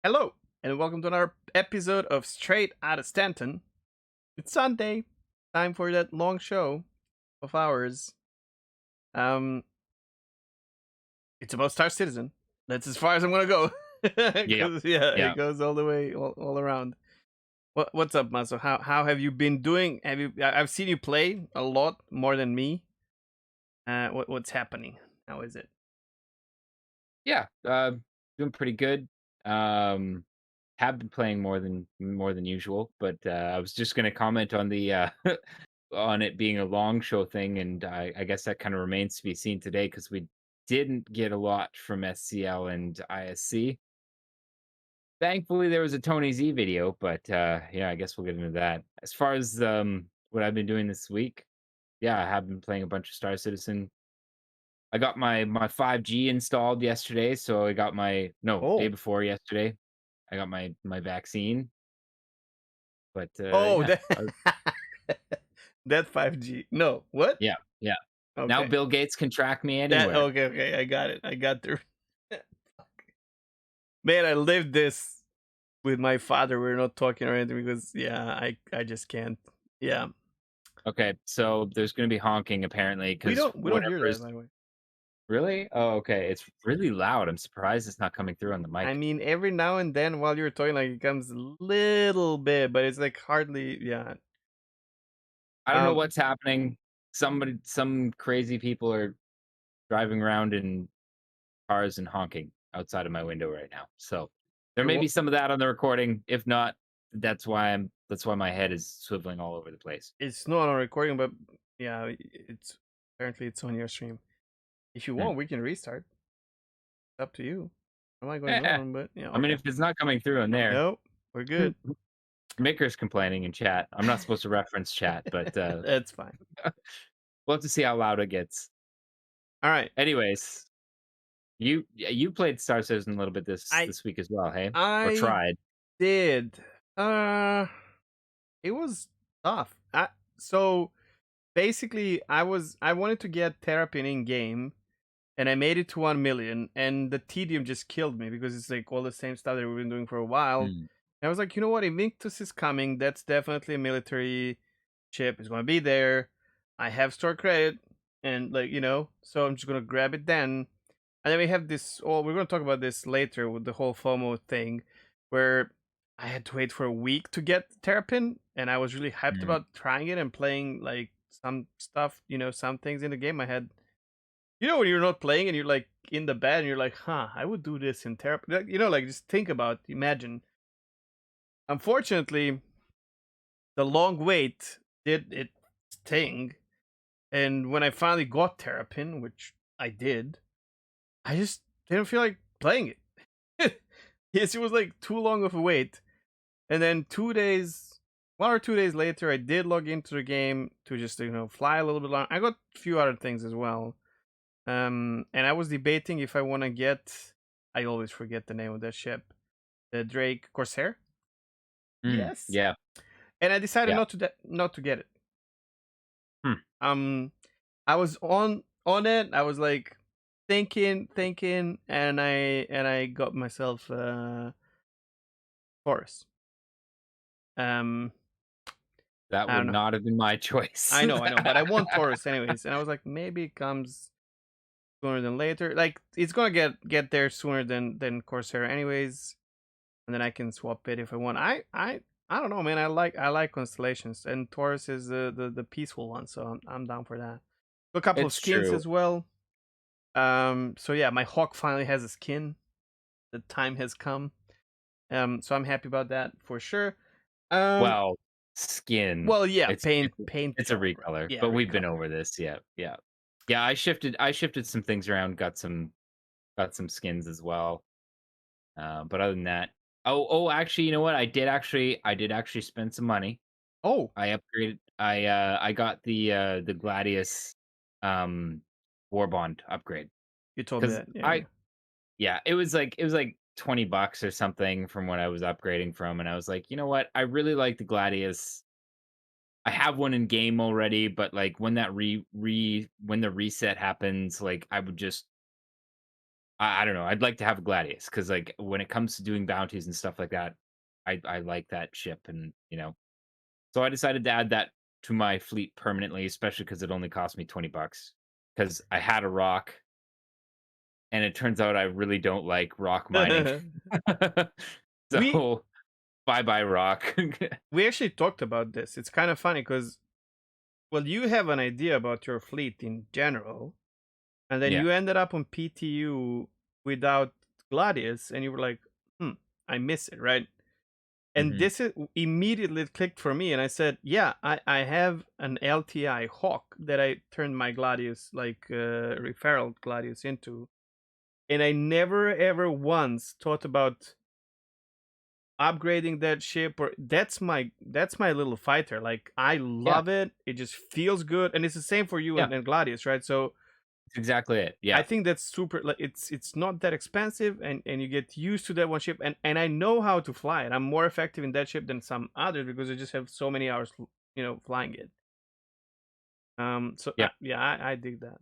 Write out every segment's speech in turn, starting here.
Hello, and welcome to another episode of Straight Outta Stanton. It's Sunday, time for that long show of ours. Um, it's about Star Citizen. That's as far as I'm gonna go, Yeah, because yeah, it yeah, goes all the way, all around. What's up, Maso? How have you been doing? I've seen you play a lot more than me. What's happening? How is it? yeah. Doing pretty good. Um, have been playing more than usual, but I was just going to comment on the on it being a long show thing, and I guess that kind of remains to be seen today because we didn't get a lot from SCL and ISC. Thankfully, there was a Tony Z video, but yeah, I guess we'll get into that. As far as what I've been doing this week, yeah, I have been playing a bunch of Star Citizen. I got my 5G installed yesterday, so I got my no, day Oh, before yesterday, I got my vaccine, but, oh, yeah, that that 5G. No, what? yeah, yeah. Now Okay, Bill Gates can track me that anywhere. okay. I got it. I got the man. I lived this with my father. We're not talking or anything because yeah, I just can't. Yeah, Okay, so there's gonna be honking apparently because we don't hear whatever that, is by the way. really? Oh, okay, it's really loud, I'm surprised it's not coming through on the I mic. mean, every now and then while you're talking, like it comes a little bit, but it's like hardly. Yeah. I don't know Um. what's happening. Some crazy people are driving around in cars and honking outside of my window right now. So there You're may be wel- some of that on the recording. If not, that's why my head is swiveling all over the place. it's not on recording, but yeah, it's apparently it's on your stream. If you Hmm. want, we can restart. It's up to you. I'm not going I on, but yeah, mean, okay. if it's not coming through in there, Nope, we're good. Maker's complaining in chat. I'm not supposed to reference chat, but That's fine. we'll have to see how loud it gets. All right. Anyways, you played Star Citizen a little bit this I this week as well, hey? Or I tried? did. Uh it was tough. So basically I wanted to get Terrapin in game and I made it to 1 million and the tedium just killed me because it's like all the same stuff that we've been doing for a while. Mm, And I was like, you know what? Invictus is coming. That's definitely a military chip. It's going to be there. I have store credit and like, so I'm just going to grab it then. And then we have this. Oh, we're going to talk about this later with the whole FOMO thing, where I had to wait for a week to get Terrapin, and I was really hyped mm. about trying it and playing like some stuff, some things in the game. I had, when you're not playing and you're like in the bed and you're like, huh, I would do this in Terrapin. Like just think about, imagine. Unfortunately, the long wait did its thing, and when I finally got Terrapin, which I did, I just didn't feel like playing it. Yes, it was like too long of a wait. And then 2 days, 1 or 2 days later, I did log into the game to just fly a little bit long. I got a few other things as well. And I was debating if I want to get. I always forget the name of that ship, the Drake Corsair. Yes. Yeah, And I decided yeah. not to get it. Hmm. Um, I was on it. I was like thinking, and I got myself Taurus. Um, That I would don't know. not have been my choice. I know, but I want Taurus anyways, and I was like, maybe it comes sooner than later. Like it's gonna get there sooner than Corsair anyways, and then I can swap it if I want. I don't know, man. I like constellations, and Taurus is the peaceful one, so I'm down for that. A couple of It's skins true. as well. So yeah, my Hawk finally has a skin. The time has come. So I'm happy about that for sure. Um, Well, skin. well, yeah, It's paint it's a job, right? recolor, Yeah, but we've been recolor. over this. Yeah, yeah. Yeah, I shifted some things around, got some skins as well. But other than that, actually, you know what? I did actually spend some money. Oh, I upgraded. I got the Gladius um War Bond upgrade you told me because that. Yeah, yeah. I yeah, it was like $20 or something from what I was upgrading from, and I was like, you know what? I really like the Gladius. I have one in game already, but like when that when the reset happens, like I don't know. I'd like to have a Gladius because, like, when it comes to doing bounties and stuff like that, I like that ship, and so I decided to add that to my fleet permanently, especially because it only cost me $20 because I had a rock, and it turns out I really don't like rock mining. we So bye bye rock. we actually talked about this. It's kind of funny because, well, you have an idea about your fleet in general, and then Yeah. you ended up on PTU without Gladius, and you were like, "Hmm, I miss it," right? And Hmm. this is immediately clicked for me, and I said, "Yeah, I have an LTI Hawk that I turned my Gladius, like referral Gladius, into, and I never ever once thought about upgrading that ship. Or that's my little fighter. Like I Yeah. love it. It just feels good, and it's the same for you Yeah. and Gladius, right? So That's exactly it. I Yeah. think that's super. Like it's not that expensive, and you get used to that one ship, and I know how to fly it. I'm more effective in that ship than some others because I just have so many hours, flying it. So Yeah. yeah, I dig that.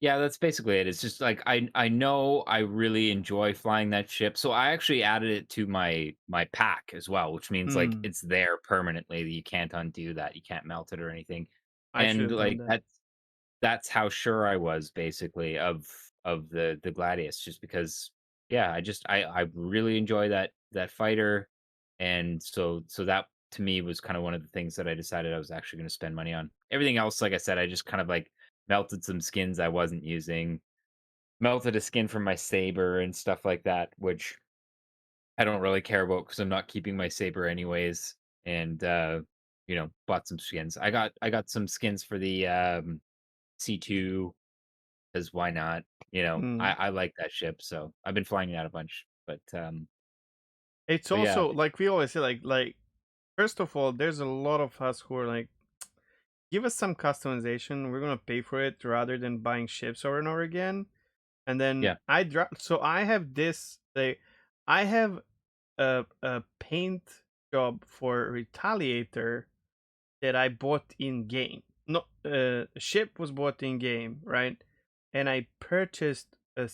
Yeah, that's basically it. It's just like I know I really enjoy flying that ship, so I actually added it to my pack as well, which means like Hmm. it's there permanently. You can't undo that. You can't melt it or anything. I should And have done like that. that's how sure I was basically of the Gladius, just because yeah, I really enjoy that fighter, and so that to me was kind of one of the things that I decided I was actually going to spend money on. Everything else, like I said, I just kind of like melted some skins I wasn't using, melted a skin from my saber and stuff like that, which I don't really care about because I'm not keeping my saber anyways. And bought some skins. I got some skins for the C2 because why not? Hmm. I like that ship, so I've been flying it out a bunch. It's But yeah, also like we always say, like first of all, there's a lot of us who are like, give us some customization. We're gonna pay for it rather than buying ships over and over again. And then yeah, I drop. So I have this. I have a paint job for Retaliator that I bought in game. No, a ship was bought in game, right? And I purchased a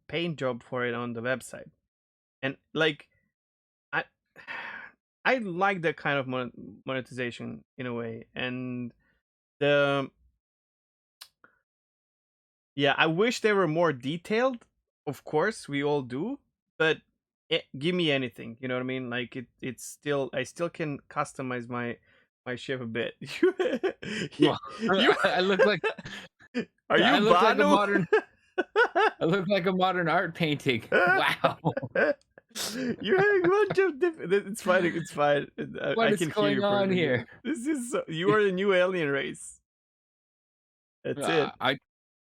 paint job for it on the website. And like I, I like that kind of monetization in a way. And the yeah, I wish they were more detailed. Of course, we all do, but give me anything. You know what I mean? Like it's still I still can customize my ship a bit. well, you I look like are you I look like a Banu? modern I look like a modern art painting. Wow, You're having a bunch of different. It's fine. It's fine. I what is can hear going you on perfectly. here? This is you are the new alien race. That's Uh, it. I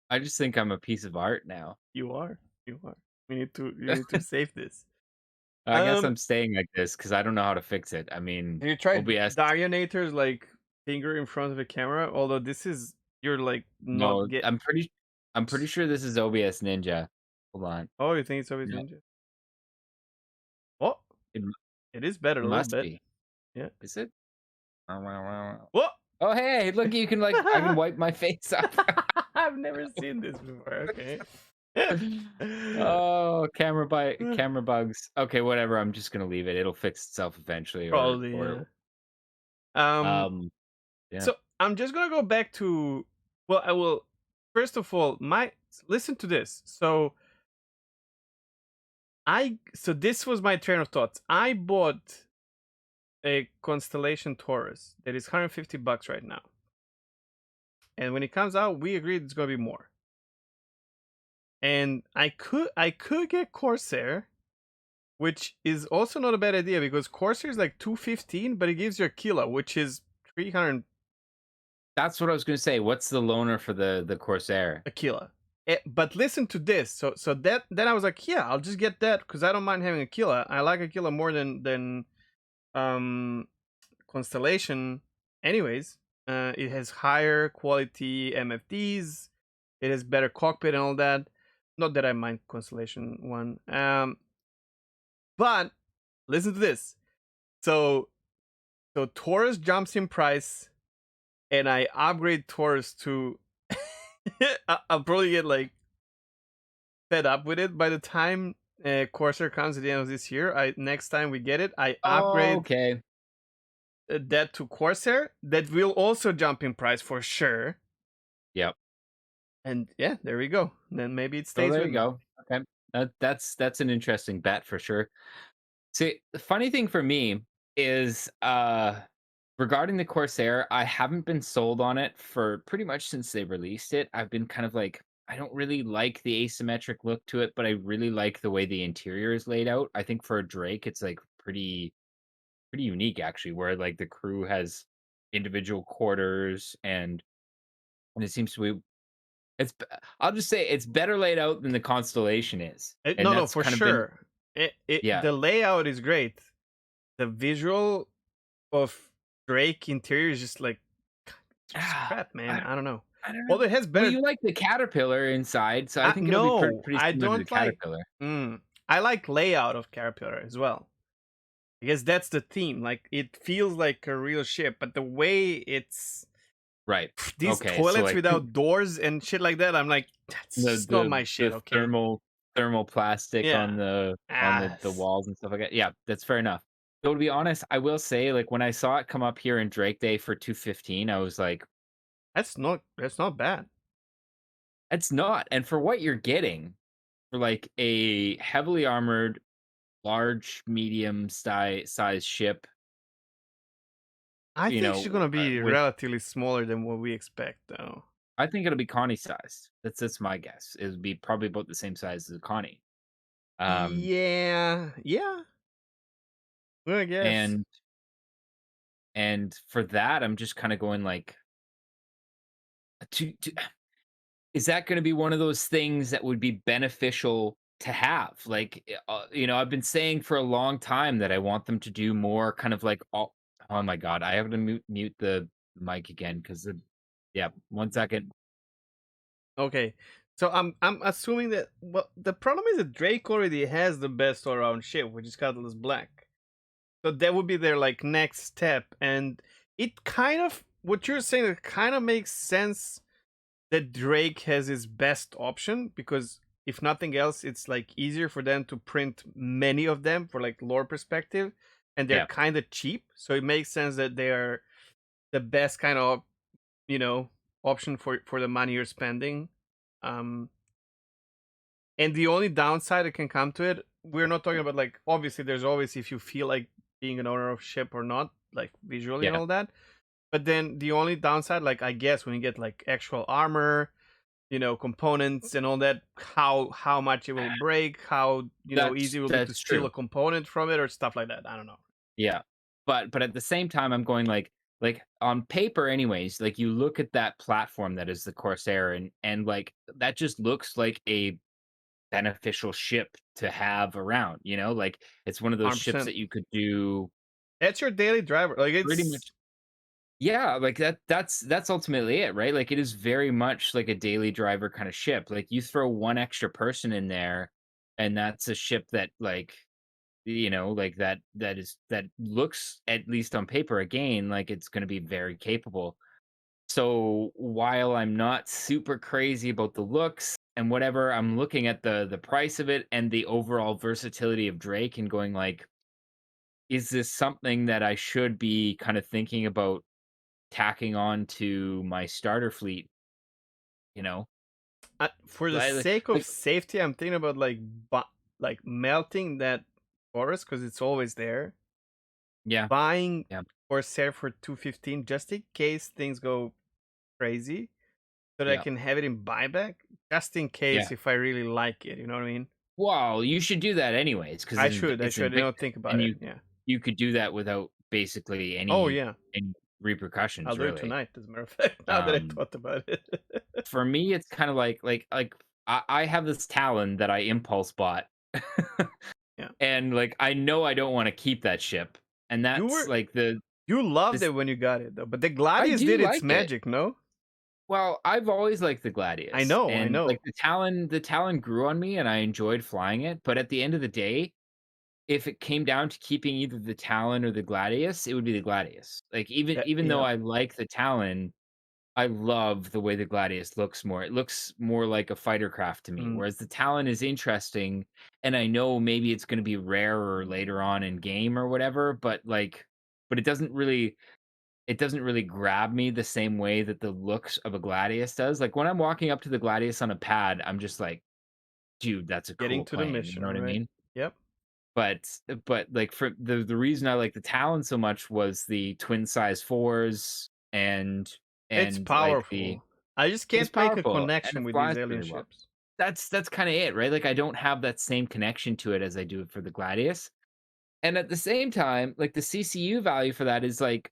I just think I'm a piece of art now. You are. You are. We need to save this. I guess Um, I'm staying like this because I don't know how to fix it. I mean, have you tried OBS. Darionator's like finger in front of the camera? Although this is you're like not No, get. I'm pretty sure this is OBS Ninja. Hold on. Oh, you think it's always No, Ninja? Oh, it it is better a little must bit. be. Yeah. Is it? Oh, What? hey, look, you can like I can wipe my face off. I've never seen this before. Okay. Oh, camera bugs. Okay, whatever. I'm just gonna leave it. It'll fix itself eventually, or Probably, or yeah. Um. um, yeah, So I'm just gonna go back to. Well, I will. First of all, my listen to this. So this was my train of thoughts. I bought a Constellation Taurus that is $150 right now. And when it comes out, we agreed it's gonna be more. And I could get Corsair, which is also not a bad idea because Corsair is like 215, but it gives you Aquila, which is 300 that's what I was gonna say. What's the loaner for the Corsair? Aquila. But listen to this. So that then I was like, yeah, I'll just get that because I don't mind having Aquila. I like Aquila more than um Constellation. Anyways, it has higher quality MFDs. It has better cockpit and all that. Not that I mind Constellation one. But listen to this. So Taurus jumps in price, and I upgrade Taurus to. I'll probably get like fed up with it. By the time Corsair comes at the end of this year, I next time we get it, I upgrade Okay. that to Corsair. That will also jump in price for sure. Yep. And yeah, there we go. Then maybe it So stays there with you me. go. Okay. That's an interesting bet for sure. See, the funny thing for me is regarding the Corsair, I haven't been sold on it for pretty much since they released it. I've been kind of like I don't really like the asymmetric look to it, but I really like the way the interior is laid out. I think for a Drake, it's like pretty unique actually, where like the crew has individual quarters and it seems to be it's I'll just say it's better laid out than the Constellation is. And No, no, that's for kind of been sure. yeah. The layout is great. The visual of Drake interior is just Ah, crap, man. I I don't know. I don't know. Although it has Well, better. you like the caterpillar inside, so I think it'll be No, pretty I similar to the don't like. caterpillar. I like layout of Caterpillar as well because that's the theme. Like it feels like a real ship, but the way it's Right. these Okay, so, toilets like, without doors and shit like that, I'm like, that's the just not the my shit. the Okay, thermal plastic yeah. on Ah, the walls and stuff like that. Yeah, that's fair enough. Though, to be honest, I will say, like, when I saw it come up here in Drake Day for 215, I was like, that's not bad. "It's not," and for what you're getting, for, like, a heavily armored, large, medium size ship, I you think she's know, gonna be with relatively smaller than what we expect, though. I think it'll be Connie sized. That's my guess. It would be probably about the same size as a Connie. Um, Yeah, yeah. Well, I guess. and and for that, I'm just kind of going like, to is that going to be one of those things that would be beneficial to have? Like, I've been saying for a long time that I want them to do more kind of like, oh my god, I have to mute the mic again because yeah, 1 second. Okay. So I'm assuming that well the problem is that Drake already has the best all around ship, which is Catalyst Black. So that would be their like next step. And it kind of what you're saying it kind of makes sense that Drake has his best option because if nothing else, it's like easier for them to print many of them for like lore perspective, and they're Yeah, kind of cheap. So it makes sense that they are the best kind of you know option for the money you're spending. Um, and the only downside that can come to it, we're not talking about like obviously there's always if you feel like being an owner of ship or not, like visually and yeah. all that. But then the only downside, like I guess when you get like actual armor, components and all that, how much it will break, how easy it will be to That's steal true. a component from it or stuff like that. I don't know. Yeah. But at the same time, I'm going like on paper anyways, like you look at that platform that is the Corsair and like that just looks like a beneficial ship to have around, Like it's one of those ships 100%. that you could do That's your daily driver. Like pretty it's much yeah, like that's ultimately it, right? Like it is very much like a daily driver kind of ship. Like you throw one extra person in there and that's a ship that like like that looks at least on paper again like it's going to be very capable. So while I'm not super crazy about the looks and whatever, I'm looking at the price of it and the overall versatility of Drake and going like, is this something that I should be kind of thinking about tacking on to my starter fleet? You know, for the like, sake of like safety, I'm thinking about like melting that forest because it's always there. yeah, Buying yeah, Corsair for 215 just in case things go crazy, so that I yeah, can have it in buyback just in yeah. case if I really like it. You know what I mean? Well, you should do that anyways because I should. I it's should. I didn't invictus, think about and it. Yeah. you could do that without basically Oh yeah. any I'll repercussions, do it really. tonight. As a matter of fact, now that I Um, thought about it. for me, it's kind of like I have this Talon that I impulse bought, Yeah. and like I know I don't want to keep that ship, and You that's were like you loved this. it when you got it though, but the I Gladius do did its like it. magic. No. Well, I've always liked the I Gladius, know. I and like know. the Talon grew on me, and I enjoyed flying it. But at the end of the day, if it came down to keeping either the Talon or the Gladius, it would be the Gladius. Like even though Yeah. I like the Talon, I love the way the Gladius looks more. It looks more like a fighter craft to me, Mm, whereas the Talon is interesting, and I know maybe it's gonna be rarer later on in game or whatever, but it doesn't really grab me the same way that the looks of a Gladius does. Like, when I'm walking up to the Gladius on a pad, I'm just like, "Dude, that's a getting cool to the plane," you mission, know what I right? mean? Yep. Like, for the reason I like the Talon so much was the twin size fours It's like, the powerful. I just it's can't make a powerful, and connection it with these flies alien pretty well. ships. That's kinda it, right? Like, I don't have that same connection to it as I do for the Gladius, and at the same time, like, the CCU value for that is, like,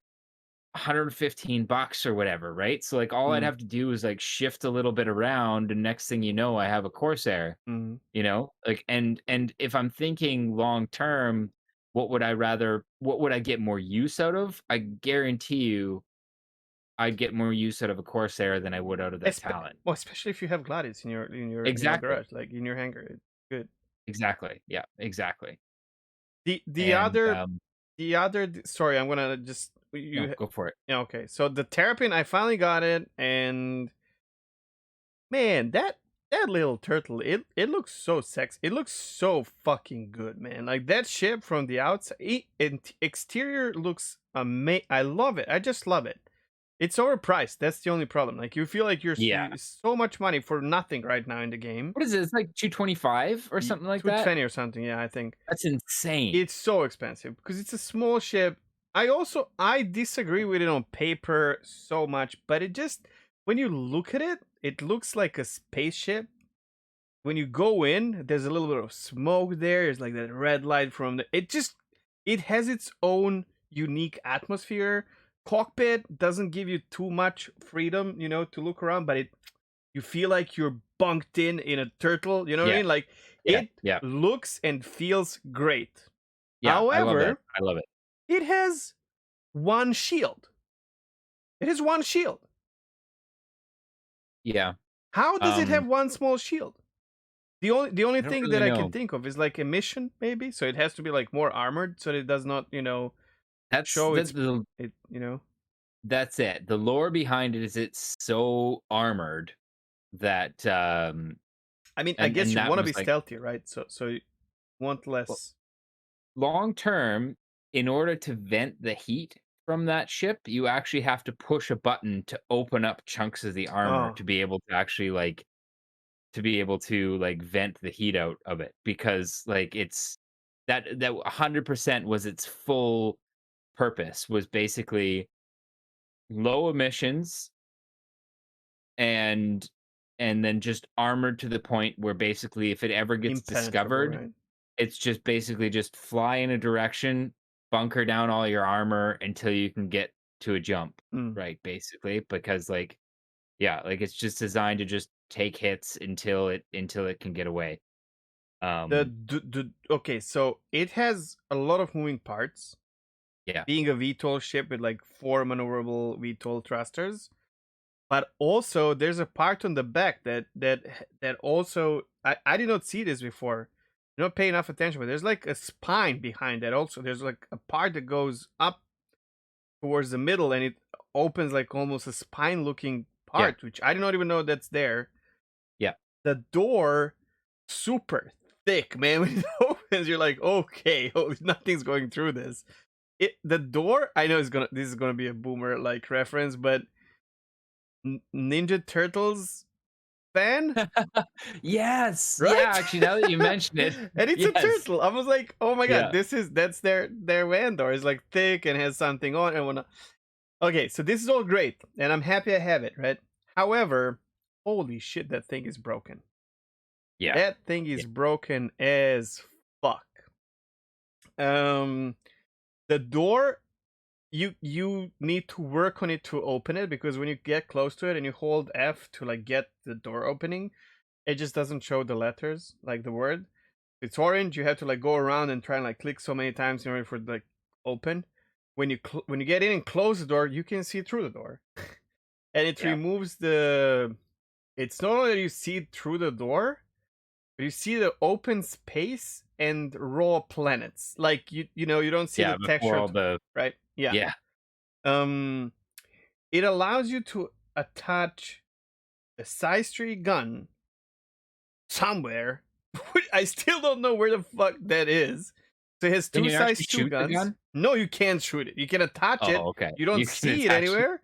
$115 or whatever, right? So, like, all I'd Mm, have to do is, like, shift a little bit around, and next thing you know, I have a Corsair, mm. you know? Like, and if I'm thinking long term, what would I get more use out of? I guarantee you I'd get more use out of a Corsair than I would out of that Talon. Well, especially if you have Gladius in your Exactly. garage, like in your hangar. It's good. Exactly. Yeah, exactly. The And, other sorry, I'm gonna just no, go for it. yeah, okay. So the Terrapin, I finally got it, and man, that little turtle, it looks so sexy. It looks so fucking good, man. Like that ship from the outside, exterior looks amazing. I love it. I just love it. It's overpriced. That's the only problem. Like you feel like Yeah. so much money for nothing right now in the game. What is it? It's like 225 or something like that? 220 or something. Yeah, I think That's insane. it's so expensive because it's a small ship. I disagree with it on paper so much, but it just when you look at it, it looks like a spaceship. When you go in, there's a little bit of smoke there. There's like that red light from the. It has its own unique atmosphere. Cockpit doesn't give you too much freedom, to look around, but you feel like you're bunked in a turtle. You know what I Yeah, mean? Like yeah, it yeah, looks and feels great. yeah, I love it, However, I love it. it has one shield. It has one shield. Yeah, How does it um, have one small shield? The only I don't thing really that I can know. think of is like emission, maybe. So it has to be like more armored, so that it does not, show That's its the it. that's it. The lore behind it is it's so armored that, I mean, I guess and you that want to was be like, stealthy, right? So you want well, less. long term, in order to vent the heat from that ship, you actually have to push a button to open up chunks of the armor Oh, to be able to actually, like, vent the heat out of it, because, like, it's that 100% was its full purpose, was basically low emissions, and then just armored to the point where basically if it ever gets impenetrable, discovered, right? it's just basically just fly in a direction, bunker down all your armor until you can get to a jump, Mm. right, basically, because, like, yeah, like, it's just designed to just take hits until it can get away. Um, Okay, so it has a lot of moving parts. yeah, Being a VTOL ship with like four maneuverable VTOL thrusters, but also there's a part on the back that also I did not see this before. I don't pay enough attention, but there's like a spine behind that. Also, there's like a part that goes up towards the middle, and it opens like almost a spine looking yeah, part, which I did not even know that's there. yeah, The door, super thick, man. When it opens, you're like, okay, oh, nothing's going through this. The door, I know this is gonna be a boomer like reference, but Ninja Turtles fan, yes, yeah, right? actually, now that you mention it, And it's a yes, turtle. I was like, oh my god, yeah, that's their van door. It's like thick and has something on and whatnot. Okay, so this is all great, and I'm happy I have it, right? However, holy shit, that thing is broken. yeah, That thing yeah, is broken as fuck. Um, the door, you need to work on it to open it, because when you get close to it and you hold F to like get the door opening, it just doesn't show the letters, like the word. It's orange. You have to like go around and try and like click so many times in order for it to like open. When you get in and close the door, you can see through the door, and it yeah. removes the. It's not only that you see through the door, but you see the open space and raw planets. Like you don't see the Yeah, before texture, all the right? Yeah. yeah, Um, it allows you to. attach a size 3 gun somewhere. I still don't know where the fuck that is. So it has Can two you actually size 2 shoot the guns. gun? No, you can't shoot it. You can attach it. Oh, okay. You don't You can see it attach it. anywhere.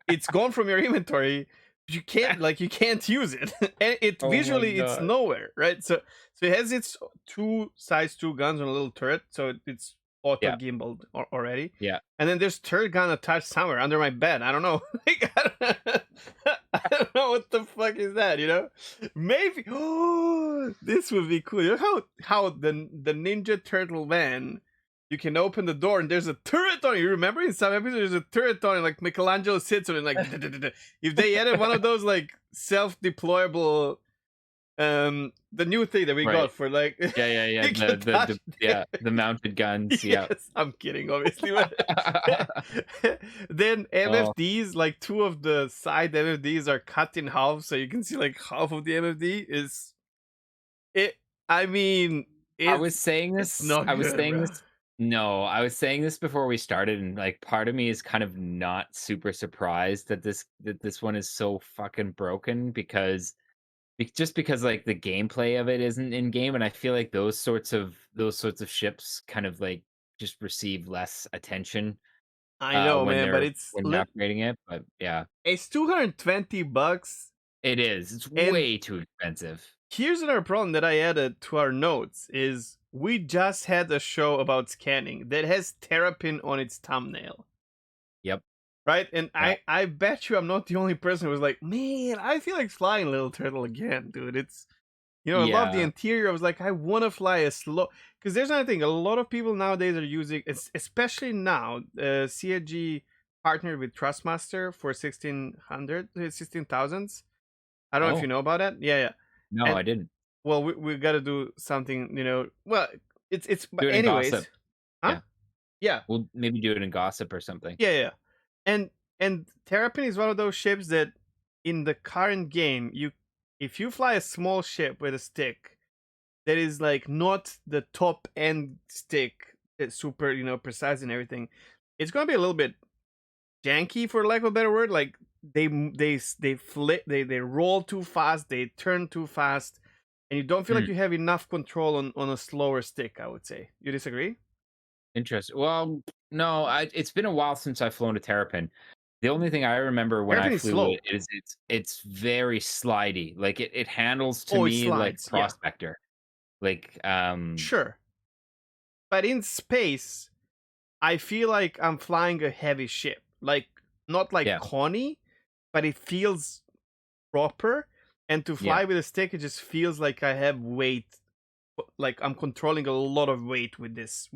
It's gone from your inventory. You can't use it. And it Oh my visually it's god. nowhere, right? So it has its two size 2 guns on a little turret, so it's auto Yeah, gimbaled already. yeah. And then there's third gun attached somewhere under my bed. I don't know. Like, I don't know what the fuck is that, you know? Maybe oh, this would be cool. You know how the Ninja Turtle van, you can open the door and there's a turret on it. You remember in some episodes there's a turret on it, like Michelangelo sits on it, like if they added one of those like self-deployable, the new thing that we Right. got for like Yeah, yeah, yeah. you can touch The mounted guns. Yeah. yes, I'm kidding, obviously, but then Oh, MFDs, like two of the side MFDs are cut in half, so you can see like half of the MFD is it. I mean, I was it's saying it's this. not I was good, saying bro. this. No, I was saying this before we started, and like part of me is kind of not super surprised that this one is so fucking broken because just because like the gameplay of it isn't in game, and I feel like those sorts of ships kind of like just receive less attention I know, when man, but they're when you're upgrading it. But yeah, it's $220, it is. It's and way too expensive. here's another problem that I added to our notes is we just had a show about scanning that has Terrapin on its thumbnail. Yep. Right? And Yeah. I bet you I'm not the only person who was like, man, I feel like flying Little Turtle again, dude. It's I love the Yeah. interior. I was like, I want to fly a slow because there's another thing. A lot of people nowadays are using, especially now, CFG partnered with Trustmaster for 1600, 16,000s. I don't know if you Oh know about that. Yeah, yeah. no, And I didn't. well, we got to do something. Well, but Do it in gossip. anyways, huh? Yeah. Yeah, We'll maybe do it in gossip or something. yeah, yeah. And Terrapin is one of those ships that in the current game, you if you fly a small ship with a stick that is like not the top end stick, it's super, precise and everything, it's gonna be a little bit janky for lack of a better word. Like they flip, they roll too fast, they turn too fast, and you don't feel like Hmm. you have enough control on a slower stick. I would say. You disagree? Interesting. Well, no, it's been a while since I've flown a Terrapin. The only thing I remember when I Terrapin is flew it slow. is it's very slidey. Like it handles to Oh, it me like slides. Yeah, Prospector. Like sure. But in space, I feel like I'm flying a heavy ship. Like not like yeah, Connie, but it feels proper. And to yeah. fly with a stick, it just feels like I have weight. Like I'm controlling a lot of weight with this.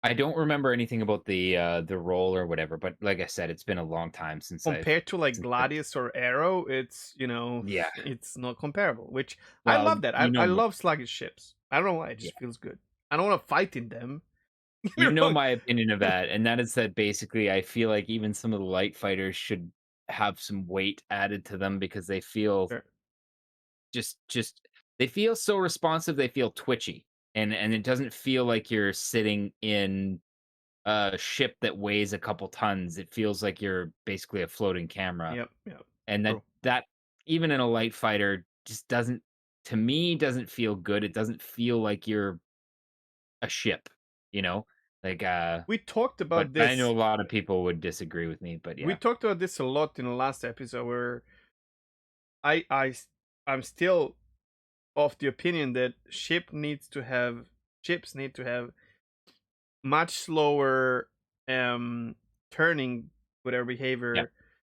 I don't remember anything about the roll or whatever, but like I said, it's been a long time since Compared to like I've Gladius or Arrow, it's yeah. it's not comparable. Which I Well, love that. I you know I love sluggish ships. I don't know why. It yeah. just feels good. I don't want to fight in them. Get me You know wrong. my opinion of that, and that is that basically I feel like even some of the light fighters should have some weight added to them because they feel Sure. just they feel so responsive, they feel twitchy. And it doesn't feel like you're sitting in a ship that weighs a couple tons. It feels like you're basically a floating camera. Yep. Yep. And that True. that even in a light fighter just doesn't to me doesn't feel good. It doesn't feel like you're a ship, you know? Like We talked but about I know this a lot of people would disagree with me, but we yeah. talked about this a lot in the last episode where I I s- I'm still of the opinion that ships need to have much slower turning with our Yeah. behavior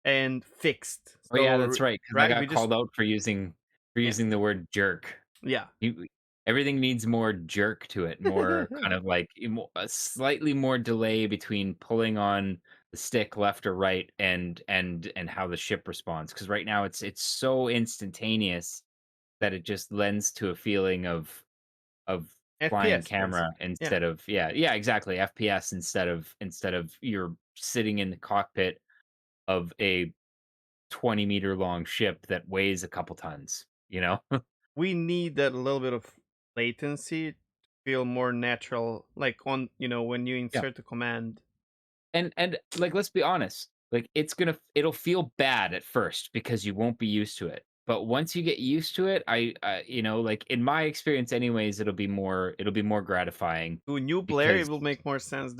and fixed. Oh yeah, So that's right. Because I right, we got just called out for using yeah the word jerk. yeah. You everything needs more jerk to it, more kind of like a slightly more delay between pulling on the stick left or right and how the ship responds. Because right now it's so instantaneous that it just lends to a feeling of flying FPS camera basically. Yeah, instead of yeah, exactly, FPS instead of you're sitting in the cockpit of a 20-meter long ship that weighs a couple tons, you know? we need that little bit of latency to feel more natural, like on when you Yeah. insert the command. And like let's be honest. like, it'll feel bad at first because you won't be used to it. But once you get used to it, like, in my experience anyways, it'll be more gratifying To a new player, it because will make more sense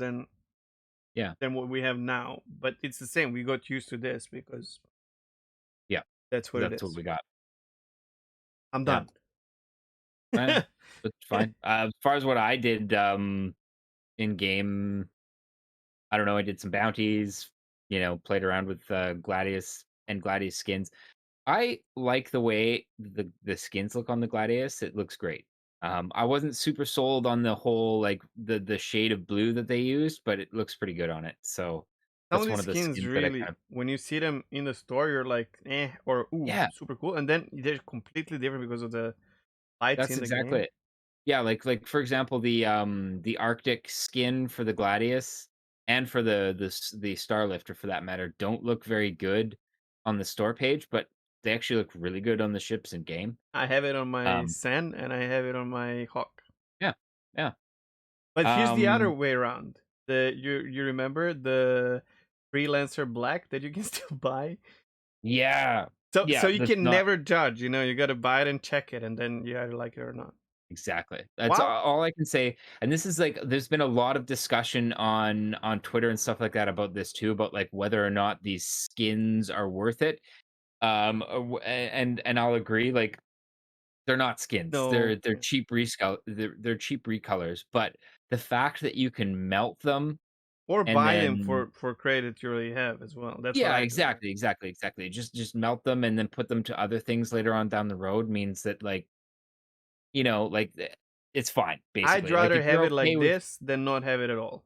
yeah, than what we have now. But it's the same. We got used to this because yeah, that's what it that's what is. we got. I'm Yeah, done. eh, that's fine. As far as what I did, in game, I don't know, I did some bounties, played around with, Gladius and Gladius skins. I like the way the skins look on the Gladius. It looks great. I wasn't super sold on the whole like the shade of blue that they used, but it looks pretty good on it. So Some of that's one these of the skins skins that I really, kind of when you see them in the store, you're like, eh, or ooh, yeah, super cool, and then they're completely different because of the lights that's in the exactly game. it. Yeah, like for example, the Arctic skin for the Gladius and for the Starlifter for that matter don't look very good on the store page, but they actually look really good on the ships in game. I have it on my Um, Sen and I have it on my Hawk. yeah, yeah. But here's the other Um, way around. You remember the freelancer black that you can still buy? yeah, So yeah. you That's can not never judge, you gotta buy it and check it and then you either like it or not. exactly. That's Wow. all I can say. And this is like, there's been a lot of discussion on Twitter and stuff like that about this too, about like whether or not these skins are worth it. And I'll agree. Like they're not skins. They're No. they're cheap they're cheap recolors. But the fact that you can melt them Or and buy them then for credit you already have as well. That's what yeah, I do. exactly. Just melt them and then put them to other things later on down the road means that like like, it's fine, I'd basically. Like, rather if you're have it okay like with this than not have it at all.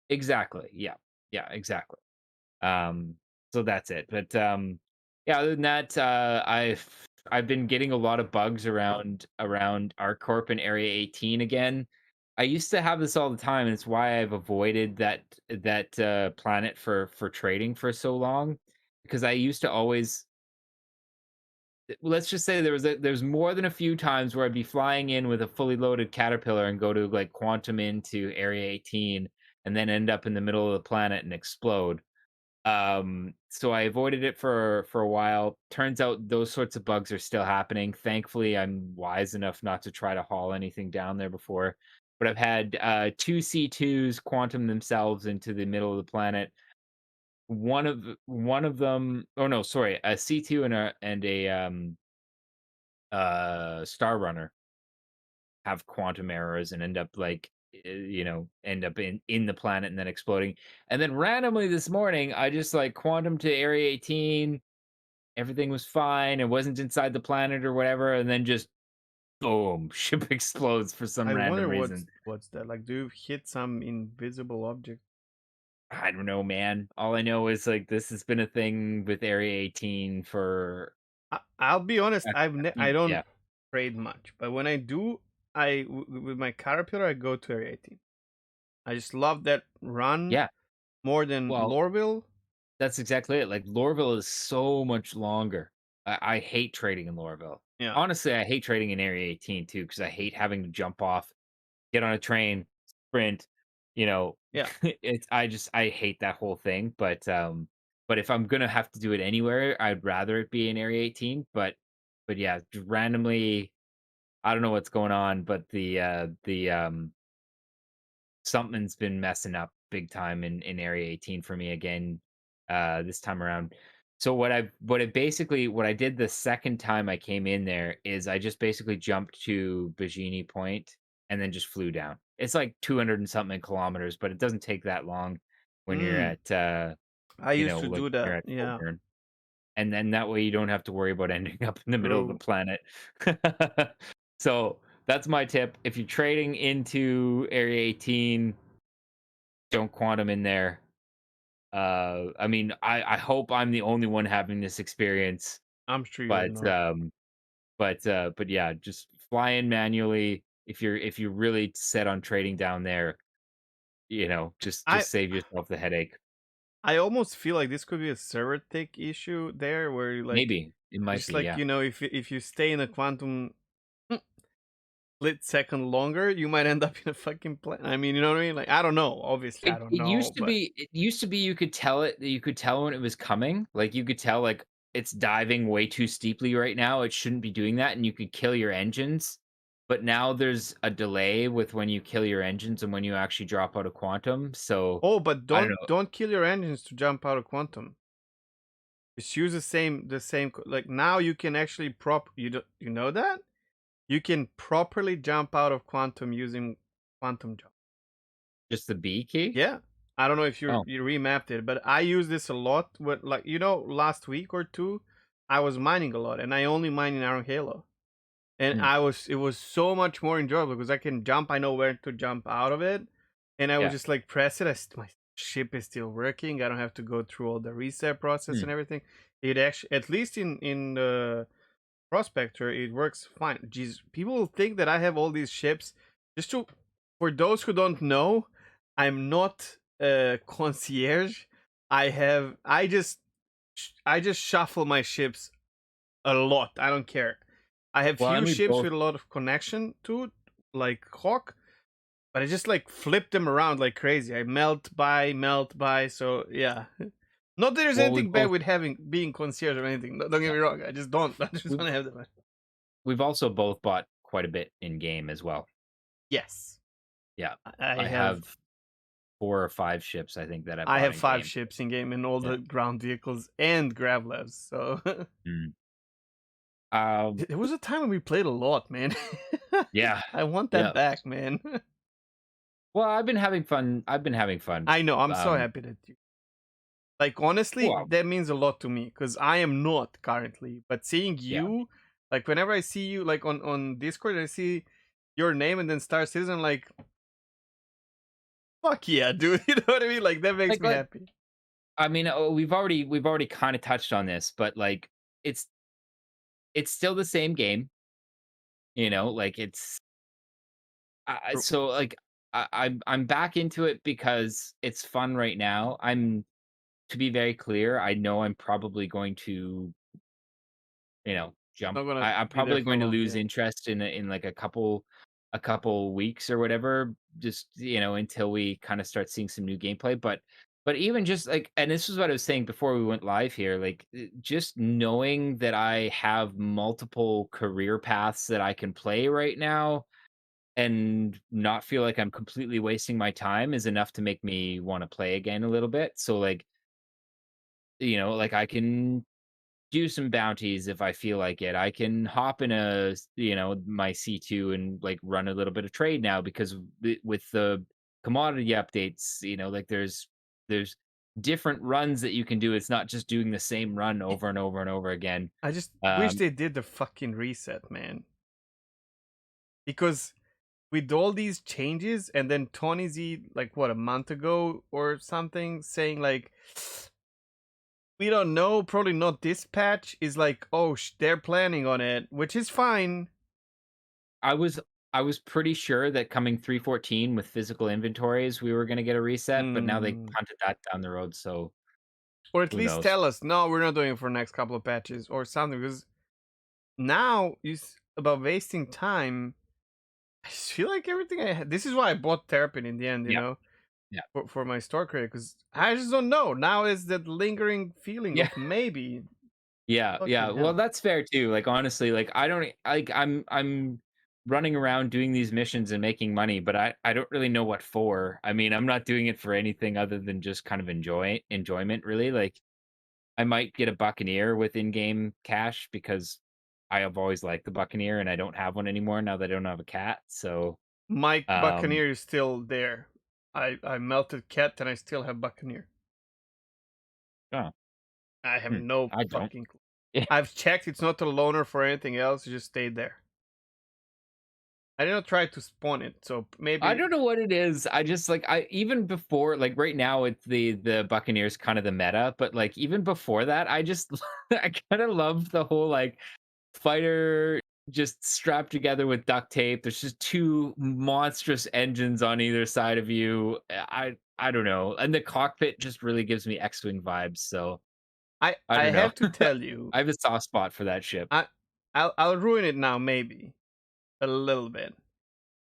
exactly, yeah. Yeah, exactly. Um, so that's it. But, yeah, other than that, I've been getting a lot of bugs around ArcCorp and Area 18 again. I used to have this all the time, and it's why I've avoided that planet for trading for so long, because I used to always let's just say there's more than a few times where I'd be flying in with a fully loaded caterpillar and go to like quantum into Area 18 and then end up in the middle of the planet and explode. So I avoided it for a while. Turns out those sorts of bugs are still happening. Thankfully, I'm wise enough not to try to haul anything down there before. But I've had two C2s quantum themselves into the middle of the planet. One of them, oh no, sorry, a C2 and a Star Runner have quantum errors and end up like end up in the planet and then exploding. And then randomly this morning, I just like quantum to Area 18. Everything was fine. It wasn't inside the planet or whatever. And then just boom, ship explodes for some I random wonder what's reason. what's that like. Do you hit some invisible object? I don't know, man. All I know is like this has been a thing with Area 18 for I'll be honest. I don't yeah, trade much, but when I do, with my caterpillar, I go to area 18. I just love that run yeah. more than Well, Lorville. that's exactly it. Like Lorville is so much longer. I hate trading in Lorville. Yeah, Honestly, I hate trading in Area 18 too because I hate having to jump off, get on a train, sprint. You know, yeah. I hate that whole thing. But if I'm gonna have to do it anywhere, I'd rather it be in Area 18. But yeah, just randomly, I don't know what's going on, but the something's been messing up big time in Area 18 for me again, this time around. So what I did the second time I came in there is I just basically jumped to Bajini Point and then just flew down. It's like 200 and something kilometers, but it doesn't take that long when you're Mm, at I used to like do when that. you're at full Yeah, burn. And then that way you don't have to worry about ending up in the middle of the true. planet. So that's my tip. If you're trading into Area 18, don't quantum in there. I mean, I hope I'm the only one having this experience, I'm sure you're but not. but yeah, just fly in manually if you're really set on trading down there. Just I save yourself the headache. I almost feel like this could be a server tick issue there, where you like Maybe it might just be, like yeah. if you stay in a quantum split second longer, you might end up in a fucking plane. I mean, you know what I mean? Like, I don't know. Obviously, I don't It know, used to but be you could tell you could tell when it was coming, like, you could tell, like, it's diving way too steeply right now, it shouldn't be doing that, and you could kill your engines, but now there's a delay with when you kill your engines and when you actually drop out of quantum, so, oh, but I don't don't know, don't kill your engines to jump out of quantum. Just use like now you can actually you know that? You can properly jump out of quantum using quantum jump. just the B key? Yeah. I don't know if Oh, you remapped it, but I use this a lot with like last week or two I was mining a lot and I only mine in Iron Halo. And mm, it was so much more enjoyable because I can jump, I know where to jump out of it. And I would yeah, just like press it. My ship is still working. I don't have to go through all the reset process hmm. and everything. It actually, at least in the Prospector, it works fine. Jeez, people think that I have all these ships. Just to, for those who don't know, I'm not a concierge. I just shuffle my ships a lot. I don't care. I have Well, and few we ships both with a lot of connection to it, like Hawk, but I just like flip them around like crazy. I melt by. So yeah, not that there's well, we anything bad both with having being concierge or anything. Don't get yeah, me wrong. I just don't. I just we've want to have them. we've also both bought quite a bit in game as well. Yes, Yeah, I I have. have 4 or 5 ships, I think, that I I bought have in five game. ships in game and all Yeah. the ground vehicles and gravlevs. So Mm. Um, there was a time when we played a lot, man. yeah, I want that yeah. back, man. Well, I've been having fun. I know. I'm so Um, happy that you. Like honestly, well, that means a lot to me because I am not currently. But seeing yeah. you, like whenever I see you, like on Discord, I see your name and then Star Citizen. Like fuck yeah, dude. You know what I mean? Like that makes me Like, happy. I mean, we've already kinda touched on this, but, like, it's it's still the same game, you know? Like, it's True. so, like, I'm back into it because it's fun right now. To be very clear, I know I'm probably going to, jump. Not gonna I'm be there probably for going to long. lose Yeah. interest in like a couple weeks or whatever, just until we kind of start seeing some new gameplay. But even just like, and this is what I was saying before we went live here, like just knowing that I have multiple career paths that I can play right now and not feel like I'm completely wasting my time is enough to make me want to play again a little bit. So like, like I can do some bounties if I feel like it. I can hop in my C2 and like run a little bit of trade now because with the commodity updates, like there's different runs that you can do. It's not just doing the same run over and over and over again. I just wish Um, they did the fucking reset, man. Because with all these changes, and then Tony Z, like what a month ago or something, saying like, we don't know, probably not this patch, is like, oh, they're planning on it, which is fine. I was I was pretty sure that coming 314 with physical inventories, we were going to get a reset, but now they Mm. punted that down the road. So Or at who least knows? tell us, no, we're not doing it for the next couple of patches or something. Because now is about wasting time. I just feel like everything I had. This is why I bought Terrapin in the end, Yeah, yeah, for my store credit, because I just don't know. Now is that lingering feeling yeah. of maybe. Yeah, yeah. Fucking Well, hell. that's fair too. Like honestly, like I don't like I'm running around doing these missions and making money, but I don't really know what for. I mean, I'm not doing it for anything other than just kind of enjoyment really. Like I might get a Buccaneer with in-game cash because I have always liked the Buccaneer and I don't have one anymore now that I don't have a cat. So, My um Buccaneer is still there. I melted Cat and I still have Buccaneer. oh, I have no I don't. fucking clue. I've checked, it's not a loaner for anything else, it just stayed there. I did not try to spawn it, so I maybe don't know what it is. I just like I even before like right now it's the Buccaneers kind of the meta, but like even before that, I just I kind of love the whole like fighter just strapped together with duct tape. There's just two monstrous engines on either side of you. I don't know. And the cockpit just really gives me X-Wing vibes, so I I don't know. have to tell you, I have a soft spot for that ship. I I'll ruin it now maybe a little bit.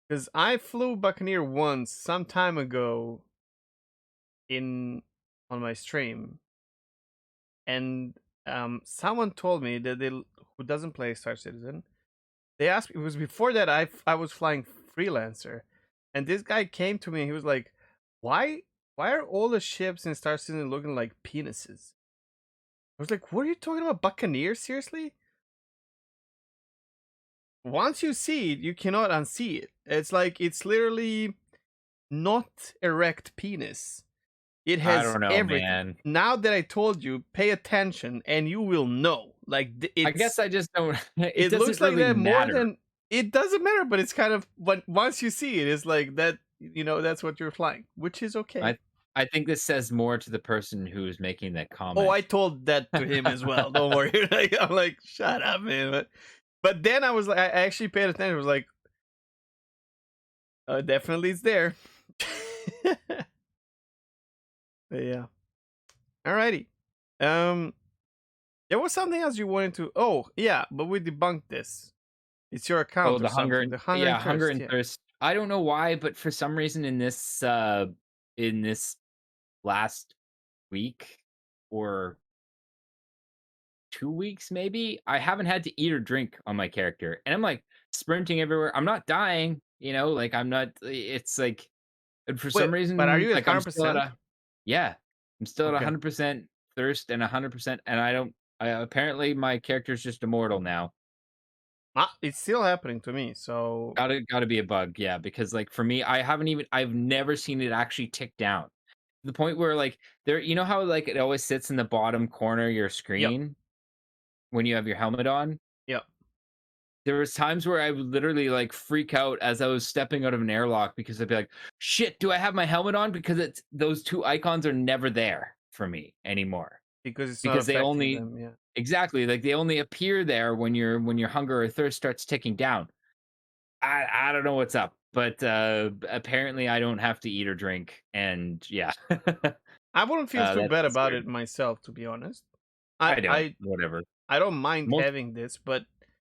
Because I flew Buccaneer once some time ago in on my stream, and someone told me that who doesn't play Star Citizen. They asked me, it was before that I was flying freelancer, and this guy came to me and he was like, "Why why are all the ships in Star Citizen looking like penises?" I was like, "What are you talking about, Buccaneer? Seriously?" Once you see it, you cannot unsee it. It's like it's literally not erect penis. It I has don't know, everything. man. Now that I told you, pay attention and you will know. Like I guess it's I just don't. It it doesn't looks like really that more matter. than it doesn't matter, but it's kind of but once you see it, it's like that, that's what you're flying, which is okay. I I think this says more to the person who's making that Oh, I comment. told that to him as well. Don't worry. Like, I'm like, shut up, man. But then I was like, I actually paid attention. I was like, definitely it's there. But yeah. Alrighty. Um, there was something else you wanted to. Oh, yeah, but we debunked this. It's your Oh, account or the hunger something. and The hunger and yeah, hunger thirst. and Yeah. thirst. I don't know why, but for some reason in this last week or 2 weeks maybe, I haven't had to eat or drink on my character, and I'm, like, sprinting everywhere. I'm not dying, like, I'm not it's like and for Wait, some but are reason, you at like, I'm hundred still at percent? a yeah, I'm still at Okay. 100% thirst and 100% and I don't apparently my character's just immortal now. It's still happening to me. So Gotta be a bug, yeah, because, like, for me, I've never seen it actually tick down. The point where, like, you know how, like, it always sits in the bottom corner of your yep, screen when you have your helmet on? yep, There was times where I would literally, like, freak out as I was stepping out of an airlock because I'd be like, "Shit, do I have my helmet on?" Because it's those 2 icons are never there for me anymore. because it's not Because they affecting only them. Yeah. exactly, like, they only appear there when your hunger or thirst starts ticking down. I don't know what's up, but, apparently I don't have to eat or drink, and yeah. I wouldn't feel too bad That's about weird. it myself, to be honest. I I don't, I whatever. I don't mind Most having this, but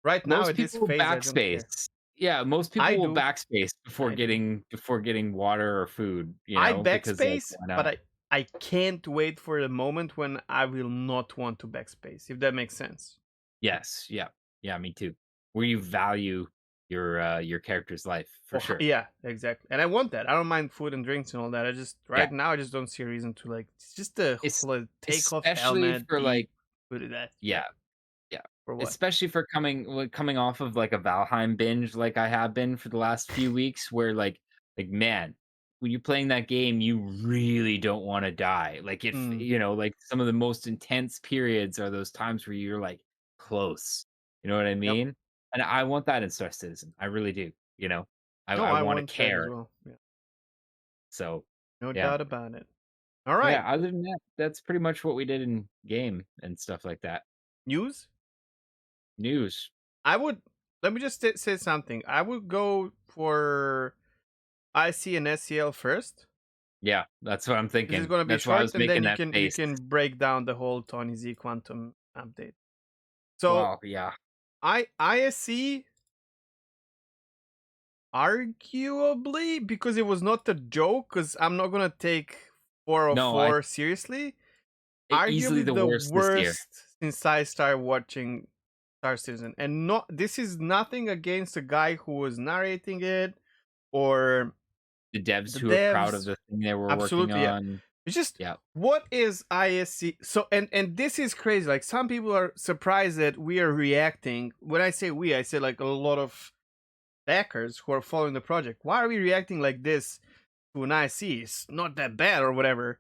right now most at this people will phase, I don't care. backspace. Yeah, most I people will do, backspace I do. before getting water or food, I because, like, backspace, why but not? I can't wait for the moment when I will not want to backspace. If that makes sense. Yes, yeah. Yeah, me too. Where you value your character's life, for Oh, sure. yeah, exactly. And I want that. I don't mind food and drinks and all that. I just Yeah. right now I just don't see a reason to like. It's just a It's whole take off especially helmet, for, eat, like put it that. Yeah, yeah. Yeah. for what? Especially for coming off of, like, a Valheim binge like I have been for the last few weeks where, man, when you're playing that game, you really don't wanna die. Like, if Mm, like, some of the most intense periods are those times where you're, like, close. You know what I yep. mean? And I want that in Star Citizen. I really do, you know? No, I I wanna want that as care. well. Yeah, So, no yeah. doubt about it. All But, right, yeah, other than that, that's pretty much what we did in game and stuff like that. news. News. I would let me just say something. I would go for IC and SCL first. Yeah, that's what I'm This is thinking. gonna be That's why I short, was and then making you that can face. break down the whole Tony Z Quantum update. So Wow, yeah. ISC arguably because it was not a joke. Because I'm not gonna take No, I 404 seriously. easily Arguably the the worst this year. worst since I started watching Star Citizen, and not this is nothing against the guy who was narrating it or The devs the who are proud of devs. the thing they were working Absolutely, yeah. on. It's just Yeah, what is ISC? So and this is crazy. Like some people are surprised that we are reacting. When I say we, I say like a lot of backers who are following the project. Why are we reacting like this to an ISC? It's not that bad or whatever.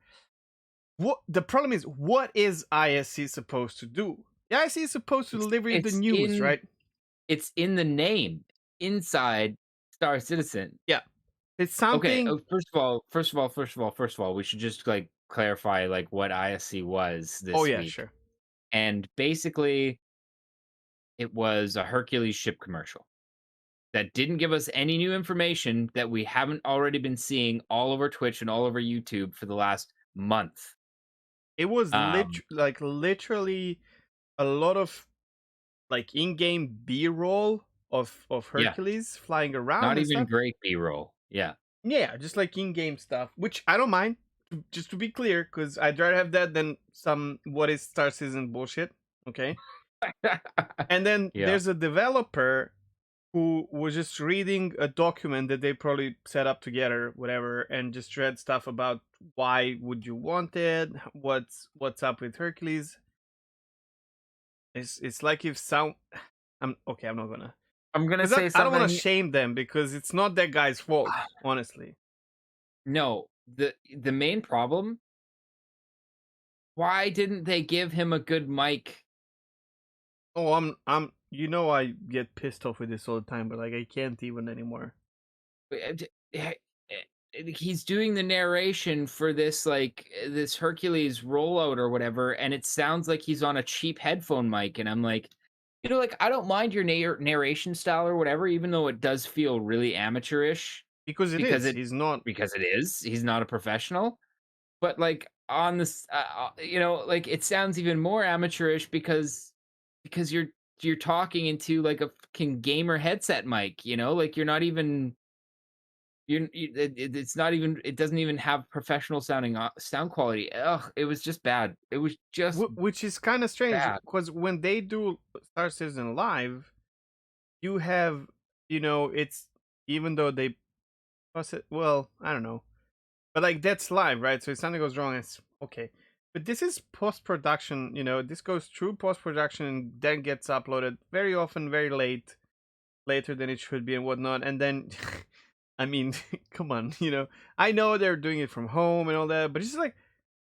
What the problem is? What is ISC supposed to do? The ISC is supposed to it's deliver you the it's news, in right? it's in the name, inside Star Citizen. Yeah, it's Okay, something. first of all, we should just, like, clarify, like, what ISC was Oh this yeah, week. sure. And basically, it was a Hercules ship commercial that didn't give us any new information that we haven't already been seeing all over Twitch and all over YouTube for the last month. It was Um, literally a lot of like in-game B-roll of Yeah. Hercules flying around Not and even stuff. great B-roll. Yeah. Yeah, just like in-game stuff, which I don't mind. Just to be clear, because I'd rather have that than some what is Star Citizen bullshit. Okay, and then Yeah. there's a developer who was just reading a document that they probably set up together, whatever, and just read stuff about why would you want it, what's up with Hercules. It's like if some, I'm okay. I'm not gonna, I'm gonna because say I don't want to something. shame them because it's not that guy's fault, honestly. No, the main problem, why didn't they give him a good mic? Oh, I get pissed off with this all the time, but like I can't even anymore. He's doing the narration for this this Hercules rollout or whatever, and it sounds like he's on a cheap headphone mic, and I'm like, like I don't mind your narration style or whatever, even though it does feel really amateurish Because it because is. it He's not. because it is. He's not a professional, but like on this, like it sounds even more amateurish because you're talking into like a fucking gamer headset mic, like you're not even it's not even it doesn't even have professional sounding sound quality. Ugh, it was just bad. It was just Which is kind of strange bad. because when they do Star Citizen Live, you have, it's even though they plus it. Well, I don't know, but like that's live, right? So if something goes wrong, it's okay. But this is post production. This goes through post production and then gets uploaded very often, very late, later than it should be, and whatnot. And then, I mean, come on, I know they're doing it from home and all that, but it's just like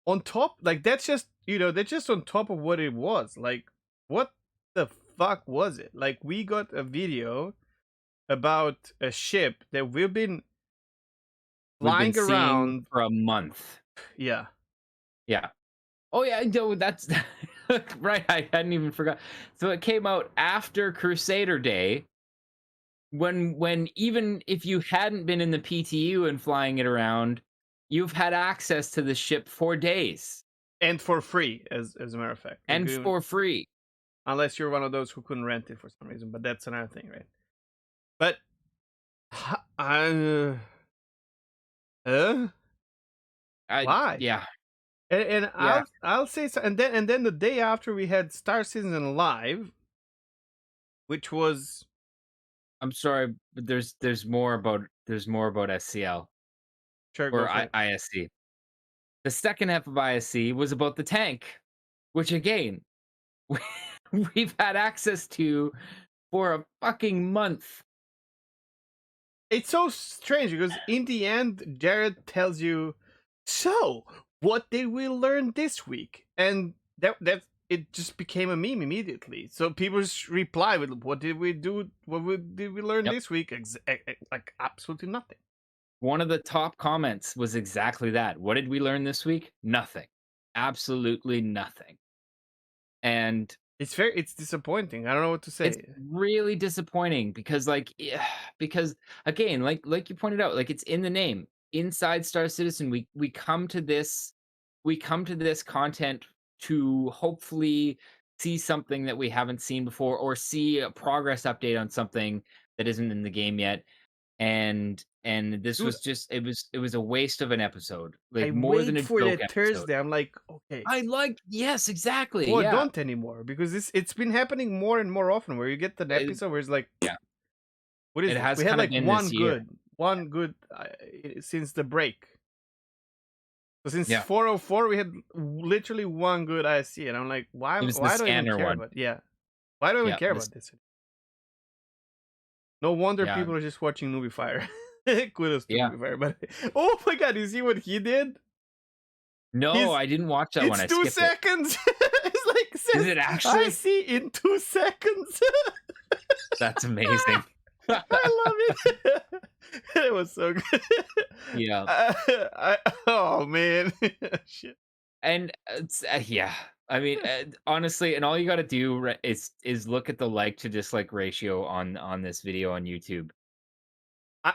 on top, like that's just on top of what it was. Like, what the fuck was it? Like, we got a video about a ship that we've been We've been flying seeing around. for a month. Yeah, Yeah. Oh yeah, no, that's right. I hadn't even forgot. So it came out after Crusader Day, when even if you hadn't been in the PTU and flying it around, you've had access to the ship for days and for free, as a matter of fact. Like, and for free. unless you're one of those who couldn't rent it for some reason, but that's another thing, right? But I, uh, why? Yeah, And yeah. I'll say so. And then the day after we had Star Citizen Live, which was I'm sorry, but there's more about SCL sure, go or for it. ISC. The second half of ISC was about the tank, which again, we've had access to for a fucking month. It's so strange because in the end, Jared tells you, "So, what did we learn this week?" And that it just became a meme immediately. So people just reply with, "What did we do? Did we learn Yep. this week?" Like absolutely nothing. One of the top comments was exactly that. What did we learn this week? Nothing. Absolutely nothing. And It's disappointing. I don't know what to it's say. really disappointing because because again, like you pointed out, like it's in the name. Inside Star Citizen, we come to this content to hopefully see something that we haven't seen before or see a progress update on something that isn't in the game yet. And this Dude, was just it was a waste of an episode, I like more than wait a for joke that episode. Thursday. I'm like, okay, I like yes, exactly. well, Yeah. don't anymore because it's been happening more and more often where you get an Uh, episode where it's like, yeah. what is It this? has We had kind of like been this year. one good since the break. So since Yeah. 404, we had literally one good ISC, and I'm like, It was the why do I even scanner care one. about? Yeah, why do I even Yeah, care about this? No wonder yeah, people are just watching Newbie Fire. Kudos to yeah. Newbie Fire, but oh my god, you see what he did? No, He's I didn't watch that one, It's I two skipped it. seconds. It's like Is says it I actually? see in 2 seconds. That's amazing. I love it. It was so good. Yeah, Oh man, shit. and yeah, I mean, honestly, and all you gotta do is look at the like to dislike ratio on this video on YouTube. I,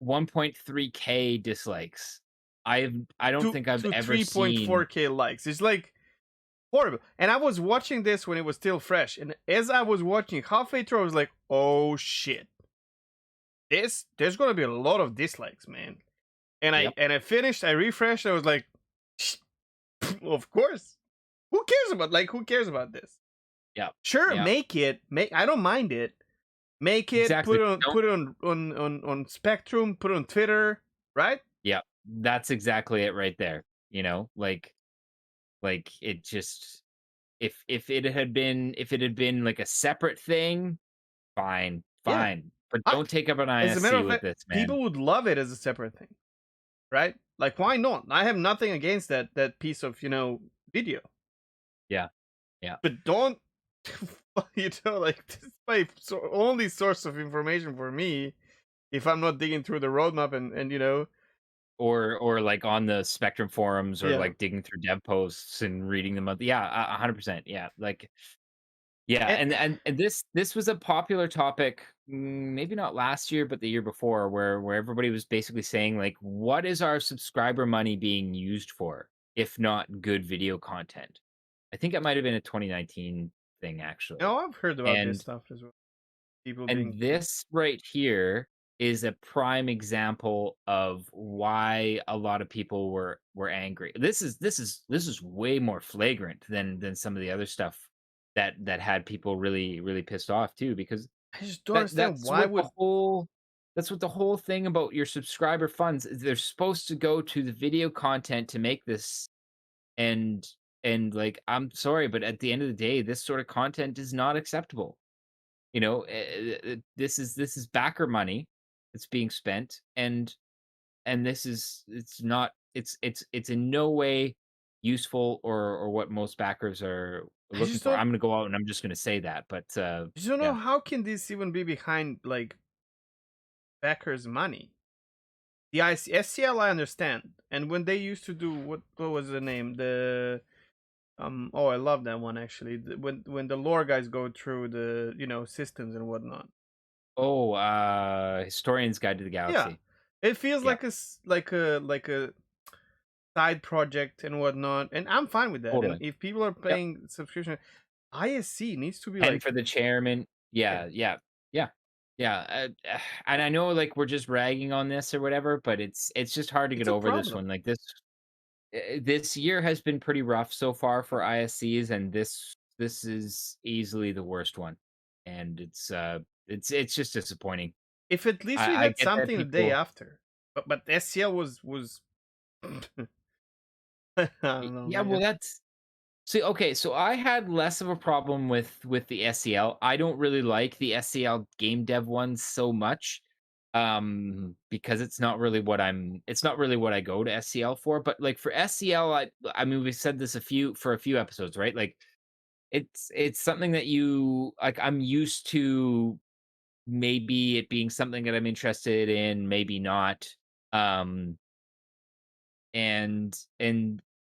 1.3K dislikes. I don't to think I've to ever seen 3.4K likes. It's like horrible. And I was watching this when it was still fresh, and as I was watching halfway through, I was like, "Oh shit, there's gonna be a lot of dislikes, man." And I Yep. and I finished. I refreshed. I was like, "Of course. Who cares about this? Yep. Sure, Yep. make it. Make I don't mind it. Make it. Exactly. Don't. Put it on Spectrum. Put it on Twitter. Right? Yep. That's exactly it right there. You know, like it just if it had been like a separate thing, fine, Yeah. fine. But I, don't take up an as a matter ISC of with fact, this, man. people would love it as a separate thing. Right? Like, why not? I have nothing against that piece of video, Yeah. Yeah. but don't like this is my only source of information for me. If I'm not digging through the roadmap and Or like on the Spectrum forums or yeah, like digging through dev posts and reading them up. Yeah, 100%. Yeah. Like yeah, and and this was a popular topic, maybe not last year, but the year before, where everybody was basically saying like, what is our subscriber money being used for, if not good video content? I think it might have been a 2019 thing actually. I've heard about this And stuff as well. People being and this right here is a prime example of why a lot of people were angry. This is way more flagrant than some of the other stuff that had people really pissed off too, because I just don't that understand that's why what the would whole that's what the whole thing about your subscriber funds is. They're supposed to go to the video content to make this, and like, I'm sorry, but at the end of the day, this sort of content is not acceptable. You know, this is backer money that's being spent, and this is it's not it's in no way useful or what most backers are I looking just for. don't I'm gonna go out and I'm just gonna say that, but I just don't know yeah. how can this even be behind like backers' money. The SCL I understand, and when they used to do what was the name oh, I love that one actually. When the lore guys go through the systems and whatnot. Oh, Historian's Guide to the Yeah, Galaxy. it feels Yeah, like a side project and whatnot, and I'm fine with that. And totally. if people are Yep. paying subscription, ISC needs to be Pen like for the chairman. yeah, Yeah, yeah, yeah, yeah. And I know like we're just ragging on this or whatever, but it's just hard to it's get a over this problem. one. Like this year has been pretty rough so far for ISCs, and this is easily the worst one. And it's just disappointing. If at least we I had get that something the day people. after, but SCL was I don't know, Yeah, well, man. that's see, okay, so I had less of a problem with the SEL. I don't really like the SEL game dev ones so much, because it's not really what I go to SEL for. But like for SEL, I mean, we said this a few episodes, right? Like it's something that you like. I'm used to maybe it being something that I'm interested in, maybe not. Um, and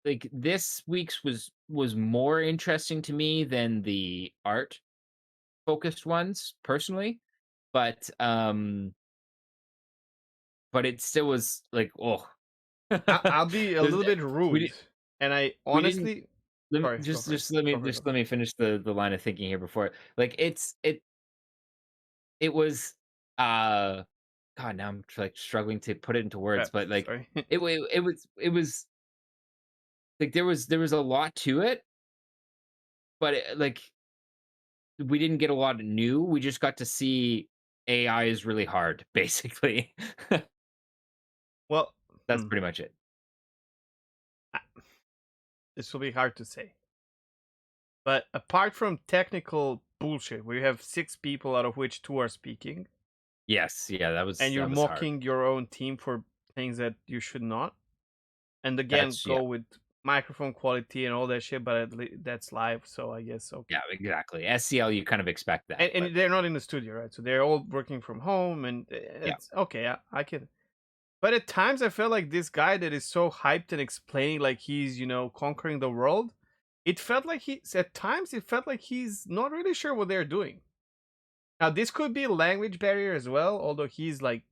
like this week's was more interesting to me than the art focused ones personally, but it still was like, oh. I'll be a There's little bit we rude, didn't and I we didn't honestly let me sorry, go for it, go for it, go just for let it. me finish the line of thinking here before, like, it was uh god, now I'm like struggling to put it into words, Perhaps, but like sorry. it was like there was a lot to it, but like we didn't get a lot of new. We just got to see AI is really hard, basically. Well, That's pretty much it. I- this will be hard to say, but apart from technical bullshit, where you have 6 people out of which 2 are speaking, Yes, yeah, and you're that was hard. mocking your own team for things that you should not, and again That's yeah, go with microphone quality and all that shit, but that's live, so I guess okay. yeah, exactly. SCL, you kind of expect that, but And they're not in the studio, right? So they're all working from home, and yeah, it's okay. I can. But at times, I felt like this guy that is so hyped and explaining like he's conquering the world. It felt like at times it felt like he's not really sure what they're doing. Now this could be a language barrier as well, although he's like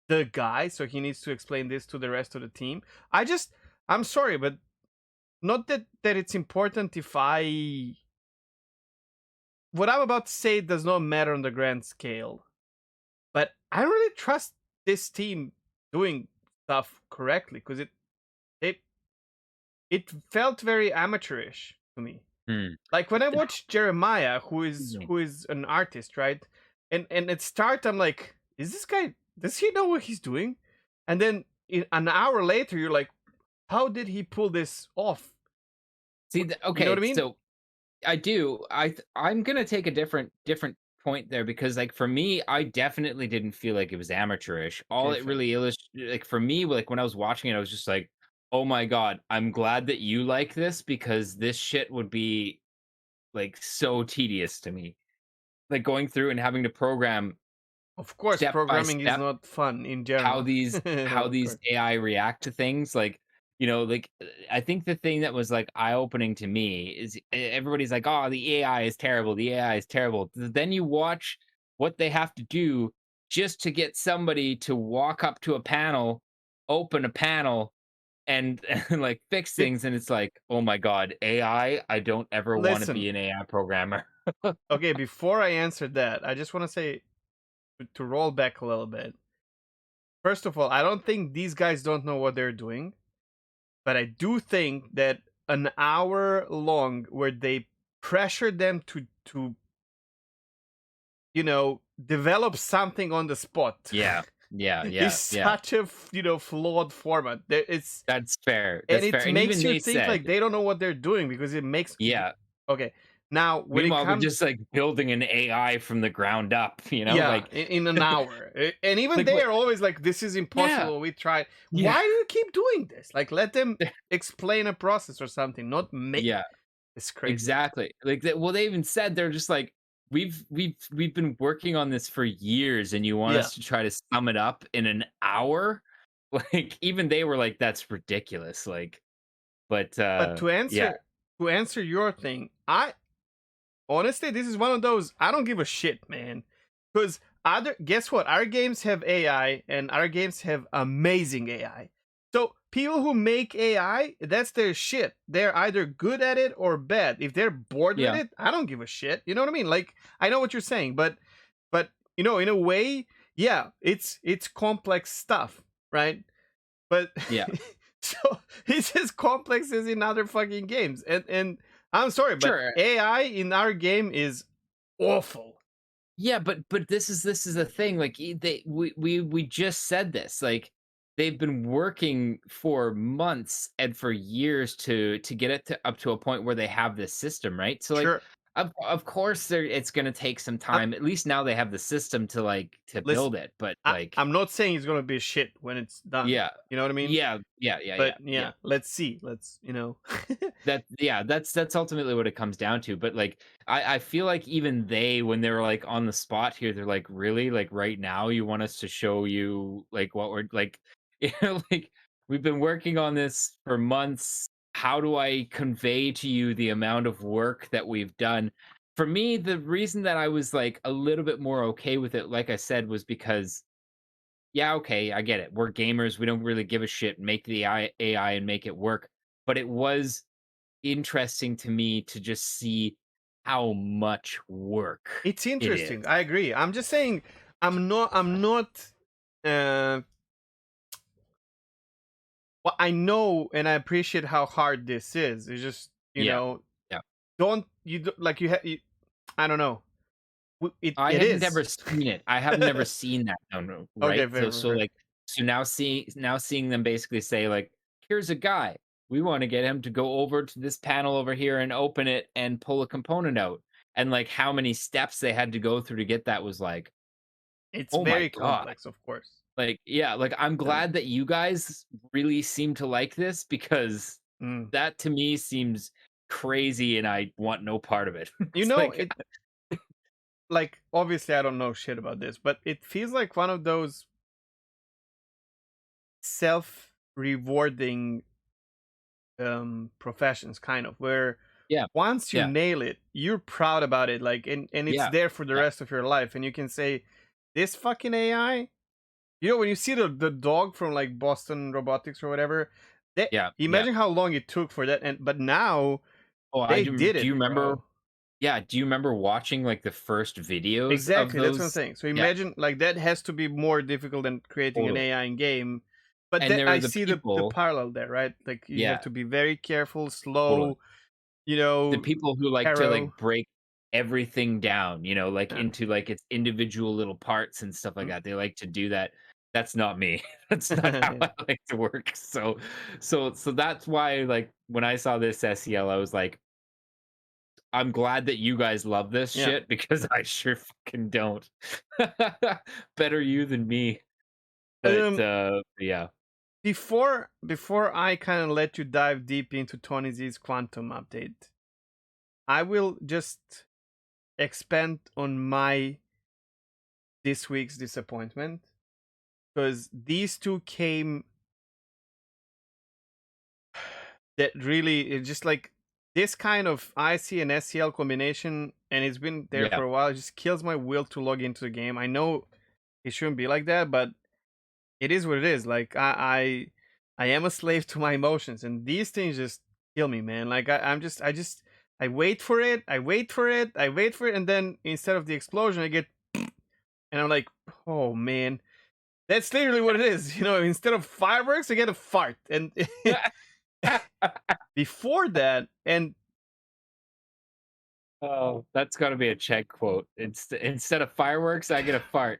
the guy, so he needs to explain this to the rest of the team. I'm sorry, but not that it's important if I what I'm about to say does not matter on the grand scale, but I don't really trust this team doing stuff correctly because it it felt very amateurish to me. Hmm. Like when I watched Jeremiah, who Excuse is me. who is an artist, right? And at start I'm like, is this guy? Does he know what he's doing? And then an hour later, you're like, how did he pull this off? See, You know what okay, I mean? so I do. I'm gonna take a different point there because like for me, I definitely didn't feel like it was amateurish. All Okay, it fair. really illustrated, like for me, like when I was watching it, I was just like, oh my god, I'm glad that you like this because this shit would be like so tedious to me. Like going through and having to program Of course, step by programming is step not fun in how general. Of these course. AI react to things, like, like, I think the thing that was, like, eye-opening to me is everybody's like, "Oh, the AI is terrible, the AI is terrible." Then you watch what they have to do just to get somebody to walk up to a panel, open a panel, and and, like, fix It, things, and it's like, "Oh my god, AI? I don't ever wanna listen, be an AI programmer." okay, before I answer that, I just want to say to roll back a little bit. First of all, I don't think these guys don't know what they're doing, but I do think that an hour long where they pressure them to develop something on the spot Yeah. Yeah, is yeah, yeah. such a flawed format. It's and That's fair, it and even makes you they think said like they don't know what they're doing because it makes yeah. okay. Now when it Meanwhile, they're comes just, like, building an AI from the ground up, yeah, like in an hour. And even like, they what are always like, this is yeah, impossible. We tried. yeah, Why do you keep doing this? Like, let them explain a process or something, not make yeah, it's crazy. exactly. Like, they even said they're just like, "We've been working on this for years, and you want Yeah. us to try to sum it up in an hour?" Like, even they were like, "That's ridiculous," like, but, But yeah, to answer your thing, I honestly, this is one of those I don't give a shit, man. Because other guess what? Our games have AI and our games have amazing AI. So people who make AI, that's their shit. They're either good at it or bad. If they're bored with yeah, it, I don't give a shit. You know what I mean? Like I know what you're saying, but in a way, yeah, it's complex stuff, right? But yeah. so it's as complex as in other fucking games. And I'm sorry, but Sure. AI in our game is awful. Yeah, but this is a thing, like, we just said this, like, they've been working for months and for years to get it to up to a point where they have this system, right? So, like, Sure. of course, it's gonna take some I'm, time, at least now they have the system to, like, to listen, build it, but, I, like I'm not saying it's gonna be shit when it's done. yeah. You know what I mean? Yeah, yeah, yeah, But yeah, yeah. yeah, let's see. That yeah, that's ultimately what it comes down to, but, like, I feel like even they, when they were, like, on the spot here, they're like, "Really? Like, right now you want us to show you, like, what we're" like, like, "We've been working on this for months. How do I convey to you the amount of work that we've done?" For me, the reason that I was, like, a little bit more okay with it, like I said, was because, yeah, okay, I get it. We're gamers, we don't really give a shit, make the AI and make it work, but it was interesting to me to just see how much work it's it is. interesting. I agree. I'm just saying, I'm not. Uh, well, I know and I appreciate how hard this is. It's just Yeah. Yeah. don't you like you have. I don't know. I It have never is. seen it. I have never seen that, no, Okay, right? fair, So fair, so, fair. like, so now seeing them basically say, like, "Here's a guy. We wanna get him to go over to this panel over here and open it and pull a component out." And, like, how many steps they had to go through to get that was like, It's "Oh my very god." complex, of course. Like, yeah, like, I'm Yeah. glad that you guys really seem to like this because Mm. that to me seems crazy and I want no part of it. You It's know, like it like obviously I don't know shit about this, but it feels like one of those self-rewarding professions kind of where yeah, once you yeah, nail it, you're proud about it like and it's yeah, there for the yeah, rest of your life and you can say this fucking AI, when you see the dog from like Boston Robotics or whatever, Yeah, yeah. Imagine how long it took for that, and but now Oh, I they do. did Do you it, remember? bro. Yeah, do you remember watching like the first videos of Exactly, that's what I'm those? saying. So Yeah, imagine like that has to be more difficult than creating an totally. AI in game. But And that there are I the see the people. parallel there, right? Like you have Yeah, to be very careful, totally. slow, you The know, people who like to arrow. like break everything down, like Yeah. into like its individual little parts and stuff like Mm. that. They like to do that. That's not me. That's not how Yeah. I like to work. So that's why like when I saw this SEL, I was like, I'm glad that you guys love this Yeah. shit because I sure fucking don't. Better you than me. But Um yeah. before I kind of let you dive deep into Tony Z's quantum update, I will just expand on my this week's disappointment because these two came that really it's just like this kind of IC and SCL combination, and it's been there Yeah. for a while. It just kills my will to log into the game. I know it shouldn't be like that, but it is what it is. Like I am a slave to my emotions, and these things just kill me, man. Like I wait for it, I wait for it, I wait for it, and then instead of the explosion, I get, and I'm like, oh man, that's literally what it is. You know, instead of fireworks, I get a fart, and before that, and Oh, that's gotta be a check quote. Instead of fireworks, I get a fart.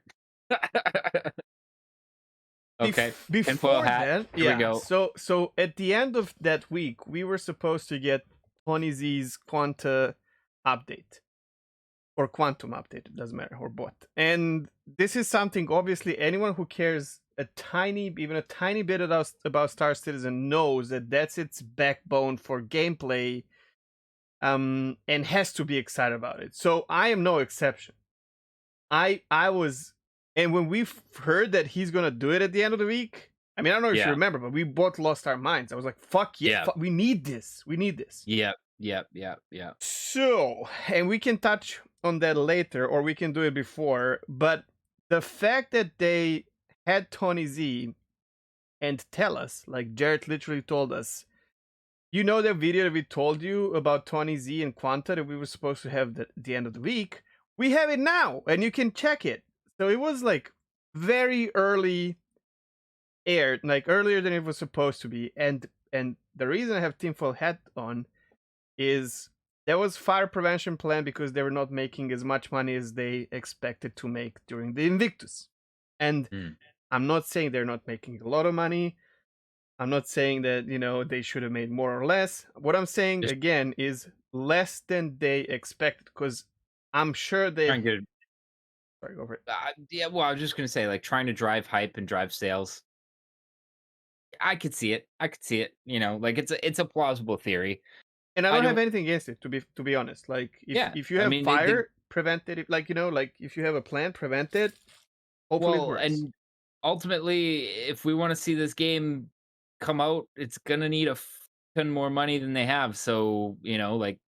Okay, tinfoil before hat. that, Here we yeah. go. So at the end of that week, we were supposed to get Tony Z's Quanta update or Quantum update. It doesn't matter or both. And this is something obviously anyone who cares a tiny, even a tiny bit about Star Citizen knows that that's its backbone for gameplay. And has to be excited about it. So I am no exception. I was, and when we heard that he's gonna do it at the end of the week, I mean, I don't know if you Yeah, remember, but we both lost our minds. I was like, "Fuck yeah, yeah, we need this. We need this." yeah, yeah, yeah, yeah. So, and we can touch on that later, or we can do it before. But the fact that they had Tony Z and tell us, like Jared literally told us, you know, the video that we told you about Tony Z and Quanta that we were supposed to have the end of the week. We have it now, and you can check it. So it was like very early aired, like earlier than it was supposed to be. And the reason I have tinfoil hat on is there was fire prevention plan because they were not making as much money as they expected to make during the Invictus. And Mm. I'm not saying they're not making a lot of money. I'm not saying that, they should have made more or less. What I'm saying Just again is less than they expected because I'm sure trying they. to get. Sorry, go over it. Yeah, well, I was just gonna say, like, trying to drive hype and drive sales. I could see it. I could see it. Like it's a plausible theory. And I I don't have don't. anything against it, to be honest. Like Yeah, if you I have mean, they fire, prevent it. Like like if you have a plan, prevent it. Hopefully it well, works. and ultimately, if we want to see this game come out, it's gonna need a ton more money than they have. So like,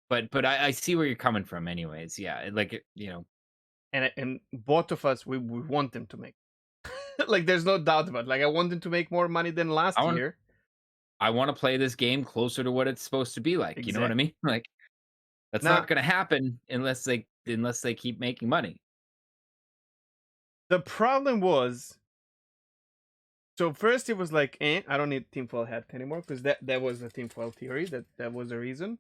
but I see where you're coming from. Anyways, yeah, like And both of us, we want them to make. Like there's no doubt about it. Like I want them to make more money than I last want year. I want to play this game closer to what it's supposed to be like. You know what I Exactly. mean? Like that's not Now gonna happen unless they keep making money. the problem was, so first it was like, I don't need tinfoil hat anymore because that was the tinfoil theory. That was the reason.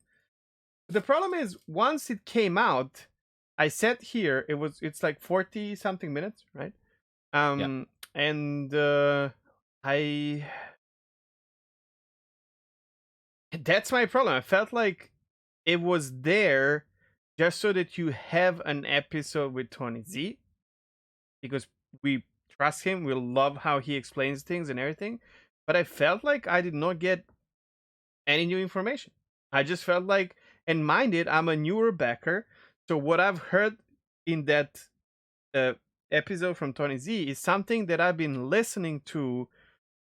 The problem is once it came out, I sat here. It's like 40 something minutes, right? Yeah. And I that's my problem. I felt like it was there just so that you have an episode with Tony Z because we trust him. We love how he explains things and everything. But I felt like I did not get any new information. I just felt like, and mind it, I'm a newer backer. So what I've heard in that uh, episode from Tony Z is something that I've been listening to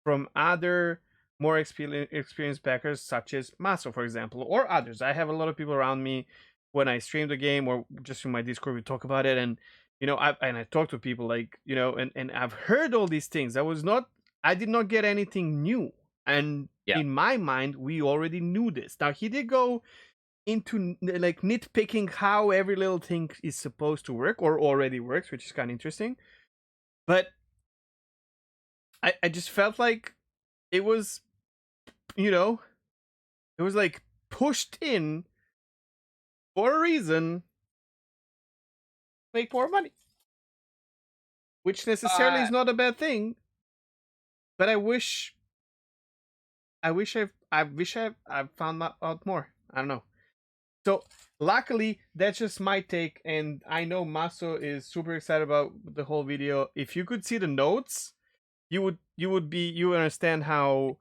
from other more experienced backers, such as Maso, for example, or others. I have a lot of people around me when I stream the game or just in my Discord. We talk about it, and I talk to people like and I've heard all these things. I did not get anything new. And Yeah. in my mind, we already knew this. Now he did go into like nitpicking how every little thing is supposed to work or already works, which is kind of interesting. But I just felt like it was, you know, it was like pushed in for a reason, make more money, which necessarily Uh, is not a bad thing. But I found out more. I don't know. So luckily, that's just my take, and I know Maso is super excited about the whole video. If you could see the notes, you would understand how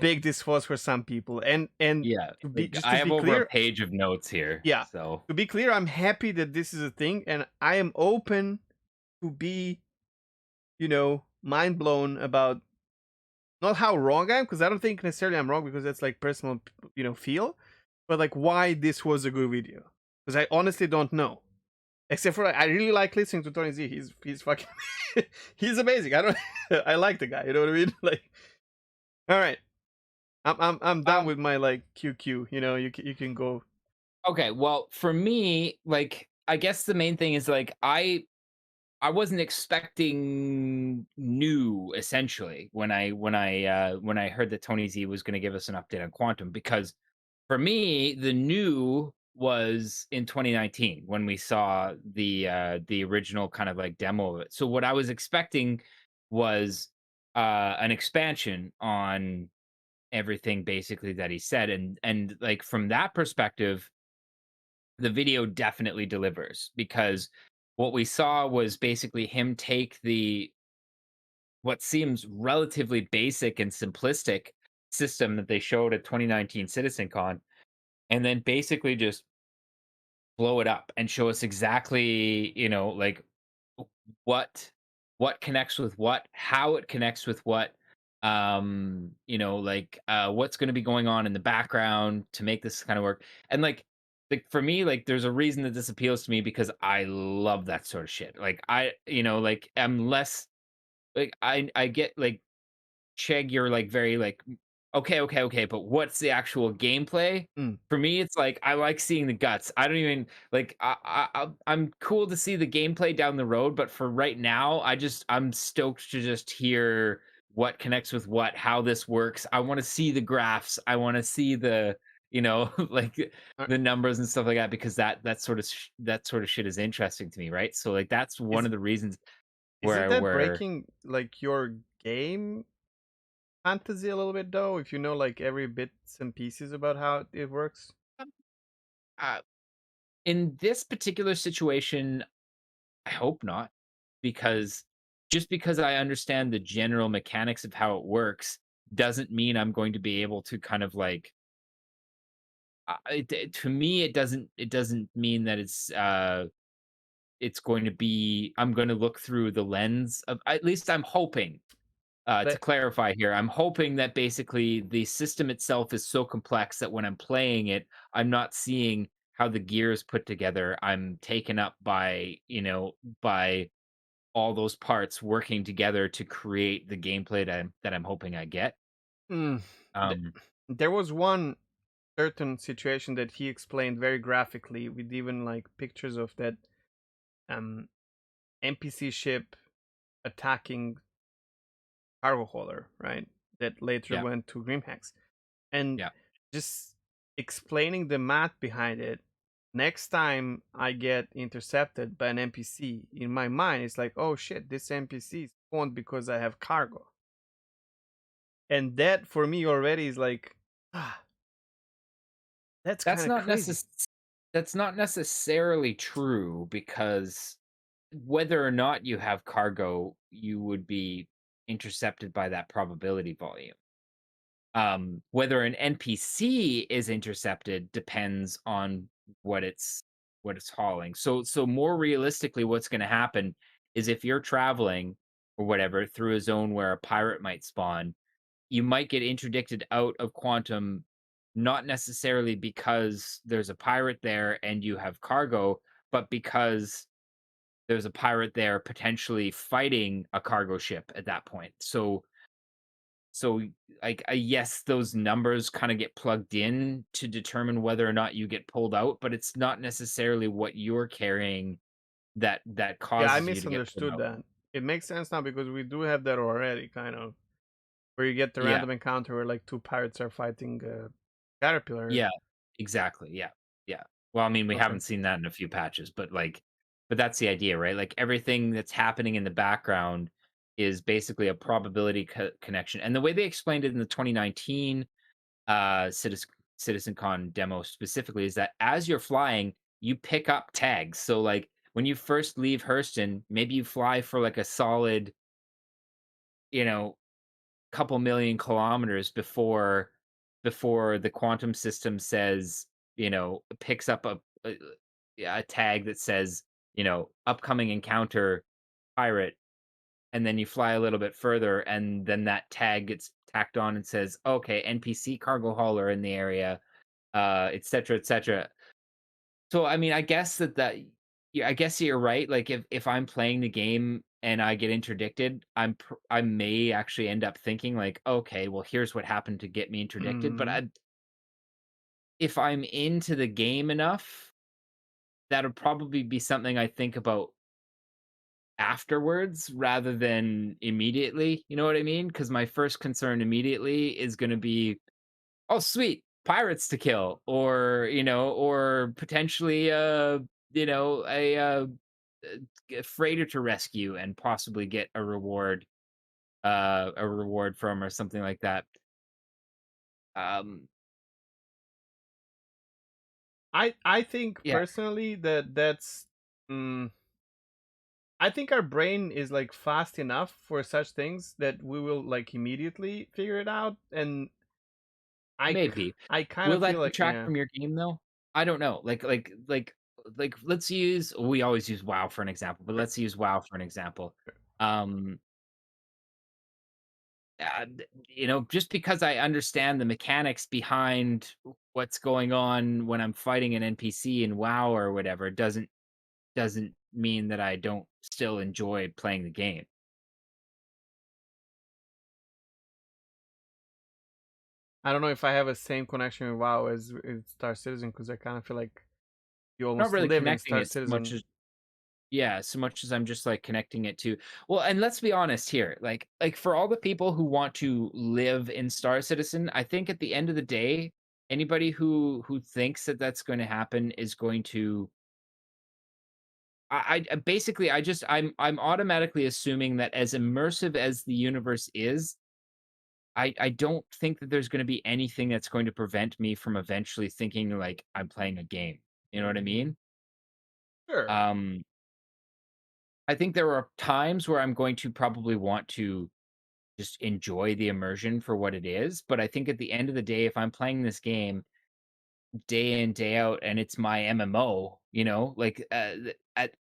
big this was for some people. And yeah, to be like, just I to have be over a clear, page of notes here, yeah, so to be clear, I'm happy that this is a thing, and I am open to be, mind blown about not how wrong I am, because I don't think necessarily I'm wrong, because that's like personal, feel, but like why this was a good video, because I honestly don't know. Except for I really like listening to Tony Z. He's fucking he's amazing. I don't I like the guy. You know what I mean? Like, all right, I'm done um with my like QQ. You can go. okay, well, for me, like, I guess the main thing is, like, I wasn't expecting new essentially when I heard that Tony Z was gonna give us an update on Quantum, because for me, the new was in 2019 when we saw the original kind of like demo of it. So what I was expecting was an expansion on everything basically that he said, and like from that perspective, the video definitely delivers, because what we saw was basically him take the what seems relatively basic and simplistic system that they showed at 2019 CitizenCon, and then basically just blow it up and show us exactly, like what connects with what, how it connects with what, like what's going to be going on in the background to make this kind of work. And like for me, like there's a reason that this appeals to me, because I love that sort of shit. Like like I'm less like I get like Chegg, you're like very like, okay, okay, okay, but what's the actual gameplay? Mm. For me, it's like I like seeing the guts. I don't even like. I'm cool to see the gameplay down the road, but for right now, I'm stoked to just hear what connects with what, how this works. I want to see the graphs. I want to see the like Uh, the numbers and stuff like that, because that sort of shit is interesting to me, right? So like that's one Is of the reasons isn't where that breaking like your game fantasy a little bit though? If you know like every bits and pieces about how it works. uh, in this particular situation, I hope not, because just because I understand the general mechanics of how it works doesn't mean I'm going to be able to kind of like to me it doesn't mean that it's going to be I'm going to look through the lens of, at least I'm hoping, to But clarify here, I'm hoping that basically the system itself is so complex that when I'm playing it, I'm not seeing how the gears put together. I'm taken up by all those parts working together to create the gameplay that I'm hoping I get. mm, th- Um, there was one certain situation that he explained very graphically with even like pictures of that um NPC ship attacking cargo hauler, right? That later yeah, went to Grimhex. And yeah. just explaining the math behind it. Next time I get intercepted by an NPC, in my mind, it's like, oh shit, this NPC spawned because I have cargo. And that for me already is like, ah, that's kind That's of not crazy. that's not necessarily true, because whether or not you have cargo, you would be intercepted by that probability volume. Whether an NPC is intercepted depends on what it's what it's hauling. So more realistically, what's going to happen is if you're traveling or whatever through a zone where a pirate might spawn, you might get interdicted out of quantum, not necessarily because there's a pirate there and you have cargo, but because there's a pirate there potentially fighting a cargo ship at that point. So, like, yes, those numbers kind of get plugged in to determine whether or not you get pulled out, but it's not necessarily what you're carrying that Yeah, I causes you to get pulled misunderstood out. that. It makes sense now because we do have that already, kind of, where you get the Yeah. random encounter where like two pirates are fighting caterpillars. Yeah, exactly, yeah, yeah. Well, I mean, we Okay. haven't seen that in a few patches, but that's the idea, right? Like, everything that's happening in the background is basically a probability connection, and the way they explained it in the 2019, CitizenCon demo specifically is that as you're flying, you pick up tags. So, like, when you first leave Hurston, maybe you fly for, like, a solid, you know, couple million kilometers before the quantum system says, picks up a tag that says, upcoming encounter pirate, and then you fly a little bit further, and then that tag gets tacked on and says, okay, NPC cargo hauler in the area, et cetera, et cetera. So, I mean, I guess yeah, I guess you're right. Like, if I'm playing the game and I get interdicted, I may actually end up thinking like, okay, well, here's what happened to get me interdicted. But Hmm. if I'm into the game enough, that'll probably be something I think about afterwards rather than immediately. You know what I mean? Because my first concern immediately is going to be, oh, sweet, pirates to kill, or or potentially, a freighter to rescue and possibly get a reward from, or something like that. Um, I think yeah, personally that that's. Mm, I think our brain is like fast enough for such things that we will like immediately figure it out, and maybe. I kind Will of feel that like, detract yeah, from your game though? I don't know. Let's use, we always use WoW for an example, but sure, let's use WoW for an example. sure. Um, just because I understand the mechanics behind what's going on when I'm fighting an NPC in WoW or whatever doesn't mean that I don't still enjoy playing the game. I don't know if I have a same connection with WoW as Star Citizen because I kind of feel like you Not almost really live in connecting Star it so much Citizen. as, yeah, so much as I'm just like connecting it to, well, and let's be honest here, like for all the people who want to live in Star Citizen, I think at the end of the day, anybody who thinks that that's going to happen is going to, basically, I'm automatically assuming that as immersive as the universe is, I don't think that there's going to be anything that's going to prevent me from eventually thinking like I'm playing a game. You know what I mean? Sure. Um, I think there are times where I'm going to probably want to just enjoy the immersion for what it is, but I think at the end of the day, if I'm playing this game day in, day out, and it's my MMO, like,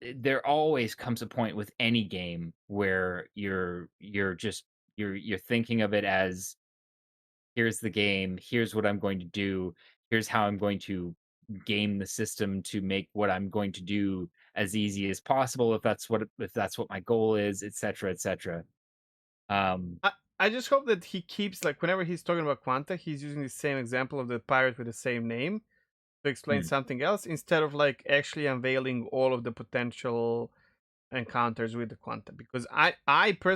there always comes a point with any game where you're thinking of it as, here's the game, here's what I'm going to do, here's how I'm going to game the system to make what I'm going to do as easy as possible, if that's what my goal is, etc., etc. Um, I just hope that he keeps like whenever he's talking about Quanta, he's using the same example of the pirate with the same name to explain hmm, something else instead of like actually unveiling all of the potential encounters with the Quanta. Because I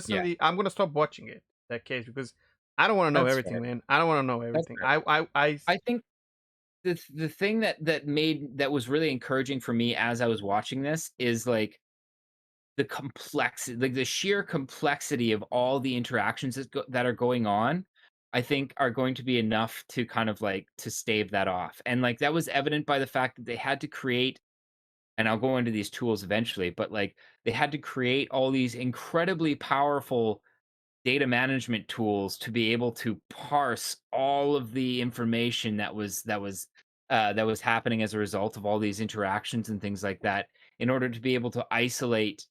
yeah, personally, I'm gonna stop watching it in that case because I don't want to know that's fair. everything, man. I don't want to know That's everything. fair. I I think the thing that was really encouraging for me as I was watching this is like the sheer complexity of all the interactions that are going on. I think are going to be enough to kind of like to stave that off, and like that was evident by the fact that they had to create. And I'll go into these tools eventually, but like they had to create all these incredibly powerful data management tools to be able to parse all of the information that was happening as a result of all these interactions and things like that, in order to be able to isolate,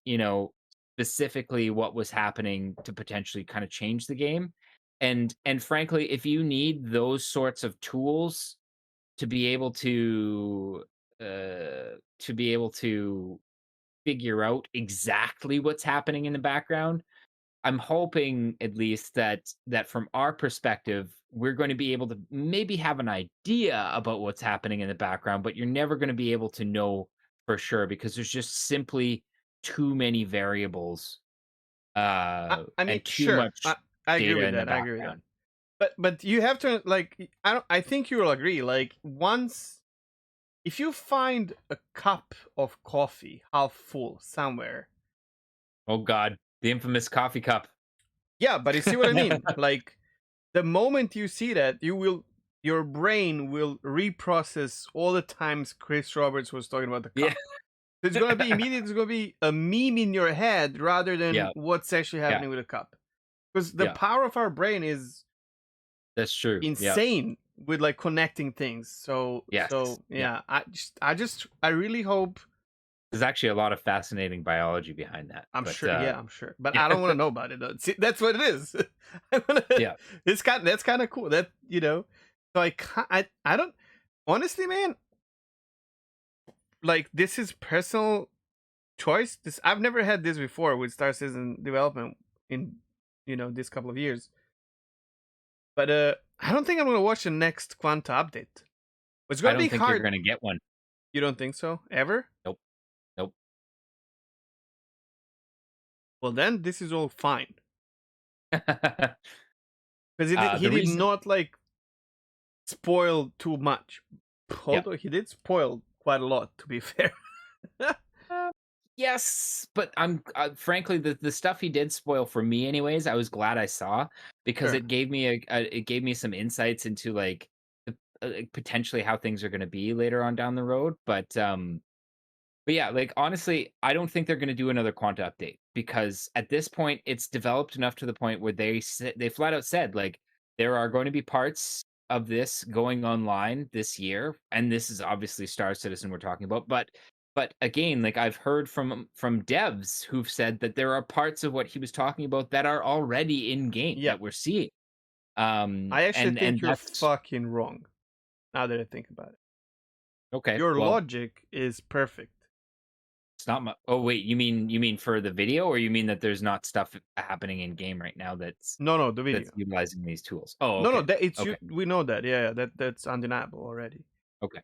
specifically what was happening to potentially kind of change the game. And frankly, if you need those sorts of tools to be able to figure out exactly what's happening in the background, I'm hoping at least that from our perspective, we're going to be able to maybe have an idea about what's happening in the background, but you're never going to be able to know for sure because there's just simply too many variables I mean, and too sure, much I agree data with in the that. I agree with that. background. But you have to like I don't. I think you will agree. Like once if you find a cup of coffee half full somewhere, Oh God, the infamous coffee cup. yeah. But you see what I mean? Like the moment you see that, your brain will reprocess all the times Chris Roberts was talking about the Yeah, cup. It's gonna be immediate. It's gonna be a meme in your head rather than yeah, what's actually yeah, happening with the cup. Because the yeah. power of our brain is That's true. Yeah. insane with like connecting things. Yes. Yeah. Yeah, I really hope. There's actually a lot of fascinating biology behind that. I'm But sure, yeah, I'm sure, but yeah, I don't want to know about it. Though. See, that's what it is. I wanna, yeah. that's kind of cool. That so I don't honestly, man. Like this is personal choice. This I've never had this before with Star Citizen development in this couple of years. But I don't think I'm gonna watch the next Quanta update. It's I gonna be don't think you're hard. gonna get one. You don't think so? Ever? Nope. Nope. Well, then this is all fine because he The did reason not like spoil too much. Yeah. Although he did spoil quite a lot, to be fair. Uh, yes, but I'm frankly the stuff he did spoil for me anyways, I was glad I saw because Sure. it gave me it gave me some insights into like like, potentially how things are going to be later on down the road, but yeah, like honestly, I don't think they're going to do another Quanta update because at this point, it's developed enough to the point where they flat out said like there are going to be parts of this going online this year, and this is obviously Star Citizen we're talking about, but again, like I've heard from devs who've said that there are parts of what he was talking about that are already in game Yeah. that we're seeing. I actually And think you're that's fucking wrong. Now that I think about it, okay. your Well, logic is perfect. it's not my oh, wait, you mean for the video, or you mean that there's not stuff happening in game right now No, no, the that's video. utilizing these tools? Oh, No, no, okay. that it's you. Okay. We know that. Yeah, yeah, that's undeniable already. Okay.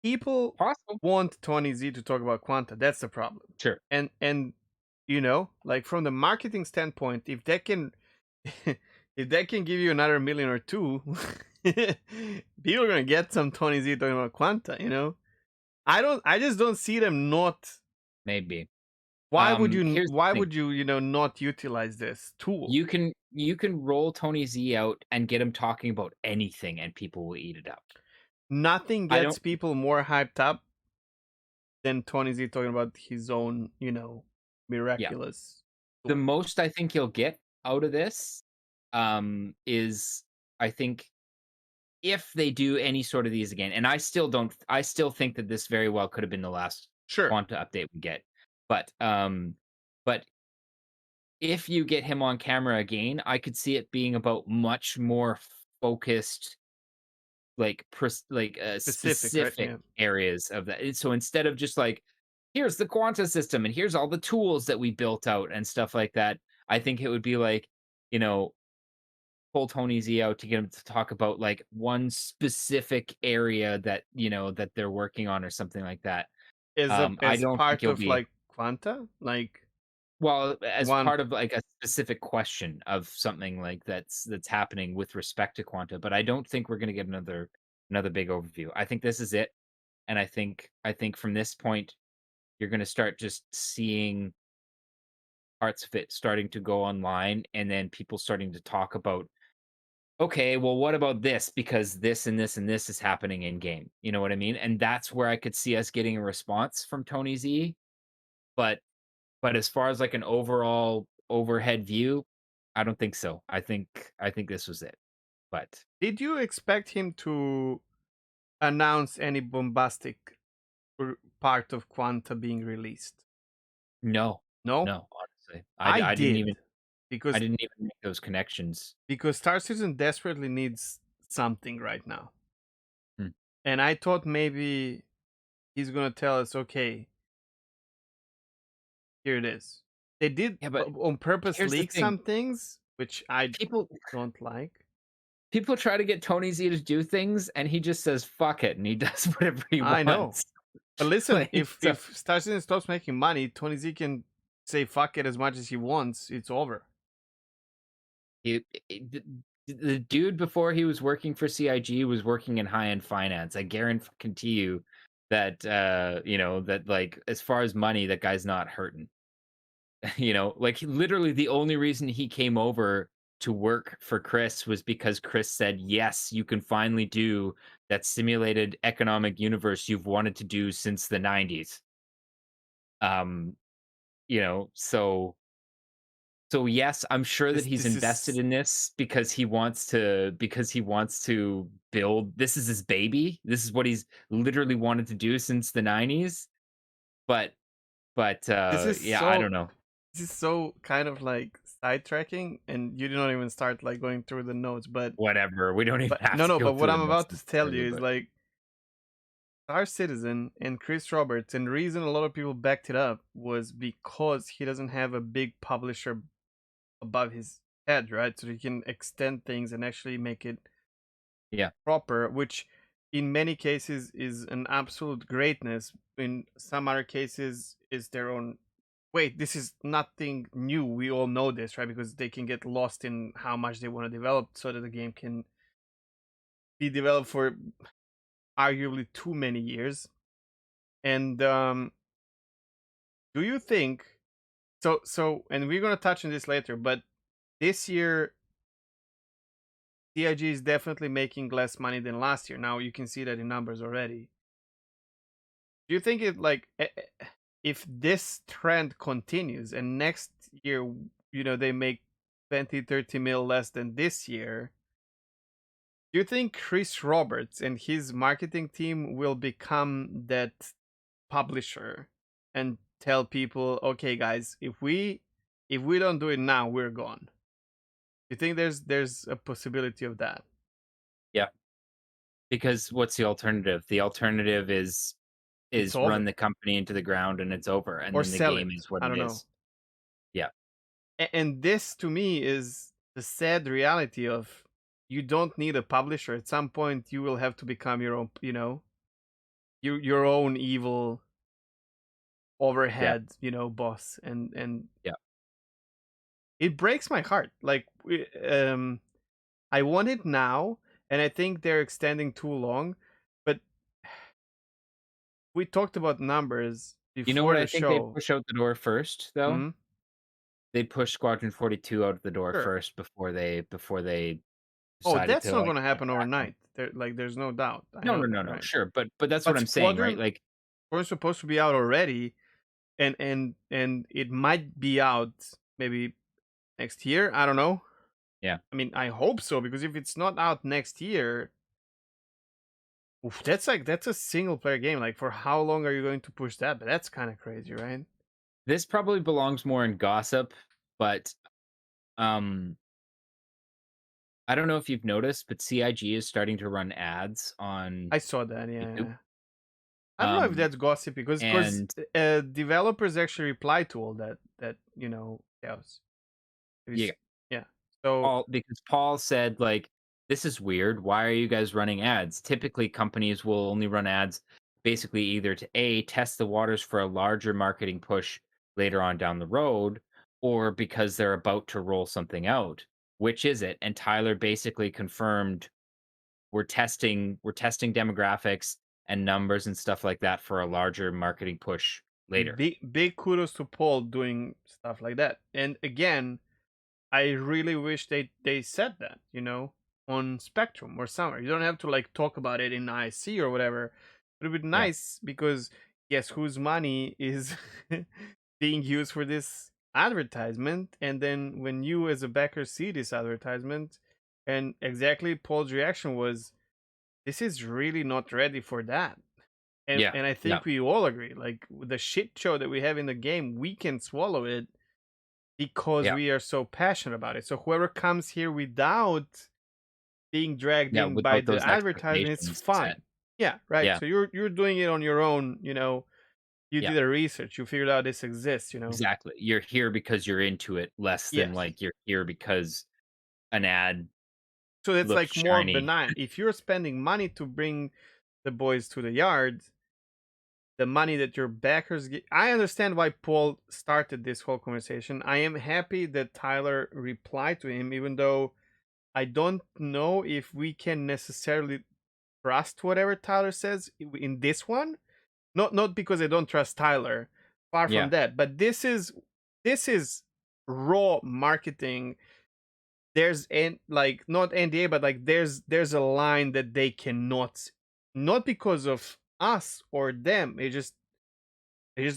People Possible. want Tony Z to talk about Quanta. That's the problem. Sure. And like from the marketing standpoint, if they can if they can give you another million or two, people are gonna get some Tony Z talking about Quanta. I just don't see them not. Maybe. Why would you? Here's the Why thing. would you? Not utilize this tool? You can roll Tony Z out and get him talking about anything and people will eat it up. Nothing I gets don't people more hyped up than Tony Z talking about his own, yeah. miraculous The tool. most I think you'll get out of this is I think if they do any sort of these again, and I still think that this very well could have been the last Sure, Quanta update we get. But if you get him on camera again, I could see it being about much more focused, like specific, right? specific Yeah. areas of that. So instead of just like, here's the Quanta system and here's all the tools that we built out and stuff like that, I think it would be like, you know, pull Tony Z out to get him to talk about like one specific area that that they're working on or something like that. I As don't think part you'll of be like Quanta, like well as one. part of like a specific question of something like that's happening with respect to Quanta. But I don't think we're going to get another big overview. I think this is it, and I think from this point you're going to start just seeing parts of it starting to go online, and then people starting to talk about okay, well, what about this? Because this and this and this is happening in game. You know what I mean? And that's where I could see us getting a response from Tony Z. But as far as like an overall overhead view, I don't think so. I think this was it. But Did you expect him to announce any bombastic part of Quanta being released? no, No, no, honestly, I I didn't even did because make those connections. Star Citizen desperately needs something right now, Hmm. and I thought maybe he's gonna tell us, okay, here it is. They did Yeah, but on purpose here's the leak thing. some things, which I People don't like. people try to get Tony Z to do things, and he just says, "Fuck it," and he does whatever he I know. wants. But listen, Like, so if Star Citizen stops making money, Tony Z can say fuck it as much as he wants. It's over. he the dude before he was working for CIG was working in high-end finance. I guarantee you that, that, like, as far as money, that guy's not hurting. Like, literally the only reason he came over to work for Chris was because Chris said, "Yes, you can finally do that simulated economic universe you've wanted to do since the 90s." Um, so yes, I'm sure that he's This invested is in this because he wants to build this is his baby. This is what he's literally wanted to do since the 90s. But this is yeah, I so don't know. this is so kind of like sidetracking, and you did not even start like going through the notes. Whatever. We don't even But have no, to no. go But what through the I'm notes about to tell you necessarily, is but like Star Citizen and Chris Roberts, and the reason a lot of people backed it up was because he doesn't have a big publisher above his head, right? So he can extend things and actually make it yeah. proper, which in many cases is an absolute greatness. In some other cases, is their own. Wait, this is nothing new. We all know this, right? Because they can get lost in how much they want to develop, so that the game can be developed for arguably too many years. And do you think so? So, and we're gonna touch on this later, but this year CIG is definitely making less money than last year. Now you can see that in numbers already. Do you think it like if this trend continues and next year, they make 20, 30 mil less than this year, do you think Chris Roberts and his marketing team will become that publisher and tell people, okay, guys, if we don't do it now, we're gone? You think there's a possibility of that? Yeah. Because what's the alternative? The alternative is It's is run over the company into the ground and it's over, and or then the sell game it. is what I it don't know. is. Yeah. And this to me is the sad reality of you don't need a publisher. At some point, you will have to become your own, your own evil Yeah. overhead, boss, and Yeah. it breaks my heart. Like, I want it now, and I think they're extending too long. But we talked about numbers You know before what the I think they'd show. push out the door first, though? Hmm. They'd push Squadron 42 out the door Sure. first before they Oh, decided that's to, not like, going to cut happen back on. overnight. There's no doubt. I No, know no, that, no, no, right? sure, but that's what But I'm saying, right? Squadron Like, we're supposed to be out already, and it might be out maybe next year. I don't know. yeah. I mean, I hope so, because if it's not out next year, oof, that's a single player game. Like, for how long are you going to push that? But that's kind of crazy, right? This probably belongs more in gossip, but, um, I don't know if you've noticed, but CIG is starting to run ads on I saw that. Yeah, YouTube. yeah. I don't know if Um, that's gossip, because and developers actually reply to all that chaos. Have you yeah, Yeah. So Paul said, like, "This is weird. Why are you guys running ads? Typically, companies will only run ads basically either to A, test the waters for a larger marketing push later on down the road, or because they're about to roll something out. Which is it?" And Tyler basically confirmed, we're testing demographics and numbers and stuff like that for a larger marketing push later. big kudos to Paul doing stuff like that. And again, I really wish they said that, on Spectrum or somewhere. You don't have to like talk about it in IC or whatever. But it would be Yeah. nice, because guess whose money is being used for this advertisement? And then when you as a backer see this advertisement, and exactly Paul's reaction was, this is really not ready for that. And Yeah. and I Yeah. think we all agree, like, with the shit show that we have in the game, we can swallow it because Yeah. we are so passionate about it. So whoever comes here without being dragged Yeah. in by Without the those advertisement, it's expectations set. fine. Yeah, right. Yeah. So you're doing it on your own, You Yeah, did a research. You figured out this exists. exactly. You're here because you're into it, less than Yes. like you're here because an ad So it's looks like more shiny. benign. If you're spending money to bring the boys to the yard, the money that your backers get. I understand why Paul started this whole conversation. I am happy that Tyler replied to him, even though I don't know if we can necessarily trust whatever Tyler says in this one. Not because I don't trust Tyler, far from Yeah, that. But this is raw marketing. There's like not NDA, but like there's a line that they cannot, not because of us or them. It's just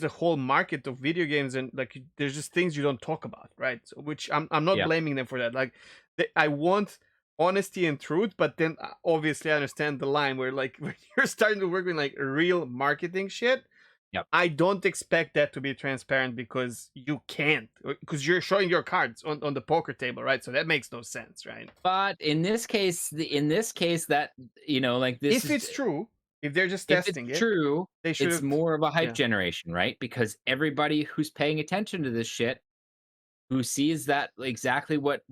the whole market of video games, and like there's just things you don't talk about, right? So, which I'm not yeah. blaming them for that. Like I want honesty and truth, but then obviously I understand the line where like when you're starting to work with like real marketing shit, Yep. I don't expect that to be transparent because you can't, because you're showing your cards on the poker table, right? So that makes no sense, right? But in this case, that like this If is it's true, if they're just if it's testing it, true, they should it's have. more of a hype Yeah, generation, right? Because everybody who's paying attention to this shit, who sees that exactly what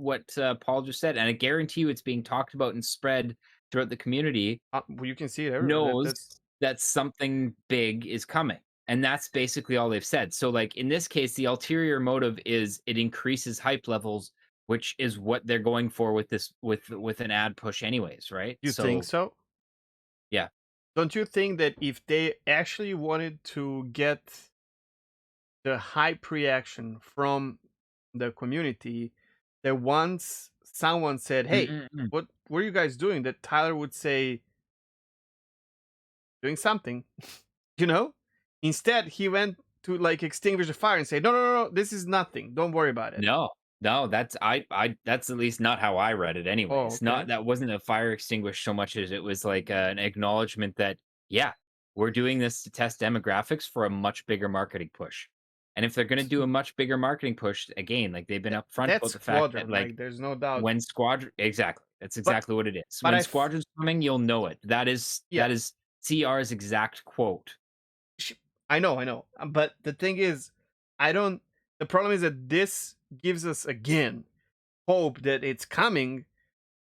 Paul just said, and I guarantee you, it's being talked about and spread throughout the community, well, you can see it everywhere. knows That's that something big is coming. And that's basically all they've said. So, like in this case, the ulterior motive is it increases hype levels, which is what they're going for with this with an ad push, anyways, right? You think So, so? yeah. Don't you think that if they actually wanted to get the hype reaction from the community, that once someone said, "Hey, Mm-mm-mm. what are you guys doing?" that Tyler would say, "Doing something," you know? Instead, he went to like extinguish the fire and say, "No, no, no, no, this is nothing. Don't worry about it." No, no, that's I that's at least not how I read it, Oh, anyways. Not okay. that wasn't a fire extinguish so much as it was like an acknowledgement that yeah, we're doing this to test demographics for a much bigger marketing push. And if they're going to do a much bigger marketing push, again, like they've been upfront That's about the fact that Squadron, like like there's no doubt. when squadron exactly, that's But exactly what it is. but When squadron's coming, you'll know it. yeah, That is CR's exact quote. sh- I know. But the thing is, I don't. The problem is that this gives us again hope that it's coming,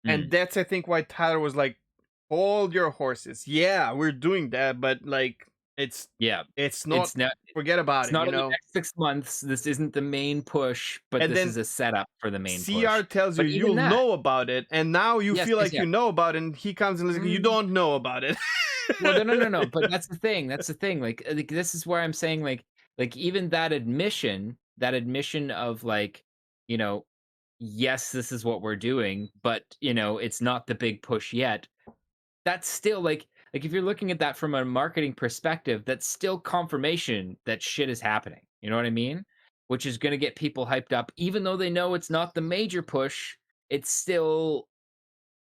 and Mm, that's I think why Tyler was like, "Hold your horses. Yeah, we're doing that, but like it's yeah, it's not. it's not. Forget about It's it, not you in the know." next 6 months, this isn't the main push, but And this then is a setup for the main CR push. tells you But even you'll that know about it, and now you yes, feel yes, like yeah. you know about it, and he comes and is like, you Mm, don't know about it. well, no, no, no, no, but that's the thing, like, this is where I'm saying, like, even that admission of, like, you know, "Yes, this is what we're doing, but, it's not the big push yet." That's still, like, if you're looking at that from a marketing perspective, that's still confirmation that shit is happening, you know what I mean? Which is gonna get people hyped up, even though they know it's not the major push, it's still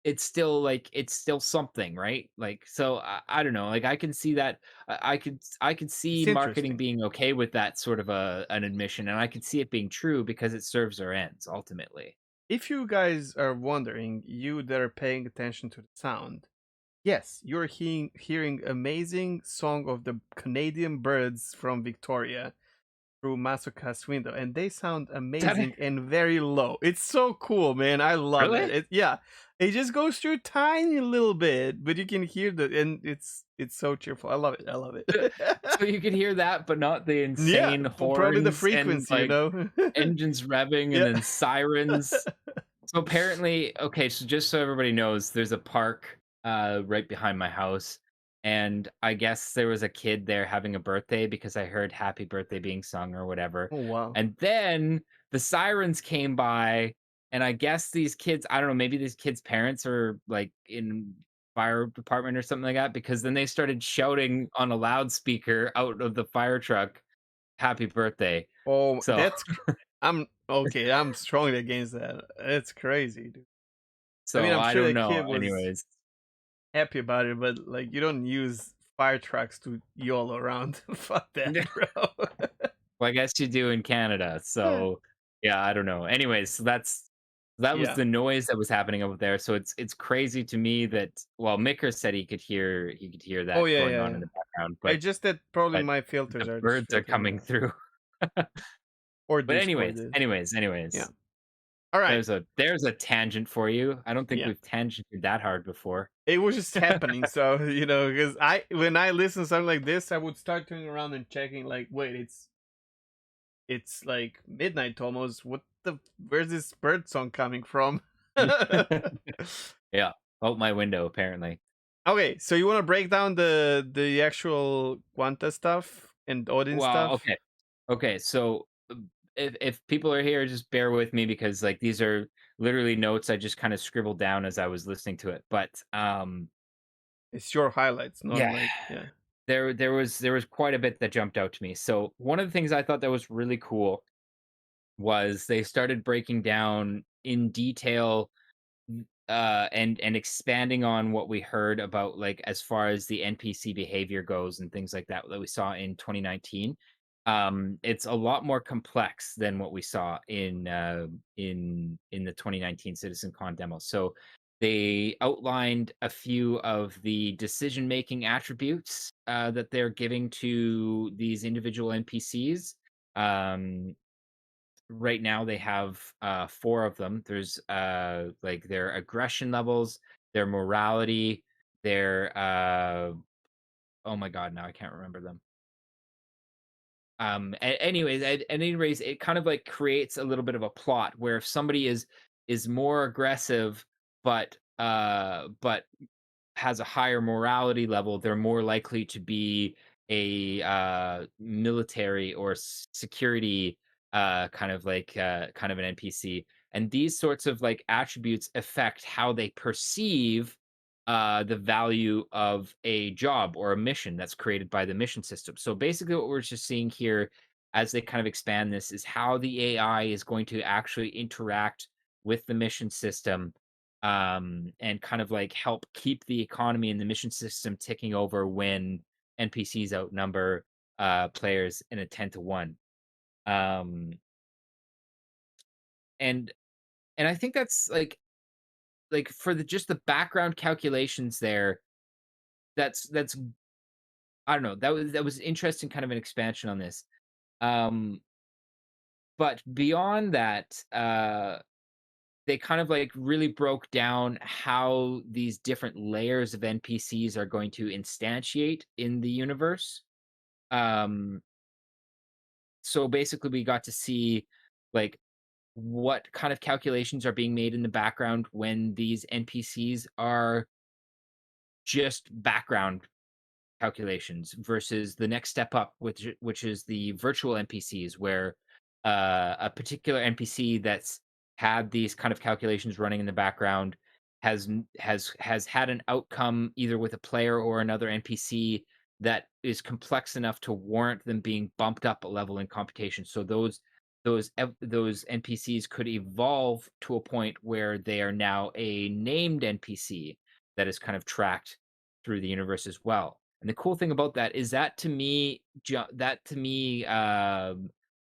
it's still something, right? Like, so I don't know, like, I can see that I could see It's marketing interesting. being okay with that sort of an admission, and I could see it being true because it serves their ends ultimately. If you guys are wondering, you that are paying attention to the sound, yes, you're hearing amazing song of the Canadian birds from Victoria through Masuka's window, and they sound Is that amazing and very low. It's so cool, man. I love it. really? Yeah, it just goes through a tiny little bit, but you can hear and it's so cheerful. I love it. I love it. So you could hear that, but not the Yeah, insane probably the horns and, frequency, you like, know. engines revving and Yeah. then sirens. So apparently, okay, so just so everybody knows, there's a park right behind my house, and I guess there was a kid there having a birthday because I heard happy birthday being sung or whatever. Oh wow. And then the sirens came by, and I guess these kids, I don't know, maybe these kids' parents are like in fire department or something like that, because then they started shouting on a loudspeaker out of the fire truck, happy birthday. Oh, So I'm okay. I'm strongly against that. It's crazy, dude. I mean, so I'm I sure don't the know. kid was Anyways. happy about it, but like, you don't use fire trucks to YOLO around. Fuck that, bro. Well, I guess you do in Canada, so, yeah, I don't know. Anyways, so that was Yeah. the noise that was happening over there, so it's crazy to me that well, Micker said he could hear Oh that yeah, going yeah, on in yeah. the background, but It's just that probably but my filters the are just birds are filtering coming that. through. Or But Discord anyways, is. anyways, Yeah. anyways, All right. there's a tangent for you. I don't think Yeah. we've tangented that hard before. It was just happening, so because when I listen to something like this, I would start turning around and checking, like, wait, it's like midnight almost. Where's this bird song coming from? Yeah, out my window apparently. Okay, so you want to break down the actual Quanta stuff and Odin Well, stuff? okay. Okay, so, if people are here, just bear with me because, like, these are literally notes I just kinda scribbled down as I was listening to it, but, It's your highlights, not yeah, like yeah. there was quite a bit that jumped out to me. So, one of the things I thought that was really cool was they started breaking down in detail and expanding on what we heard about, like, as far as the NPC behavior goes and things like that we saw in 2019. It's a lot more complex than what we saw in the 2019 CitizenCon demo. So they outlined a few of the decision making attributes that they're giving to these individual NPCs. Um, right now they have four of them. There's like their aggression levels, their morality, their oh my god, now I can't remember them. Anyways, at any rate, it kind of like creates a little bit of a plot where if somebody is more aggressive but has a higher morality level, they're more likely to be a military or security kind of an NPC. And these sorts of like attributes affect how they perceive the value of a job or a mission that's created by the mission system. So basically, what we're just seeing here as they kind of expand this is how the AI is going to actually interact with the mission system and kind of like help keep the economy and the mission system ticking over when NPCs outnumber players in a 10 to 1. Um, and and I think that's like for the just the background calculations there, that's I don't know, that was interesting kind of an expansion on this. Um, but beyond that, they kind of like really broke down how these different layers of NPCs are going to instantiate in the universe. Um, so basically, we got to see like what kind of calculations are being made in the background when these NPCs are just background calculations versus the next step up, which is the virtual NPCs, where a particular NPC that's had these kind of calculations running in the background has had an outcome either with a player or another NPC that is complex enough to warrant them being bumped up a level in computation. So those NPCs could evolve to a point where they are now a named NPC that is kind of tracked through the universe as well. And the cool thing about that is that to me,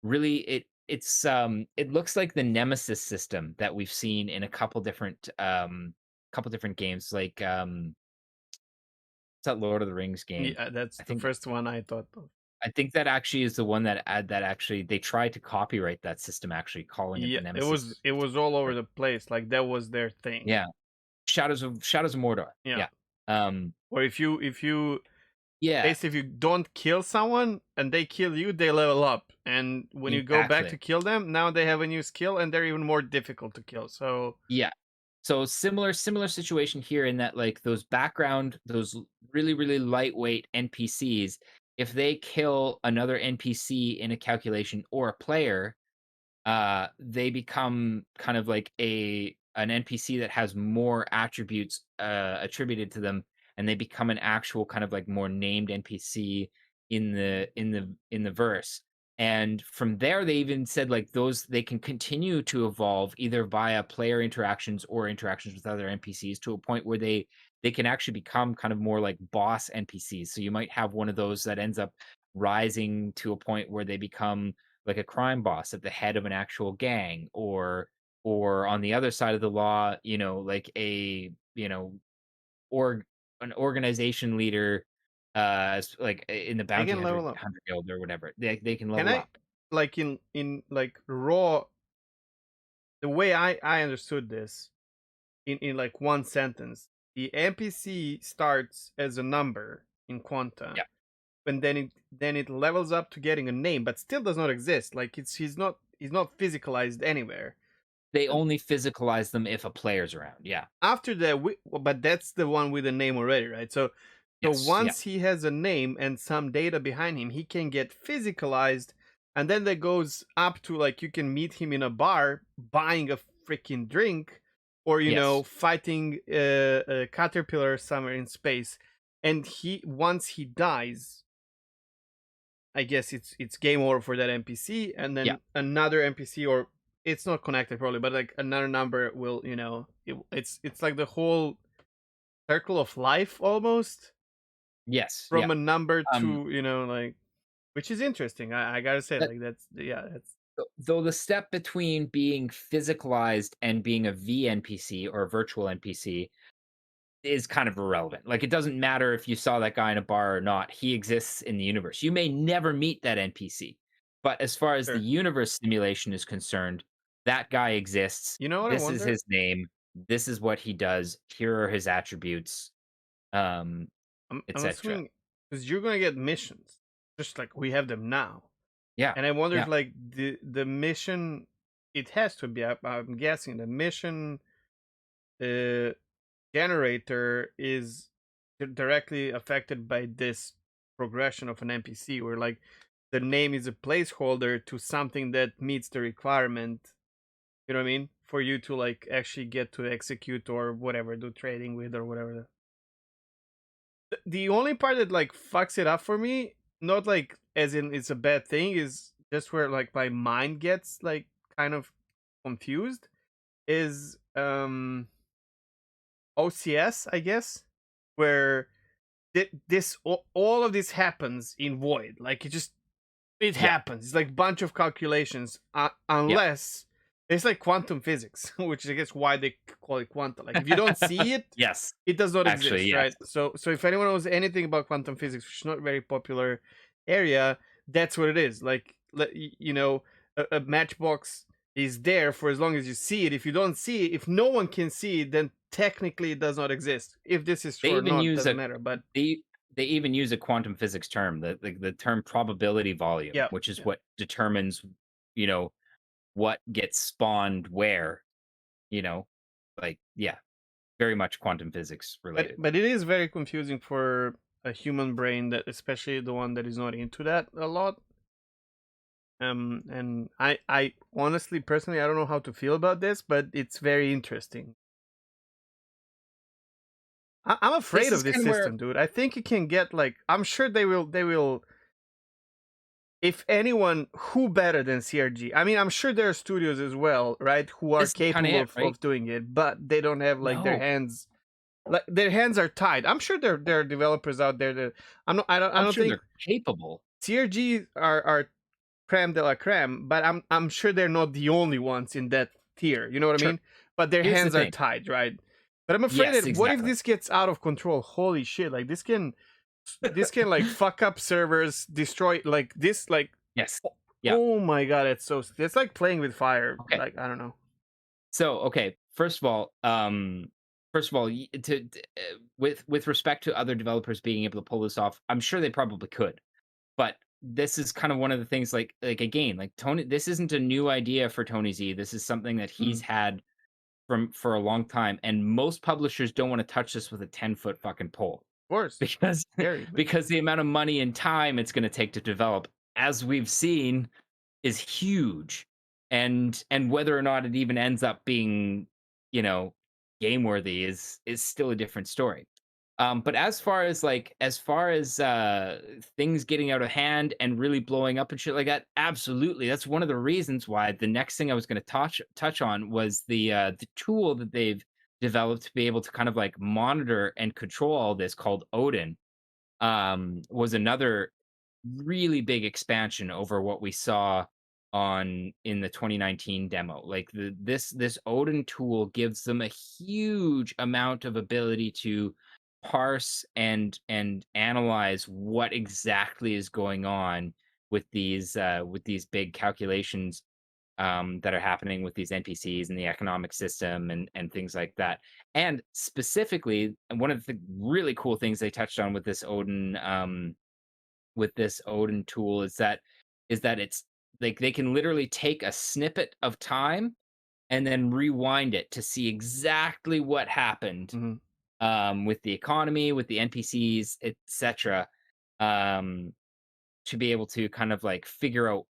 really it looks like the Nemesis system that we've seen in a couple different games, like it's that Lord of the Rings game. Yeah, that's I the think first one I thought of. I think that actually is the one that actually they tried to copyright that system, actually calling it Yeah, the it Nemesis was it was all over system. the place. Like that was their thing. Yeah, Shadows of Mordor. Yeah. Yeah, um, Or if you yeah, basically if you don't kill someone and they kill you, they level up. And when you go back to exactly. kill them, now they have a new skill and they're even more difficult to kill. So Yeah. So similar situation here in that like those really really lightweight NPCs, if they kill another NPC in a calculation or a player, they become kind of like an NPC that has more attributes attributed to them, and they become an actual kind of like more named NPC in the verse. And from there, they even said like those they can continue to evolve either via player interactions or interactions with other NPCs to a point where they can actually become kind of more like boss NPCs. So you might have one of those that ends up rising to a point where they become like a crime boss at the head of an actual gang, or on the other side of the law, like a or an organization leader like in the They bounty can hunter level up. hunter guild or whatever. They can Can level I, up. like in like raw, the way I understood this in like one sentence, the NPC starts as a number in Quanta, Yeah. and then it levels up to getting a name, but still does not exist. Like he's not physicalized anywhere. They only physicalize them if a player's around. Yeah. After that, but that's the one with a name already, right? So Yes. Yeah. once he has a name and some data behind him, he can get physicalized, and then that goes up to like you can meet him in a bar buying a freaking drink, or Yes. fighting a caterpillar somewhere in space, and he once he dies, I guess it's game over for that NPC, and Yeah. then another NPC, or it's not connected probably, but like another number will, it's like the whole circle of life almost, Yes. from Yeah. a number Um, to, like, which is interesting. I gotta say, that like, that's, yeah, that's though the step between being physicalized and being a VNPC or a virtual NPC is kind of irrelevant. Like it doesn't matter if you saw that guy in a bar or not. He exists in the universe. You may never meet that NPC. But as far as the sure. universe simulation is concerned, that guy exists. You know what I This is wonder? his name. This is what he does. Here are his attributes, um, I'm etc. assuming because you're gonna get missions, just like we have them now, Yeah. and I wonder if Yeah. like the mission, it has to be. I'm guessing the mission uh generator is directly affected by this progression of an NPC, where like the name is a placeholder to something that meets the requirement. You know what I mean? For you to like actually get to execute or whatever, do trading with or whatever. The only part that like fucks it up for me, not like as in it's a bad thing, is just where like my mind gets like kind of confused, is OCS, I guess, where all of this happens in void. Like it Yeah. happens. It's like a bunch of calculations, Yeah. unless it's like quantum physics, which is, I guess, why they call it quantum. Like if you don't see it, Yes. it does not Actually, exist, yes. right? So if anyone knows anything about quantum physics, which is not a very popular area, that's what it is. Like a matchbox is there for as long as you see it. If you don't see it, if no one can see it, then technically it does not exist. If this is They true or even not use doesn't a matter. But they they even use a quantum physics term, the term probability volume, yeah, which is yeah. what determines, you know, what gets spawned where, you know, like yeah, very much quantum physics but related. but it is very confusing for a human brain, that especially the one that is not into that a lot. And I honestly, personally, I don't know how to feel about this, but it's very interesting. I'm This afraid is of this kind of where system, dude. I think it can get like, I'm sure they will. If anyone, who better than CRG? I mean, I'm sure there are studios as well, right, who are this is kind of capable it, of right? doing it, but they don't have like their No, hands. Like their hands are tied. I'm sure there are developers out there that I'm not. I I'm don't sure think they're capable. CRG are creme de la creme, but I'm sure they're not the only ones in that tier. You know what I Sure. mean? But their Here's the hands are thing. tied, right? But I'm afraid Yes, that what if exactly. this gets out of control? Holy shit! Like this can like fuck up servers, destroy like this, like, Yes. oh, Yeah. oh my god, it's like playing with fire. Okay. Like, I don't know. So, okay, first of all, with respect to other developers being able to pull this off, I'm sure they probably could. But this is kind of one of the things, like again, like Tony, this isn't a new idea for Tony Z. This is something that Mm, he's had from for a long time, and most publishers don't want to touch this with a 10-foot fucking pole of course, because scary. because the amount of money and time it's going to take to develop, as we've seen, is huge. And whether or not it even ends up being, you know, game worthy is still a different story. But as far as things getting out of hand and really blowing up and shit like that, absolutely. That's one of the reasons why the next thing I was going to touch on was the tool that they've developed to be able to kind of like monitor and control all this, called Odin. Was another really big expansion over what we saw on in the 2019 demo. Like this Odin tool gives them a huge amount of ability to parse and analyze what exactly is going on with these big calculations that are happening with these NPCs and the economic system and things like that. And specifically, and one of the really cool things they touched on with this Odin tool is that it's like they can literally take a snippet of time and then rewind it to see exactly what happened Mhm. with the economy, with the NPCs, etc. Um, to be able to kind of like figure out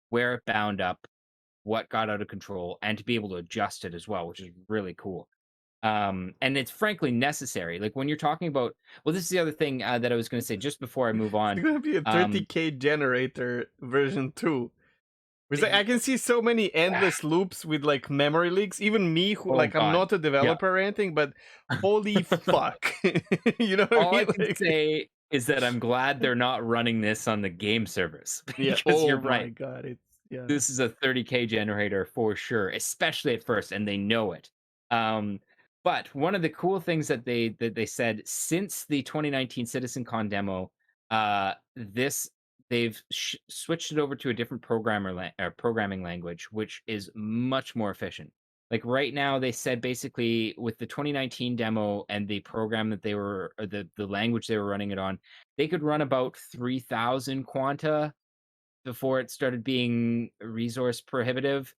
where it bound up, what got out of control, and to be able to adjust it as well, which is really cool. And it's frankly necessary. Like when you're talking about, well, this is the other thing that I was going to say just before I move It's on. gonna be a Um, 30K generator version 2. It's like I y- can see so many endless loops with like memory leaks. Even me, who oh like I'm God, not a yeah. developer or anything, but holy fuck, you know what I All I mean? can Like, say is that I'm glad they're not running this on the game servers yeah. because Oh you're right. my god, it's yeah. This is a 30K generator for sure, especially at first, and they know it. Um, but one of the cool things that they said since the 2019 CitizenCon demo, this they've switched it over to a different programming language, which is much more efficient. Like right now, they said basically with the 2019 demo and the program that they were, or the language they were running it on, they could run about 3,000 quanta before it started being resource prohibitive.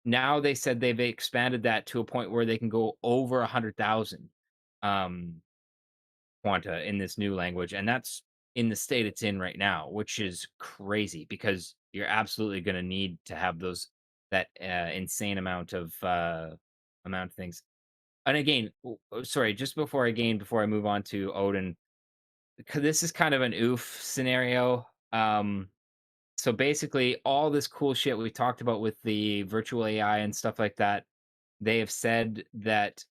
Now they said they've expanded that to a point where they can go over 100,000 um, quanta in this new language, and that's in the state it's in right now, which is crazy because you're absolutely going to need to have those that insane amount of things. And again, sorry, just before I move on to Odin, 'cause this is kind of an oof scenario. So basically, all this cool shit we talked about with the virtual AI and stuff like that, they have said that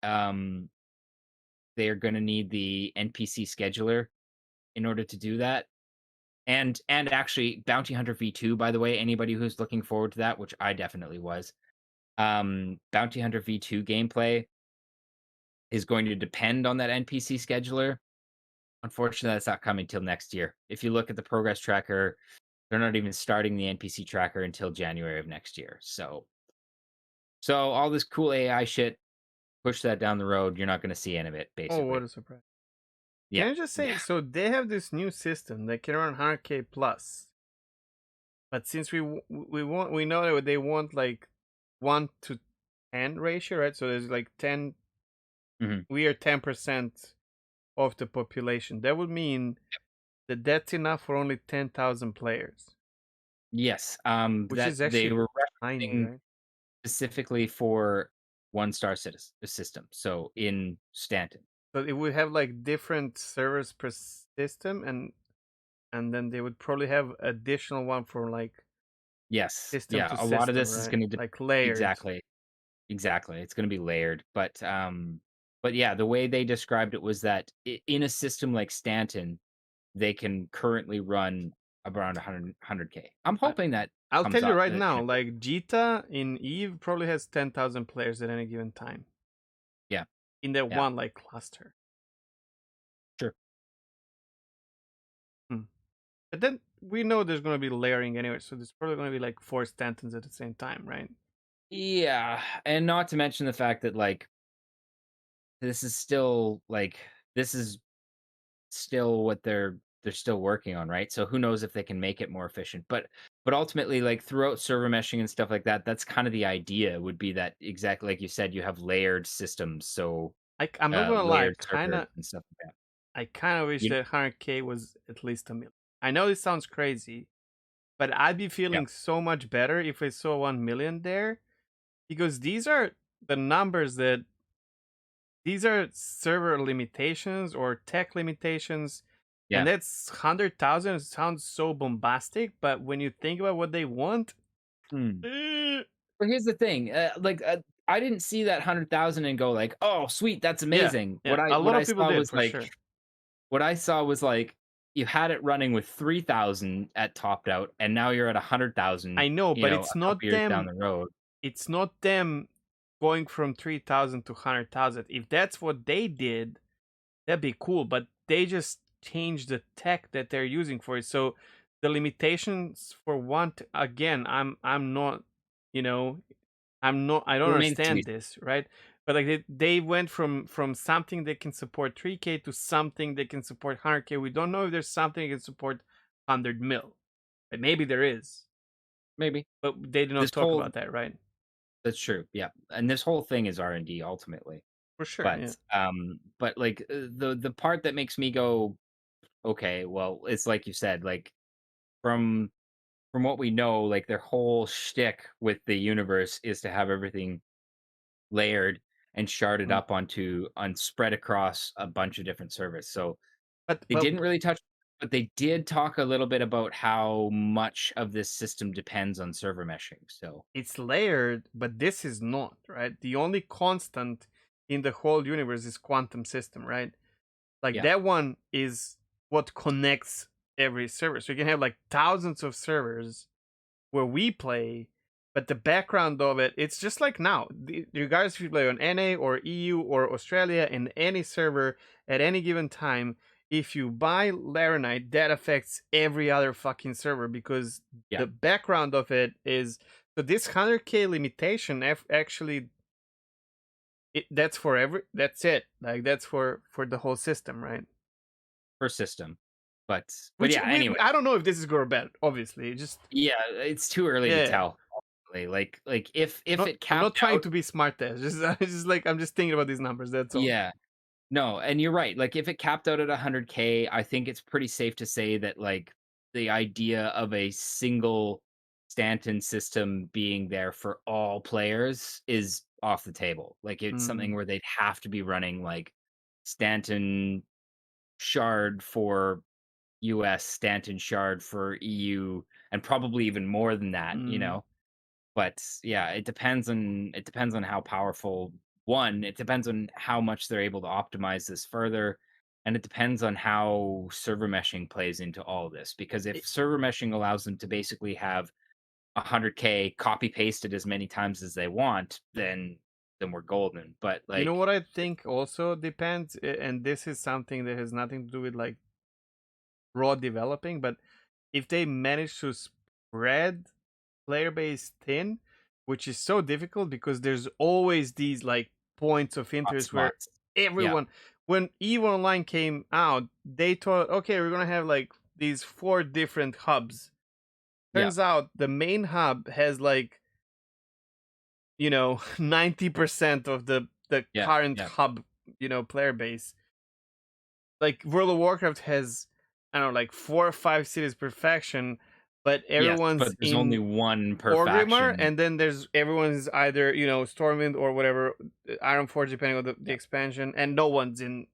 they are going to need the NPC scheduler in order to do that. And actually, Bounty Hunter V2, by the way, anybody who's looking forward to that, which I definitely was, Bounty Hunter V2 gameplay is going to depend on that NPC scheduler. Unfortunately, that's not coming till next year. If you look at the progress tracker, they're not even starting the NPC tracker until January of next year. So all this cool AI shit, push that down the road. You're not going to see any of it, Oh, what basically. a surprise! Yeah, Can I just say, yeah. so they have this new system that can run 100K plus, but since we know that they want like 1 to 10 ratio, right? So there's like 10, Hmm. we are 10% of the population. That would mean that that's enough for only 10,000 players, Yes. which That is they actually were tiny, referencing right? specifically for one star system. So in Stanton. So it would have like different servers per system, and then they would probably have additional one for like Yes. system Yeah. to A lot of system, this is right? going to Like layered. exactly, exactly. It's going to be layered, but yeah, the way they described it was that in a system like Stanton, they can currently run around 100K. I'm I, hoping that I'll comes tell you up right in now, a bit. like Jita in Eve probably has 10,000 players at any given time Yeah. in that Yeah. one like cluster. Sure. Hmm. But then we know there's going to be layering anyway, so there's probably going to be like 4 Stantons at the same time, right? Yeah, and not to mention the fact that, like, this is still, like this is still what they're still working on, right? So who knows if they can make it more efficient, but ultimately, like, throughout server meshing and stuff like that, that's kind of the idea would be that exactly like you said, you have layered systems, so, I'm not gonna lie, layered servers and stuff like that. I kind of wish You that 100K was at least a million. I know this sounds crazy, but I'd be Yeah, feeling so much better if I saw 1 million there, because these are the numbers that these are server limitations or tech limitations, and yeah. that's 100,000 sounds so bombastic, but when you think about what they want, Hmm. eh, But here's the thing, I didn't see that 100,000 and go like, "Oh, sweet, that's yeah, amazing." yeah, a What lot I of people saw did was for like sure. what I saw was like you had it running with 3,000 at topped out, and now you're at 100,000, I know, you but know, a couple years down the road. it's not them going from 3,000 to 100,000. If that's what they did, that'd be cool, but they just changed the tech that they're using for it. So the limitations for again, I'm not, you know, I It don't remains to be understand this, right? But like they went from something that can support 3K to something that can support 100K. We don't know if there's something that can support 100 mil. But maybe there is, maybe. but they do This not talk whole about that, right? That's true, yeah, and this whole thing is R&D ultimately, For sure, yeah. but, like, the part that makes me go, "Okay, well," it's like you said, like, from what we know, like, their whole shtick with the universe is to have everything layered and sharded Mm. up spread across a bunch of different servers, so But they didn't really touch, but they did talk a little bit about how much of this system depends on server meshing, so it's layered, but this is not, right? The only constant in the whole universe is quantum system, right? Like yeah, that one is what connects every server. So you can have like thousands of servers where we play, but the background of it, it's just like now. Regardless if you play on NA or EU or Australia in any server at any given time, if you buy Laranite, that affects every other fucking server because yeah, the background of it is so this 100K limitation actually that's for that's it. Like that's for the whole system, right? per system, but Which yeah, anyway. I don't know if this is good or bad. Obviously, just Yeah, it's too early to yeah. tell, ultimately, like, if Not it I'm not capped trying out. to be smart there. Just it's just like I'm just thinking about these numbers. That's all. Yeah. No, and you're right, like, if it capped out at 100K, I think it's pretty safe to say that, like, the idea of a single Stanton system being there for all players is off the table. Like, it's something Mm, where they'd have to be running, like, Stanton Shard for US, Stanton Shard for EU, and probably even more than that, you mm. know? But yeah, it depends on how powerful, one, it depends on how much they're able to optimize this further, and it depends on how server meshing plays into all of this. Because if It, server meshing allows them to basically have 100K copy pasted as many times as they want, then we're golden. But you know like, what I think also depends, and this is something that has nothing to do with like raw developing, but if they manage to spread player base thin, which is so difficult because there's always these like points of interest where hotspots. Yeah, everyone, when EVE Online came out, they thought, okay, we're gonna have like these four different hubs. yeah, Turns out the main hub has like 90% of the yeah, current yeah. hub player base. Like World of Warcraft has, I don't know, like 4 or 5 cities per faction, but Yes, but everyone's there's only in one per Orgrimmar, faction. and then there's everyone's either Stormwind or whatever, Ironforge, depending on the Yeah, expansion, and no one's in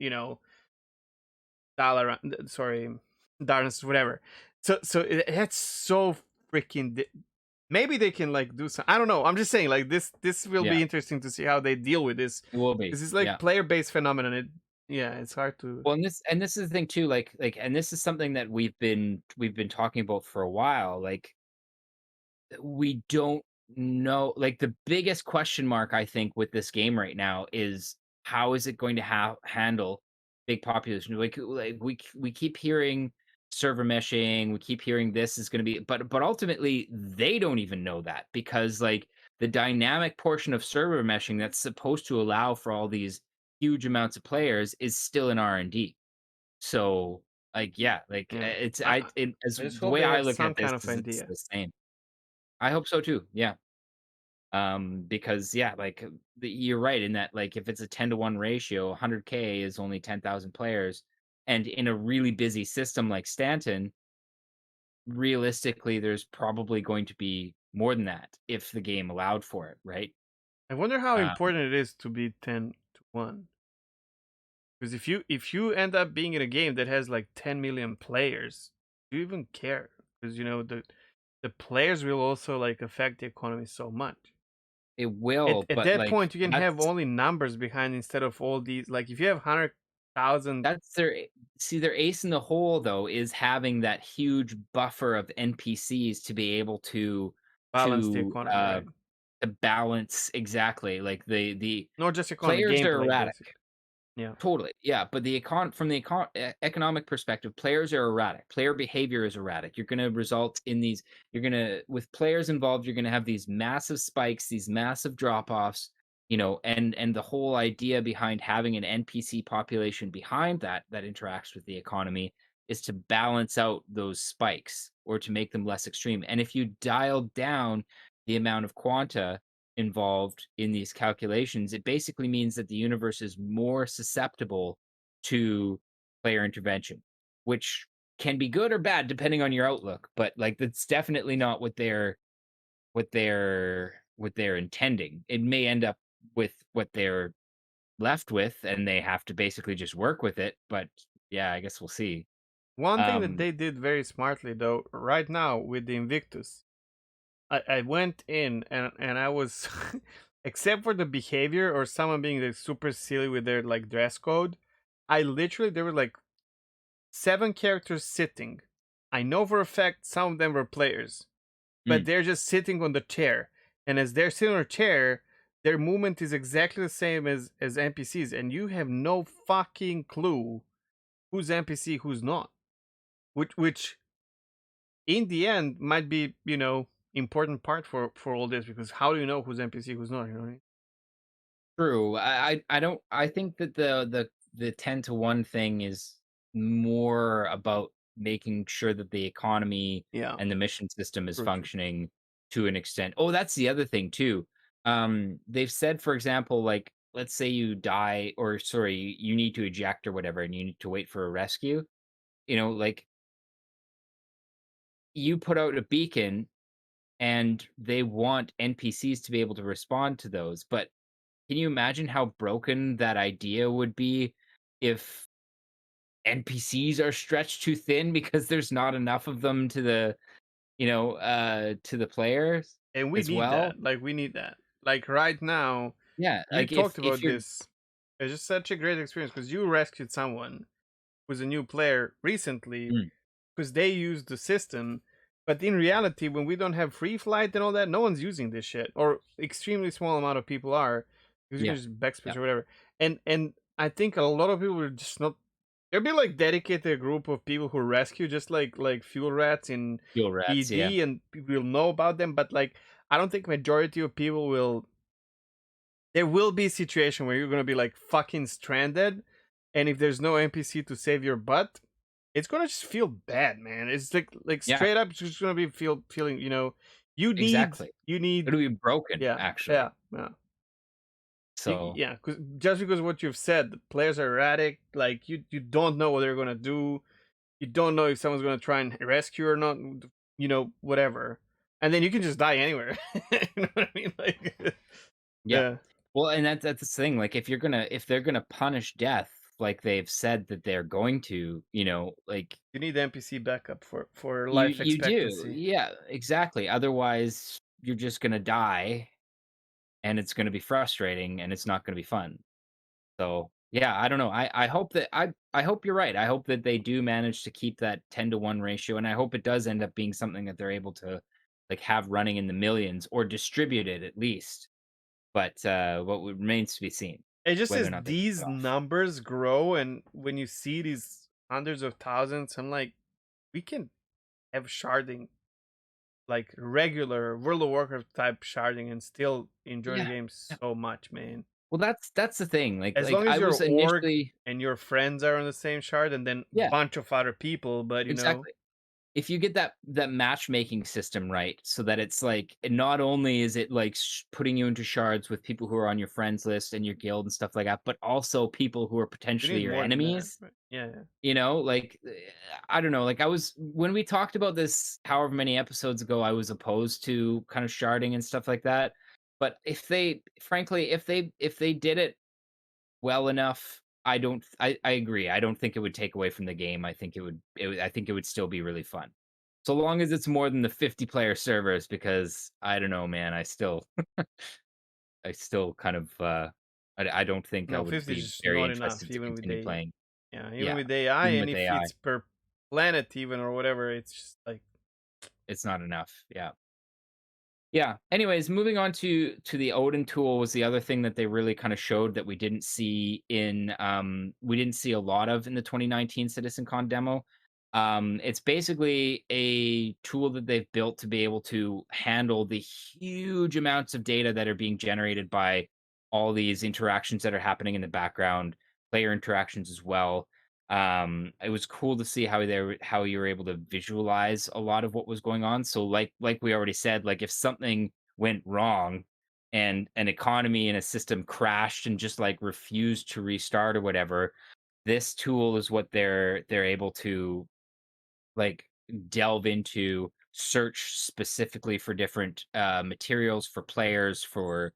Dalaran, sorry, Darkness, whatever. That's so freaking. Maybe they can like do some. I don't know. I'm just saying like this will yeah, be interesting to see how they deal with this. it will be. This is like Yeah. player based phenomenon. Yeah, it's hard to. Well, and this is the thing too, and this is something that we've been talking about for a while. Like, we don't know, like, the biggest question mark I think with this game right now is how is it going to handle big population? Like we keep hearing server meshing, we keep hearing this is going to be, but ultimately they don't even know that, because like the dynamic portion of server meshing that's supposed to allow for all these huge amounts of players is still in R&D. So, like, yeah, like, Yeah, it's I I it as I just the hope way they I have look some at this kind of is it's idea. the same. I hope so too, yeah. Because, yeah, like, you're right in that, like, if it's a 10-to-1 ratio, 100K is only 10,000 players, and in a really busy system like Stanton, realistically, there's probably going to be more than that if the game allowed for it, right? I wonder how Um, important it is to be 10-1. Because if you end up being in a game that has like 10 million players, do you even care? Because the players will also like affect the economy so much. it At will, at but, that like, point, you can have that's only numbers behind instead of all these. Like if you have 100,000 That's their see, their ace in the hole, though, is having that huge buffer of NPCs to be able balance the to, economy, uh, right? to balance exactly, like, the Not just economy, players are gameplay, erratic. basically. Yeah. Totally, yeah, but from the economic perspective, players are erratic. Player behavior is erratic. You're gonna result in these you're gonna with players involved, you're gonna have these massive spikes, these massive drop-offs, and the whole idea behind having an NPC population behind that interacts with the economy is to balance out those spikes or to make them less extreme. And if you dial down the amount of quanta involved in these calculations, it basically means that the universe is more susceptible to player intervention, which can be good or bad depending on your outlook. But like that's definitely not what they're intending. It may end up with what they're left with, and they have to basically just work with it. But yeah, I guess we'll see. One thing that Um, they did very smartly, though, right now with the Invictus, I went in and I was, except for the behavior or someone being like super silly with their like dress code, I literally there were like 7 characters sitting. I know for a fact some of them were players, but mm, they're just sitting on the chair. And as they're sitting on a chair, their movement is exactly the same as NPCs, and you have no fucking clue who's NPC, who's not. Which in the end might be, important part for all this, because how do you know who's NPC, who's not? You know what I mean? True. I don't. I think that the 10 to 1 thing is more about making sure that the economy Yeah, and the mission system is true, true. functioning to an extent. Oh, that's the other thing too. They've said, for example, like let's say you die, or sorry, you need to eject or whatever, and you need to wait for a rescue. Like you put out a beacon, and they want NPCs to be able to respond to those, but can you imagine how broken that idea would be if NPCs are stretched too thin because there's not enough of them to the players And we as need well? that. Like we need that. Like right now, Yeah, you like talked if about you're this. It's just such a great experience because you rescued someone who's a new player recently mm, because they use the system. But in reality, when we don't have free flight and all that, no one's using this shit, or extremely small amount of people are, because you can yeah, just backspace yeah, or whatever. And I think a lot of people are just not. There'll be like dedicated group of people who rescue, just like fuel rats in fuel rats, yeah, ED, and people will know about them. But like, I don't think majority of people will. There will be a situation where you're gonna be like fucking stranded, and if there's no NPC to save your butt, it's gonna just feel bad, man. It's like yeah, straight up, it's just gonna be feeling. You need exactly. you need It'll be broken yeah, yeah, actually. yeah. So Yeah, because just because of what you've said, the players are erratic. Like you don't know what they're gonna do. You don't know if someone's gonna try and rescue or not. Whatever, and then you can just die anywhere. You know what I mean? Like, yeah. yeah, Well, and that's the thing. Like if they're gonna punish death like they've said that they're going to, like you need NPC backup for life you do. expectancy. Yeah, exactly. Otherwise, you're just gonna die, and it's gonna be frustrating, and it's not gonna be fun. So, yeah, I don't know. I hope that I hope you're right. I hope that they do manage to keep that 10 to 1 ratio, and I hope it does end up being something that they're able to, like, have running in the millions or distributed at least. But, what remains to be seen, It just whether or says not they pull it these off. numbers grow, and when you see these hundreds of thousands, I'm like, we can have sharding, like regular World of Warcraft type sharding, and still enjoy the Yeah. game Yeah. so much, man. Well, that's the thing. Like As like, long as I your was org initially and your friends are on the same shard, and then yeah, bunch of other people, but exactly. If you get that matchmaking system right, so that it's like not only is it like putting you into shards with people who are on your friends list and your guild and stuff like that, but also people who are you potentially need your more than that. enemies. Right? Yeah, yeah. Like I don't know. Like I was when we talked about this however many episodes ago, I was opposed to kind of sharding and stuff like that. But if they, frankly, if they did it well enough, I agree. I don't think it would take away from the game. I think it would still be really fun. So long as it's more than the 50 player servers, because I don't know, man, I still kind of I don't think I No, would 50 is be just very not enough, interested to even with continue the playing. yeah, even Yeah, with AI, even and with if AI, it's per planet even or whatever, it's just like it's not enough. Yeah. Yeah. Anyways, moving on to the Odin tool was the other thing that they really kind of showed that we didn't see a lot of in the 2019 CitizenCon demo. It's basically a tool that they've built to be able to handle the huge amounts of data that are being generated by all these interactions that are happening in the background, player interactions as well. It was cool to see how you were able to visualize a lot of what was going on. So like we already said, like if something went wrong and an economy and a system crashed and just like refused to restart or whatever, this tool is what they're able to like delve into, search specifically for different materials for players for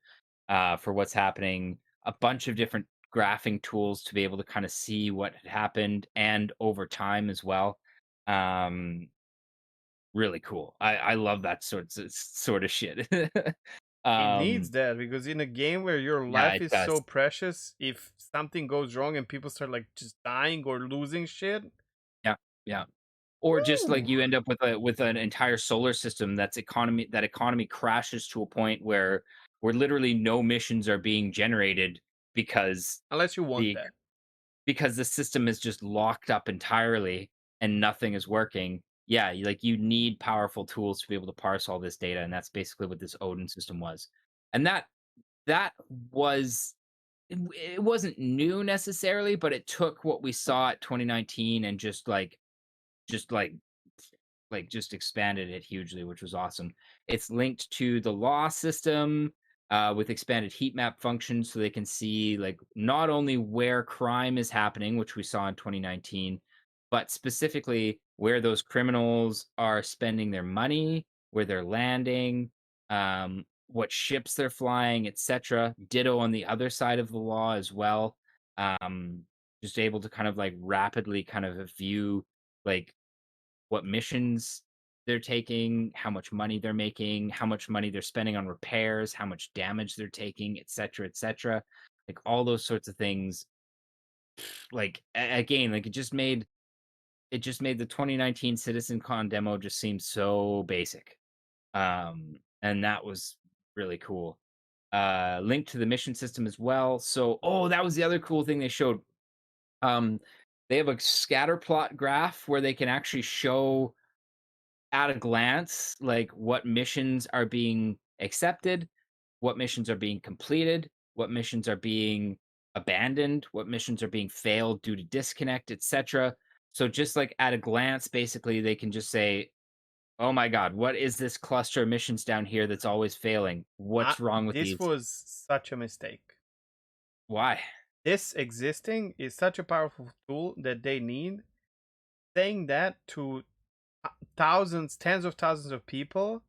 what's happening, a bunch of different graphing tools to be able to kind of see what had happened and over time as well. Um, really cool. I love that sort of shit. It needs um, that because in a game where your yeah, life it is so does. precious, if something goes wrong and people start like just dying or losing shit, Yeah, yeah. Or just like woo, you end up with a with an entire solar system that economy crashes to a point where literally no missions are being generated because unless you want the that. because the system is just locked up entirely and nothing is working. Yeah, you need powerful tools to be able to parse all this data, and that's basically what this Odin system was. And that was it wasn't new necessarily, but it took what we saw at 2019 and just just expanded it hugely, which was awesome. It's linked to the law system with expanded heat map functions, so they can see like not only where crime is happening, which we saw in 2019, but specifically where those criminals are spending their money, where they're landing, what ships they're flying, etc. Ditto on the other side of the law as well. Um, just able to kind of like rapidly kind of view like what missions they're taking, how much money they're making, how much money they're spending on repairs, how much damage they're taking, etc., etc. Like all those sorts of things. Like again, like it just made the 2019 CitizenCon demo just seem so basic. And that was really cool. Linked to the mission system as well. So, oh, that was the other cool thing they showed. Um, they have a scatter plot graph where they can actually show at a glance, like what missions are being accepted, what missions are being completed, what missions are being abandoned, what missions are being failed due to disconnect, etc. So just like at a glance, basically they can just say, "Oh my god, what is this cluster of missions down here that's always failing? What's wrong with This these? was such a mistake. Why?" This existing is such a powerful tool that they need. Saying that to thousands, tens of thousands of people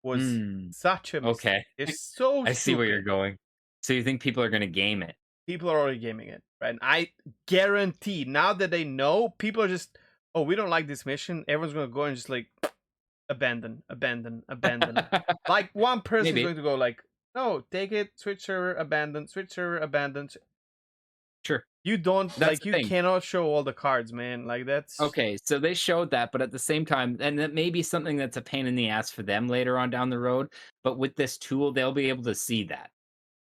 was Hmm. such a mistake. Okay. It's so I see where you're stupid. going. So you think people are going to game it? People are already gaming it, right? And I guarantee now that they know, people are just, oh, we don't like this mission. Everyone's gonna go and just like abandon, abandon, abandon. Like one person is Maybe. going to go like, no, take it, switch server, abandon, switch server, abandon. Sure. You don't That's like the you thing. cannot show all the cards, man. Like that's Okay, so they showed that, but at the same time, and that may be something that's a pain in the ass for them later on down the road. But with this tool, they'll be able to see that.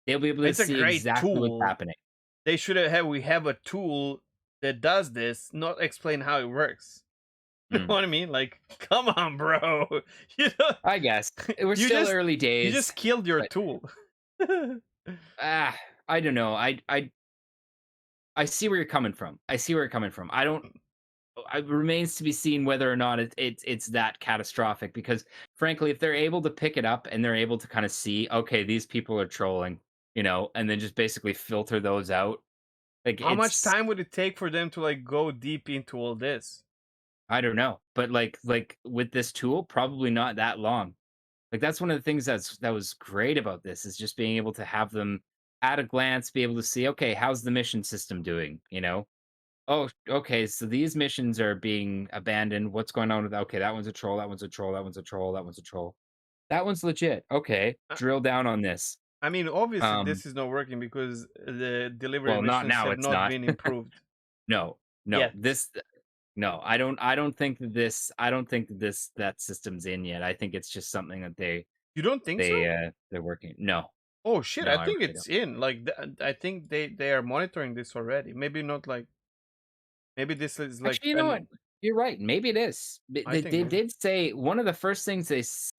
They'll be able to it's a see great exactly what's tool. happening. They should have we have a tool that does this, not explain how it works. You know Mm. what I mean? Like, come on, bro. You know, I guess we're you still just early you days, just killed your but tool. ah, I don't know. I see where you're coming from. I see where you're coming from. I don't. It remains to be seen whether or not it's that catastrophic. Because frankly, if they're able to pick it up and they're able to kind of see, okay, these people are trolling, and then just basically filter those out. Like How much it's time would it take for them to like go deep into all this? I don't know, but like with this tool, probably not that long. Like that's one of the things that was great about this is just being able to have them at a glance be able to see, okay, how's the mission system doing? Oh, okay, so these missions are being abandoned. What's going on with that? Okay, that one's a troll, that one's a troll, that one's a troll, that one's a troll. That one's legit. Okay, Uh, drill down on this. I mean, obviously Um, this is not working because the delivery well, not missions now, have it's not not. been improved No, no. yet. No, I don't think that that system's in yet. I think it's just something that You don't think so? They're working. No, Oh shit! no, I I think really it's don't. in. Like, I think they are monitoring this already. Maybe not like. Maybe this is like Actually, you know what? an. You're right. Maybe it is. I think They maybe did say one of the first things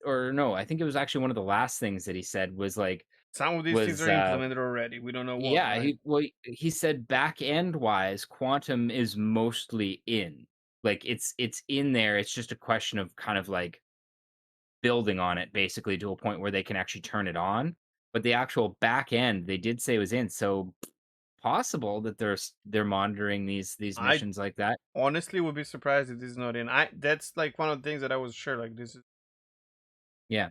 or no, I think it was actually one of the last things that he said was like, some of these things was are implemented already. We don't know what, yeah, right? he said back end wise, quantum is mostly in. Like it's in there. It's just a question of kind of like building on it basically to a point where they can actually turn it on. But the actual back end, they did say was in. So possible that they're monitoring these I missions like that. honestly would be surprised if this is not in. I That's like one of the things that I was sure like this is. Yeah.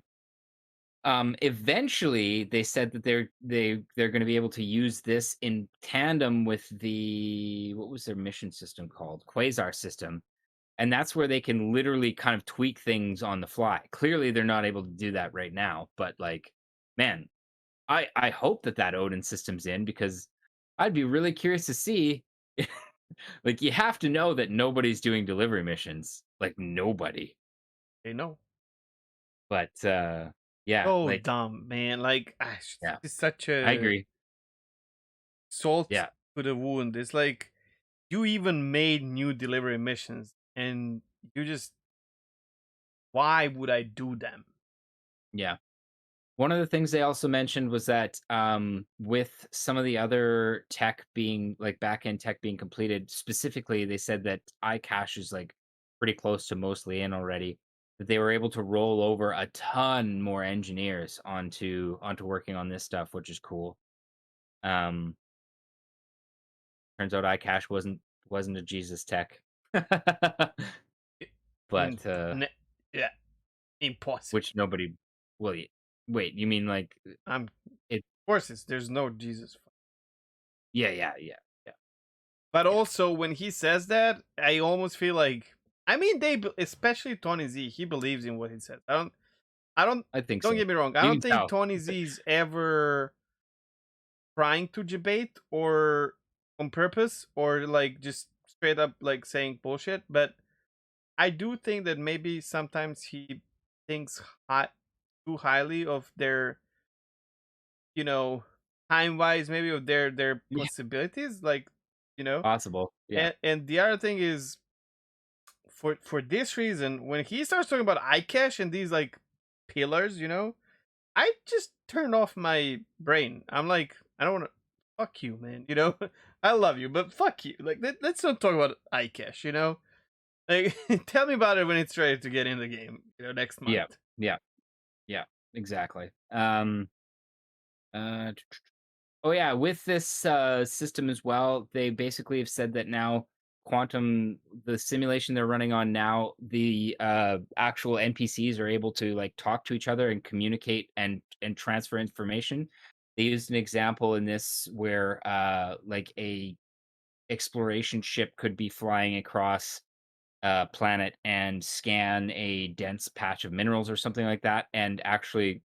Eventually, they said that they're going to be able to use this in tandem with the what was their mission system called? Quasar system, and that's where they can literally kind of tweak things on the fly. Clearly, they're not able to do that right now, but like, man, I hope that Odin system's in because I'd be really curious to see. Like, you have to know that nobody's doing delivery missions, like nobody. They know. But yeah, So like dumb, man. Like, yeah, it's such I a agree. salt Yeah. to the wound. It's like you even made new delivery missions, and you just why would I do them? Yeah. One of the things they also mentioned was that with some of the other tech being like back end tech being completed, specifically, they said that iCache is like pretty close to mostly in already. That they were able to roll over a ton more engineers onto working on this stuff, which is cool. Um, Turns out iCache wasn't a Jesus tech, I- In, but ne- yeah, impossible. which nobody. Well, wait, you mean like I'm of it? course there's no Jesus. Yeah, yeah, yeah, yeah, But yeah. also when he says that, I almost feel like I mean especially Tony Z, he believes in what he says. I don't I think don't so. get me wrong. I You don't can think tell. Tony Z is ever trying to debate or on purpose or like just straight up like saying bullshit, but I do think that maybe sometimes he thinks too highly of their, you know, time wise, maybe of their Yeah, possibilities, like, you know. possible. Yeah. And the other thing is for this reason, when he starts talking about iCache and these like pillars, I just turn off my brain. I'm like, I don't want to. Fuck you, man. I love you, but fuck you. Like, let's not talk about iCache. Like, tell me about it when it's ready to get in the game. Next Yeah. month. Yeah. Yeah. Exactly. Uh, oh yeah, with this system as well, they basically have said that now quantum the simulation they're running on now, the actual NPCs are able to like talk to each other and communicate and transfer information. They used an example in this where like a exploration ship could be flying across planet and scan a dense patch of minerals or something like that, and actually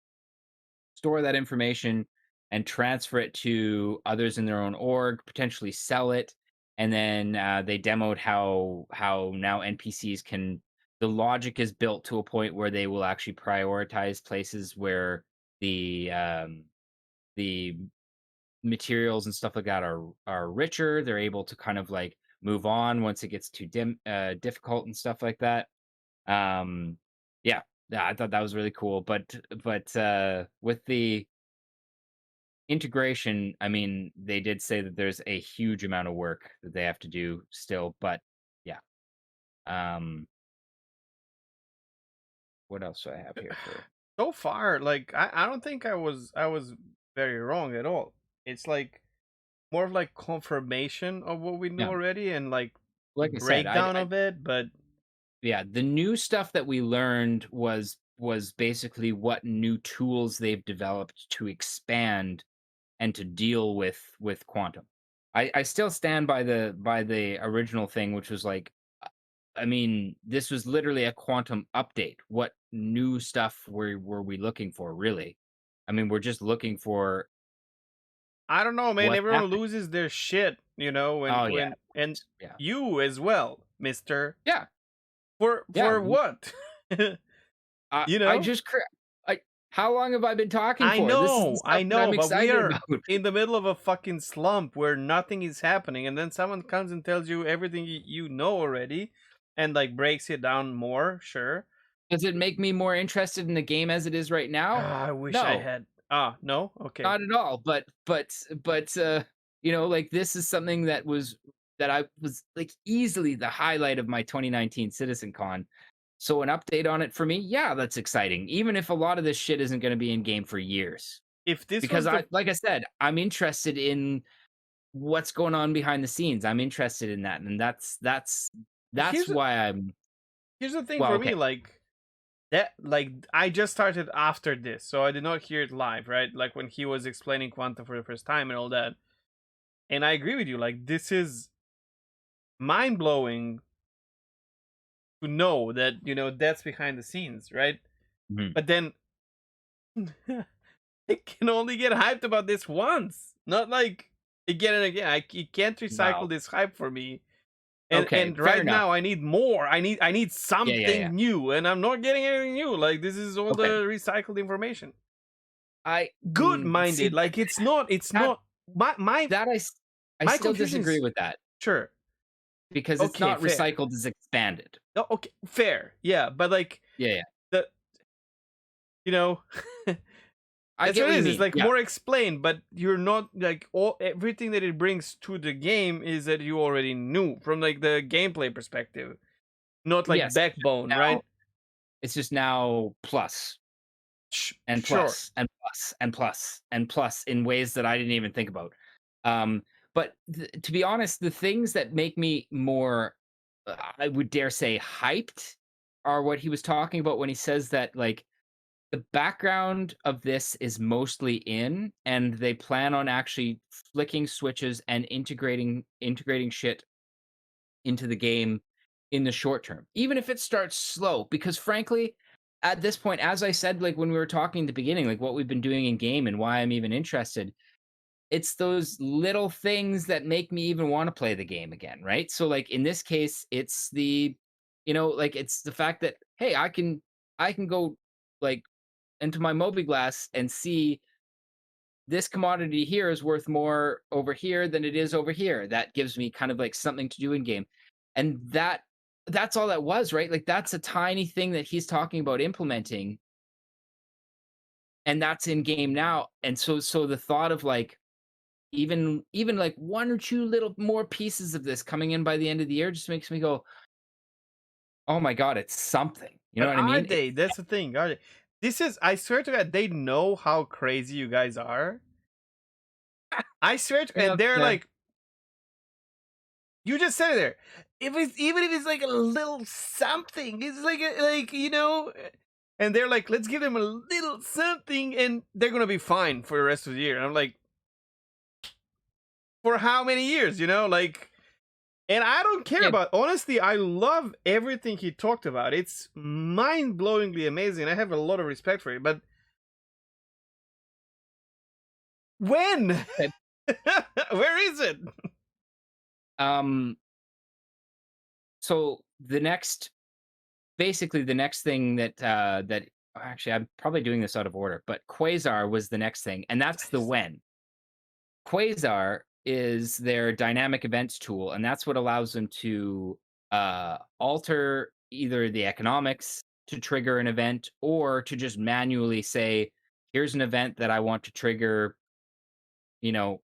store that information and transfer it to others in their own org, potentially sell it, and then they demoed how now NPCs can. The logic is built to a point where they will actually prioritize places where the materials and stuff like that are richer. They're able to kind of like move on once it gets too difficult and stuff like that. Um, yeah, yeah, I thought that was really cool. But with the integration, I mean, they did say that there's a huge amount of work that they have to do still. But yeah, um, what else do I have here for? So far, like, I don't think I was very wrong at all. It's like more of like confirmation of what we knew Yeah, already and like like I said, breakdown of it, but yeah, the new stuff that we learned was basically what new tools they've developed to expand and to deal with quantum. I still stand by the original thing, which was like, I mean, this was literally a quantum update. What new stuff were we looking for, really? I mean, we're just looking for I don't know, man. what's Everyone happening. loses their shit, Oh yeah, when of and course. Yeah, you as well, Mister. yeah, For yeah. what? I you I know? just How long have I been talking for? This is the stuff I that I'm know, but we excited are about. in the middle of a fucking slump where nothing is happening, and then someone comes and tells you everything you know already, and like breaks it down more. Sure. Does it make me more interested in the game as it is right now? Ah, I wish I No, had. Ah, no. Okay. not at all. But you know, like this is something that I was like easily the highlight of my 2019 CitizenCon. So an update on it for me, yeah, that's exciting. Even if a lot of this shit isn't going to be in game for years, If this because was I, the like I said, I'm interested in what's going on behind the scenes. I'm interested in that, and that's here's the- why I'm here's the thing well, for okay. me, like that, like I just started after this, so I did not hear it live, right? Like when he was explaining Quanta for the first time and all that. And I agree with you. Like this is mind blowing to know that that's behind the scenes, right? Mhm. But then I can only get hyped about this once, not like again and again. You can't recycle Wow. this hype for me. And Okay, fair right enough. now I need more. I need Yeah, yeah, yeah. something new, and I'm not getting anything new. Like this is all Okay. the recycled information. Good See minded. Like it's not. It's that not. My my that I my still confusion disagree is with that sure. because it's Okay, not fair. recycled, it's expanded. No, okay, fair. Yeah, but like Yeah, yeah. the you know I that's get what what it you is. It's mean. like Yeah. more explained, but you're not like all everything that it brings to the game is that you already knew from like the gameplay perspective, not like Yes. backbone, Now right? it's just now plus and Sure. plus and plus and plus and plus in ways that I didn't even think about. Um, but to be honest, the things that make me more, I would dare say, hyped are what he was talking about when he says that like the background of this is mostly in, and they plan on actually flicking switches and integrating shit into the game in the short term, even if it starts slow. Because frankly, at this point, as I said, like when we were talking at the beginning, like what we've been doing in game and why I'm even interested, it's those little things that make me even want to play the game again, right? So like in this case, it's the like it's the fact that hey, I can go like into my Glass and see this commodity here is worth more over here than it is over here. That gives me kind of like something to do in game. And that's all that was, right? Like that's a tiny thing that he's talking about implementing, and that's in game now. And so the thought of like even like one or two little more pieces of this coming in by the end of the year just makes me go, "Oh my god, it's something." You know But what I are mean? they? That's the thing. Are they? This is. I swear to God, they know how crazy you guys are. I swear to, Yeah, and they're yeah. like, you just said it there. If it's even if it's like a little something, it's like and they're like, let's give them a little something, and they're gonna be fine for the rest of the year. And I'm like, for how many years? Like, and I don't care Yeah, about. Honestly, I love everything he talked about. It's mind blowingly amazing. I have a lot of respect for it. But when? okay. Where is it? Um so the next basically the next thing that actually I'm probably doing this out of order, but Quasar was the next thing, and that's the when. Quasar is their dynamic events tool, and that's what allows them to alter either the economics to trigger an event or to just manually say, here's an event that I want to trigger, you know,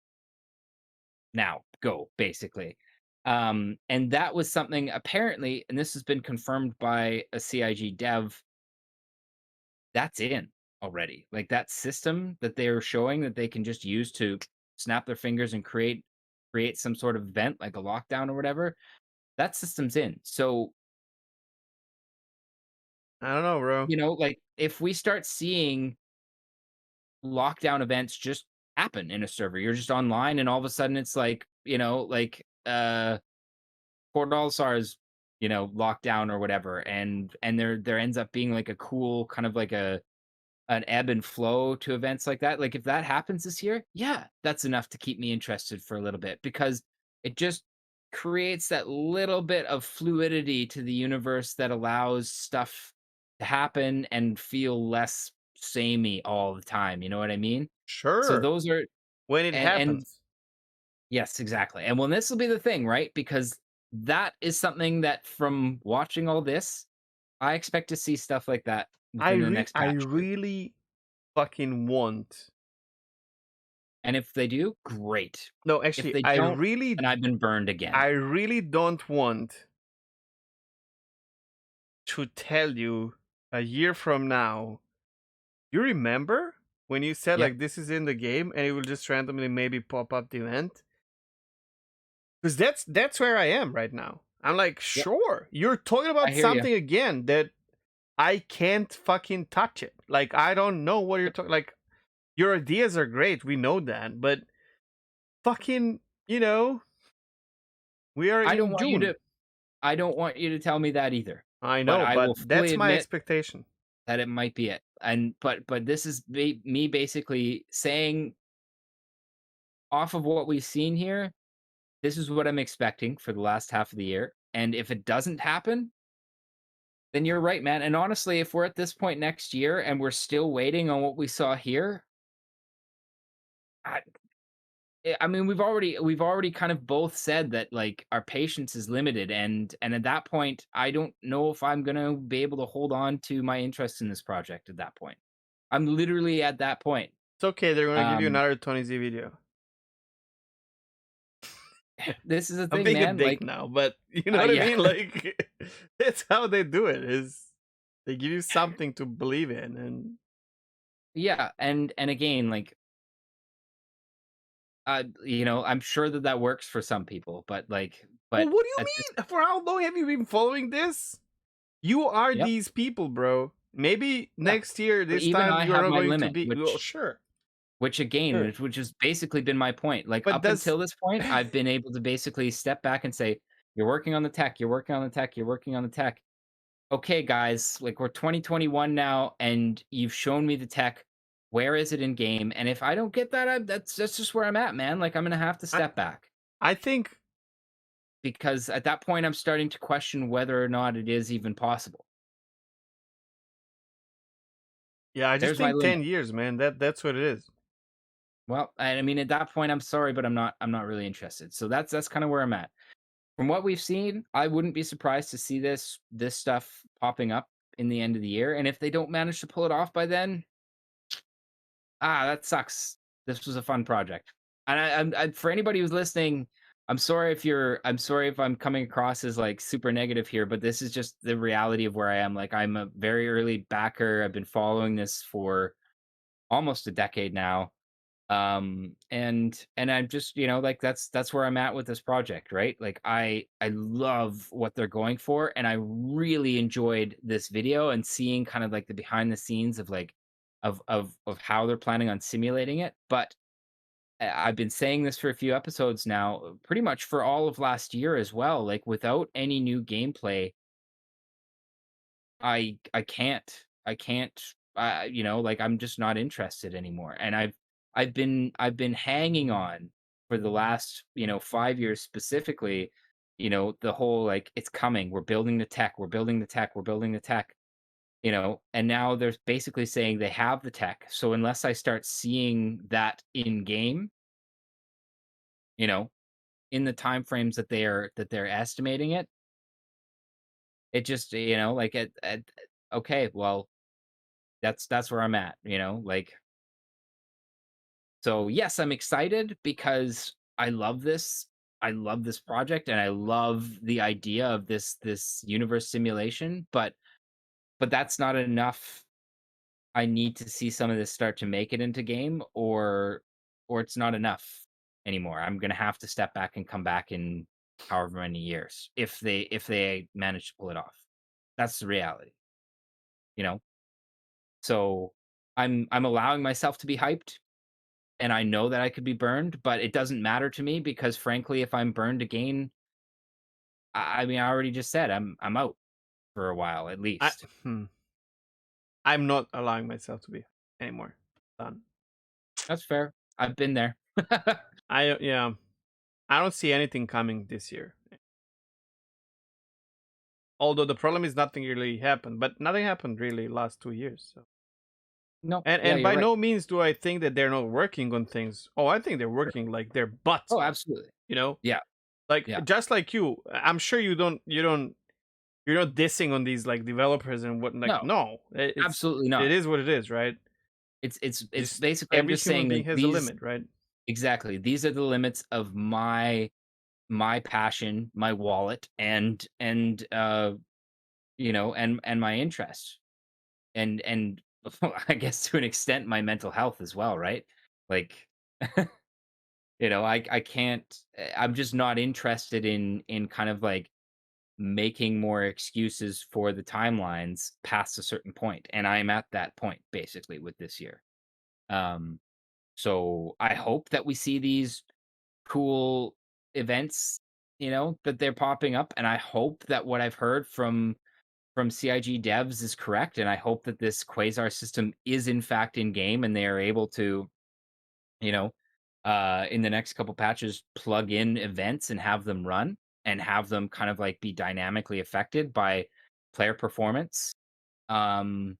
now, go, basically. And that was something apparently, and this has been confirmed by a CIG dev, that's in already. Like that system that they're showing that they can just use to snap their fingers and create some sort of event like a lockdown or whatever. That system's in. So, I don't know, bro. like if we start seeing lockdown events just happen in a server, you're just online and all of a sudden it's like, Port All-Stars, locked down or whatever, and there ends up being like a cool kind of like an ebb and flow to events like that. Like if that happens this year, yeah, that's enough to keep me interested for a little bit because it just creates that little bit of fluidity to the universe that allows stuff to happen and feel less samey all the time, you know what I mean? So Sure, those are when it and happens. yes, exactly. And well, this will be the thing, right? Because that is something that from watching all this, I expect to see stuff like that within the next I patch too. really fucking want. And if they do, great. No, If actually, they don't, then I've been burned again. I really don't want to tell you a year from now. You remember when you said Yep, like this is in the game and it will just randomly maybe pop up the event? Because that's where I am right now. I'm like, yep. sure, you're talking I about hear you. something again that I can't fucking touch it. Like I don't know what you're Yep. talking. Like your ideas are great, we know that, but fucking, we are I don't in want you June. to I don't want you to tell me that either. I But know, I but will fully that's my admit expectation. that it might be it. And but this is me basically saying off of what we've seen here, this is what I'm expecting for the last half of the year. And if it doesn't happen, then you're right, man. And honestly, if we're at this point next year and we're still waiting on what we saw here, I, I mean, we've already kind of both said that like our patience is limited, and at that point, I don't know if I'm gonna be able to hold on to my interest in this project at that point. I'm literally at that point. It's okay, they're gonna give you Um, another Tony Z video. this is the I'm thing, being a man. dick Like, now, but you know what I yeah, mean? Like that's how they do it, is they give you something to believe in. And yeah, and again, like, I'm sure that that works for some people, but like, well, but what do you at this, mean? For how long have you been following this? You are yep, these people, bro. Maybe yeah. next year, But this even time I you're have not my going to limit, be, well, which sure, Which again, sure. which has basically been my point. Like, But up does until this point, I've been able to basically step back and say, "You're working on the tech, you're working on the tech, you're working on the tech." Okay, guys, like we're 2021 now, and you've shown me the tech. Where is it in game? And if I don't get that, that's just where I'm at, man. Like, I'm gonna have to I step back I think, because at that point, I'm starting to question whether or not it is even possible. yeah, I just There's my think limit. 10 years, man. That's what it is. Well, I mean, at that point, I'm sorry, but I'm not really interested. So that's kind of where I'm at. From what we've seen, I wouldn't be surprised to see this stuff popping up in the end of the year, and if they don't manage to pull it off by then, that sucks. This was a fun project. And for anybody who's listening, I'm sorry if I'm coming across as like super negative here, but this is just the reality of where I am. Like I'm a very early backer. I've been following this for almost a decade now, and I'm just, like that's where I'm at with this project, right? Like I love what they're going for, and I really enjoyed this video and seeing kind of like the behind the scenes of like of how they're planning on simulating it. But I've been saying this for a few episodes now, pretty much for all of last year as well. Like without any new gameplay, I can't, like I'm just not interested anymore. And I've been hanging on for the last, 5 years specifically, the whole like it's coming, we're building the tech, we're building the tech, we're building the tech, and now they're basically saying they have the tech. So unless I start seeing that in game, you know, in the time frames that they're estimating it, it just, like okay, well, that's where I'm at, like so yes, I'm excited because I love this project and I love the idea of this universe simulation, but that's not enough. I need to see some of this start to make it into game or it's not enough anymore. I'm going to have to step back and come back in however many years if they manage to pull it off. That's the reality, you know. So I'm allowing myself to be hyped and I know that I could be burned, but it doesn't matter to me because frankly, if I'm burned again, I mean, I already just said I'm out for a while at I least. hmm, I'm not allowing myself to be anymore. Done. That's fair. I've been there. Yeah, I don't see anything coming this year. Although the problem is nothing really happened, but nothing happened really last 2 years. So No, yeah, And you're by right. no means do I think that they're not working on things. Oh, I think they're Sure. working like their butts Oh, off. absolutely. You know, Yeah, like yeah. just like you. I'm sure you're not dissing on these like developers and what. Like, No, no, absolutely it not. is what it is, right? It's Just basically I'm every just human saying being like has a these limit, right? exactly. These are the limits of my passion, my wallet, and my interest. And I guess to an extent my mental health as well, right? Like I can't I'm just not interested in kind of like making more excuses for the timelines past a certain point, and I'm at that point basically with this year. Um so I hope that we see these cool events, that they're popping up, and I hope that what I've heard from CIG devs is correct, and I hope that this quasar system is in fact in game and they are able to, you know, in the next couple patches, plug in events and have them run and have them kind of like be dynamically affected by player performance um,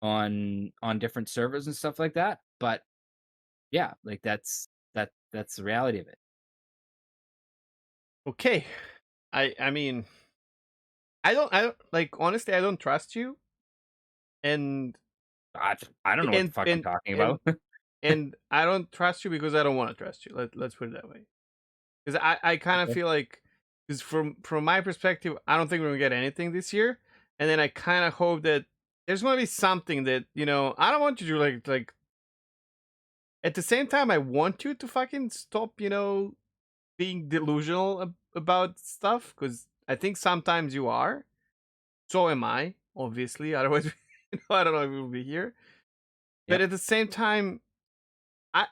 on different servers and stuff like that. But yeah, like that's the reality of it. Okay, I mean, I don't like honestly. I don't trust you, and I don't know what the and fuck I'm and talking and about. and I don't trust you because I don't want to trust you. Let's put it that way. Because I kind of Okay. feel like, because from my perspective, I don't think we're gonna get anything this year, and then I kind of hope that there's gonna be something that I don't want you to like. At the same time, I want you to fucking stop, being delusional about stuff, because I think sometimes you are. So am I, obviously. Otherwise, I don't know if we'll be here. But Yep. at the same time, I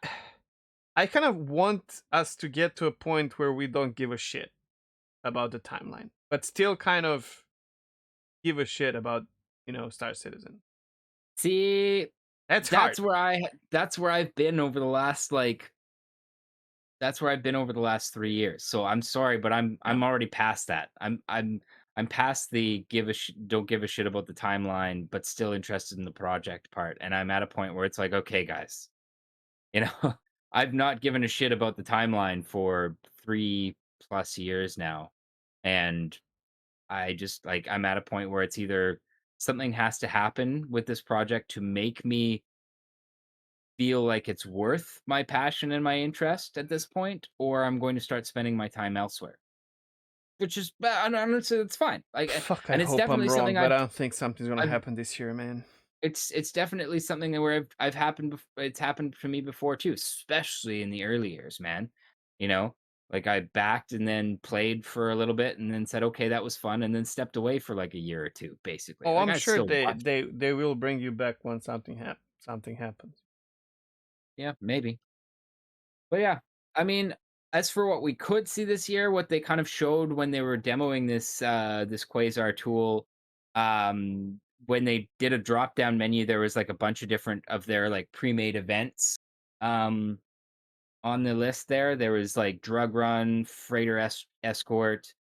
I kind of want us to get to a point where we don't give a shit about the timeline, but still kind of give a shit about Star Citizen. See, That's hard. that's where I've been over the last like that's where I've been over the last 3 years. So I'm sorry, but Yeah. I'm already past that. I'm past the don't give a shit about the timeline, but still interested in the project part. And I'm at a point where it's like, okay, guys, you know, I've not given a shit about the timeline for 3 plus years now. And I just like I'm at a point where it's either something has to happen with this project to make me feel like it's worth my passion and my interest at this point, or I'm going to start spending my time elsewhere. Which is, and honestly, it's fine. Like, Fuck, I and it's hope I'm definitely wrong, something but I don't think something's gonna I've, happen this year, man. it's definitely something that where I've happened, it's happened to me before too, especially in the early years, man. You know, like I backed and then played for a little bit and then said, okay, that was fun, and then stepped away for like a year or two, basically. Oh, Like I'm I sure still they watch, they they will bring you back when something happens. yeah, maybe. But yeah, I mean, as for what we could see this year, what they kind of showed when they were demoing this Quasar tool, when they did a drop down menu, there was like a bunch of different of their like pre-made events um on the list there. There was like Drug Run, Escort,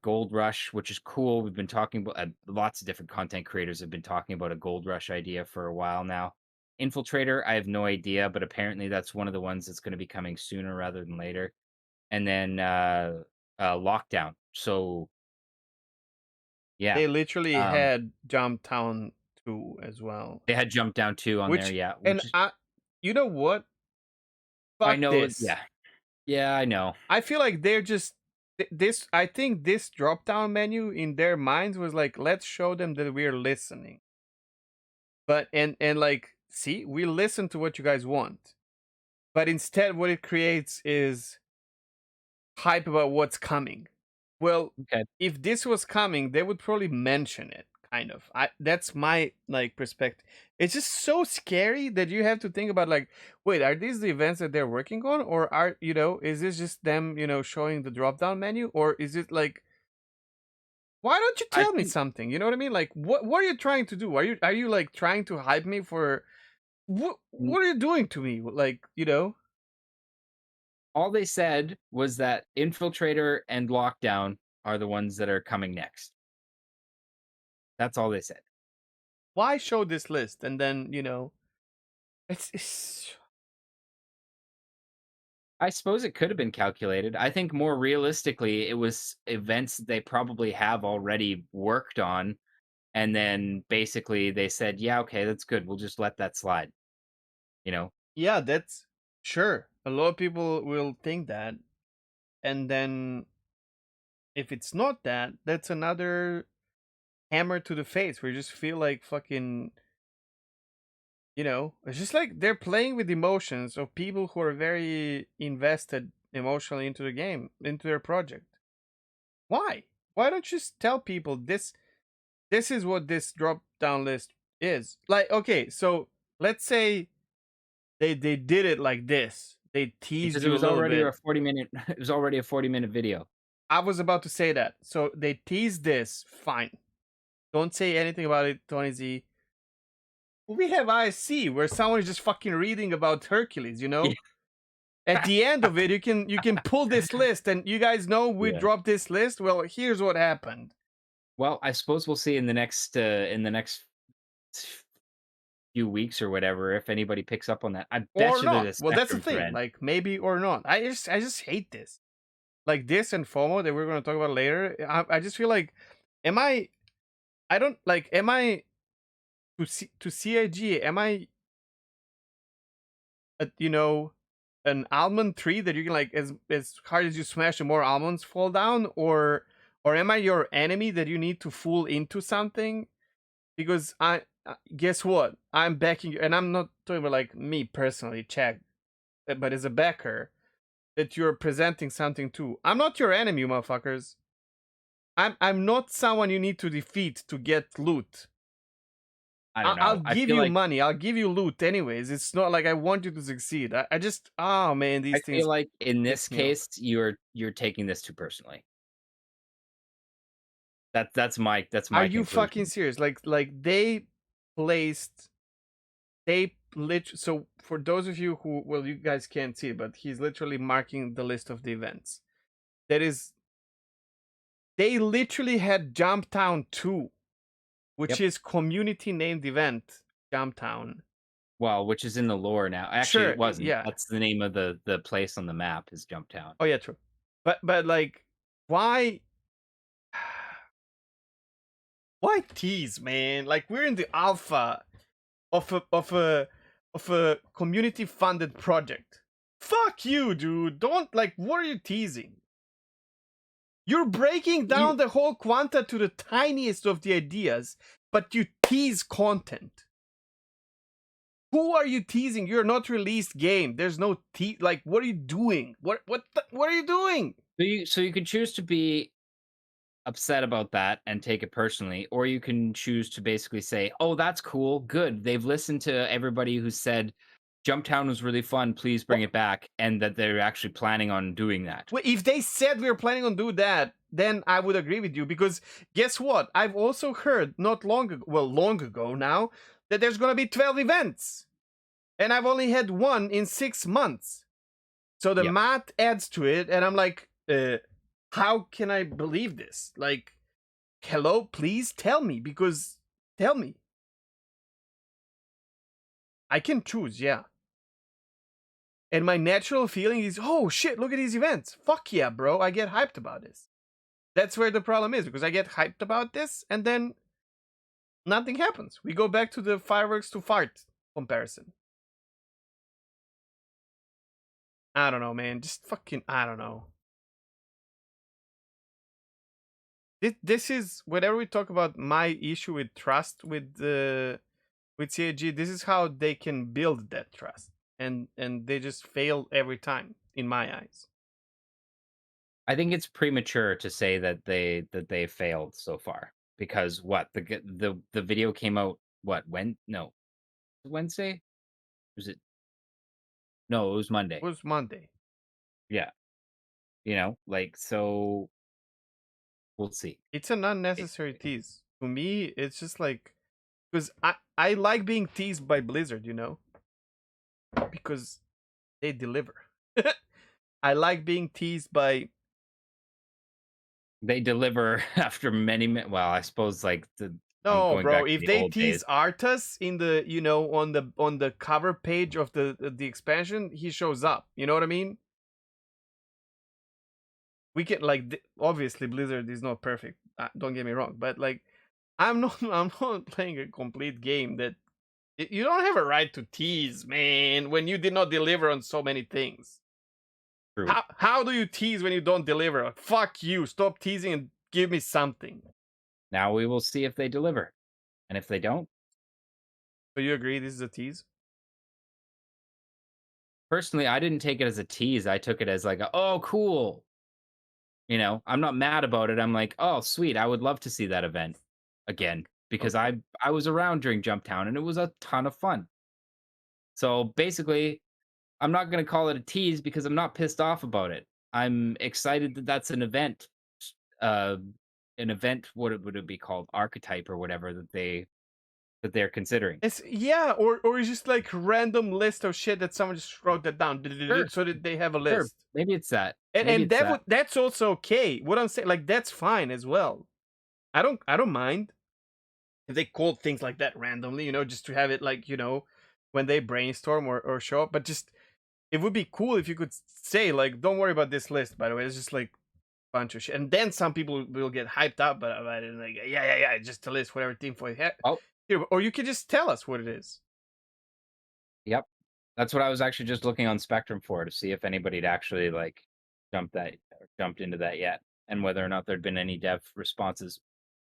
Gold Rush, which is cool. We've been talking about lots of different content creators have been talking about a Gold Rush idea for a while now. Infiltrator, I have no idea, but apparently that's one of the ones that's going to be coming sooner rather than later. And then Lockdown. So yeah, They literally um, had Jump Town 2 as well. they had Jump Down 2 on there, Which yeah. and Which is, you know what? I Fuck know, this. yeah, yeah, I know. I feel like they're just this. I think this drop down menu in their minds was like, let's show them that we're listening. But and like, see, we listen to what you guys want. But instead, what it creates is hype about what's coming. Well, Okay. if this was coming, they would probably mention it. Kind of. That's my like perspective. It's just so scary that you have to think about like, wait, are these the events that they're working on, or are is this just them showing the drop down menu, or is it like, why don't you I tell me think something? You know what I mean? Like, what are you trying to do? Are you like trying to hype me for mm, what are you doing to me? Like, all they said was that Infiltrator and Lockdown are the ones that are coming next. That's all they said. why show this list and then It's I suppose it could have been calculated. I think more realistically, it was events they probably have already worked on, and then basically they said, "Yeah, okay, that's good. We'll just let that slide." You know? yeah, that's sure. A lot of people will think that, and then if it's not that, that's another hammer to the face where you just feel like fucking, it's just like they're playing with emotions of people who are very invested emotionally into the game, into their project. Why? Why don't you just tell people this is what this drop down list is? Like, okay, so let's say they did it like this. They teased Because it you a was little already a bit. 40-minute it was already a 40-minute video. I was about to say that. So they teased this, fine. Don't say anything about it, Tony Z. We have ISC where someone is just fucking reading about Hercules, At the end of it, you can pull this list, and you guys know we Yeah. dropped this list. Well, here's what happened. Well, I suppose we'll see in the next few weeks or whatever if anybody picks up on that. I bet Or you there's not. a Well, that's the Spectrum thing. thread. Like, maybe or not. I just hate this. Like this and FOMO that we're gonna talk about later. I just feel like, am I don't like. Am I to CIG? Am I you know an almond tree that you can, like, as hard as you smash, the more almonds fall down, or am I your enemy that you need to fool into something? Because guess what? I'm backing you, and I'm not talking about like me personally, check, but as a backer that you're presenting something to. I'm not your enemy, you motherfuckers. I'm not someone you need to defeat to get loot. I don't I'll know. I give feel you like money. I'll give you loot anyways. It's not like I want you to succeed. I just, oh man, I these feel things like in this piss me off. case, you're taking this too personally. That's my Are you fucking conclusion. serious? Like placed they so for those of you who, well, you guys can't see it, but he's literally marking the list of the events. That is, they literally had Jumptown 2, which Yep. is community named event Jumptown. Well, which is in the lore now. Actually, Sure, it wasn't. yeah. That's the name of the place on the map is Jumptown. Oh yeah, true. But like, why why tease, man? Like, we're in the alpha of a community funded project. Fuck you, dude. Don't, like, what are you teasing? You're breaking You down the whole quanta to the tiniest of the ideas, but you tease content. Who are you teasing? You're not released game. There's no like, what are you doing? What are you doing? so you can choose to be upset about that and take it personally, or you can choose to basically say, "Oh, that's cool. Good. They've listened to everybody who said Jumptown was really fun. Please bring it back," and that they're actually planning on doing that. If they said we were planning on doing that, then I would agree with you, because guess what? I've also heard not long ago, well, long ago now, that there's going to be 12 events. And I've only had one in 6 months. So the Yep. math adds to it, and I'm like, how can I believe this? Like, hello, please tell me, because tell me. I can choose, yeah. And my natural feeling is, oh shit, look at these events. Fuck yeah, bro. I get hyped about this. That's where the problem is, because I get hyped about this and then nothing happens. We go back to the fireworks to fart comparison. I don't know, man. Just fucking, I don't know. This is, whenever we talk about my issue with trust with CAG, this is how they can build that trust, and they just fail every time in my eyes. I think it's premature to say that they failed so far because what the video came out what when no Wednesday was it no it was It Monday. was Monday. Yeah, like so we'll see. It's an unnecessary Basically, tease. To me, it's just like, because I like being teased by Blizzard, because they deliver. I like being teased by, they deliver after many well I suppose like I'm No, going bro. back to If the they old days. tease Arthas in the on the cover page of the expansion, he shows up. You know what I mean? We can like obviously Blizzard is not perfect. Don't get me wrong, but like I'm not I'm not playing a complete game that you don't have a right to tease, man. When you did not deliver on so many things, True. how do you tease when you don't deliver? Like, fuck you! Stop teasing and give me something. Now we will see if they deliver. And if they don't, So you agree this is a tease? personally, I didn't take it as a tease. I took it as like, oh, cool. I'm not mad about it. I'm like, oh, sweet. I would love to see that event again because Okay. I was around during Jumptown and it was a ton of fun. So basically, I'm not going to call it a tease because I'm not pissed off about it. I'm excited that that's an event. Uh, an event. What would it be called? Archetype or whatever that they're considering. It's yeah, or it's just like random list of shit that someone just wrote that down Sure, so that they have a sure. list. Maybe it's that. And Maybe it's that. that's also okay. What I'm saying, like that's fine as well. I don't mind if they call things like that randomly, just to have it like, when they brainstorm or show up. But just it would be cool if you could say like, don't worry about this list, by the way. It's just like a bunch of shit. And then some people will get hyped up about it and like, yeah, just a list, whatever team for it. Oh, Or you can just tell us what it is. yep. That's what I was actually just looking on Spectrum for to see if anybody'd actually like jumped into that yet, and whether or not there'd been any dev responses.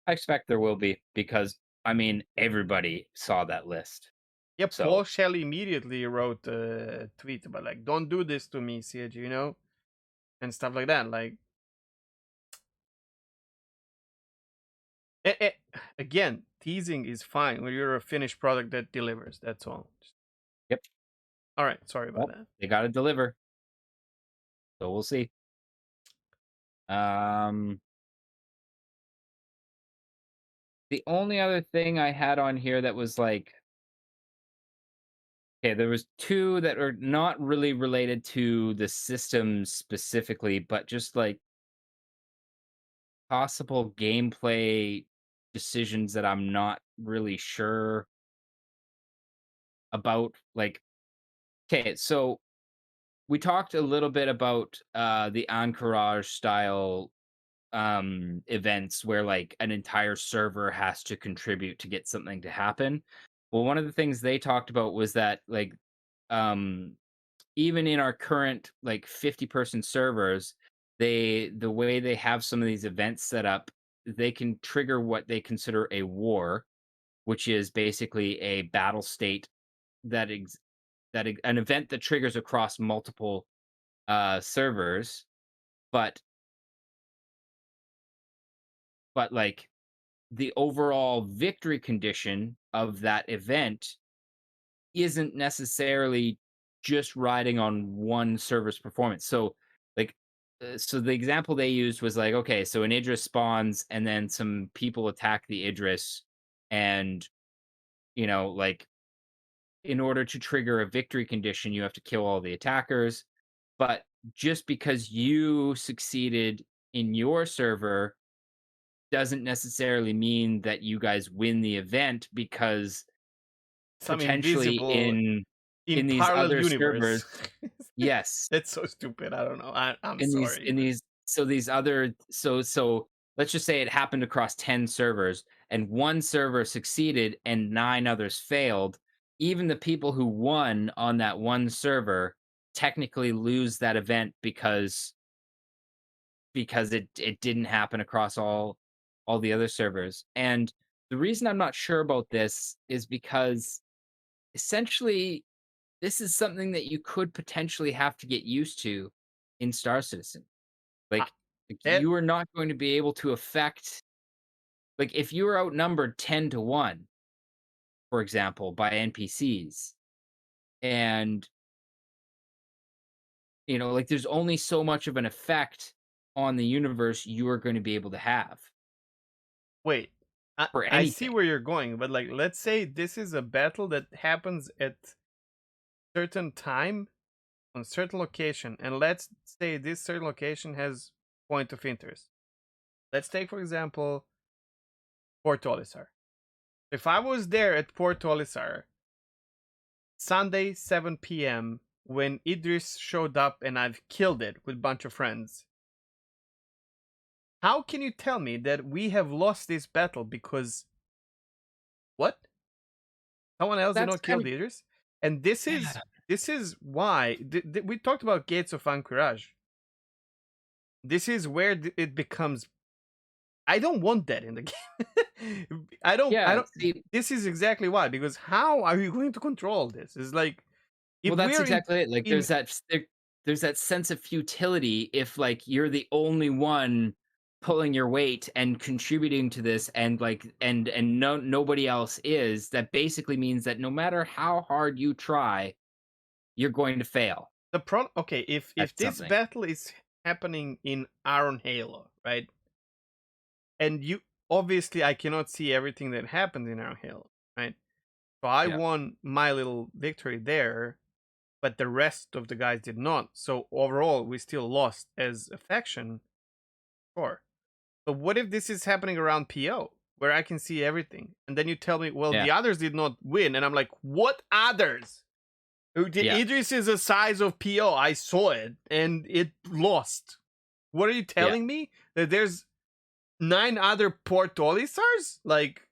I expect there will be because I mean everybody saw that list. Yeah, Paul So Shelley immediately wrote a tweet about like, "Don't do this to me, CG," and stuff like that. Like, again, teasing is fine when you're a finished product that delivers. That's all. yep. All right, sorry about Well, that. they got to deliver. So we'll see. Um, the only other thing I had on here that was like, okay, there was two that are not really related to the system specifically, but just like possible gameplay decisions that I'm not really sure about. Like, okay, so we talked a little bit about the Encourage style events where like an entire server has to contribute to get something to happen. Well, one of the things they talked about was that like um even in our current like 50-person servers, the way they have some of these events set up, they can trigger what they consider a war, which is basically a battle state that an event that triggers across multiple servers, but like the overall victory condition of that event isn't necessarily just riding on one server's performance. So, like, so the example they used was like, okay, so an Idris spawns, and then some people attack the Idris, and like, in order to trigger a victory condition, you have to kill all the attackers. But just because you succeeded in your server doesn't necessarily mean that you guys win the event because Some potentially invisible in in these parallel other universe. servers. Yes, That's so stupid. I don't know. I'm in these sorry, in but these so these other so let's just say it happened across 10 servers and one server succeeded and 9 others failed. Even the people who won on that one server technically lose that event because it didn't happen across all the other servers. And the reason I'm not sure about this is because essentially this is something that you could potentially have to get used to in Star Citizen. I, Like that you are not going to be able to affect, like if you were outnumbered 10 to 1, for example, by NPCs, and like there's only so much of an effect on the universe you are going to be able to have wait. for I see anything. where you're going, but like, let's say this is a battle that happens at certain time on certain location, and let's say this certain location has point of interest. Let's take for example Port Olisar. If I was there at Port Olisar Sunday 7 p.m. when Idris showed up and I've killed it with a bunch of friends, how can you tell me that we have lost this battle because what? Someone else did That's not kill kind of the Idris? And this yeah. is why we talked about Gates of Anchorage. This is where it becomes. I don't want that in the game. I don't. I Yeah, don't. see, This is exactly why. Because how are you going to control this? It's like well, if that's we're exactly it. Like, in there's that sense of futility if, like, you're the only one pulling your weight and contributing to this, and, like, and nobody else is, that basically means that no matter how hard you try, you're going to fail the pro. Okay, at if this something. battle is happening in Iron Halo, right? And you obviously I cannot see everything that happened in Iron Halo, right? So I Yeah, won my little victory there, but the rest of the guys did not. So overall, we still lost as a faction. Sure. But what if this is happening around PO, where I can see everything? And then you tell me, well, yeah, the others did not win. And I'm like, what others? The yeah, Idris is the size of PO. I saw it and it lost. What are you yeah. telling me? That there's 9 other Portolisars? Like,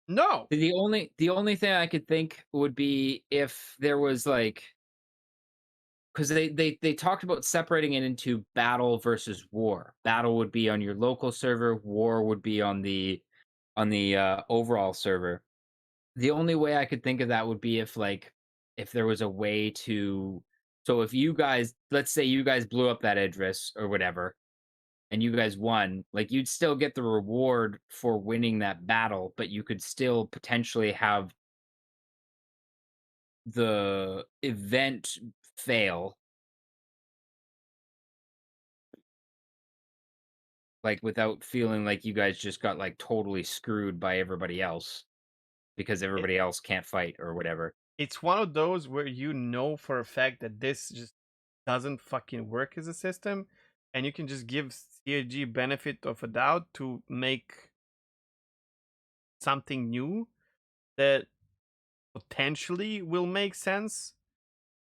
no. The only thing I could think would be if there was, like, because they talked about separating it into battle versus war. Battle would be on your local server, war would be on the overall server. The only way I could think of that would be if, like, if there was a way to, so if you guys, let's say you guys blew up that address or whatever, and you guys won, like, you'd still get the reward for winning that battle, but you could still potentially have the event fail, like, without feeling like you guys just got, like, totally screwed by everybody else because It, everybody else can't fight or whatever. it's one of those where you know for a fact that this just doesn't fucking work as a system. And you can just give CAG benefit of a doubt to make something new that potentially will make sense.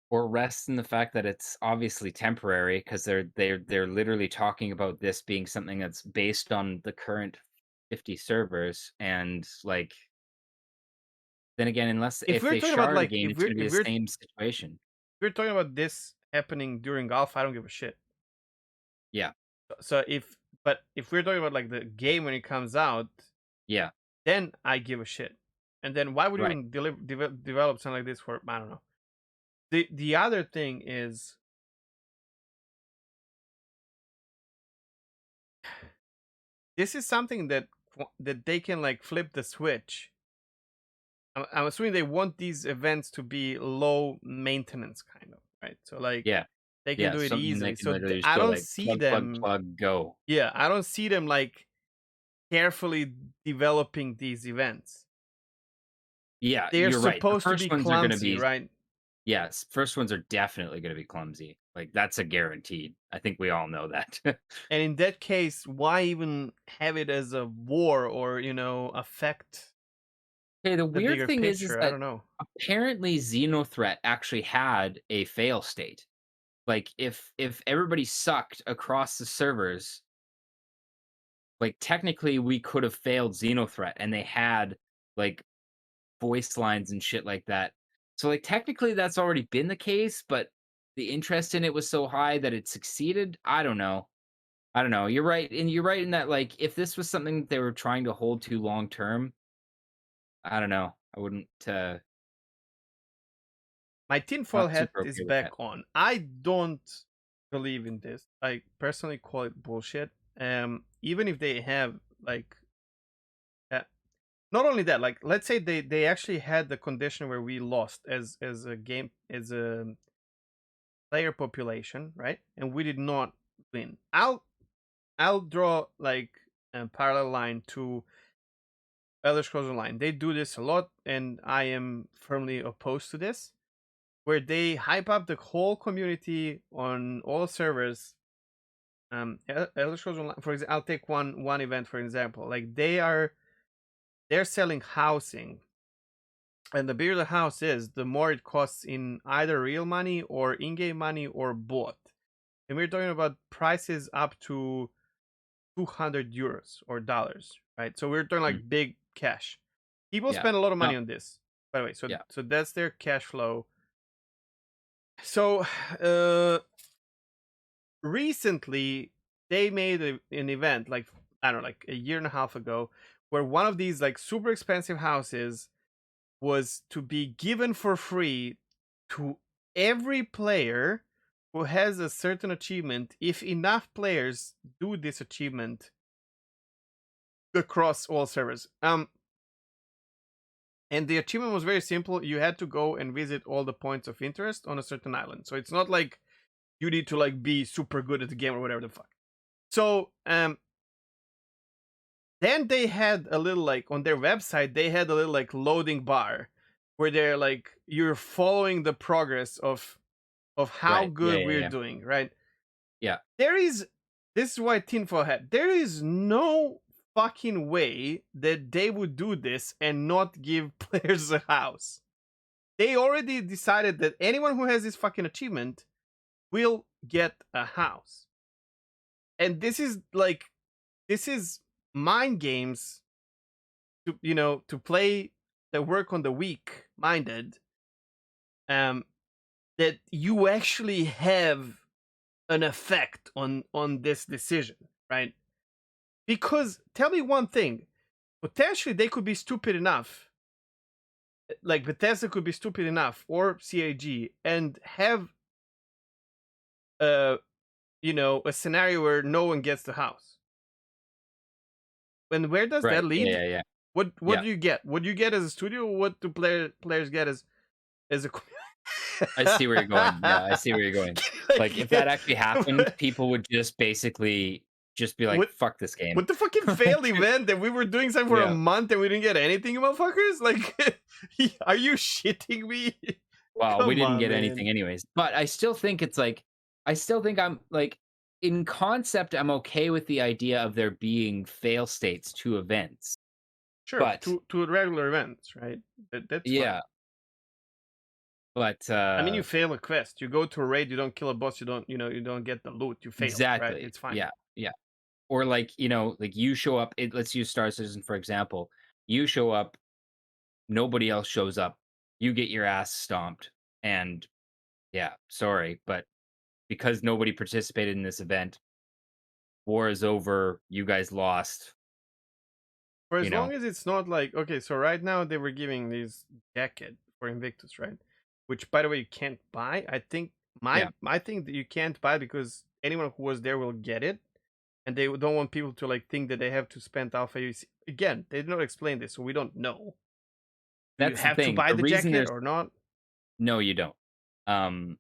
Or rests in the fact that it's obviously temporary because they're literally talking about this being something that's based on the current 50 servers, and, like, then again, unless If if we're they talking about shard like again, it's gonna be the same situation. if we're talking about this happening during golf, I don't give a shit. Yeah, So if we're talking about like the game when it comes out, yeah, then I give a shit. And then why would you right. even develop something like this for? I don't know. The other thing is this is something that they can like flip the switch. I'm assuming they want these events to be low maintenance, kind of, right? So like Yeah, they can yeah, do it something they easily. can So literally just I go, don't like, see plug, plug, them. plug, go. Yeah, I don't see them like carefully developing these events. Yeah, They're you're right. The supposed to first be ones are gonna clumsy, be, right? yes, first ones are definitely gonna be clumsy. Like, that's a guaranteed. I think we all know that. And in that case, why even have it as a war or affect Okay, the the weird bigger thing is picture? I that don't know. apparently Xenothreat actually had a fail state. Like, if everybody sucked across the servers, like, technically we could have failed Xenothreat, and they had, like, voice lines and shit like that. So, like, technically that's already been the case, but the interest in it was so high that it succeeded. I don't know. I don't know. You're right, and you're right in that, like, if this was something that they were trying to hold to long term, I don't know. I wouldn't My tinfoil not hat super is okay with that. back on. I don't believe in this. I personally call it bullshit. Even if they have like, uh, not only that, like let's say they actually had the condition where we lost as a game as a player population, right? And we did not win. I'll draw like a parallel line to Elder Scrolls Online. They do this a lot, and I am firmly opposed to this, where they hype up the whole community on all servers. Elder Scrolls Online, for example, I'll take one event for example. Like they are they're selling housing, and the bigger the house is, the more it costs in either real money or in-game money or both. And we're talking about prices up to 200 euros or dollars, right? So we're talking Mm, like big cash. People yeah. spend a lot of No. money on this, by the way. So Yeah. so that's their cash flow. So uh recently they made an event like, I don't know, like a year and a half ago, where one of these like super expensive houses was to be given for free to every player who has a certain achievement if enough players do this achievement across all servers. And the achievement was very simple. You had to go and visit all the points of interest on a certain island. So it's not like you need to like be super good at the game or whatever the fuck. So then they had a little like on their website, they had a little like loading bar where they're like you're following the progress of how Right. Yeah. good Yeah. we're Yeah. doing, right? Yeah. There is This is why tinfoil hat. There is no fucking way that they would do this and not give players a house. They already decided that anyone who has this fucking achievement will get a house. And this is mind games to to play that work on the weak minded, um that you actually have an effect on this decision, right? Because tell me one thing, potentially they could be stupid enough, like Bethesda could be stupid enough, or CAG, and have uh a scenario where no one gets the house. And where does that Right. Yeah. lead? Yeah. Yeah. What Yeah. do you get? What do you get as a studio? What do players get as a I see where you're going. Yeah, I see where you're going. Like, if that actually happened, like, people would just basically just be like, what "Fuck this game." what the fucking failed event that we were doing something for a Yeah. month and we didn't get anything, you motherfuckers? Like, are you shitting me? Well, we Come didn't on, get man. anything anyways. But I still think it's like I still think I'm like in concept, I'm okay with the idea of there being fail states to events. Sure, But to regular events, right? That's fine. yeah, but I mean, you fail a quest, you go to a raid, you don't kill a boss, you don't get the loot, you failed, right? exactly. It's fine. Yeah, yeah. Or like, like you show up, let's use Star Citizen for example. You show up, nobody else shows up. You get your ass stomped and yeah, sorry, but because nobody participated in this event, war is over, you guys lost, For you as long know. as it's not like, okay, so right now they were giving this jacket for Invictus, right? Which, by the way, you can't buy. I think Yeah. my thing that you can't buy because anyone who was there will get it, and they don't want people to like think that they have to spend alpha UC. Again, they did not explain this, so we don't know. Do you That's the have to thing. buy The the reason jacket there's or not? no, you don't. Um,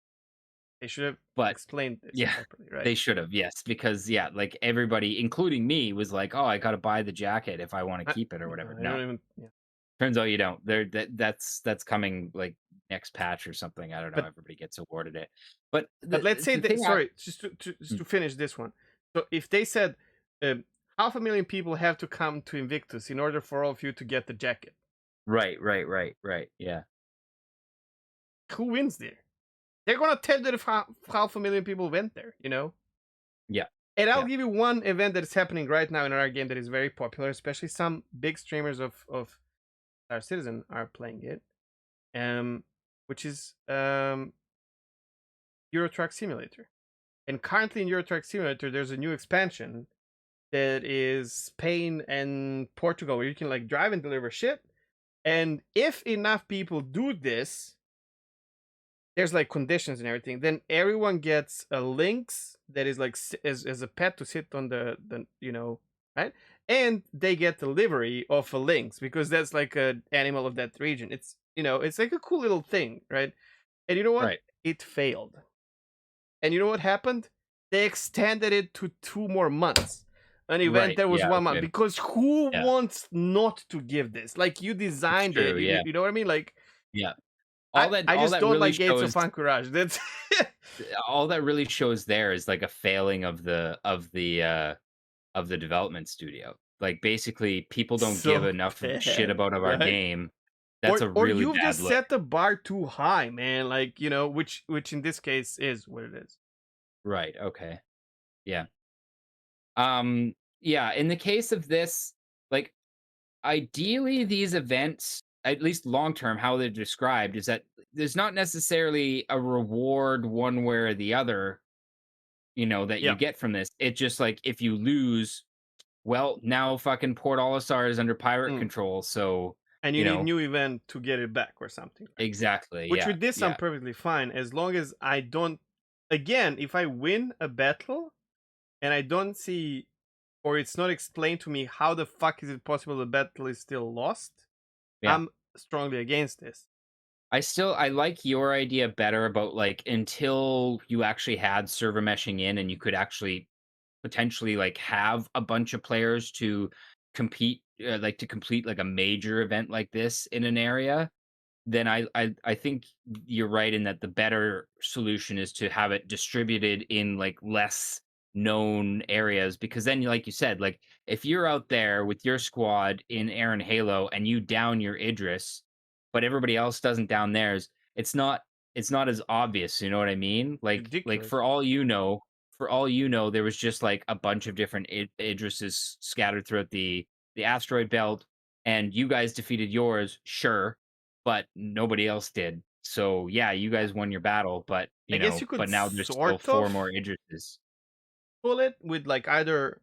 They should have but explained this yeah, properly, right? they should have, yes, because yeah, like everybody, including me, was like, "Oh, I gotta buy the jacket if I want to keep it or whatever." I No, don't even. Yeah. turns out you don't. That's coming like next patch or something. I don't know. But Everybody gets awarded it, but let's say the that. thing I Sorry, just to finish this one. So if they said um, 500,000 people have to come to Invictus in order for all of you to get the jacket, right, yeah, who wins there? They're gonna tell that if 500,000 people went there, you know. yeah, And I'll yeah, give you one event that is happening right now in our game that is very popular, especially some big streamers of Star Citizen are playing it, um, which is Euro Truck Simulator. And currently in Euro Truck Simulator, there's a new expansion that is Spain and Portugal, where you can like drive and deliver shit. And if enough people do this, there's like conditions and everything. Then everyone gets a lynx that is like as a pet to sit on the right, and they get the livery of a lynx because that's like an animal of that region. It's it's like a cool little thing, right? And you know what? right, It failed. And you know what happened? They extended it to 2 more months. An event right, that was yeah, 1 month okay, because who yeah, wants not to give this? Like you it's designed it, true, you, yeah, you know what I mean? Like yeah. I I All just that don't really like Gates of shows Encourage. That's all that really shows there is like a failing of the development studio. like basically people don't give So enough of a shit bad, about of our right? game. That's a Or really you've bad just look. set the bar too high, man. Like, which in this case is what it is. Right. Okay. Yeah. Um, yeah, in the case of this, like ideally these events, at least long term, how they're described is that there's not necessarily a reward one way or the other, that you Yeah. get from this. It just like if you lose, well, now fucking Port Olisar is under pirate Mm. control. So, And you you need know, new event to get it back or something, right? exactly. Which Yeah. with this I'm Yeah. perfectly fine as long as I don't. Again, if I win a battle and I don't see, or it's not explained to me how the fuck is it possible the battle is still lost, Yeah. I'm strongly against this. I like your idea better about like until you actually had server meshing in and you could actually potentially like have a bunch of players to compete like to complete like a major event like this in an area, then I think you're right in that the better solution is to have it distributed in like less known areas, because then like you said, like if you're out there with your squad in Aaron Halo and you down your Idris, but everybody else doesn't down theirs, it's not as obvious, you know what I mean? Like Ridiculous. for all you know there was just like a bunch of different Idrises scattered throughout the asteroid belt, and you guys defeated yours, sure, but nobody else did. So yeah, you guys won your battle, but I guess you could but now there's still sort four more of Idrises. pull it with like either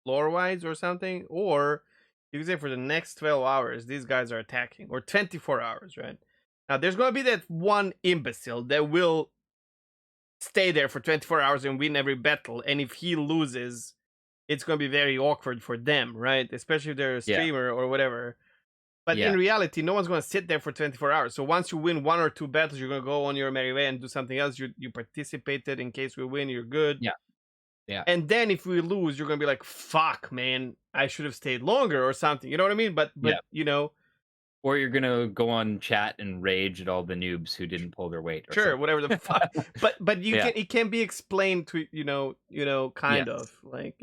lore wise or something, or you can say for the next 12 hours, these guys are attacking, or 24 hours, right? Now, there's going to be that one imbecile that will stay there for 24 hours and win every battle. And if he loses, it's going to be very awkward for them, right? Especially if they're a Yeah, streamer or whatever. But in yeah, reality, no one's going to sit there for 24 hours. So once you win one or two battles, you're going to go on your merry way and do something else. You participated. In case we win, you're good. yeah, yeah, And then if we lose, you're gonna be like, "Fuck, man, I should have stayed longer" or something. You know what I mean? But yeah. Or you're gonna go on chat and rage at all the noobs who didn't pull their weight or sure, something. whatever the fuck. But you Yeah. can it can be explained to kind Yes. of like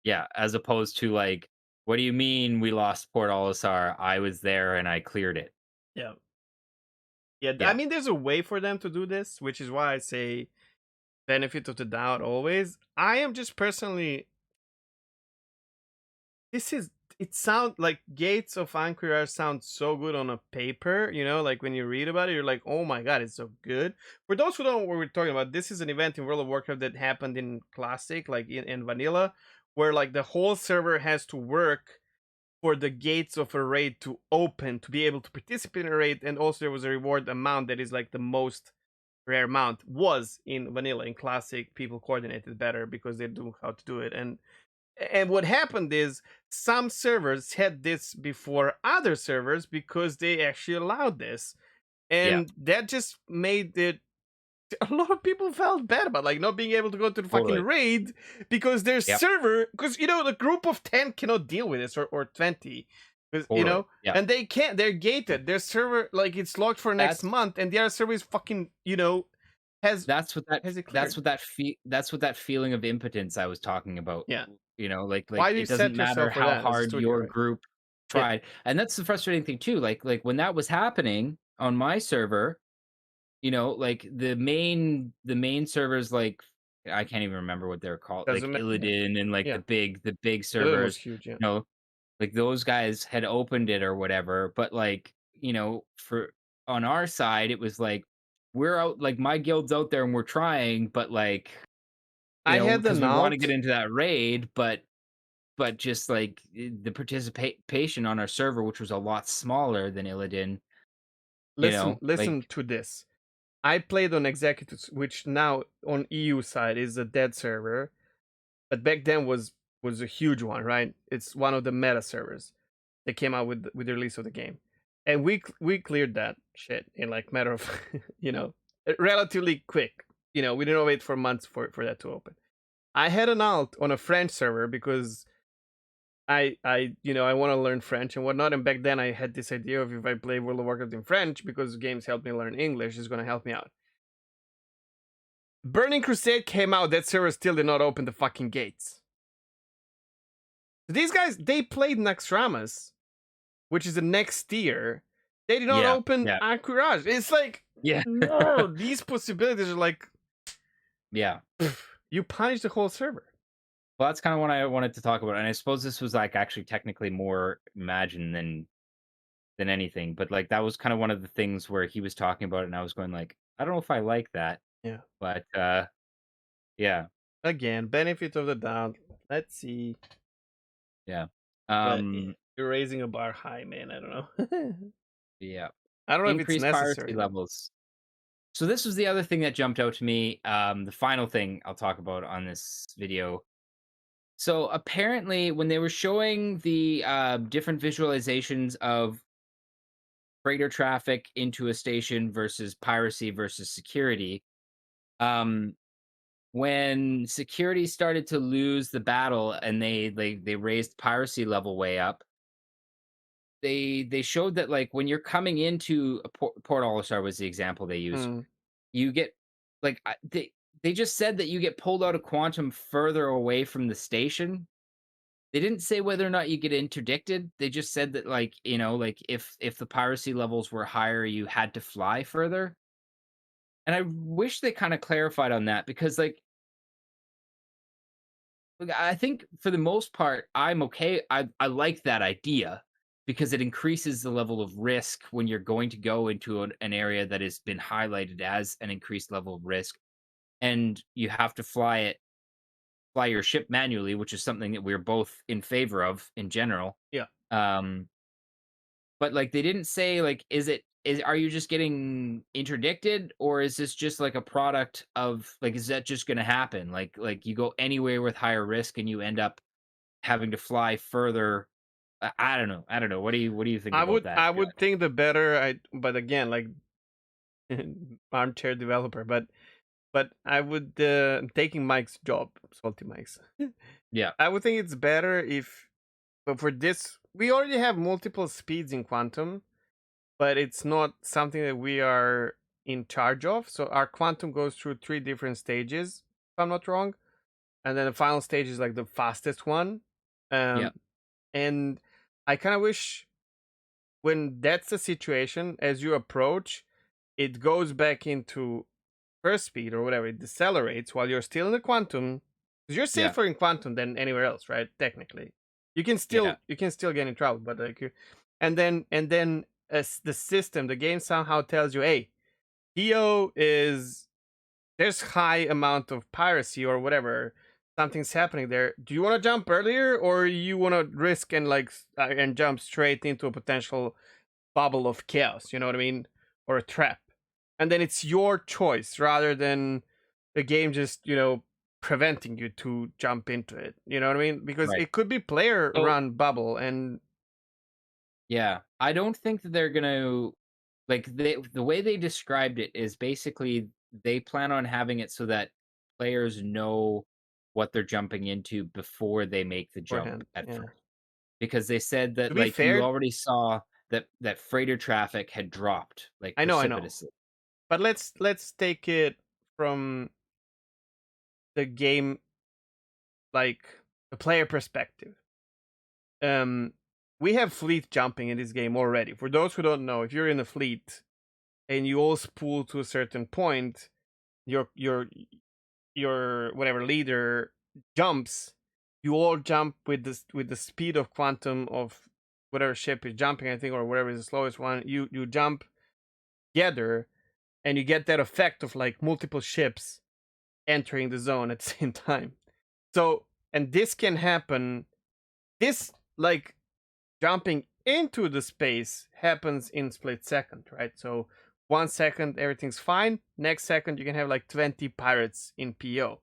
Yeah. As opposed to like, what do you mean we lost Port Olisar? I was there and I cleared it. yeah, yeah. I Yeah. mean, there's a way for them to do this, which is why I say benefit of the doubt always. I am just personally this is it sounds like Gates of Anquirar sounds so good on a paper, like when you read about it, you're like, oh my god, it's so good. For those who don't know what we're talking about, this is an event in World of Warcraft that happened in Classic, like in Vanilla, where like the whole server has to work for the gates of a raid to open to be able to participate in a raid, and also there was a reward amount that is like the most rare amount was in Vanilla. In Classic, people coordinated better because they knew how to do it, and what happened is some servers had this before other servers because they actually allowed this, Yeah. and that just made it a lot of people felt bad about like not being able to go to the fucking Totally. raid because their Yep. server, because the group of 10 cannot deal with this, or 20, because Totally. Yeah. and they can't, they're gated, their server like it's locked for next That's month, and the other server is fucking has has it cleared. that's what that feeling of impotence I was talking about. Yeah, Like why do you it doesn't set matter yourself for how that as a hard studio, your right? group Yeah, tried. And that's the frustrating thing too. Like when that was happening on my server, like the main servers, like I can't even remember what they're called, like doesn't matter. Yeah, Illidan and like yeah. the big Dylan was servers, huge. Yeah. like those guys had opened it or whatever, but like, for on our side, it was like we're out, like my guild's out there and we're trying, but like, I had because an we want to get alt. into that raid, but just like the participation on our server, which was a lot smaller than Illidan, Listen, like listen to this. I played on Executives, which now on EU side is a dead server, but back then was a huge one, right? It's one of the meta servers that came out with the release of the game, and we cleared that shit in like matter of relatively quick. We didn't wait for months for that to open. I had an alt on a French server because I want to learn French and whatnot. And back then I had this idea of if I play World of Warcraft in French, because games help me learn English, is going to help me out. Burning Crusade came out. That server still did not open the fucking gates. These guys, they played Naxxramas, which is the next tier. They did not Yeah, open yeah, Anchorage. It's like, yeah, no, these possibilities are like, yeah. you punish the whole server. Well, that's kind of what I wanted to talk about, and I suppose this was like actually technically more imagined than anything, but like that was kind of one of the things where he was talking about it, and I was going like, I don't know if I like that, Yeah. but yeah, Again, benefit of the doubt. Let's see. yeah, But yeah, um, you're raising a bar high, man. I don't know. yeah. I don't know if it's Increased piracy necessary though. levels. So this was the other thing that jumped out to me. The final thing I'll talk about on this video. So apparently, when they were showing the different visualizations of freighter traffic into a station versus piracy versus security, um, when security started to lose the battle and they raised piracy level way up, they showed that like when you're coming into a Port Olisar was the example they used. Hmm. You get like they just said that you get pulled out of quantum further away from the station. They didn't say whether or not you get interdicted. They just said that like, like if the piracy levels were higher, you had to fly further. And I wish they kind of clarified on that because like look, I think for the most part I'm okay. I like that idea because it increases the level of risk when you're going to go into an area that has been highlighted as an increased level of risk and you have to fly your ship manually, which is something that we're both in favor of in general. Yeah. Um, but like they didn't say like is are you just getting interdicted or is this just like a product of like is that just going to happen? Like you go anywhere with higher risk and you end up having to fly further. I don't know. I don't know. What do you think I about would that? I would think the better I but again, like armchair developer, but I would taking Mike's job, salty Mike's. Yeah. I would think it's better if but for this we already have multiple speeds in quantum, but it's not something that we are in charge of. So our quantum goes through three different stages, if I'm not wrong. And then the final stage is like the fastest one. Yeah. Um and I kind of wish when that's the situation, as you approach, it goes back into first speed or whatever. It decelerates while you're still in the quantum. Because you're Yeah. safer in quantum than anywhere else, right? Technically, Yeah. you can still get in trouble, but like you, and then as the system, the game somehow tells you, hey, Theo is there's high amount of piracy or whatever. Something's happening there. Do you want to jump earlier, or you want to risk and and jump straight into a potential bubble of chaos, you know what I mean? Or a trap. And then it's your choice rather than the game just, preventing you to jump into it. You know what I mean? Because Right. it could be player So run bubble and yeah, I don't think that they're gonna like the way they described it is basically they plan on having it so that players know what they're jumping into before they make the jump beforehand. at Yeah. first. Because they said To that be like you fair, already saw that freighter traffic had dropped like I know. precipitously. But let's take it from the game like the player perspective. Um we have fleet jumping in this game already. For those who don't know, if you're in a fleet and you all spool to a certain point, your your whatever leader jumps, you all jump with the speed of quantum of whatever ship is jumping, I think, or whatever is the slowest one. You jump together, and you get that effect of like multiple ships entering the zone at the same time. So, and this can happen. This like jumping into the space happens in split second, right? So 1 second everything's fine. Next second you can have like 20 pirates in PO.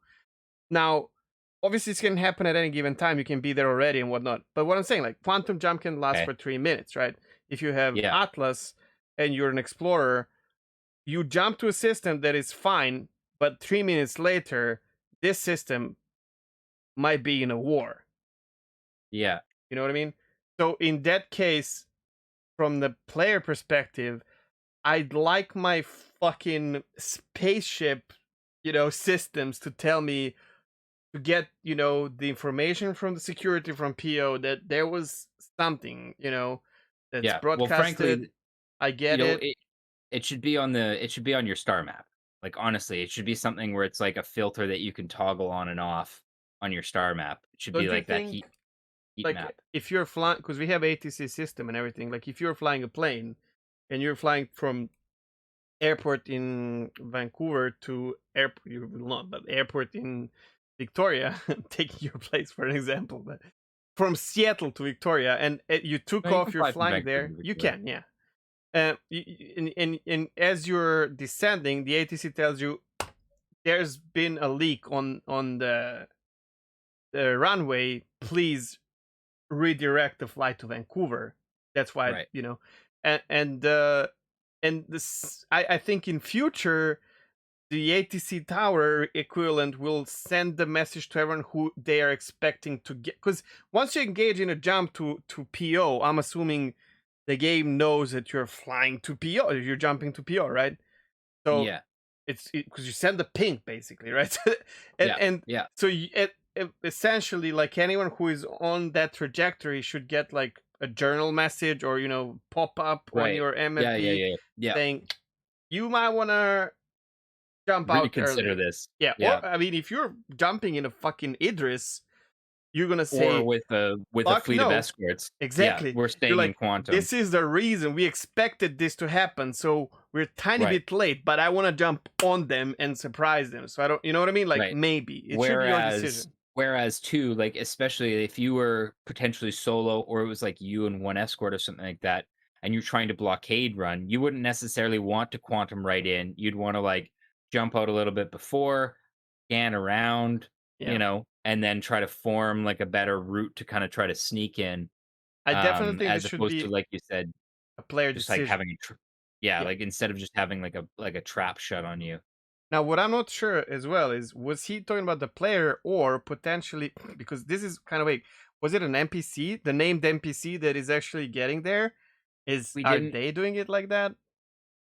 Now, obviously, this can happen at any given time. You can be there already and whatnot. But what I'm saying, like, quantum jump can last Okay. for 3 minutes, right? If you have Yeah. Atlas and you're an explorer, you jump to a system that is fine, but 3 minutes later, this system might be in a war. Yeah. You know what I mean? So, in that case, from the player perspective, I'd like my fucking spaceship, systems to tell me to get, the information from the security from PO that there was something, that's Yeah. Well, frankly, broadcasted. I you get know, it. it should be on your star map. Like, honestly, it should be something where it's like a filter that you can toggle on and off on your star map. It should be Don't you like that think, heat like, map. if you're flying, because we have ATC system and everything, like if you're flying a plane and you're flying from airport in Vancouver to airport, you will not, but airport in Victoria, taking your place for an example, but from Seattle to Victoria, and you No, took you off, can you're fly from flying Vancouver there, to you Victoria. can, yeah. And as you're descending, the ATC tells you there's been a leak on the runway. Please redirect the flight to Vancouver. That's why, Right. and this, I think in future the ATC tower equivalent will send the message to everyone who they are expecting to get. Because once you engage in a jump to PO, I'm assuming the game knows that you're flying to PO, you're jumping to PO, right? So Yeah. it's because you send the ping basically, right? and Yeah. and Yeah. so essentially, like anyone who is on that trajectory should get like a journal message or pop up on Right. your Yeah. Yeah. MFB Yeah. Yeah. saying you might want to jump out Reconsider earlier. this. Yeah, or Yeah. I mean, if you're jumping in a fucking Idris, you're gonna Or say, with a "Fuck fleet of no." escorts. Yeah, Exactly. we're You're staying in like, quantum. "This is the reason we expected this to happen, so we're a tiny Right. bit late, but I want to jump on them and surprise them." So I don't, you know what I mean? Like Right. maybe it should be your Whereas decision. whereas too, like, especially if you were potentially solo or it was like you and one escort or something like that, and you're trying to blockade run, you wouldn't necessarily want to quantum right in. You'd wanna, like, jump out a little bit before, scan around, Yeah, and then try to form, like, a better route to kinda try to sneak in, I definitely think this as should opposed to, be like you said, a player just, like, decision. having a yeah, Yeah. like, instead of just having, like a trap shut on you. Now, what I'm not sure as well is, was he talking about the player or potentially, because this is kind of vague. Was it an NPC, the named NPC that is actually getting there? We Are didn't they doing it like that?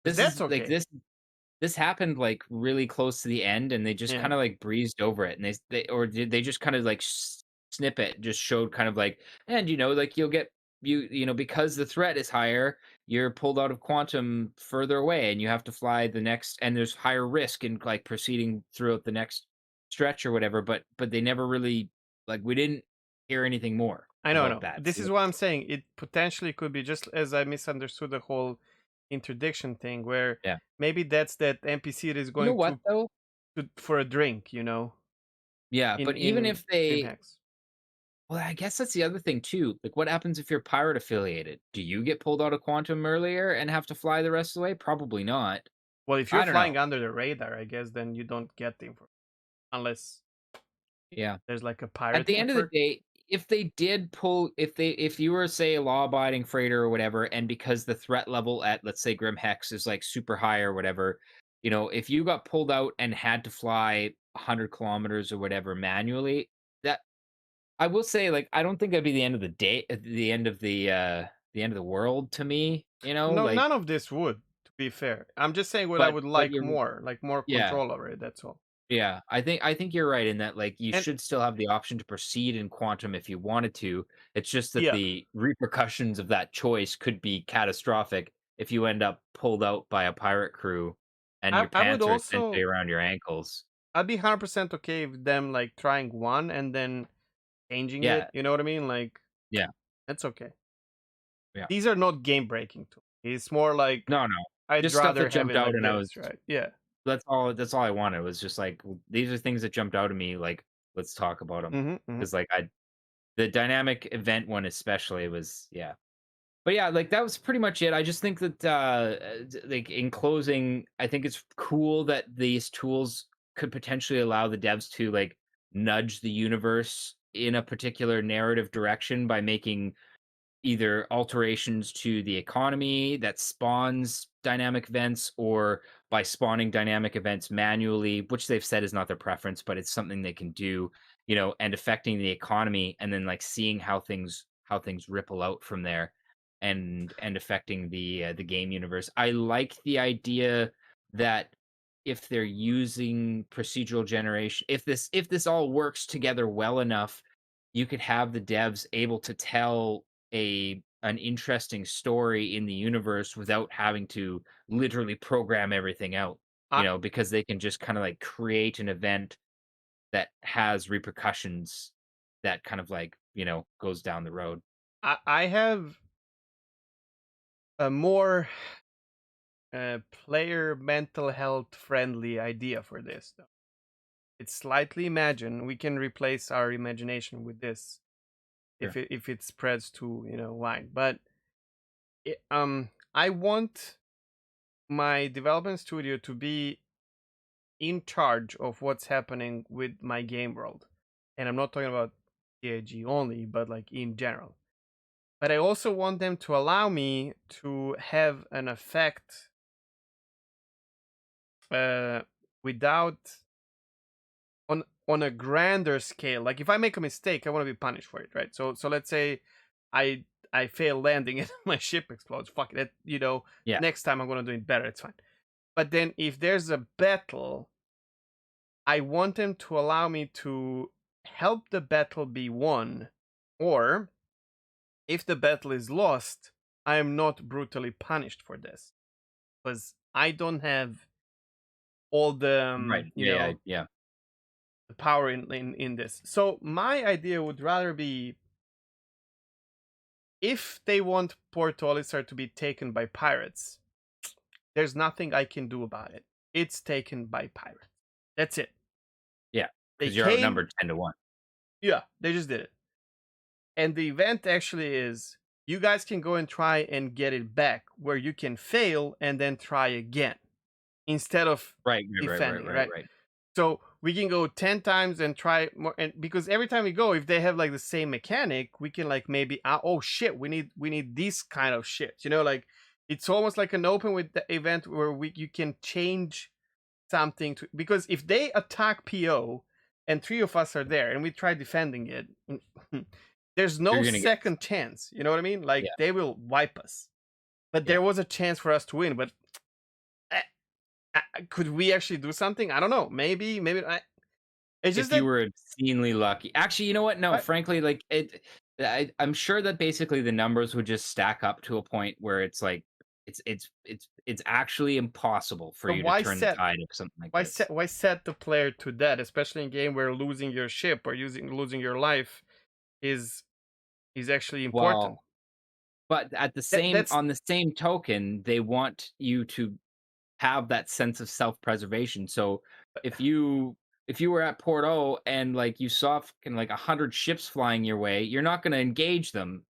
Because this that's is like, okay. this happened, like, really close to the end, and they just Yeah. kinda, like, breezed over it, and they or did they just kinda, like, snip it, just showed kind of like, "And, like, you'll get because the threat is higher, you're pulled out of quantum further away, and you have to fly the next and there's higher risk in, like, proceeding throughout the next stretch," or whatever, but they never really like, we didn't hear anything more I know, I about know. that, This so is what I'm saying. It potentially could be just as I misunderstood the whole interdiction thing, where yeah. maybe that's that NPC that is You know going what, though? to for a drink, Yeah, but even in if Grim they Hacks. well, I guess that's the other thing too. Like, what happens if you're pirate affiliated? Do you get pulled out of quantum earlier and have to fly the rest of the way? Probably not. Well, if you're I don't know. flying under the radar, I guess then you don't get the information unless Yeah. there's like a At pirate the end of the network. day, if you were, say, a law abiding freighter or whatever, and because the threat level at, let's say, Grim Hex is like super high or whatever, if you got pulled out and had to fly 100 kilometers or whatever manually, that I will say, like, I don't think that'd be the end of the day, the end of the world to me. No, Like, none of this would, to be fair. I'm just saying what I would but like you're more, like more yeah, control over it. That's all. yeah. I think you're right in that, like, you And should still have the option to proceed in quantum if you wanted to. It's just that yeah, the repercussions of that choice could be catastrophic if you end up pulled out by a pirate crew and your I would pants are essentially also, around your ankles. I'd be 100% okay with them like trying one and then changing it. Yeah, You know what I mean? Like yeah, that's okay. yeah. These are not game breaking to me. It's more like No, no. I'd Just stuff rather that have jumped it out like and I was this, right? Yeah. that's all I wanted was just like, these are things that jumped out at me, like, let's talk about them Hmm, hmm. because like, I the dynamic event one especially was yeah. But yeah, like, that was pretty much it. I just think that, like, in closing, I think it's cool that these tools could potentially allow the devs to, like, nudge the universe in a particular narrative direction by making either alterations to the economy that spawns dynamic events or by spawning dynamic events manually, which they've said is not their preference, but it's something they can do, and affecting the economy and then, like, seeing how things ripple out from there and affecting the game universe. I like the idea that if they're using procedural generation, if this all works together well enough, you could have the devs able to tell an interesting story in the universe without having to literally program everything out, I because they can just kind of like create an event that has repercussions that kind of like, goes down the road. I have a more player mental health friendly idea for this though. It's slightly imagine. We can replace our imagination with this Sure. if it spreads to wine. But I want my development studio to be in charge of what's happening with my game world, and I'm not talking about CIG only, but like in general. But I also want them to allow me to have an effect uh, without on a grander scale. Like if I make a mistake, I want to be punished for it, right? So let's say I I fail landing and my ship explodes. Fuck it, Yeah. next time I'm gonna do it better. It's fine. But then if there's a battle, I want them to allow me to help the battle be won, or if the battle is lost, I am not brutally punished for this because I don't have all the Right. Yeah, yeah, yeah. the power in this. So my idea would rather be if they want Port Olisar to be taken by pirates, there's nothing I can do about it. It's taken by pirates. That's it. Yeah, They because you're came, outnumbered 10-1. yeah, they just did it. And the event actually is you guys can go and try and get it back where you can fail and then try again instead of Right, right, right, right, defending, right, right? right. So we can go 10 times and try more, and because every time we go, if they have like the same mechanic, we can like maybe oh shit, we need this kind of shit. Like it's almost like an open with the event where you can change something to, because if they attack PO and three of us are there and we try defending it, there's no You're gonna get second chance. You know what I mean? Like yeah, they will wipe us. But yeah. there was a chance for us to win. But uh, could we actually do something? I don't know. Maybe. It's just If you that. were obscenely lucky. Actually, you know what? No, I, frankly, like, I'm sure that basically the numbers would just stack up to a point where it's like it's actually impossible for so you to turn the tide of something like this. why set the player to that, especially in game where losing your ship or losing your life is actually important. Well, but That's on the same token, they want you to have that sense of self-preservation. So if you if you were at Porto and like you saw fucking like 100 ships flying your way, you're not going to engage them.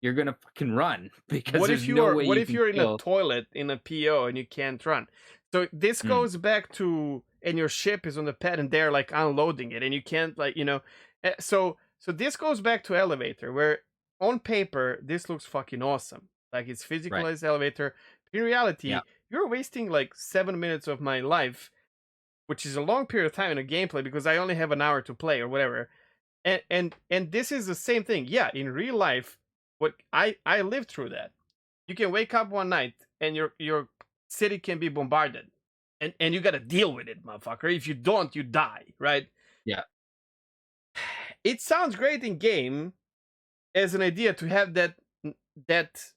You're going to fucking run because there's no way what you if can you're in a kill. toilet in a PO and you can't run? So this Mm, goes back to, and your ship is on the pad and they're like unloading it and you can't, like, so this goes back to elevator where on paper this looks fucking awesome. Like it's right. physicalized elevator. In Yeah. reality, you're wasting like 7 minutes of my life, which is a long period of time in a gameplay because I only have an hour to play or whatever. And this is the same thing. Yeah, in real life, what I lived through that. You can wake up one night and your city can be bombarded, and you got to deal with it, motherfucker. If you don't, you die, right? Yeah. It sounds great in game as an idea to have that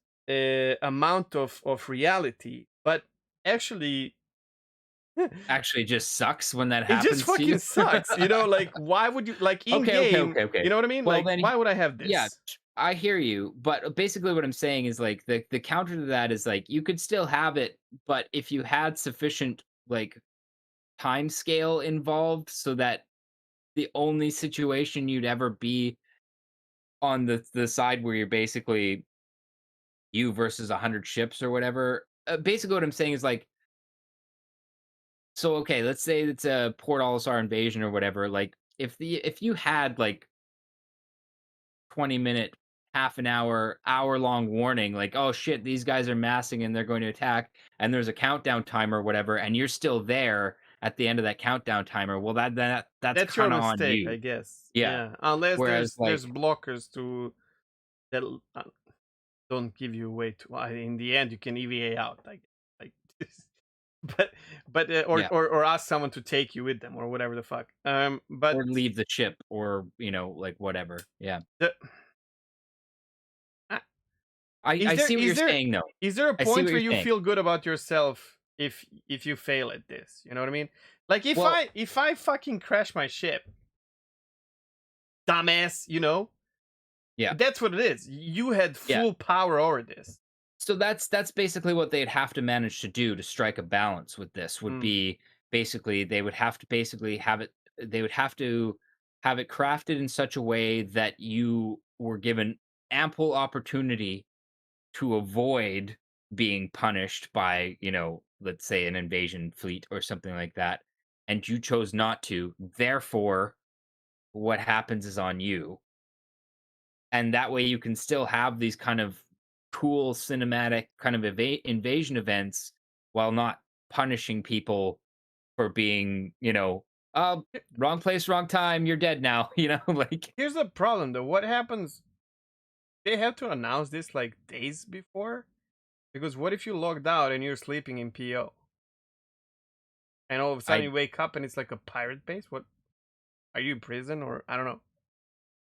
amount of reality, but actually, Actually, it just sucks when that it just happens to you. fucking sucks. Like, why would you, like, in Okay, okay, game? okay, okay. You know what I mean? Well, Like, then, why would I have yeah, this? I hear you. But basically, what I'm saying is like the counter to that is like you could still have it, but if you had sufficient like time scale involved, so that the only situation you'd ever be on the side where you're basically you versus 100 ships or whatever. Basically, what I'm saying is like, so okay, let's say it's a Port Olisar invasion or whatever. Like, if you had like 20-minute, half an hour long warning, like, oh shit, these guys are massing and they're going to attack, and there's a countdown timer or whatever, and you're still there at the end of that countdown timer. Well, that's That's your kind of on mistake, I you. guess. Yeah. Yeah, unless Whereas like there's blockers to that don't give you way to. In the end, you can EVA out. Like but Yeah. or ask someone to take you with them or whatever the fuck. But Or leave the ship or, like, whatever. Yeah. the uh, I see what is you're there saying, though. is there a I see point what where you're you saying. feel good about yourself if you fail at this? You know what I mean? Like Well, if I fucking crash my ship, dumbass, yeah. that's what it is. You had Yeah. full power over this. So that's basically what they'd have to manage to do to strike a balance with this would Mm. be basically they would have to basically have it they would have to have it crafted in such a way that you were given ample opportunity to avoid being punished by, let's say an invasion fleet or something like that, and you chose not to. Therefore, what happens is on you. And that way you can still have these kind of cool cinematic kind of invasion events while not punishing people for being, Here- wrong place, wrong time, you're dead now, like Here's the problem though. What happens? They have to announce this like days before, because what if you logged out and you're sleeping in PO, and all of a sudden I you wake up and it's like a pirate base? What are you in prison or I don't know?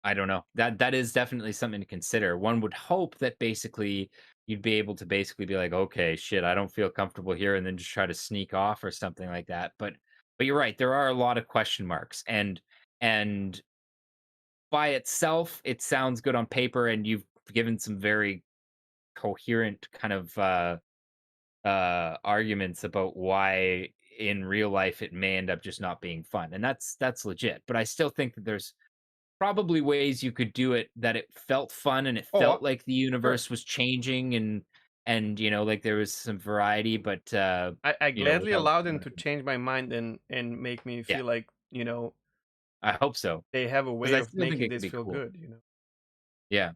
I don't know. That is definitely something to consider. One would hope that basically you'd be able to basically be like, okay, shit, I don't feel comfortable here, and then just try to sneak off or something like that. But you're right, there are a lot of question marks, and by itself, it sounds good on paper, and you've given some very coherent kind of arguments about why in real life it may end up just not being fun, and that's legit. But I still think that there's probably ways you could do it that it felt fun and it Oh, felt like the sure. universe was changing and like there was some variety, but I gladly without allow them to change my mind and make me yeah, feel like I hope so they have a because way I of still think making it could this be feel cool. good. Yeah.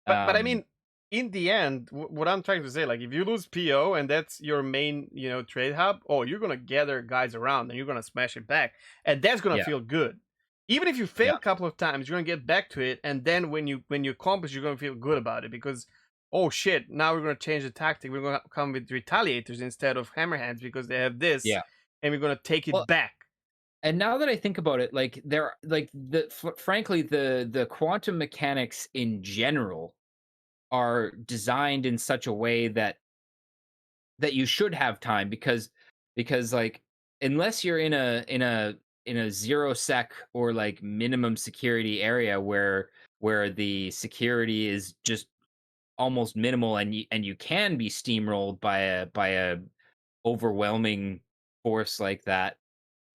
But I Um. mean, in the end, what I'm trying to say, like, if you lose PO and that's your main, trade hub, oh, you're gonna gather guys around and you're gonna smash it back, and that's gonna Yeah. feel good. Even if you fail Yeah. a couple of times, you're gonna get back to it, and then when you accomplish, you're gonna feel good about it because, oh shit, now we're gonna change the tactic. We're gonna come with retaliators instead of hammerheads because they have this, Yeah. and we're gonna take Well, it back. and now that I think about it, like there, like frankly, the quantum mechanics in general are designed in such a way that you should have time because like unless you're in a zero sec or like minimum security area where the security is just almost minimal and you can be steamrolled by a overwhelming force like that,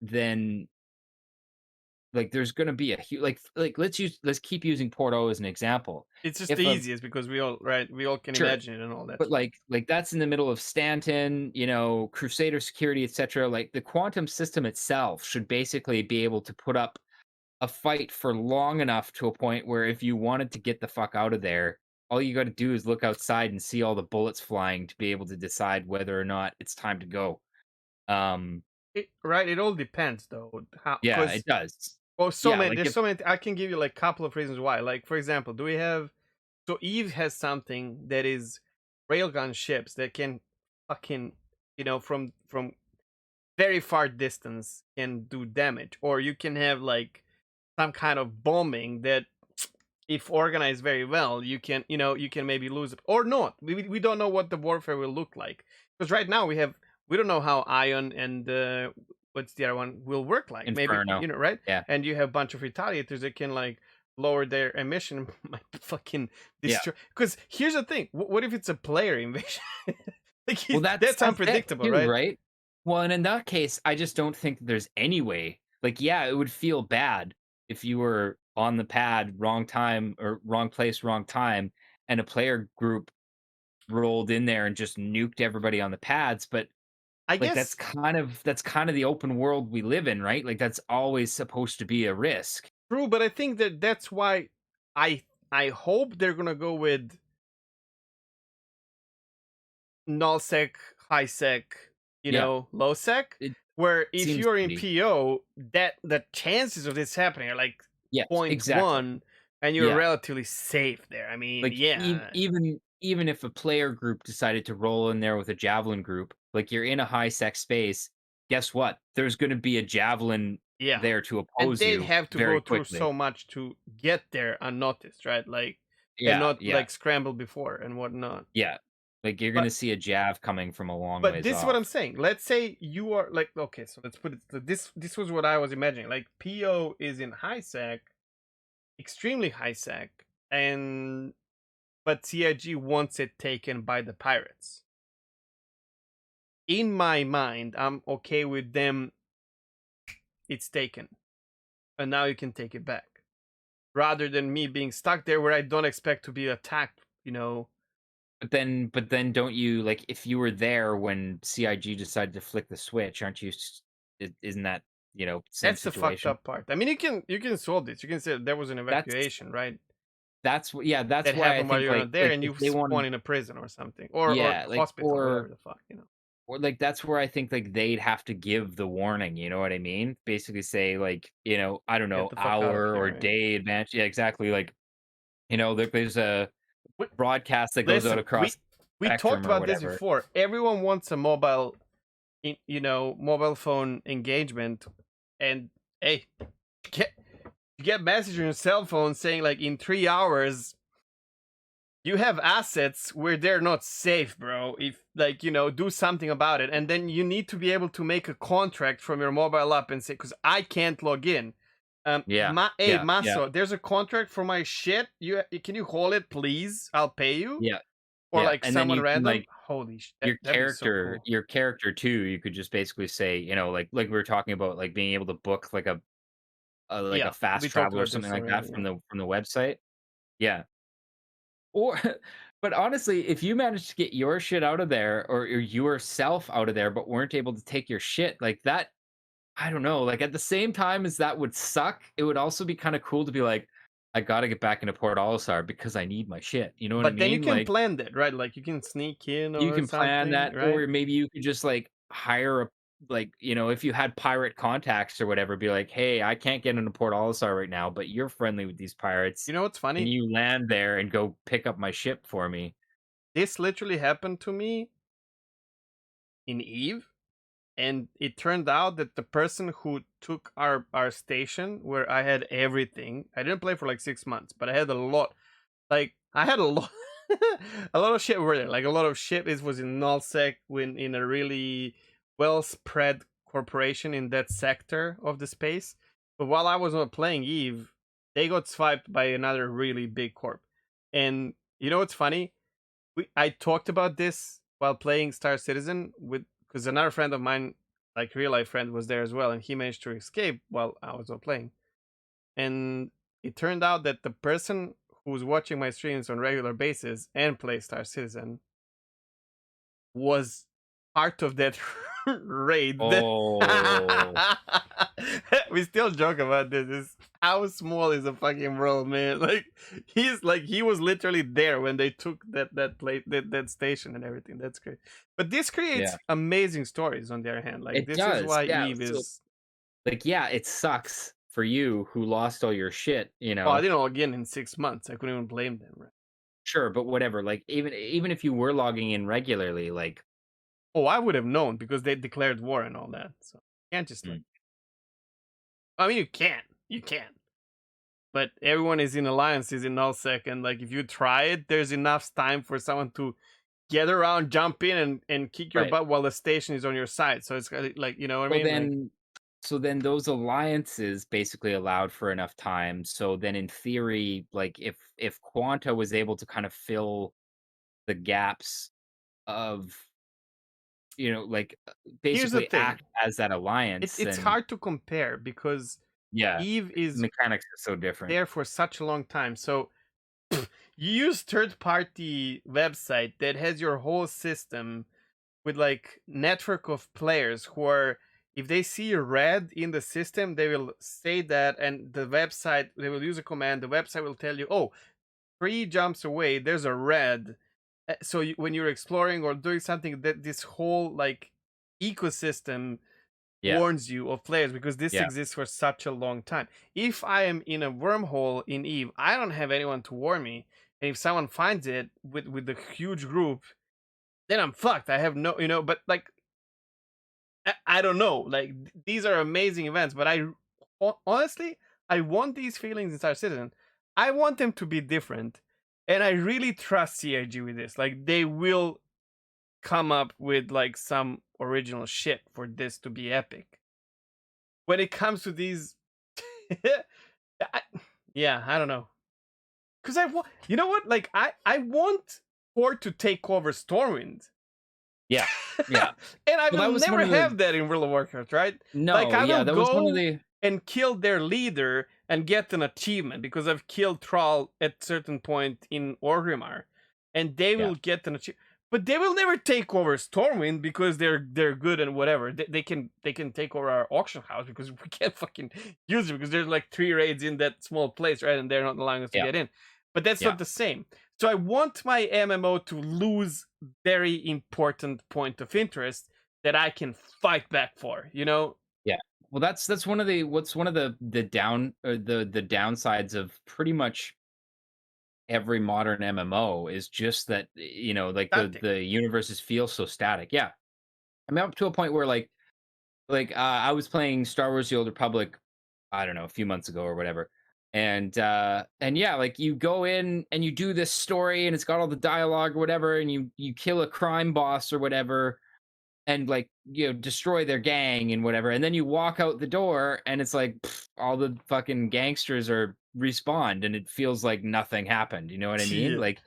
then like there's going to be a huge like let's keep using Porto as an example. It's just the If a easiest because we all can Sure. imagine it and all that But stuff. like that's in the middle of Stanton, Crusader security, etc. Like the quantum system itself should basically be able to put up a fight for long enough to a point where if you wanted to get the fuck out of there, all you got to do is look outside and see all the bullets flying to be able to decide whether or not it's time to go. Um, Right, it all depends though, how yeah, it because does. well, so Yeah, many. like There's if so many. I can give you like a couple of reasons why. Like for example, do we have? So Eve has something that is railgun ships that can fucking from very far distance can do damage, or you can have like some kind of bombing that if organized very well, you can maybe lose it or not. We don't know what the warfare will look like because right now we don't know how Ion and what's the other one will work like. Maybe Inferno. right, Yeah. and you have a bunch of retaliators that can like lower their emission, might fucking Yeah. destroy. Because here's the thing: what if it's a player invasion? Like Well, that's that's that's it unpredictable, too, right? right? Well, and in that case, I just don't think that there's any way. Like, yeah, it would feel bad if you were on the pad, wrong time or wrong place, wrong time, and a player group rolled in there and just nuked everybody on the pads. But I like, that's guess kind of the open world we live in, right? Like, that's always supposed to be a risk. true, but I think that's why I I hope they're gonna go with null sec, high sec, Yeah, low sec, it where if seems you're to in be. PO, that the chances of this happening are like Yes, point exactly. 0.1 and you're Yeah. relatively safe there. I mean, Like yeah. even even if a player group decided to roll in there with a javelin group, like you're in a high sec space, guess what? There's going to be a javelin Yeah. there to And oppose they'd you have to very go through quickly. so much to get there unnoticed, right? Like, and Yeah, not yeah, like scramble before and whatnot. yeah. Like you're going But to see a jav coming from a long but ways this is what I'm off. saying. Let's say you are like, okay, so let's put it. So this was what I was imagining. Like PO is in high sec, extremely high sec, and but CIG wants it taken by the pirates. In my mind, I'm okay with them. It's taken, and now you can take it back, rather than me being stuck there where I don't expect to be attacked. You know, But then don't you like if you were there when CIG decided to flick the switch, aren't you isn't that, same that's the fucked situation? up part. I mean, you can solve this. You can say there was an That's evacuation, right? yeah, That that's why I happened while think you're not there, like and if you they spawn wanted in a prison or something, or yeah, like hospital, whatever the fuck, you know. or like that's where I think like they'd have to give the warning, you know what I mean? Basically say like, I don't Get know, the fuck out of hour or here, right? day advance. Yeah, exactly. Like, there's a We, broadcast that goes out listen, across we talked spectrum or about this whatever. before. Everyone wants a mobile, mobile phone engagement, and hey, get you get message on your cell phone saying like in 3 hours you have assets where they're not safe, bro. If like do something about it, and then you need to be able to make a contract from your mobile app and say, because I can't log in. Yeah. Hey Yeah. Yeah. Maso, there's a contract for my shit. Can you hold it, please? I'll pay you. Yeah. Or Yeah. like And then someone you can random. like Holy shit, your that'd be so character cool. your character too, you could just basically say, like we were talking about, like being able to book like a Yeah, fast we talked travel or about this something like that already. Yeah. from the website. Yeah. Or but honestly, if you managed to get your shit out of there or yourself out of there, but weren't able to take your shit, like that, I don't know. Like at the same time as that would suck, it would also be kind of cool to be like, I gotta get back into Port Olisar because I need my shit. You know what I But then you mean? can Like plan that, right? Like you can sneak in you or can plan something, that, right? or maybe you could just like hire a like, if you had pirate contacts or whatever, be like, hey, I can't get into Port Olisar right now, but you're friendly with these pirates. You know what's Can funny? you land there and go pick up my ship for me? This literally happened to me in Eve, and it turned out that the person who took our station where I had everything, I didn't play for like 6 months, but I had a lot. Like I had a lot, a lot of shit over there. Like a lot of shit. It was in nullsec, when in a really well spread corporation in that sector of the space. But while I was not playing Eve, they got swiped by another really big corp. And you know what's funny? I talked about this while playing Star Citizen with, because another friend of mine, like real life friend, was there as well, and he managed to escape while I was not playing. And it turned out that the person who was watching my streams on regular basis and play Star Citizen was part of that raid. Oh, We still joke about this. How small is a fucking world, man? Like he was literally there when they took that place, that station and everything. That's great. But this yeah. creates amazing stories on their hand. Like It this is does. why Yeah. Eve So is. like, yeah, it sucks for you who lost all your shit, Oh, I didn't log in 6 months. I couldn't even blame them, right? Sure, but whatever. Like even if you were logging in regularly, like Oh, I would have known because they declared war and all that. So you can't just like. mm, I mean, you can, but everyone is in alliances in nullsec, and like if you try it, there's enough time for someone to get around, jump in, and kick your right. butt while the station is on your side. So it's like, you know what I So mean? Like then so then those alliances basically allowed for enough time. So then in theory, like if Quanta was able to kind of fill the gaps of, like here's the basically thing, act as that alliance, it's then hard to compare because yeah, Eve is mechanics are so different. there for such a long time. So you use third party website that has your whole system with like network of players who are, if they see red in the system, they will say that, and the website, they will use a command, the website will tell you, oh, 3 jumps away there's a red. So when you're exploring or doing something, that this whole like ecosystem Yeah, warns you of players, because this yeah, exists for such a long time. If I am in a wormhole in Eve, I don't have anyone to warn me, and if someone finds it with a huge group, then I'm fucked. I have no, but like I don't know. Like these are amazing events, but honestly, I want these feelings in Star Citizen. I want them to be different, and I really trust CIG with this. Like they will come up with like some original shit for this to be epic. When it comes to these, I, yeah, I don't know. Because I want, you know what? Like I want Ford to take over Stormwind. Yeah, yeah. And I Well, will that was one never of the have that in World of Warcraft, right? Like no, I will yeah, that was one of go the and kill their leader and get an achievement because I've killed Thrall at certain point in Orgrimmar, and they yeah, will get an achievement. But they will never take over Stormwind because they're good and whatever. They can take over our auction house because we can't fucking use it because there's like 3 raids in that small place, right? And they're not allowing us to yeah, get in. But that's yeah, not the same. So I want my MMO to lose very important point of interest that I can fight back for, you know? yeah. Well, that's one of the what's one of the down or the downsides of pretty much every modern MMO is just that, like Static. the universes feel so static. Yeah. I mean, up to a point where I was playing Star Wars: The Old Republic, I don't know, a few months ago or whatever. And yeah, like you go in and you do this story and it's got all the dialogue or whatever, and you kill a crime boss or whatever, and like destroy their gang and whatever, and then you walk out the door and it's like all the fucking gangsters are respawned and it feels like nothing happened. You know what I mean? Yeah. Like,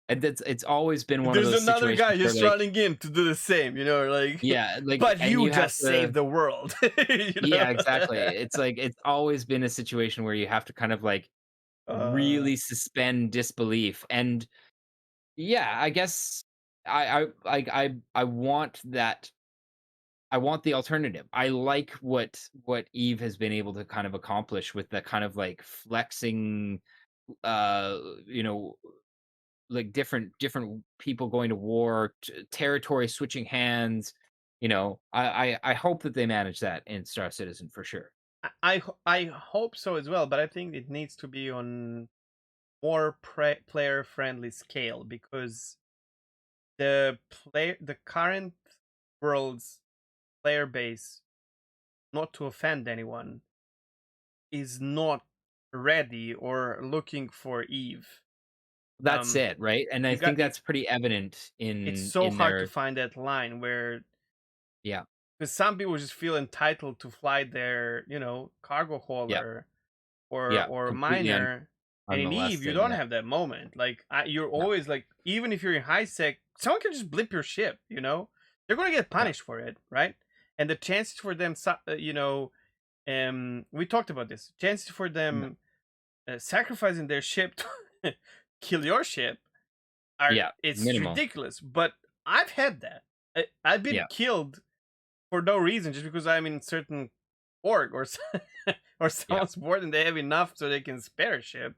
and it's always been one of There's those another situations guy where just like, running in to do the same, like, yeah, like, but and you you have just to. saved the world, you know? Yeah, exactly. It's like it's always been a situation where you have to kind of like uh, really suspend disbelief. And yeah, I guess I want that. I want the alternative. I like what Eve has been able to kind of accomplish with the kind of like flexing, uh, you know, like different people going to war, territory switching hands. I hope that they manage that in Star Citizen for sure. I hope so as well, but I think it needs to be on more player friendly scale because the current world's player base, not to offend anyone, is not ready or looking for Eve. That's Um, it, right? And I you got think that's pretty evident it's in so hard to their. find that line where Yeah, because some people just feel entitled to fly their cargo yeah, hauler or yeah, or completely miner, and in Eve you unmolested. don't Yeah, have that moment. Like you're no, always like, even if you're in high sec, someone can just blip your ship. They're gonna get yeah, punished for it, right? And the chances for them we talked about this, chances for no, them sacrificing their ship to kill your ship are yeah, it's minimal. ridiculous. But I've had that. I've been Yeah, killed for no reason, just because I'm in certain org or or yeah, someone's bored and they have enough so they can spare a ship.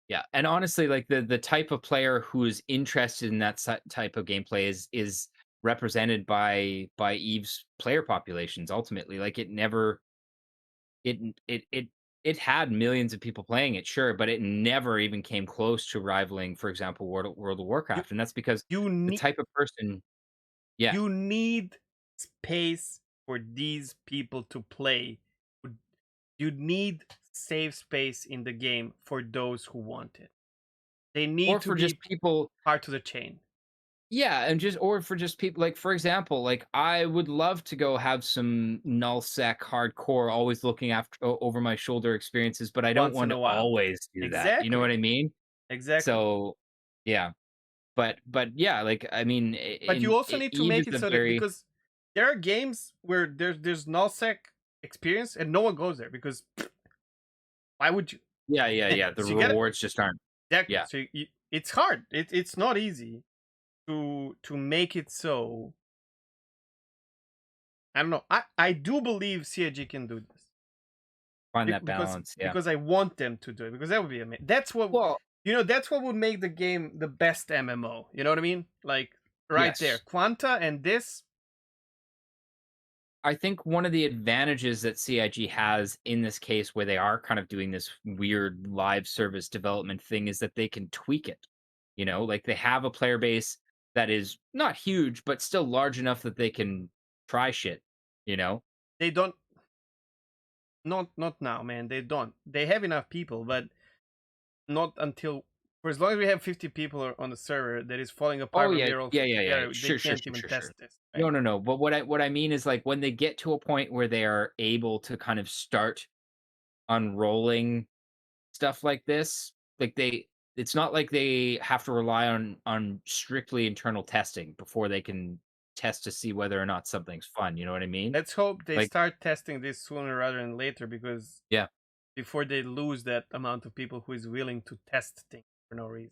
yeah. And honestly, like the type of player who is interested in that type of gameplay is represented by Eve's player populations. Ultimately, like it never it it it it had millions of people playing it, sure, but it never even came close to rivaling, for example, World of You Warcraft, and that's because you the need type of person. Yeah, you need space for these people to play. You need safe space in the game for those who want it. They or need to for just be people. part of the chain. Yeah, and just or for just people like, for example, like I would love to go have some null sec hardcore, always looking after over my shoulder experiences, but I don't Once want in to a while. always do that. You know what Exactly. I mean? Exactly. So, yeah, but yeah, like I mean, But you also need to Eve make is it a so that, very. because there are games where there's nullsec experience and no one goes there because why would you? Yeah, yeah, yeah. The So you get it rewards just aren't. exactly. Yeah, So it's hard. It's not easy to make it so. I don't know. I do believe CIG can do this find that because balance. Yeah. I want them to do it because that would be amazing. That's what Well, that's what would make the game the best MMO. You know what I mean? Like right there, yes. Quanta and this. I think one of the advantages that CIG has in this case, where they are kind of doing this weird live service development thing, is that they can tweak it. You know, like they have a player base that is not huge, but still large enough that they can try shit. You know, They don't. Not now, man. They don't. They have enough people, but not until for as long as we have 50 people on the server that is falling oh apart when yeah, they're all yeah, put yeah, yeah. together. They Sure, sure, can't sure, even sure, sure. test this, right? No, no, no. But what I mean is like when they get to a point where they are able to kind of start unrolling stuff like this, like it's not like they have to rely on strictly internal testing before they can test to see whether or not something's fun. You know what I mean? Let's hope they Like, start testing this sooner rather than later, because yeah, before they lose that amount of people who is willing to test things for no reason.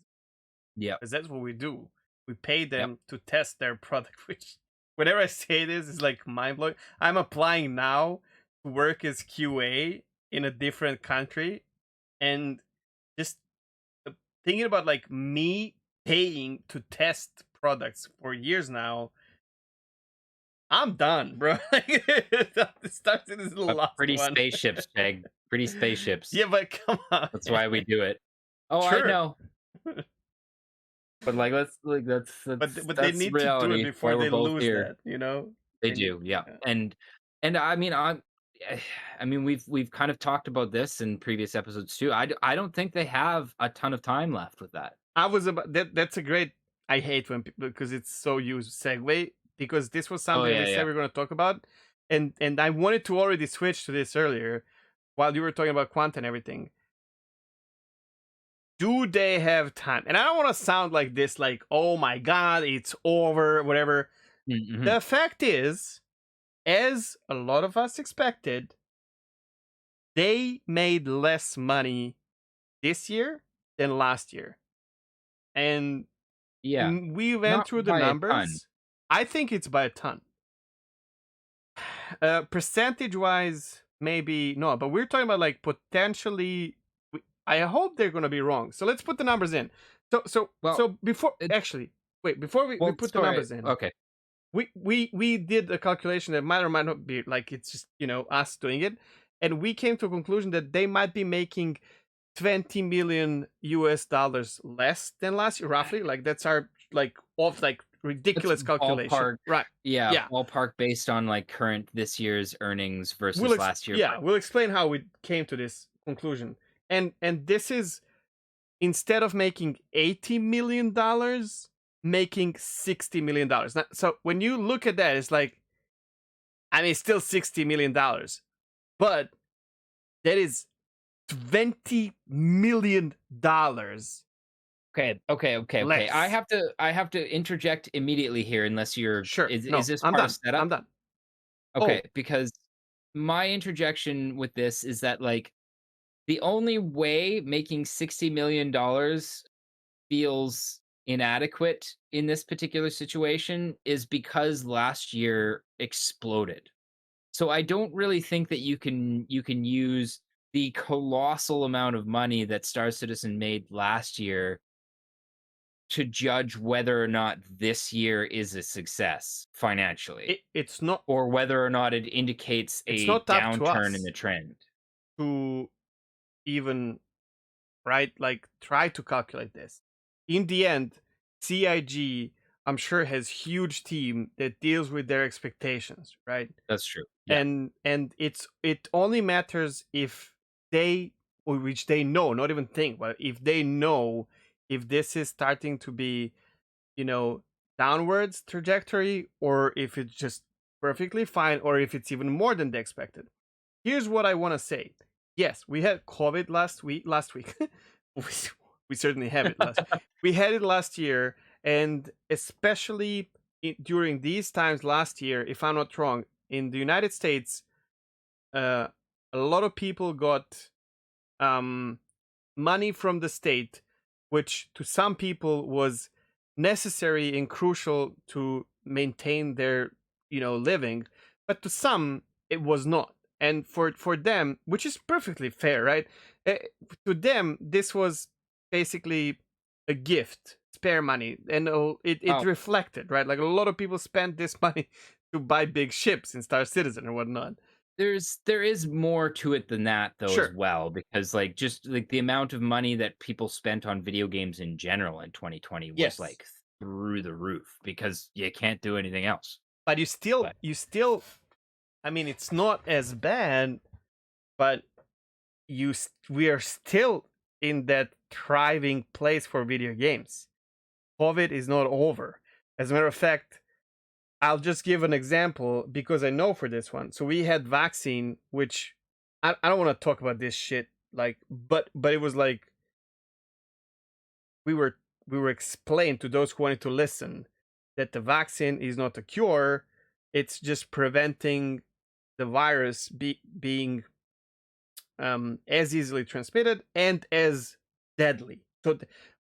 yep, Because that's what we do. We pay yep. them to test their product, which whenever I say this is like mind blowing. I'm applying now to work as QA in a different country, and just uh, thinking about like me paying to test products for years now. I'm done, bro. It starts in this last Pretty one. spaceships, Peg. Pretty spaceships. Yeah, but come on, That's man. why we do it. Oh, I Sure. know. But like, let's like But they that's need to do it reality. before Why we're they both lose here. that, you know? They They need, do, yeah. yeah. And I mean, I mean, we've kind of talked about this in previous episodes too. I don't think they have a ton of time left with that. I was about that. That's a great. I hate when people, because it's so used segue, because this was Oh something that yeah, we said yeah. we are going to talk about, and I wanted to already switch to this earlier while you were talking about Quant and everything. Do they have time? And I don't want to sound like this, like, oh my god, it's over, whatever. Mm-hmm. The fact is, as a lot of us expected, they made less money this year than last year. And Yeah, we went not through the by a ton. numbers. I think it's by a ton. Percentage wise, maybe no, but we're talking about like potentially. I hope they're going to be wrong. So let's put the numbers in. Well, So before, it, actually, wait, before we well, put the sorry. numbers in, Okay. we did a calculation that might or might not be like, it's just, us doing it, and we came to a conclusion that they might be making 20 million US dollars less than last year, roughly. Like that's our like off like It's ridiculous calculation, ballpark. right? Yeah, Yeah, ballpark based on like current this year's earnings versus last year. But we'll explain how we came to this conclusion. And this is, instead of making $80 million, making $60 million. Now, so when you look at that, it's like, I mean, it's still $60 million, but that is $20 million okay, okay, okay, okay. less. I have to interject immediately here unless you're Sure, is no, this I'm part of done. setup? I'm done. Okay, Oh, because my interjection with this is that like the only way making $60 million feels inadequate in this particular situation is because last year exploded. So I don't really think that you can use the colossal amount of money that Star Citizen made last year to judge whether or not this year is a success financially, it's not. or whether or not it indicates It's a not up to downturn in us the trend. to even, right, like try to calculate this. In the end, CIG, I'm sure, has huge team that deals with their expectations, right? That's true. Yeah, And it only matters if they, or which they know, not even think, but if they know if this is starting to be, you know, downwards trajectory, or if it's just perfectly fine, or if it's even more than they expected. Here's what I want to say. Yes, we had COVID last week. we, we certainly have it last. We had it last year, and especially during these times last year, if I'm not wrong, in the United States, uh, a lot of people got um, money from the state, which to some people was necessary and crucial to maintain their, living, but to some it was not. And for them, which is perfectly fair, right? Eh, to them, this was basically a gift, spare money, and it oh, reflected, right? Like a lot of people spent this money to buy big ships in Star Citizen or whatnot. there is more to it than that though as Sure. well, because like just like the amount of money that people spent on video games in general in 2020 was Yes. like through the roof because you can't do anything else. But But you still, I mean, it's not as bad, but we are still in that thriving place for video games. COVID is not over. As a matter of fact, I'll just give an example because I know for this one. So we had vaccine, which I don't want to talk about this shit, like, but it was like we were we were explained to those who wanted to listen that the vaccine is not a cure. It's just preventing the virus being as easily transmitted and as deadly.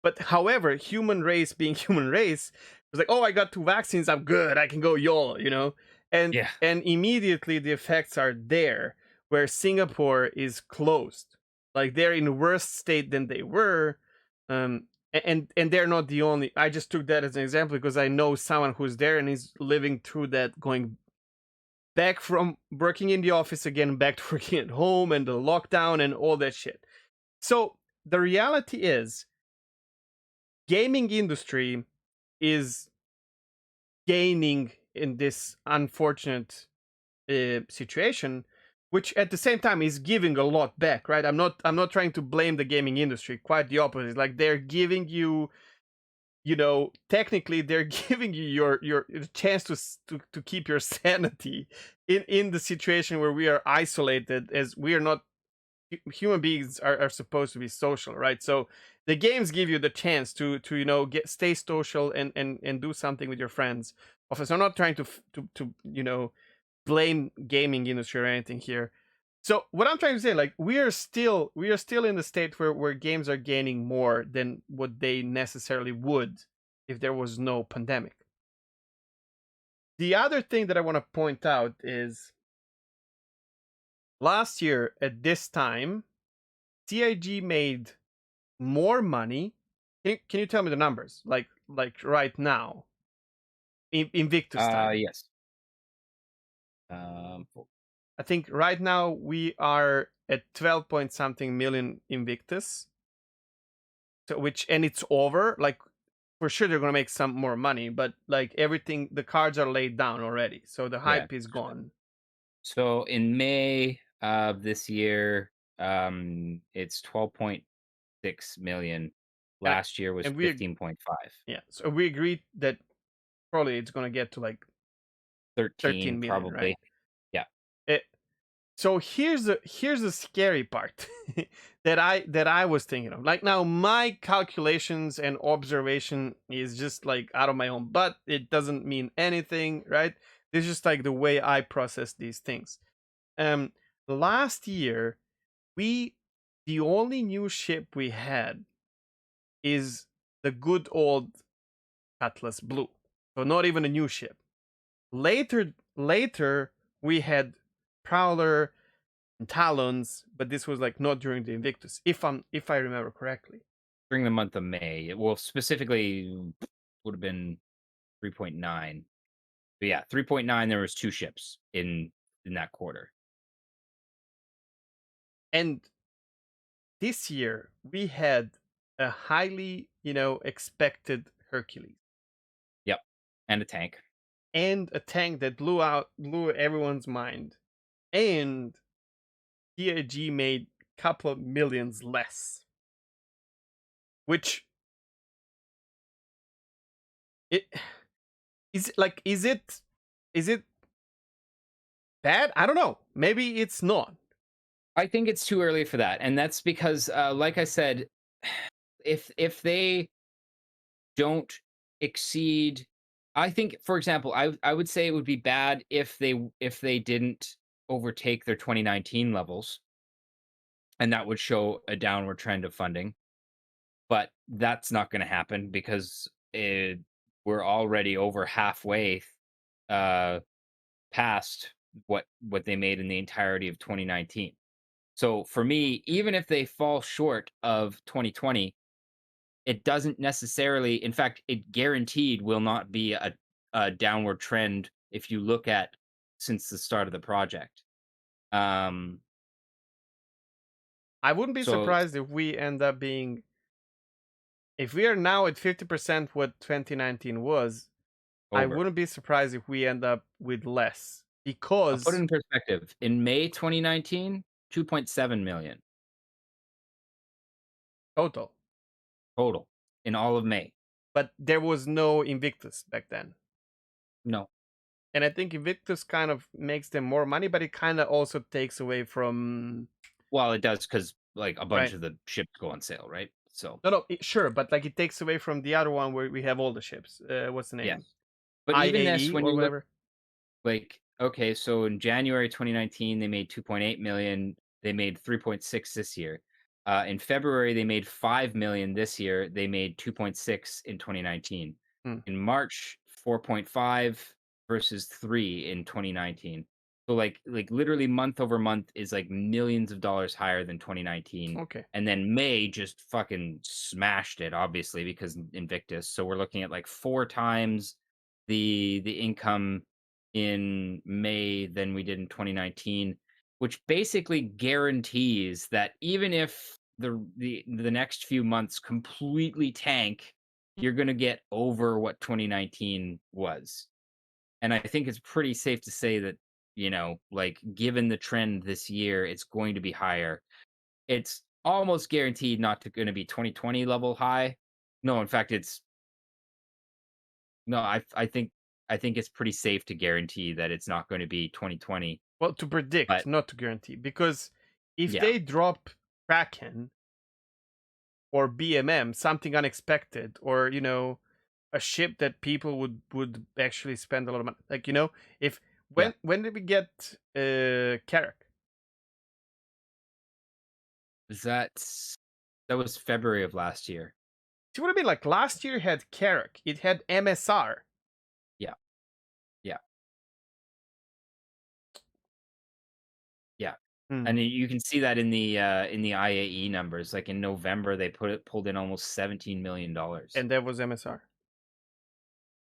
But however, human race being human race was like, oh, I got two vaccines, I'm good, I can go YOLO, you know, yeah, and immediately the effects are there. Where Singapore is closed, like they're in a worse state than they were, and they're not the only. I just took that as an example because I know someone who's there and is living through that, going back from working in the office again, back to working at home and the lockdown and all that shit. So the reality is, gaming industry is gaining in this unfortunate situation, which at the same time is giving a lot back, right? I'm not trying to blame the gaming industry. Quite the opposite. Like they're giving you, technically they're giving you your chance to keep your sanity in the situation where we are isolated, as we are not human beings are supposed to be social, right? So the games give you the chance to get stay social and do something with your friends. Of I'm not trying to blame gaming industry or anything here. So what I'm trying to say, like, we are still in the state where games are gaining more than what they necessarily would if there was no pandemic. The other thing that I want to point out is last year at this time, CIG made more money. Can you tell me the numbers? Like right now, in Invictus time. yes. I think right now we are at 12 point something million Invictus. So and it's over. Like for sure they're gonna make some more money, but like everything, the cards are laid down already. So the Yeah. hype is gone. So in May of this year, it's 12.6 million. And, Last year was and we 15.5. yeah, so we agreed that probably it's gonna get to like 13 13 million, right? probably. Yeah. It, so here's the scary part that I was thinking of. Like now, my calculations and observation is just like out of my own butt. It doesn't mean anything, right? It's just like the way I process these things. Um, Last year, we the only new ship we had is the good old Atlas Blue. So not even a new ship. Later we had Prowler and Talons, but this was like not during the Invictus, if I remember correctly. During the month of May. Well, specifically would have been 3.9. But yeah, 3.9 there was two ships in that quarter. And this year we had a highly, expected Hercules Yep. And a tank. and a tank that blew everyone's mind. And TAG made a couple of millions less, which it is it bad? I don't know. Maybe it's not. I think it's too early for that. And that's because like I said, if they don't exceed, I think for example, I would say it would be bad if they didn't overtake their 2019 levels, and that would show a downward trend of funding. But that's not going to happen because we're already over halfway uh past what they made in the entirety of 2019. So for me, even if they fall short of 2020, it doesn't necessarily, in fact, it guaranteed will not be a downward trend if you look at since the start of the project. Um, I wouldn't be so surprised if we end up being, if we are now at 50% what 2019 was, I over. wouldn't be surprised if we end up with less I'll put it because in perspective. In May 2019, 2.7 million total. total in all of May. But there was no Invictus back then. No. And I think Invictus kind of makes them more money, but it kind of also takes away from, Well, it does because like a bunch right? of the ships go on sale, right? So No, no, sure, but like it takes away from the other one where we have all the ships. What's the yeah. name? But even this, IAE when or you look whatever. like, okay, so in January 2019, they made 2.8 million. They made 3.6 this year. In February, they made 5 million this year. They made 2.6 in 2019. Hmm. In March, 4.5 versus 3 in 2019. So like literally month over month is like millions of dollars higher than 2019. Okay. And then May just fucking smashed it, obviously, because Invictus. So we're looking at like 4 times the income in May than we did in 2019, which basically guarantees that even if the next few months completely tank, you're going to get over what 2019 was. And I think it's pretty safe to say that, like given the trend this year, it's going to be higher. It's almost guaranteed not to going to be 2020 level high. No, in fact, it's no, I think it's pretty safe to guarantee that it's not going to be 2020. Well, to predict, But not to guarantee, because if yeah, they drop Kraken or BMM, something unexpected, or a ship that people would actually spend a lot of money, like if yeah, when did we get Carrack? is that was February of last year. See what I mean? Like last year had Carrack, it had MSR. Yeah, yeah, yeah. Hmm. And you can see that in the IAE numbers. Like in November, they pulled in almost $17 million. And that was MSR.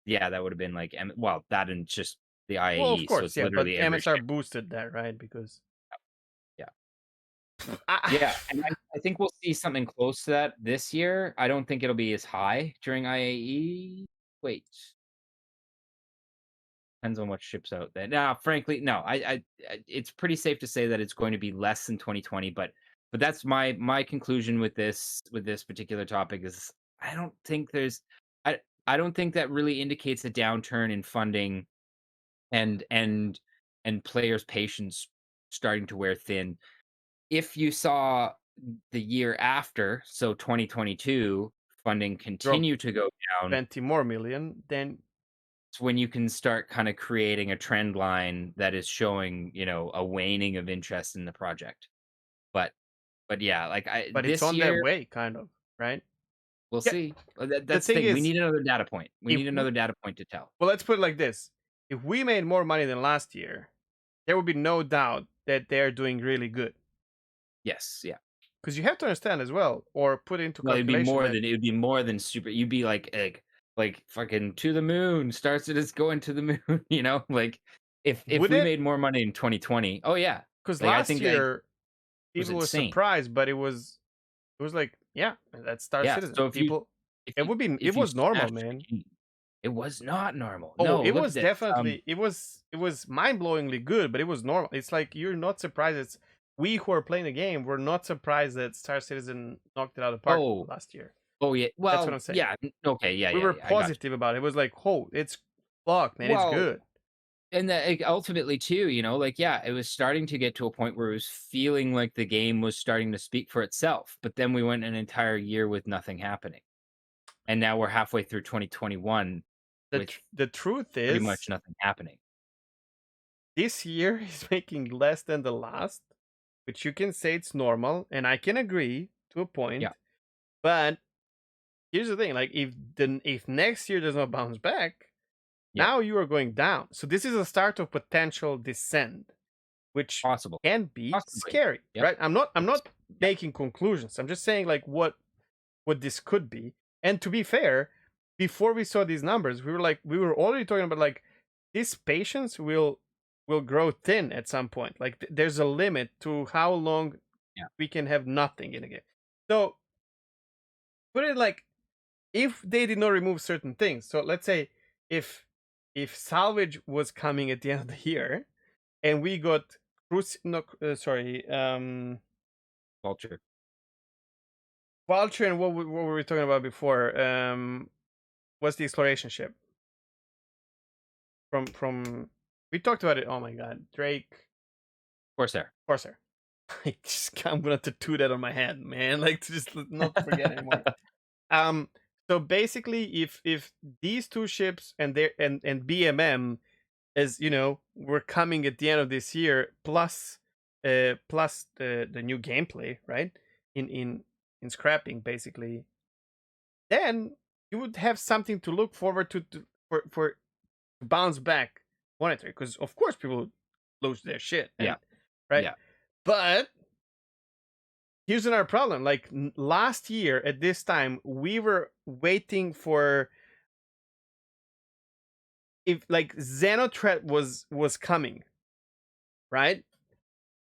Yeah, that would have been like well, that and just the Well, of IAE. So course, it's yeah, but literally every MSR ship. boosted that, right? Because Yeah. I, Yeah, and I think we'll see something close to that this year. I don't think it'll be as high during IAE. Wait, depends on what ships out there. Now, frankly, no. It's pretty safe to say that it's going to be less than 2020. But that's my conclusion with this particular topic is I don't think there's I I don't think that really indicates a downturn in funding and players' patience starting to wear thin. If you saw the year after, so 2022, funding drop continue to go down, 20 more million, then it's when you can start kind of creating a trend line that is showing, a waning of interest in the project. But yeah, like but it's this on that year, way, kind of, right? we'll Yeah. see. The That's the thing thing. We is, need another data point. We if need another data point to tell. well, let's put it like this: if we made more money than last year, there would be no doubt that they're doing really good. Yes, yeah. Because you have to understand as well, or put into No, calculation that it would be more than super. You'd be like fucking to the moon. Starts it is going to the moon. Like if would we it? made more money in 2020, oh yeah, Because like I last think like year it was people were insane. surprised, but it was like, yeah, that's Star Yeah. Citizen. So People, if it you would be, it if you was normal, smash the man. game, it was not normal. Oh, No, it look at was this. definitely, it was mind blowingly good, but it was normal. It's like you're not surprised. It's we who are playing the game. We're not surprised that Star Citizen knocked it out of the park Oh, last year. oh yeah. That's what Well, I'm saying. yeah. Okay. Yeah. We Yeah. were Yeah. I got you. positive about it. It was like, oh, it's fuck, man, it's Well, good. and that like, ultimately too, like yeah, it was starting to get to a point where it was feeling like the game was starting to speak for itself. But then we went an entire year with nothing happening, and now we're halfway through 2021 with The truth pretty much is, nothing happening. this year is making less than the last, which you can say it's normal, and I can agree to a Yeah. point. But here's the thing: like if next year does not bounce back, Yeah. now you are going down. So this is a start of potential descent, which Possible. can be Possibly. scary, Yep. right? I'm Yes. not making conclusions. I'm just saying like what this could be. And to be fair, before we saw these numbers, we were already talking about like this patience will will grow thin at some point. Like there's a limit to how long Yeah. we can have nothing in a game. So put it like, if they did not remove certain things. So let's say if salvage was coming at the end of the year, and we got no, sorry, Vulture. Vulture, and what were we talking about before? What's the exploration ship from? We talked about it. Oh my god, Drake Corsair. Corsair. I'm gonna tattoo that on my hand, man. Like to just not forget anymore. Um. So basically, if these two ships and their and BMM, as you know, were coming at the end of this year, plus plus the new gameplay, right? In scrapping, basically, then you would have something to look forward to for to bounce back monetary, because of course people lose their shit, Yeah. and right. Yeah. But here's another problem. Like last year at this time, we were waiting for, if like Xenothreat was coming, right?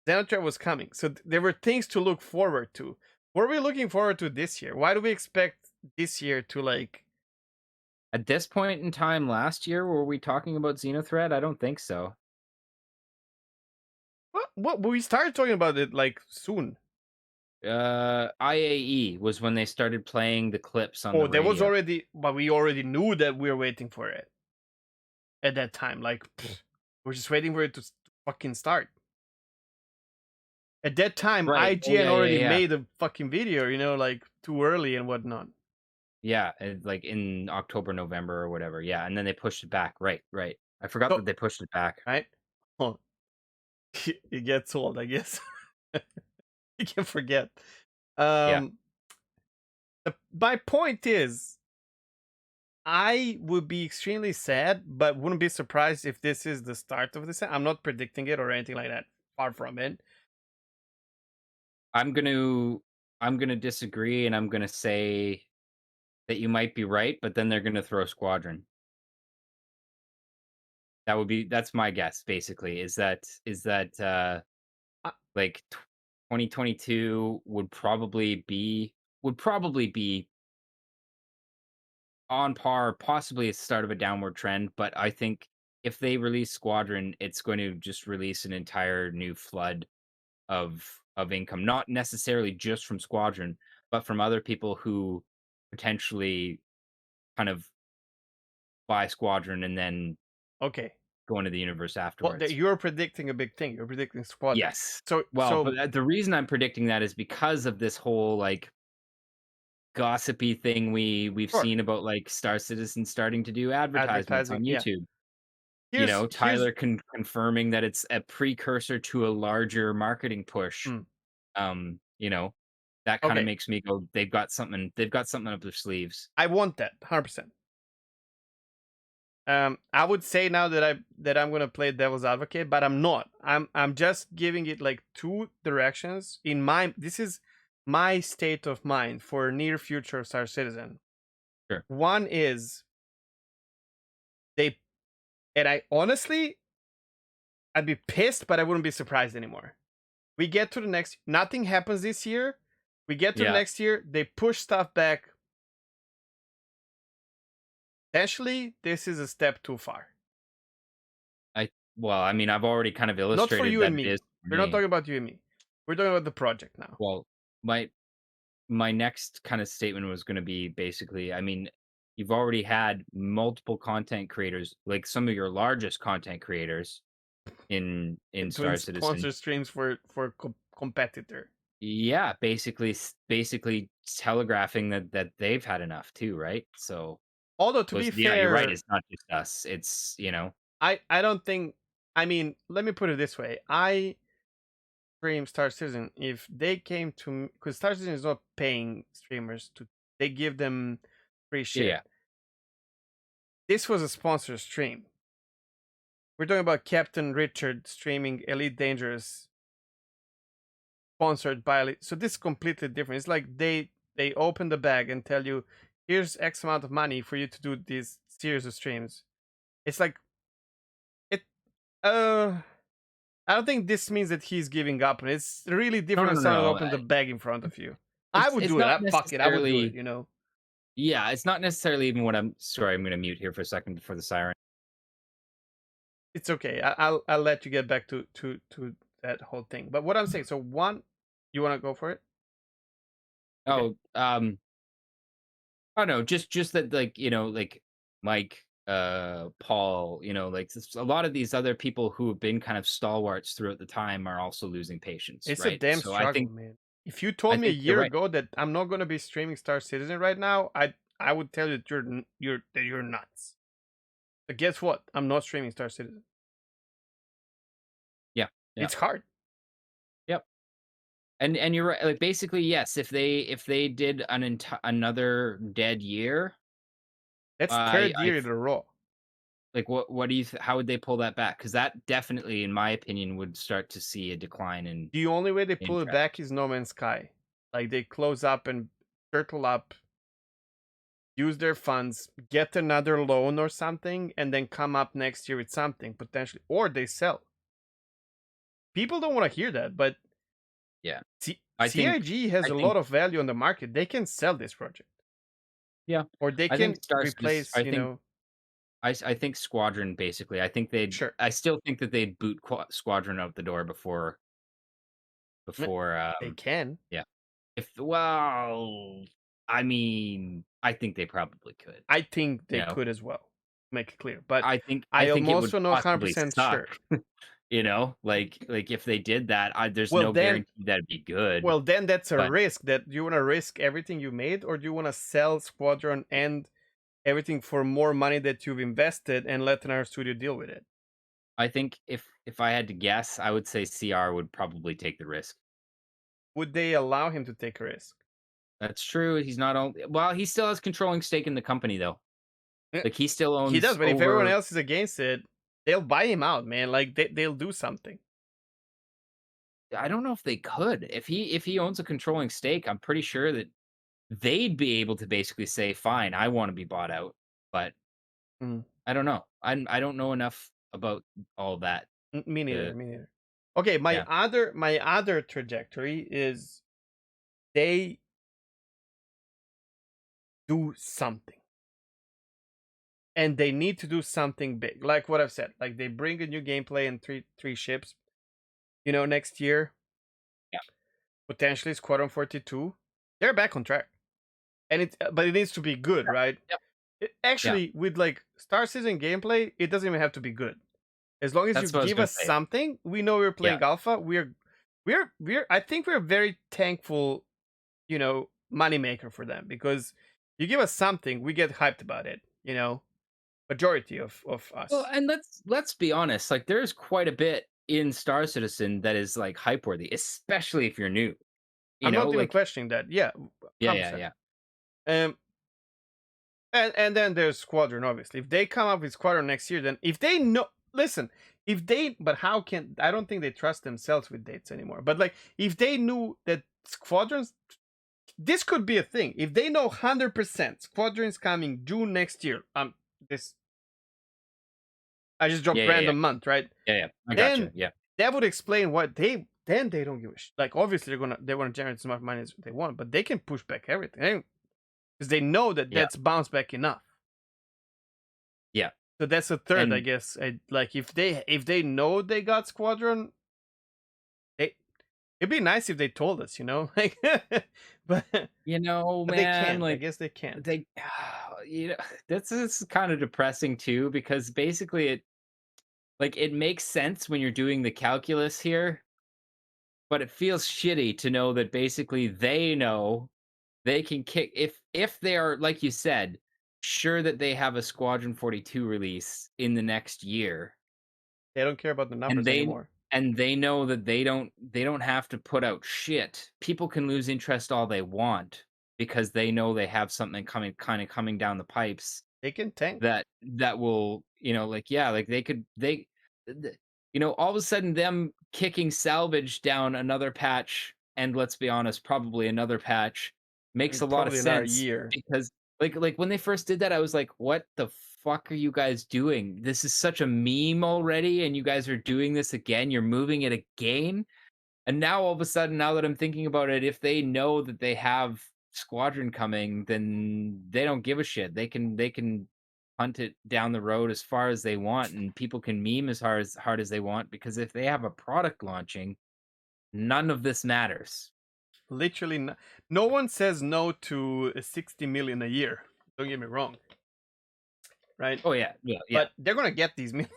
Xenothreat was coming, so there were things to look forward to. What are we looking forward to this year? Why do we expect this year to like? At this point in time last year, were we talking about Xenothreat? I don't think so. What we started talking about it like soon. IAE was when they started playing the clips on Oh, the there was radio. already, but we already knew that we were waiting for it at that time. Like, we're just waiting for it to fucking start. At that time, Right. Oh, IGN yeah, yeah, already yeah. made a fucking video, like too early and whatnot. Yeah, like in October, November or whatever. Yeah, and then they pushed it back. Right, right. I forgot So, that they pushed it back. right? Oh, it gets old, I guess. You can forget. Yeah. Um, my point is, I would be extremely sad, but wouldn't be surprised if this is the start of this. I'm not predicting it or anything like that. Far from it. I'm going to I'm going to disagree and I'm going to say that you might be right, but then they're going to throw Squadron. That's my guess basically is that Uh, like 2022 would probably be on par, possibly a start of a downward trend, but I think if they release Squadron, it's going to just release an entire new flood of income, not necessarily just from Squadron, but from other people who potentially kind of buy Squadron and then okay. go into the universe Well, afterwards. you're predicting a big thing. You're predicting Squadron. Yes. So, Well, but the reason I'm predicting that is because of this whole like gossipy thing we've sure, seen about like Star Citizen starting to do advertisements advertising. on Yeah. YouTube. Here's Tyler confirming that it's a precursor to a larger marketing push. mm, You know, that kind of okay. makes me go, they've got something up their sleeves. I want that 100%. I would say now that I'm gonna play devil's advocate, but I'm not. I'm just giving it like two directions in my. This is my state of mind for near future Star Citizen. Sure. One is they, and I honestly, I'd be pissed, but I wouldn't be surprised anymore. We get to the next, nothing happens this year. We get to the Yeah. next year, they push stuff back. Potentially, this is a step too far. Well, I mean, I've already kind of Not for illustrated you that and it me. is for We're not me. talking about you and me. We're talking about the project now. Well, my my next kind of statement was going to be basically, I mean, you've already had multiple content creators, like some of your largest content creators in Doing Star Citizen. sponsor streams for competitor. Yeah, basically telegraphing that they've had enough too, right? So, Although to was be yeah, you're right. fair, It's not just us. It's. I don't think. I mean, let me put it this way. I stream Star Citizen. If they came to me, because Star Citizen is not paying streamers to, they give them free Yeah, shit. yeah, This was a sponsor stream. We're talking about Captain Richard streaming Elite Dangerous, sponsored by Elite. So this is completely different. It's like they open the bag and tell you, here's X amount of money for you to do this series of streams. It's like it. I don't think this means that he's giving up. And it's really No, different no, if no, someone no. opens a bag in front of you. I would It's do it. not Fuck it. I would do it. necessarily. You know, Yeah, it's not necessarily even what I'm. Sorry, I'm gonna mute here for a second before the siren. it's okay. I'll let you get back to that whole thing. But what I'm saying, so one, you want to go for it? Okay. Oh, I don't know, just that, like, like Mike, Paul, like a lot of these other people who have been kind of stalwarts throughout the time are also losing patience, It's a right? damn So struggle, man. If you I told me a think you're year right. ago that I'm not going to be streaming Star Citizen right now, I would tell you that you're nuts. But guess what? I'm not streaming Star Citizen. Yeah, yeah, It's hard. yep. And you're right. Like basically, yes. If they did another dead year, That's third I year in a row. like what do you how would they pull that back? Because that definitely, in my opinion, would start to see a decline in The only way they pull it interest. back is No Man's Sky. Like they close up and turtle up, use their funds, get another loan or something, and then come up next year with something potentially, or they sell. People don't want to hear that, but Yeah, I think CIG has I a think lot of value on the market. They can sell this project, yeah, or they I think can Star Citizen. replace. I think Squadron basically. Sure, I still think that they'd boot Squadron out the door m- before. they can. Yeah. If well, I mean, I think they probably could. I think You they know, could as well. Make it clear, but I I am think it would also not possibly 100% suck. sure. Like if they did that, there's Well, no then, guarantee that'd be good. well, then that's a But risk. That do you want to risk everything you made, or do you want to sell Squadron and everything for more money that you've invested and let another studio deal with it? I think if I had to guess, I would say CR would probably take the risk. Would they allow him to take a risk? That's true. He's not only well, he still has controlling stake in the company though. Eh, Like he still He owns does, but if everyone over. else is against it, they'll buy him out, man. Like they'll do something. I don't know if they could. If he owns a controlling stake, I'm pretty sure that they'd be able to basically say, "Fine, I want to be bought out." But Mm, I don't know. I don't know enough about all that Me neither. to Me neither. Okay, yeah. my other trajectory is they do something, and they need to do something big. Like what I've said, like they bring a new gameplay and three ships. Next year Yeah. potentially Squadron 42. They're back on track, and but it needs to be good, right? Yep. Yeah. Actually, with like Star Citizen gameplay, it doesn't even have to be good. As long as you That's what I was give gonna us say. something, we know we're Yeah. playing alpha. I think we're very thankful, moneymaker for them, because you give us something, we get hyped about it. Majority of Well, us. and let's be honest, like there's quite a bit in Star Citizen that is like hype worthy, especially if you're new. I'm not even Like questioning that. Yeah, yeah, 100%. yeah. Um, and then there's Squadron. Obviously, if they come up with Squadron next year, then if they know, listen, if they, but how can I don't think they trust themselves with dates anymore. But like, if they knew that Squadrons, this could be a thing. If they know 100% Squadron's coming June next year, this I just Yeah, dropped yeah, yeah. random month, right? Yeah, yeah. I gotcha. Then Yeah. that would explain why they don't give a shit. Like obviously they want to generate as much money as they want, but they can push back everything because they know that Yeah. that's bounce back enough. Yeah. So that's a third, I And guess. Like if they know they got Squadron, they it'd be nice if they told us, like, but they man, can't. I like guess they can't. they that's kind of depressing too because basically it makes sense when you're doing the calculus here, but it feels shitty to know that basically they know they can kick if they are, like you said, sure that they have a Squadron 42 release in the next year, They don't care about the and numbers they anymore. know that they don't have to put out shit. People can lose interest all they want because they know they have something coming down the pipes They can tank. that will, like, yeah, like th- all of a sudden them kicking salvage down another patch, and let's be honest, probably another patch makes a lot of Probably another sense year. because like when they first did that, I was like, what the fuck are you guys doing? This is such a meme already, and you guys are doing this again. You're moving it again." And now all of a sudden, now that I'm thinking about it, if they know that they have Squadron coming, then they don't give a shit. They can hunt it down the road as far as they want, and people can meme as hard as they want, because if they have a product launching, none of this matters. Literally, no one says no to 60 million a year. Don't get me wrong, right? Oh yeah, yeah, yeah, But they're gonna get these million.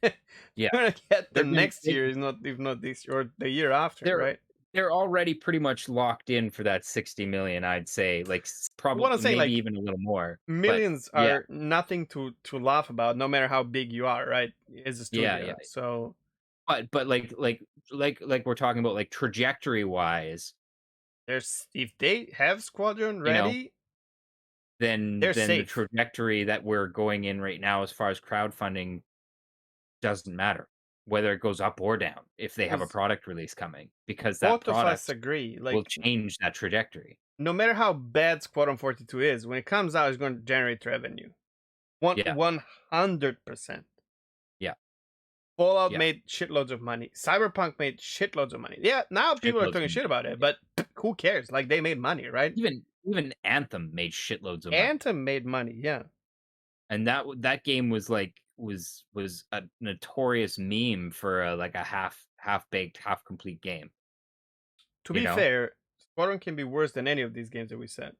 They're yeah. gonna get They're them gonna next year, is not if not this year or the year after, they're right? they're already pretty much locked in for that 60 million, I'd say. Like What I'm probably saying, maybe like even a little more. But millions yeah, are nothing to laugh about, no matter how big you are, right? As a yeah, yeah. studio, so But like we're talking about like trajectory wise, there's if they have Squadron you know, ready, then they're the safe. trajectory that we're going in right now as far as crowdfunding doesn't matter whether it goes up or down if they have a Because product release coming, because that both of us product agree, will like change that trajectory. no matter how bad Squadron 42 is, when it comes out, it's going to generate revenue. Yeah, 100%. yeah, Fallout yeah. made shitloads of money. Cyberpunk made shitloads of money. Yeah, now people are Shitloads talking of shit money. about it, Yeah. but who cares? Like they made money, right? Even Anthem made shitloads of money. Anthem made money, yeah. And that game was like was a notorious meme for like a half baked, half complete game, To you be know? fair, Squadron can be worse than any of these games that we said.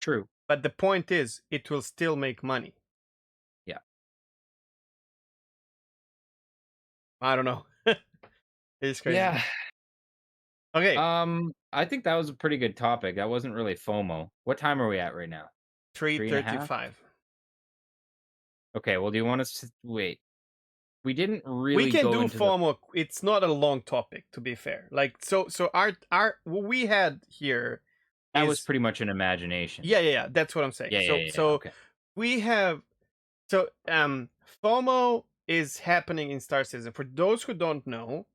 True. But the point is, it will still make money. Yeah. I don't know. It's crazy. Yeah. Okay, I think that was a pretty good topic. That wasn't really FOMO. What time are we at right now? 3.5? 3:35. Okay, well, do you want us to wait? We didn't We really can go do into the FOMO. It's not a long topic, to be fair. Like so our what we had here that was is pretty much an imagination. yeah. That's what I'm saying. Yeah, yeah, So yeah, yeah. so Okay. we have so FOMO is happening in Star Citizen. For those who don't know,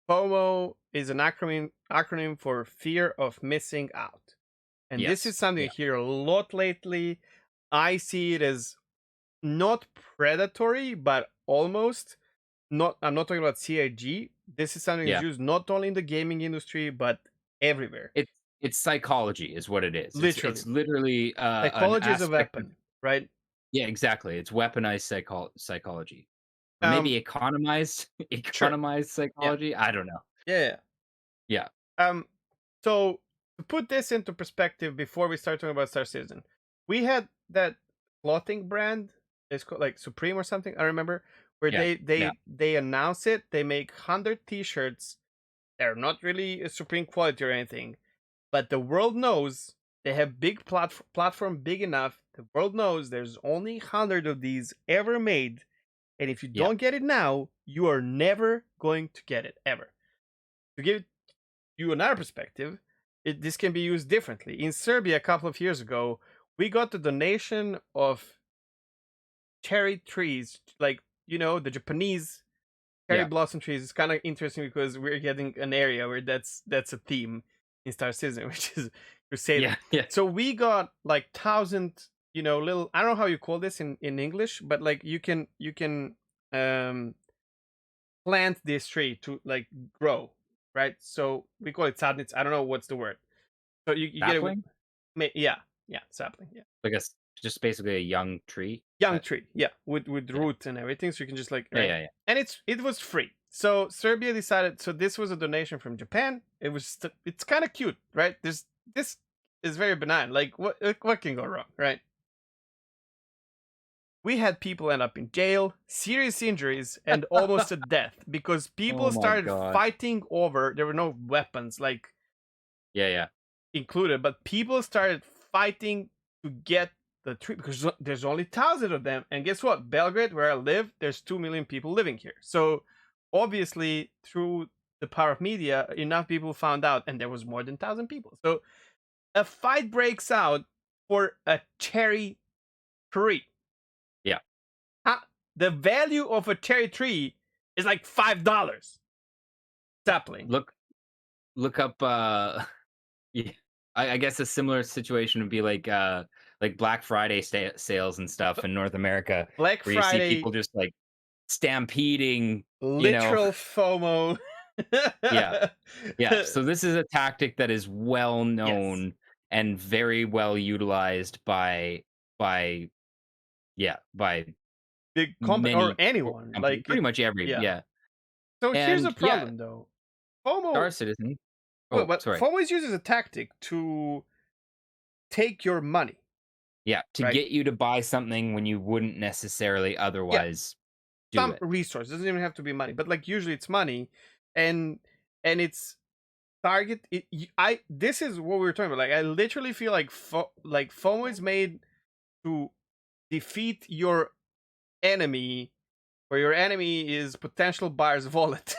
FOMO is an acronym for fear of missing out. And this is Yes. something I Yeah. hear a lot lately. I see it as not predatory, but almost. Not I'm not talking about CIG. This is something that's Yeah. used not only in the gaming industry but everywhere. It's psychology is what it is. Literally, It's literally an psychology is a aspect of weapon, right? yeah, exactly. It's weaponized psychology. Or Um, maybe economized sure, economized yeah, psychology. I don't know. yeah. Yeah. Um, so to put this into perspective, before we start talking about Star Citizen, we had that clothing brand. It's called like Supreme or something. I remember where Yeah. Yeah. they announce it. They make 100 T-shirts. They're not really a Supreme quality or anything, but the world knows they have big platform big enough. The world knows there's only 100 of these ever made, and if you Yeah. don't get it now, you are never going to get it ever. To give you another perspective, this can be used differently. In Serbia, a couple of years ago, we got the donation of cherry trees, like the Japanese cherry Yeah. blossom trees. Is kind of interesting because we're getting an area where that's a theme in Star Citizen, which is Crusader. Yeah. Yeah. So we got like thousand, little. I don't know how you call this in English, but like you can um plant this tree to like grow, right? So we call it sadness. I don't know what's the word. So you get it with Sapling? yeah, sapling, yeah. I guess just basically a young tree Young that tree, yeah, with yeah. roots and everything, so you can just like Yeah, right. yeah, yeah. And it was free. So Serbia decided. So this was a donation from Japan. It's kind of cute, right? This is very benign. Like what can go wrong, right? We had people end up in jail, serious injuries, and almost a death because Oh people my started god. fighting over. There were no weapons like Yeah, yeah. included, but people started fighting to get the tree because there's only thousands of them. And guess what? Belgrade, where I live, there's 2 million people living here. So obviously, through the power of media, enough people found out, and there was more than 1,000 people. So a fight breaks out for a cherry tree. Yeah. Huh? The value of a cherry tree is like $5 sapling. Look up yeah. I guess a similar situation would be like like Black Friday sales and stuff in North America, Black where you see people Friday, just like stampeding, you know. literal FOMO. Yeah, yeah. So this is a tactic that is well Yes. known and very well utilized by yeah, by Big company or many anyone, companies, like pretty it. much every Yeah. yeah. So here's the And yeah, problem though. Star FOMO, Citizen. well, Oh, but sorry. FOMO is used as a tactic to take your money, Yeah, to right? get you to buy something when you wouldn't necessarily Yeah, otherwise do some it. resource. Doesn't even have to be money, but like usually it's money, and it's target. I this is what we were talking about. Like I literally feel like like FOMO is made to defeat your enemy, where your enemy is potential buyer's wallet.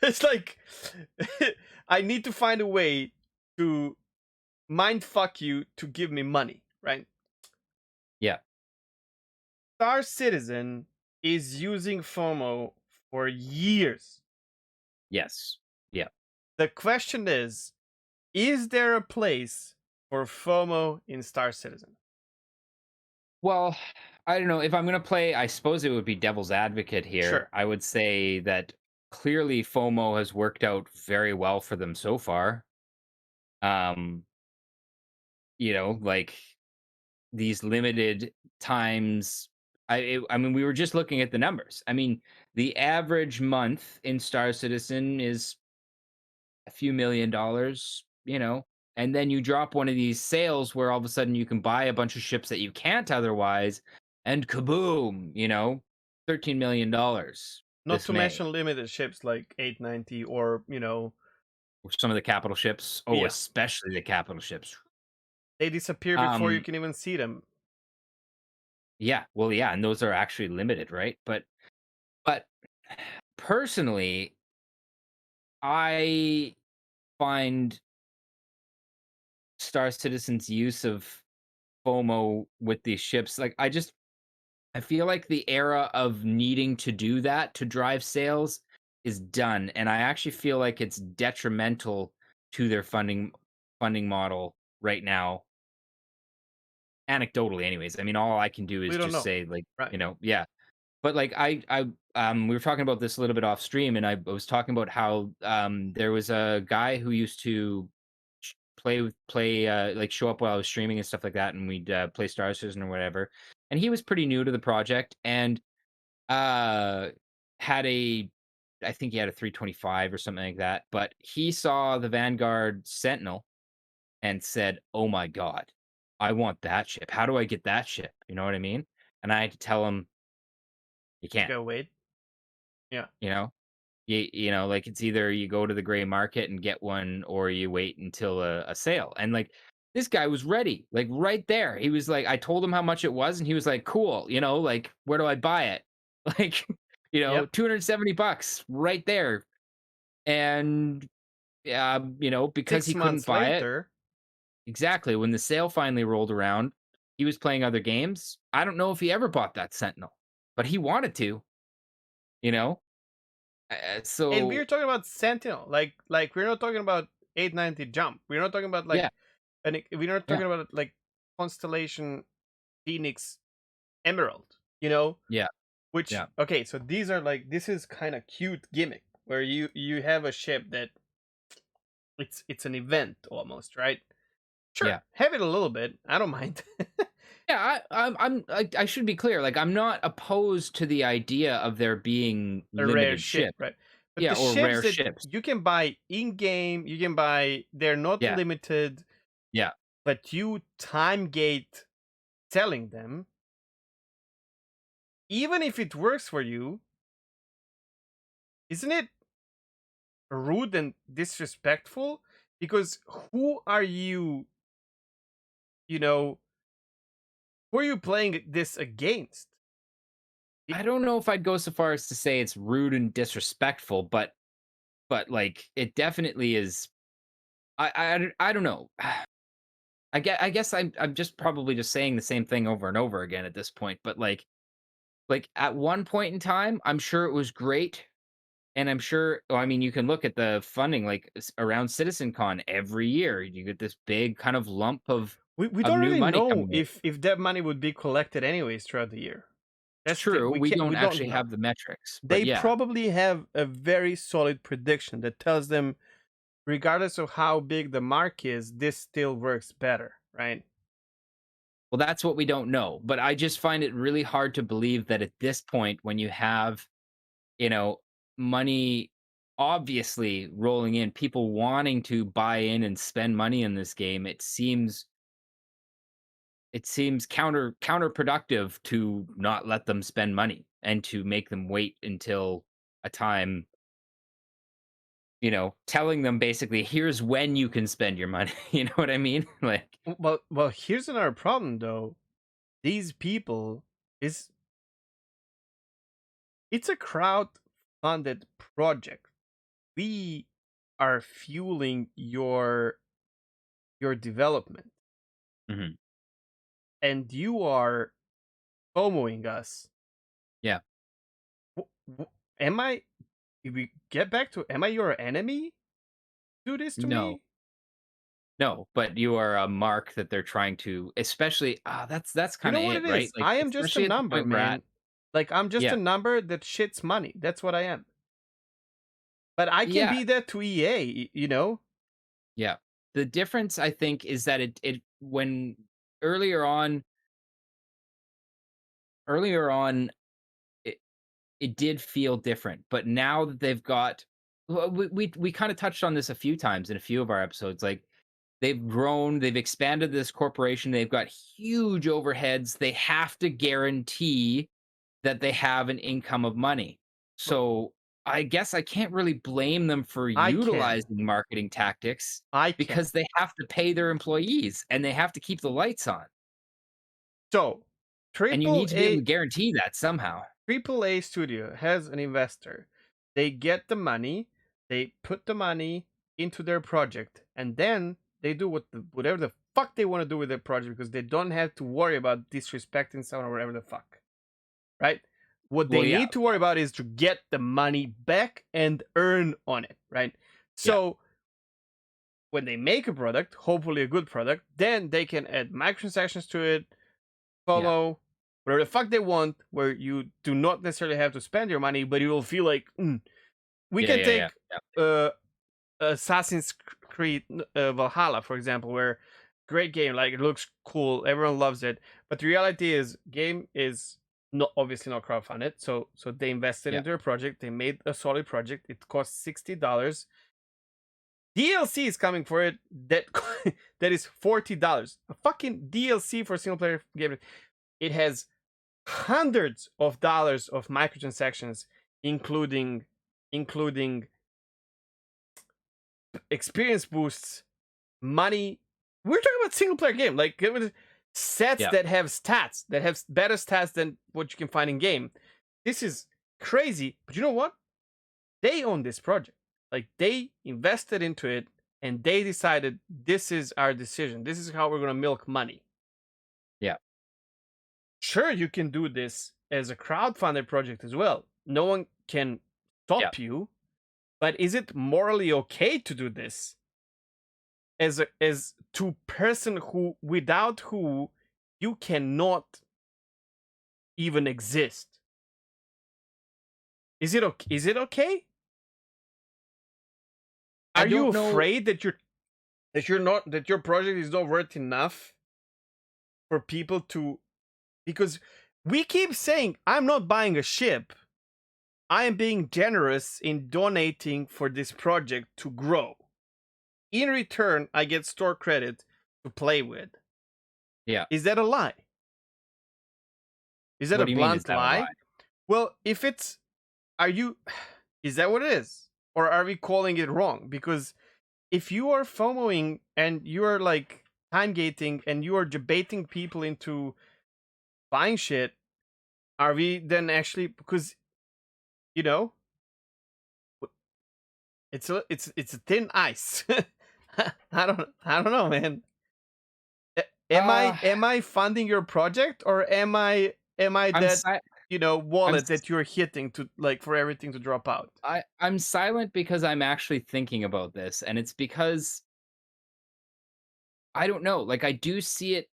It's like I need to find a way to mind fuck you to give me money, right? Yeah. Star Citizen is using FOMO for years. Yes. Yeah. The question is there a place for FOMO in Star Citizen? Well, I don't know if I'm gonna play. I suppose it would be devil's advocate here. Sure. I would say that clearly FOMO has worked out very well for them so far. Um, like these limited times. I mean, we were just looking at the numbers. I mean, the average month in Star Citizen is a few $1 million, and then you drop one of these sales where all of a sudden you can buy a bunch of ships that you can't otherwise, and kaboom, $13 million Not this to May. mention limited ships like 890 or, Some of the capital ships, oh, yeah, especially the capital ships. they disappear before you Um, can even see them. yeah, well, yeah, and those are actually limited, right? But personally, I find Star Citizen's use of FOMO with these ships, like I feel like the era of needing to do that to drive sales is done, and I actually feel like it's detrimental to their funding model right now. Anecdotally, anyways. I mean, all I can do We is don't just know. say, like, Right. yeah. But like we were talking about this a little bit off stream, and I was talking about how there was a guy who used to play like show up while I was streaming and stuff like that, and we'd play Star Citizen or whatever. And he was pretty new to the project, and uh had a I think he had a 325 or something like that, but he saw the Vanguard Sentinel and said, "Oh my god, I want that ship. How do I get that ship?" You know what I mean? And I had to tell him, "You You can't." gotta wait. Yeah. You know? Like it's either you go to the gray market and get one or you wait until a sale. And like this guy was ready, like right there. He was like, I told him how much it was, and he was like, cool, like where do I buy it? Like, Yep. $270 right there. And because Six he couldn't months buy it, later, exactly when the sale finally rolled around, he was playing other games. I don't know if he ever bought that Sentinel, but he wanted to, you know? and we're So talking about Sentinel. Like we're not talking about 890 jump. We're not talking about yeah, like we're not yeah, talking about like Constellation Phoenix Emerald, you know? yeah, Which yeah. okay, so these are like this is kind of cute gimmick where you have a ship that it's an event almost, right? Sure, Yeah. have it a little bit. I don't mind. Yeah, I should be clear. Like, I'm not opposed to the idea of there being A rare limited ship, ships. right? But Yeah, the or ships rare that ships. you can buy in game, you can buy. They're not Yeah, limited, yeah. but you time gate selling them. Even if it works for you, isn't it rude and disrespectful? Because who are you? You know, who are you playing this against? It, I don't know if I'd go so far as to say it's rude and disrespectful, but like it definitely is. I don't know. I guess I'm just probably just saying the same thing over and over again at this point. But like at one point in time, I'm sure it was great. And I'm sure, I mean, you can look at the funding like around CitizenCon every year. You get this big kind of lump of We of don't new really money know coming in. if that money would be collected anyways throughout the year. It's That's the thing. true, we don't We don't actually know. have the metrics, but They yeah. probably have a very solid prediction that tells them, regardless of how big the mark is, this still works better, right? Well, that's what we don't know, but I just find it really hard to believe that at this point when you have, you know, money obviously rolling in, people wanting to buy in and spend money in this game, it seems counterproductive to not let them spend money and to make them wait until a time, telling them basically, here's when you can spend your money. You know what I mean? Like, Well, here's another problem though. These people is it's a crowd funded project. We are fueling your development, mhm, and you are FOMOing us. yeah, Am I? If we get back to, am I your enemy? Do this to no, me? no, but you are a mark that they're trying to, especially, that's You kind know of what it, it right? is? Like, I am just a especially at the number, point we're at. man. Like I'm just a Yeah, number that shits money. That's what I am. But I can yeah, be that to EA, you know? yeah. The difference, I think, is that it when earlier on, earlier on, it, it did feel different, but now that they've got, well, we kind of touched on this a few times in a few of our episodes. Like, they've grown, they've expanded this corporation, they've got huge overheads. They have to guarantee that they have an income of money. But So I guess I can't really blame them for I can. utilizing marketing tactics I can. because they have to pay their employees and they have to keep the lights on. So, And you triple need to be able to A guarantee that somehow. triple A studio has an investor. They get the money, they put the money into their project, and then they do whatever the fuck they want to do with their project because they don't have to worry about disrespecting someone or whatever the fuck. Right? What Well, they yeah, need to worry about is to get the money back and earn on it, right? yeah, So when they make a product, hopefully a good product, then they can add microtransactions to it, yeah, follow whatever the fuck they want, where you do not necessarily have to spend your money, but you will feel like we yeah, can yeah, yeah, take yeah, uh, Assassin's Creed Valhalla, for example, where great game, like it looks cool, everyone loves it, but the reality is, game is not obviously not crowdfunded, so they invested yeah. into a project, they made a solid project, it cost $60. DLC is coming for it that that is $40. A fucking DLC for a single player game. It has hundreds of dollars of microtransactions, including including experience boosts, money. We're talking about single player game, like sets Yeah. that have stats that have better stats than what you can find in game. This is crazy, but you know what? They own this project. Like they invested into it, and they decided this is our decision. This is how we're gonna milk money. Yeah. Sure, you can do this as a crowdfunded project as well. No one can Yeah. stop you, but is it morally okay to do this as to person who without who you cannot even exist? Is it okay? Is it okay? I Are you don't know. afraid that you're not that your project is not worth enough for people to, because we keep saying I'm not buying a ship. I am being generous in donating for this project to grow. In return, I get store credit to play with. Yeah. Is that a lie? Is that What a do you mean, is blunt that a lie? lie? Well, if it's, are you, is that what it is? Or are we calling it wrong? Because if you are FOMOing and you are like time gating and you are debating people into buying shit, are we then actually, because, you know, it's a thin ice. I don't know, man. Uh, Am I funding your project, or am I I'm that, si I'm wallet s that you're hitting to, like, for everything to drop out? I'm silent because I'm actually thinking about this, and it's because I don't know. Like I do see it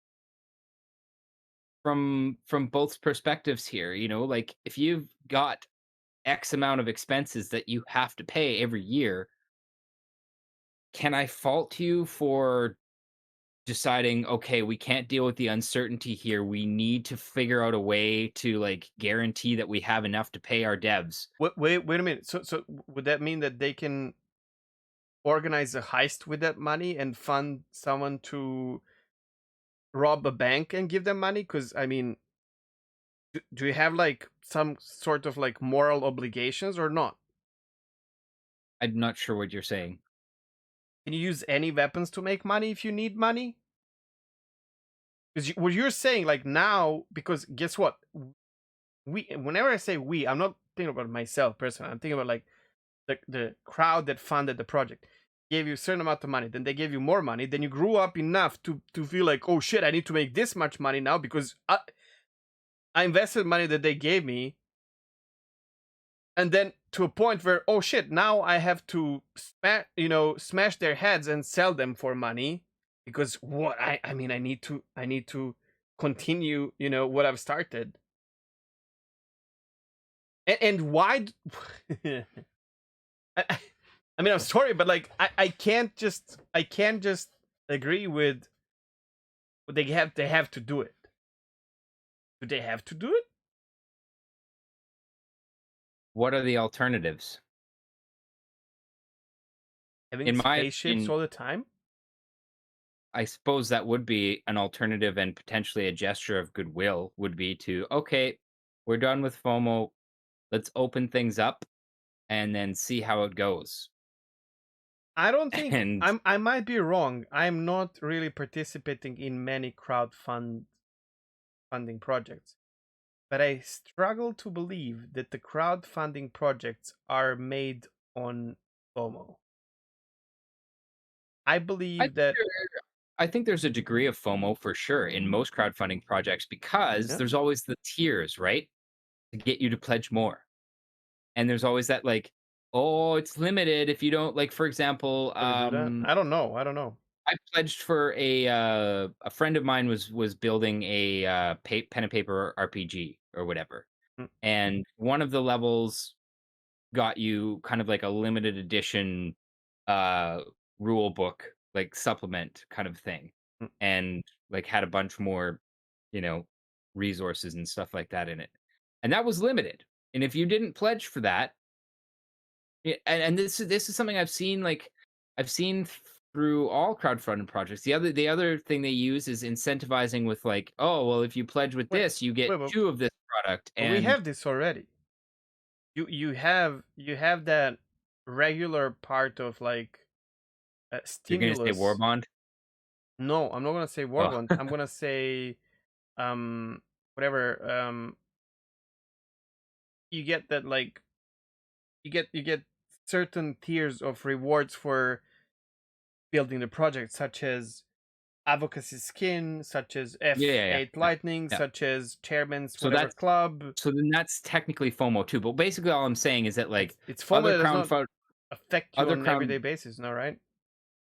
from both perspectives here, like if you've got X amount of expenses that you have to pay every year, can I fault you for deciding, okay, we can't deal with the uncertainty here. We need to figure out a way to like guarantee that we have enough to pay our devs. Wait a minute. So would that mean that they can organize a heist with that money and fund someone to rob a bank and give them money? Because I mean, do you have like some sort of like moral obligations or not? I'm not sure what you're saying. Can you use any weapons to make money if you need money? Because what you're saying, like now, because guess what? We, whenever I say we, I'm not thinking about myself personally. I'm thinking about like the crowd that funded the project gave you a certain amount of money, then they gave you more money, then you grew up enough to feel like, oh shit, I need to make this much money now because I invested money that they gave me, and then to a point where, oh shit, now I have to smash their heads and sell them for money because what I mean I need to continue what I've started. And why I, I mean, I'm sorry, but like I can't just agree with what they have to do it. Do they have to do it? What are the alternatives? Having In my spaceships opinion, all the time? I suppose that would be an alternative and potentially a gesture of goodwill would be to, okay, we're done with FOMO. Let's open things up and then see how it goes. I don't think And I might be wrong. I'm not really participating in many funding projects, but I struggle to believe that the crowdfunding projects are made on FOMO. I I believe think that I think there's a degree of FOMO for sure in most crowdfunding projects because yeah, there's always the tiers, right? To get you to pledge more. And there's always that like, oh, it's limited if you don't like, for example, do we do that? I don't know. I don't know. I pledged for a friend of mine was building a pen and paper RPG or whatever. Mm, And one of the levels got you kind of like a limited edition uh rule book like supplement kind of thing, mm, and like had a bunch more you know resources and stuff like that in it, and that was limited. And if you didn't pledge for that, and this is something I've seen through all crowdfunding projects. The other thing they use is incentivizing with like, oh well, if you pledge with Wait, this you get wait. two of this product. But we And have this already. You have that regular part of like you're gonna say war stimulus. bond. No, I'm not gonna say war Oh. bond. I'm gonna say um whatever. You get that like you get certain tiers of rewards for building the project, such as advocacy skin, such as Yeah, yeah, yeah, F8 yeah, lightning, yeah. such as chairman's So whatever that's club. so then that's technically FOMO too. But basically, all I'm saying is that like It's FOMO other that does not crowdfund, affect you other on crowd, everyday basis, no, right?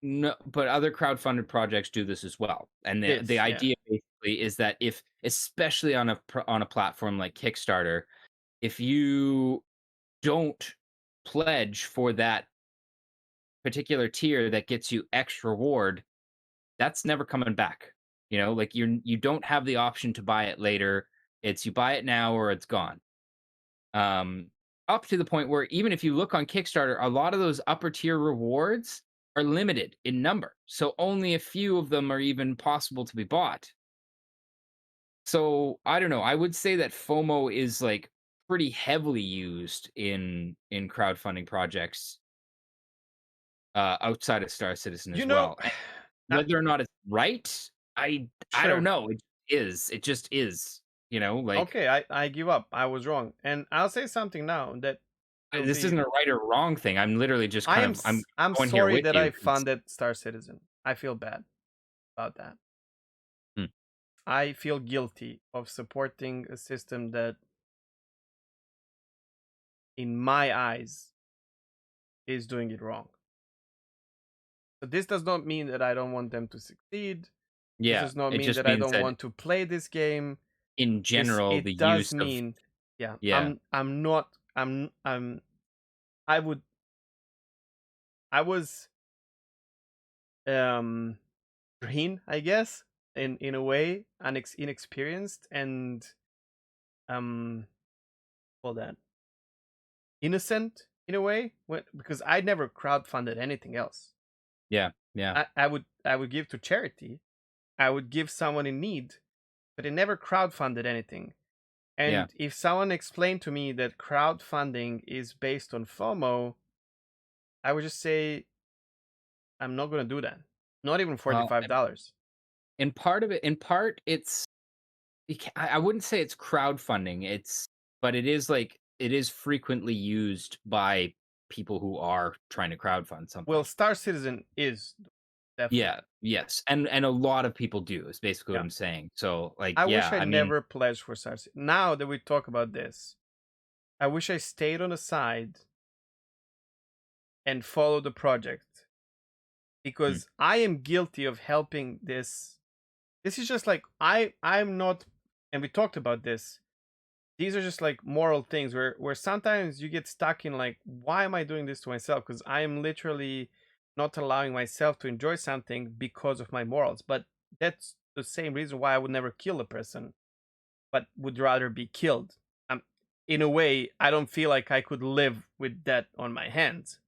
no, but other crowdfunded projects do this as well. And the This, yeah. idea basically is that if, especially on on a platform like Kickstarter, if you don't pledge for that particular tier that gets you X reward, that's never coming back. Like you don't have the option to buy it later. It's you buy it now or it's gone. um, up to the point where even if you look on Kickstarter, a lot of those upper tier rewards are limited in number. So only a few of them are even possible to be bought. So I don't know. I would say that FOMO is like pretty heavily used in crowdfunding projects outside of Star Citizen You as know, well. And uh, whether or not it's right, I don't sure. know. It is. It just is. Like Okay, I give up. I was wrong. And I'll say something now that will this be isn't a right or wrong thing. I'm literally just kind of I'm I'm going here sorry with that you I 'cause funded Star Citizen. I feel bad about that. hmm. I feel guilty of supporting a system that in my eyes is doing it wrong. So this does not mean that I don't want them to succeed. This Yeah, does not it mean just that I means don't that want to play this game. in This general, the it does use of mean, yeah, yeah, I'm not I would I was um green, I guess, in a way, inexperienced and um call that innocent in a way, because I never crowdfunded anything else. yeah, yeah, I would give to charity. I would give someone in need, but I never crowdfunded anything. yeah. And if someone explained to me that crowdfunding is based on FOMO, I would just say I'm not going to do that. Not even Well, $45. in part, it's I wouldn't say it's crowdfunding. But it is like it is frequently used by people who are trying to crowdfund Well, something. Star Citizen is definitely. Yeah, yes, and a lot of people do. Is basically what Yeah. I'm saying. So like, I wish yeah, I I mean, never pledged for Star Citizen. Now that we talk about this, I wish I stayed on the side and followed the project, mm, because I am guilty of helping this. This is just like I'm not, and we talked about this. These are just like moral things where sometimes you get stuck in like, why am I doing this to myself? Because I am literally not allowing myself to enjoy something because of my morals. But that's the same reason why I would never kill a person, but would rather be killed. Um, in a way, I don't feel like I could live with that on my hands.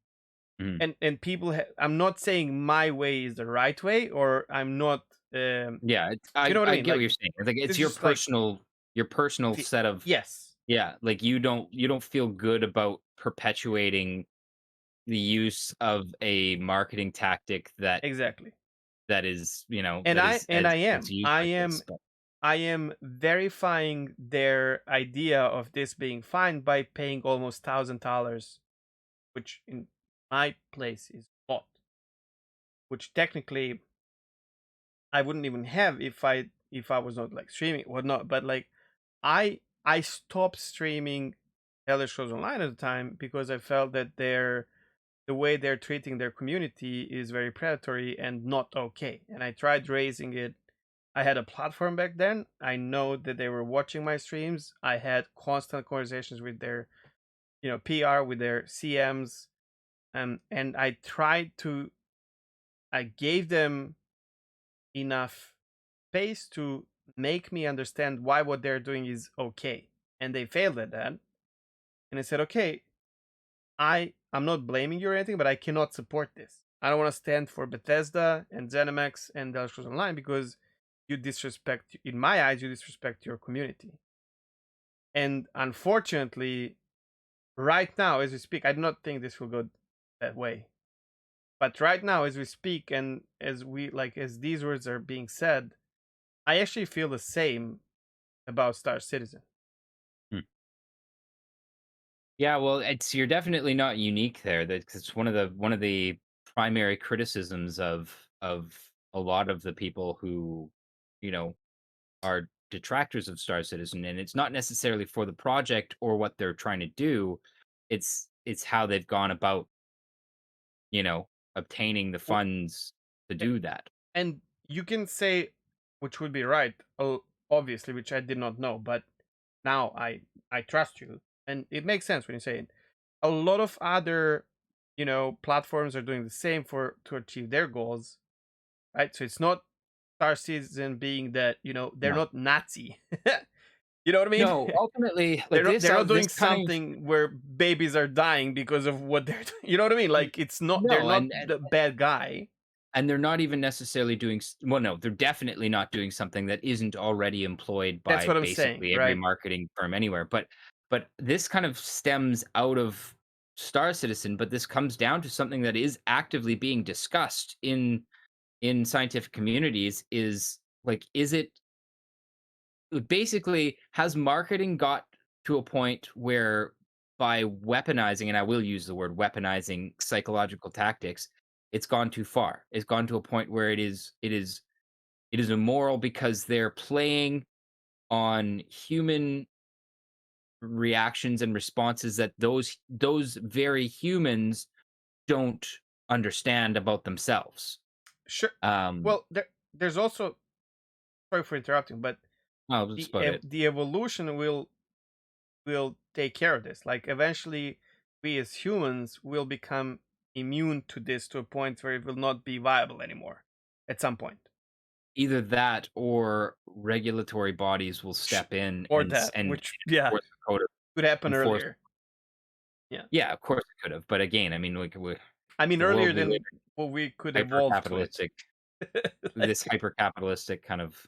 mm. And people, I'm not saying my way is the right way, or I'm not. Yeah, You know what I I mean? get what Like you're saying. It's like it's this is just like, your personal fe- set of yes, yeah. Like you don't feel good about perpetuating the use of a marketing tactic exactly. that is And that I is and I as am used I like am this. But I am verifying their idea of this being fine by paying almost $1,000, which in my place is a lot, which technically I wouldn't even have if I was not like streaming or not. But like I stopped streaming Elder Scrolls Online at the time because I felt that the way they're treating their community is very predatory and not okay. And I tried raising it. I had a platform back then. I know that they were watching my streams. I had constant conversations with their, PR, with their CMs, and I gave them enough space to make me understand why what they're doing is okay. And they failed at that. And I said, okay, I'm not blaming you or anything, but I cannot support this. I don't want to stand for Bethesda and ZeniMax and Elder Scrolls Online because in my eyes, you disrespect your community. And unfortunately, right now, as we speak, I do not think this will go that way. But right now, as we speak, and as these words are being said, I actually feel the same about Star Citizen. hmm. Yeah, well, it's you're definitely not unique there. That's it's one of the primary criticisms of a lot of the people who you know are detractors of Star Citizen, and it's not necessarily for the project or what they're trying to do. It's how they've gone about you know obtaining the Well, funds to a- do that. and you can say, which would be right, obviously, which I did not know, but now I trust you, and it makes sense when you say it. A lot of other, platforms are doing the same for to achieve their goals, right? So it's not Star Citizen being that, they're No, not Nazi. You know what I mean? no. Ultimately, like They're not this doing kind of something where babies are dying because of what they're doing. You know what I mean? Like it's not they're no, not the bad guy. and they're not even necessarily doing well, no, they're definitely not doing something that isn't already employed That's by what I'm saying, basically every right? marketing firm anywhere. But this kind of stems out of Star Citizen, but this comes down to something that is actively being discussed in scientific communities is like is it basically has marketing got to a point where by weaponizing, and I will use the word weaponizing psychological tactics, it's gone too far. It's gone to a point where it is immoral because they're playing on human reactions and responses that those very humans don't understand about themselves. Sure. Um, Well, there's also, sorry for interrupting, but oh, that's about it. the evolution will take care of this. Like eventually, we as humans will become immune to this to a point where it will not be viable anymore. At some point, Either that or regulatory bodies will Sh- step in or and that, which yeah enforce the code of could happen enforce. earlier. Yeah, Yeah, of course it could have, but again, I mean, like, I mean the world earlier we live than what we could in, hyper evolve to it. capitalistic, this Like, hyper capitalistic kind of.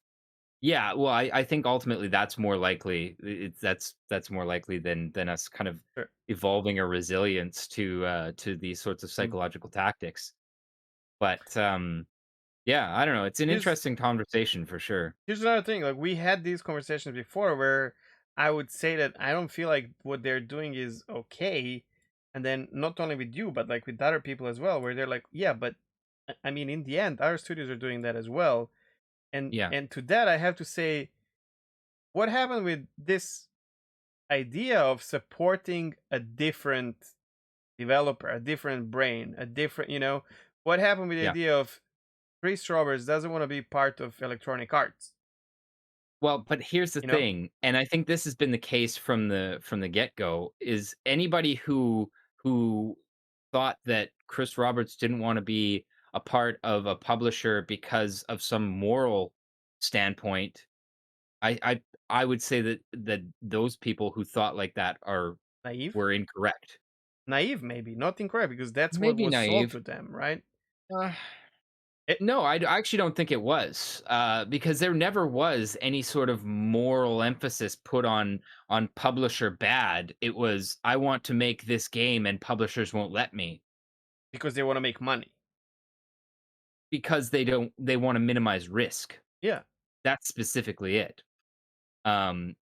Yeah, well, I think ultimately that's more likely. It's that's more likely than us kind of sure. evolving a resilience to these sorts of Mm. psychological tactics. But yeah, I don't know. It's an Here's interesting conversation for sure. here's another thing. Like we had these conversations before where I would say that I don't feel like what they're doing is okay. And then not only with you, but like with other people as well, where they're like, yeah, but I mean, in the end, our studios are doing that as well. Yeah, And to that, I have to say, what happened with this idea of supporting a different developer, a different brain, a different, what happened with the yeah. idea of Chris Roberts doesn't want to be part of Electronic Arts, Well, but here's the you know? thing, and I think this has been the case from the get-go, is anybody who thought that Chris Roberts didn't wanna be a part of a publisher because of some moral standpoint, I I I would say that those people who thought like that are Naive? were incorrect. Naive, maybe, not incorrect, because that's what Maybe was sold naive. to them, right? Uh It, No, I actually don't think it was, because there never was any sort of moral emphasis put on publisher bad. It was, "I want to make this game and publishers won't let me," because they want to make money. because they wanna minimize risk. Yeah. That's specifically it. And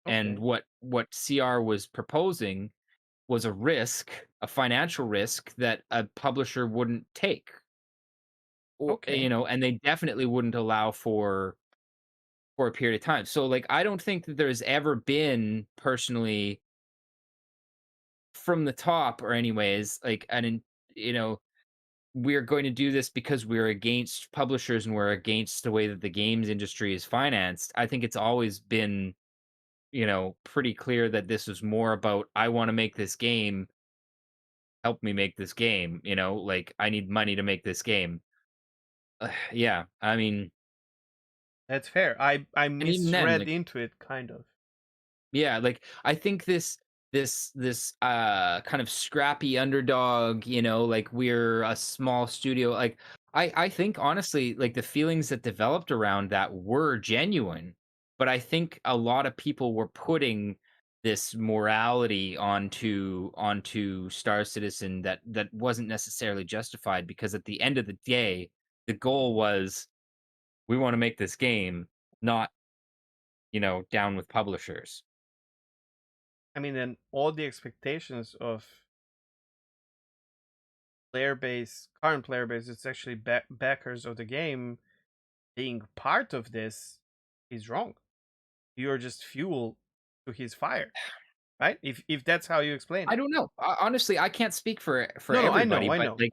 Okay. what CR was proposing was a financial risk that a publisher wouldn't take, or, Okay. and they definitely wouldn't allow for a period of time. So, like, I don't think that there's ever been personally from the top, or anyways, like you know, we're going to do this because we're against publishers and we're against the way that the games industry is financed. I think it's always been, pretty clear that this is more about, I want to make this game, help me make this game, like, I need money to make this game. Yeah, That's fair. I and even then, misread like, into it, kind of. yeah, like, I think this kind of scrappy underdog, like, we're a small studio, like, I think honestly, like, the feelings that developed around that were genuine, but I think a lot of people were putting this morality onto Star Citizen that wasn't necessarily justified, because at the end of the day, the goal was, we want to make this game, not, down with publishers. I mean, and all the expectations of current player base, it's actually backers of the game being part of this is wrong. You're just fuel to his fire, right? If that's how you explain I it. don't know. Honestly, I can't speak for No, no, I everybody, know, I but, know. like,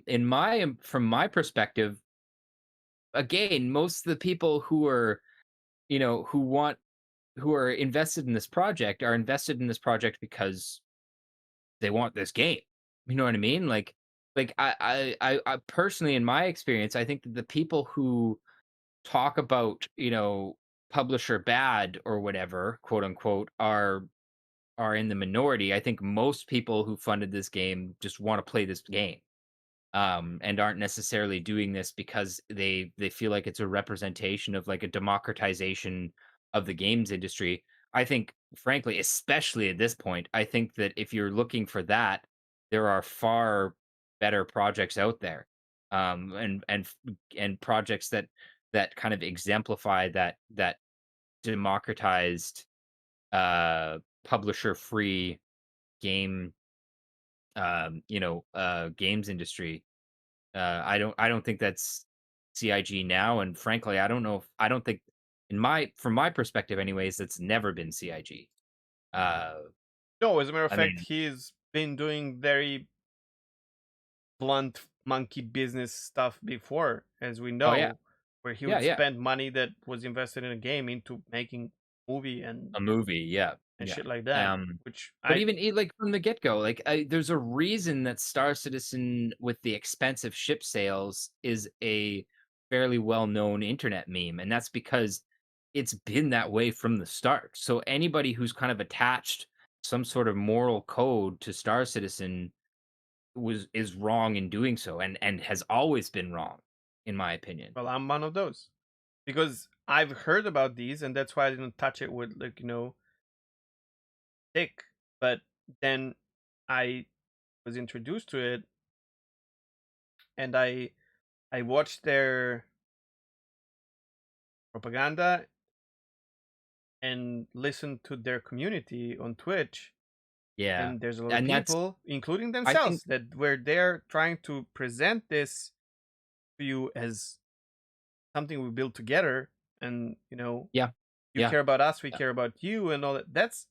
in my from my perspective, again, most of the people who are, who are invested in this project are invested in this project because they want this game. You know what I mean? Like, I personally, in my experience, I think that the people who talk about, publisher bad or whatever, quote unquote, are in the minority. I think most people who funded this game just want to play this game, and aren't necessarily doing this because they feel like it's a representation of, like, a democratization of the games industry. I think, frankly, especially at this point, I think that if you're looking for that, there are far better projects out there, and projects that kind of exemplify that democratized, publisher free game, games industry. I don't think that's CIG now, and frankly, I don't think, from my perspective anyways, that's never been CIG. Uh, No, as a matter of I fact, mean, he's been doing very blunt monkey business stuff before, as we Oh yeah, know, where he yeah, would yeah. spend money that was invested in a game into making movie A movie, yeah, and yeah. shit like that, Um, which but I even like from the get go, like there's a reason that Star Citizen with the expensive ship sales is a fairly well known internet meme, and that's because it's been that way from the start. So anybody who's kind of attached some sort of moral code to Star Citizen is wrong in doing so, and has always been wrong, in my opinion. well, I'm one of those because I've heard about these, and that's why I didn't touch it with like thick. But then I was introduced to it, and I watched their propaganda and listened to their community on Twitch. Yeah, And there's a lot of and that's people, including I think themselves, that where they're trying to present this to you as something we build together, and yeah, you yeah, care about us, we yeah. care about you, and all that. That's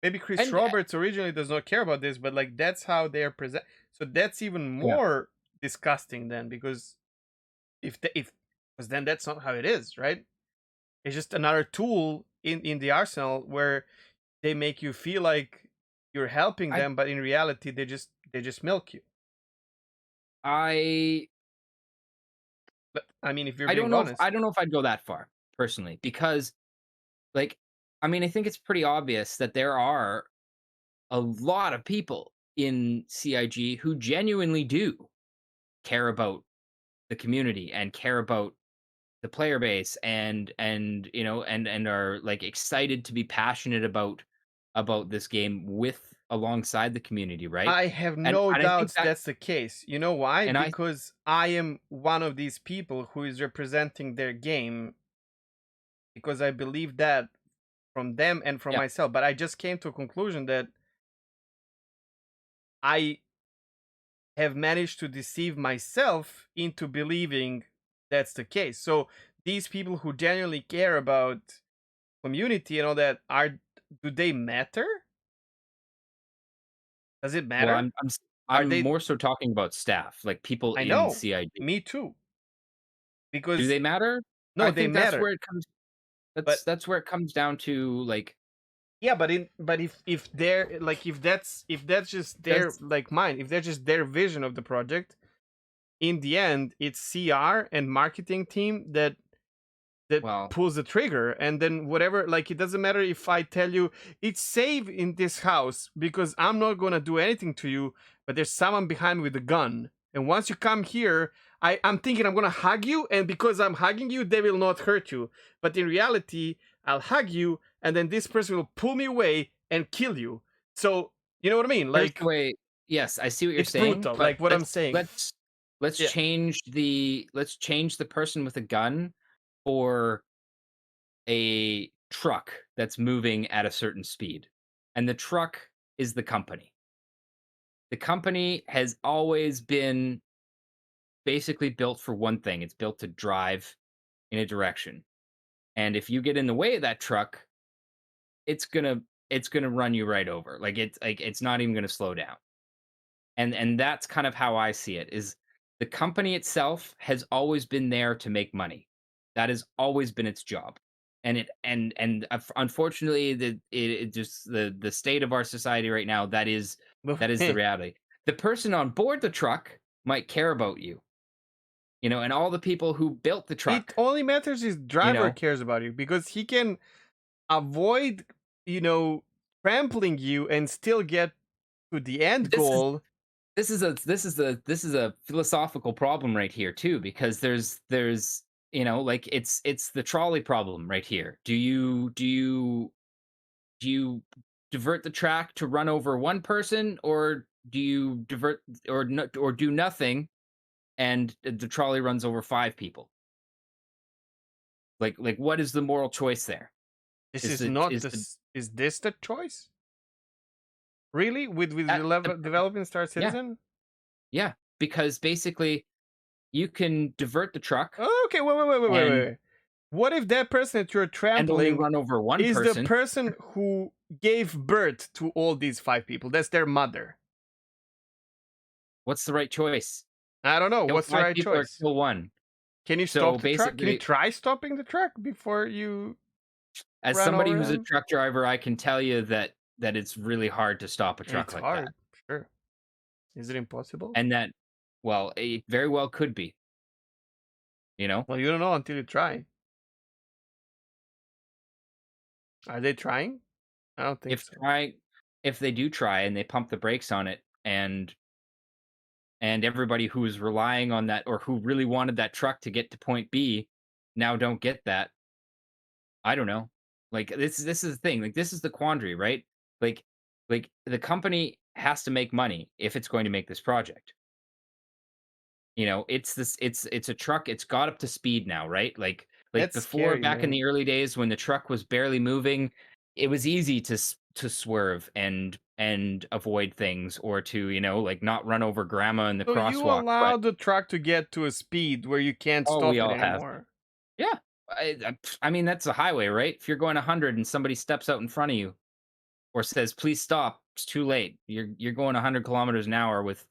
maybe Chris And Roberts originally does not care about this, but like that's how they're present. So that's even yeah. more disgusting then, because if because then that's not how it is, right? It's just another tool in the arsenal where they make you feel like you're helping I them, but in reality they just milk you. I But I mean, if you're I don't being know if honest, I don't know if I'd go that far personally because like I mean I think it's pretty obvious that there are a lot of people in CIG who genuinely do care about the community and care about the player base and and are like excited to be passionate about this game with alongside the community, right? I have And no and I think doubts that that's the case. You know why? and I Because I am one of these people who is representing their game, because I believe that from them and from yeah, myself. But I just came to a conclusion that I have managed to deceive myself into believing that's the case. So these people who genuinely care about community and all that, do they matter? Does it well matter? Are I'm they? more so talking about staff, like people I in know. CIG. Me too. Do Because they matter? no, I they think that's matter. where it comes But that's where it comes down to, like, yeah, but if they're like, if that's just their that's like mind, if that's just their vision of the project, in the end it's CR and marketing team that well, pulls the trigger. And then whatever, like, it doesn't matter if I tell you it's safe in this house because I'm not going to do anything to you, but there's someone behind me with a gun, and once you come here, I'm thinking I'm going to hug you, and because I'm hugging you they will not hurt you, but in reality I'll hug you and then this person will pull me away and kill you. So you know what I mean, here's the like, way yes, I see what you're it's saying, brutal, but like what I'm saying. Yeah. let's change the person with a gun for a truck that's moving at a certain speed, and the truck is the company. The company has always been basically built for one thing, it's built to drive in a direction, and if you get in the way of that truck, it's gonna it's gonna run you right over. It's not even gonna slow down. And that's kind of how I see it. Is the company itself has always been there to make money. That has always been its job. Unfortunately, it just the state of our society right now. That is the reality. The person on board the truck might care about you, and all the people who built the It truck, only matters if you driver know, cares about you, because he can avoid, you know, trampling you and still get to the end this is goal. this is a philosophical problem right here too, because there's like it's the trolley problem right here. Do you divert the track to run over one person, or do you divert or no, or do nothing and the trolley runs over five people? Like what is the moral choice there? This Is is it not is the this. Is this the choice? Really? With that the, developing Star yeah, Citizen? yeah, because basically you can divert the truck Oh, okay, and wait. What if that person that you're only trampling run over one is the person. person who gave birth to all these five people? That's their mother. What's the right choice? I don't know. Kill What's the 5 right people or choice? kill 1? Can you So, stop the truck? Can you basically, try stopping the truck before you as run somebody over who's a them? truck driver, I can tell you that it's really hard to stop a truck It's like that, hard, sure. Is it impossible? and that well, it very well could be, you know? Well, you don't know until you try. Are they trying? I don't think If so. try if they do try and they pump the brakes on it, and everybody who is relying on that or who really wanted that truck to get to point B now don't get that, I don't know. Like, this is the thing, like, this is the quandary, right? Like the company has to make money if it's going to make this project. You know, it's a truck, it's got up to speed now, right? Like That's before, scary, back in man. the early days when the truck was barely moving, it was easy to swerve and avoid things or to, like, not run over grandma in the So you crosswalk, but allow the truck to get to a speed where you can't oh, we stop it all have. anymore. Yeah. I mean, that's a highway, right? If you're going 100 and somebody steps out in front of you or says, "Please stop," it's too late. You're going 100 kilometers an hour with,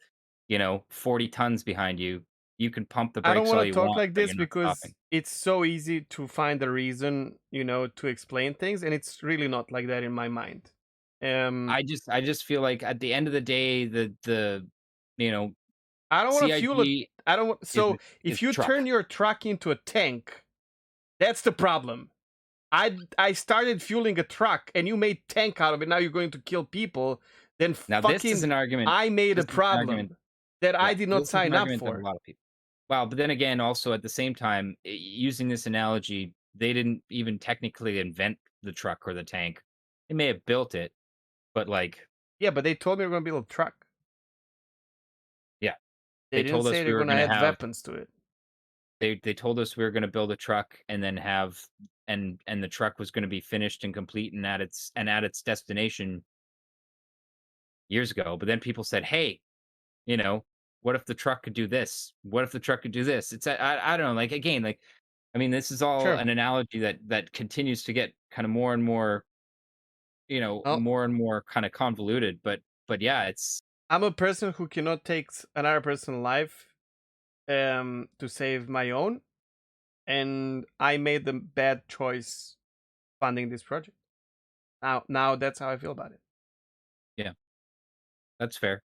40 tons behind you. You can pump the I don't brakes want all to you talk want, like but this you're not because stopping. it's so easy to find a reason, to explain things, and it's really not like that in my mind. Um, I just feel like at the end of the day, you know, I don't want to fuel it. CIG I don't want. is So a if is a you truck. turn your truck into a tank, that's the problem. I started fueling a truck, and you made tank out of it. Now you're going to kill people. Then Now this is fucking, an argument I made a this is an argument problem that I yeah, did not this is an sign up argument that a for. lot of people well, but then again, also at the same time, using this analogy, they didn't even technically invent the truck or the tank. They may have built it, but, like, Yeah, but they told me we're going to build a truck. yeah, They they didn't told say us we they're were going to gonna add have weapons to it. they told us we were gonna build a truck and then have and the truck was gonna be finished and complete and at its destination years ago, but then people said, "Hey, you know, what if the truck could do this? What if the truck could do this?" I don't know, like, again, like, I mean, this is all Sure. an analogy that continues to get kind of more and more, Well, more and more kind of convoluted, but yeah, it's I'm a person who cannot take another person's life to save my own, and I made the bad choice funding this project. Now that's how I feel about it. yeah, that's fair.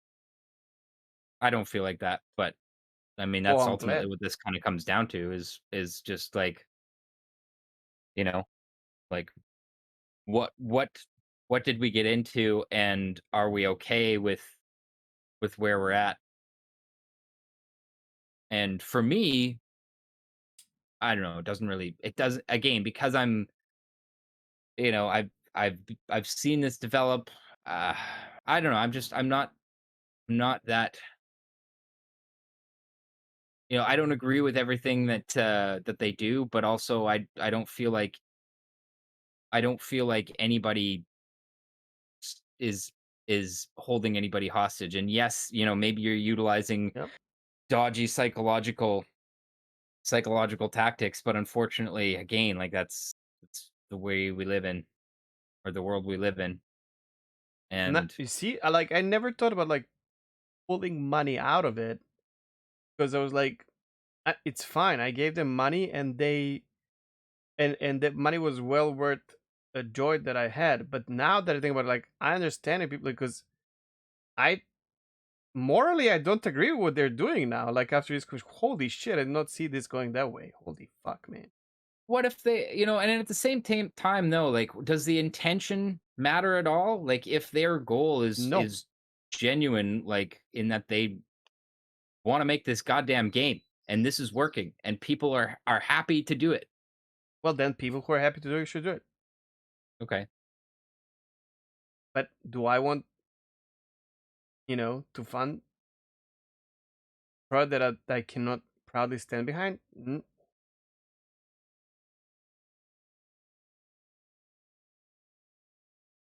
I don't feel like that, but I mean, Oh, that's I'm ultimately glad. what this kind of comes down to is just like, you know, like what what did we get into and are we okay with where we're at? And for me, I don't know, it doesn't again because I've seen this develop. Uh, I don't know. I'm not that, I don't agree with everything that they do, but also I don't feel like anybody is is holding anybody hostage. And yes, maybe you're utilizing Yep. dodgy psychological tactics, but unfortunately, again, like that's the way we live in or the world we live in. And You see, I never thought about like pulling money out of it because I was like, it's fine. I gave them money, and and the money was well worth a joy that I had. But now that I think about it, like I understand it, people, because I morally I don't agree with what they're doing now. Like after this, 'cause holy shit, I did not see this going that way. Holy fuck, man. what if and then at the same time though, like, does the intention matter at all? Like, if their goal is No. is genuine, like in that they want to make this goddamn game and this is working and people are happy to do it. Well, then people who are happy to do it should do it. Okay. But do I want, to fund a product that I cannot proudly stand behind?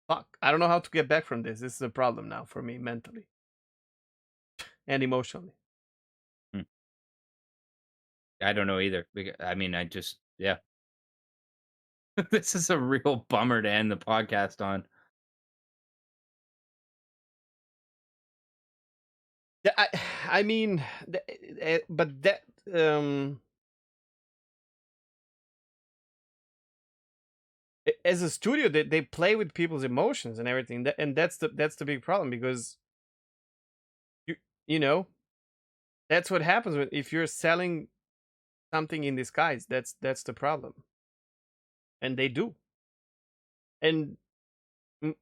Fuck. I don't know how to get back from this. This is a problem now for me mentally and emotionally. Hmm. I don't know either. I mean, I just yeah. This is a real bummer to end the podcast on. I mean, but that um, as a studio, they play with people's emotions and everything, and that's the big problem because you you know that's what happens if you're selling something in disguise. That's the problem, and they do. And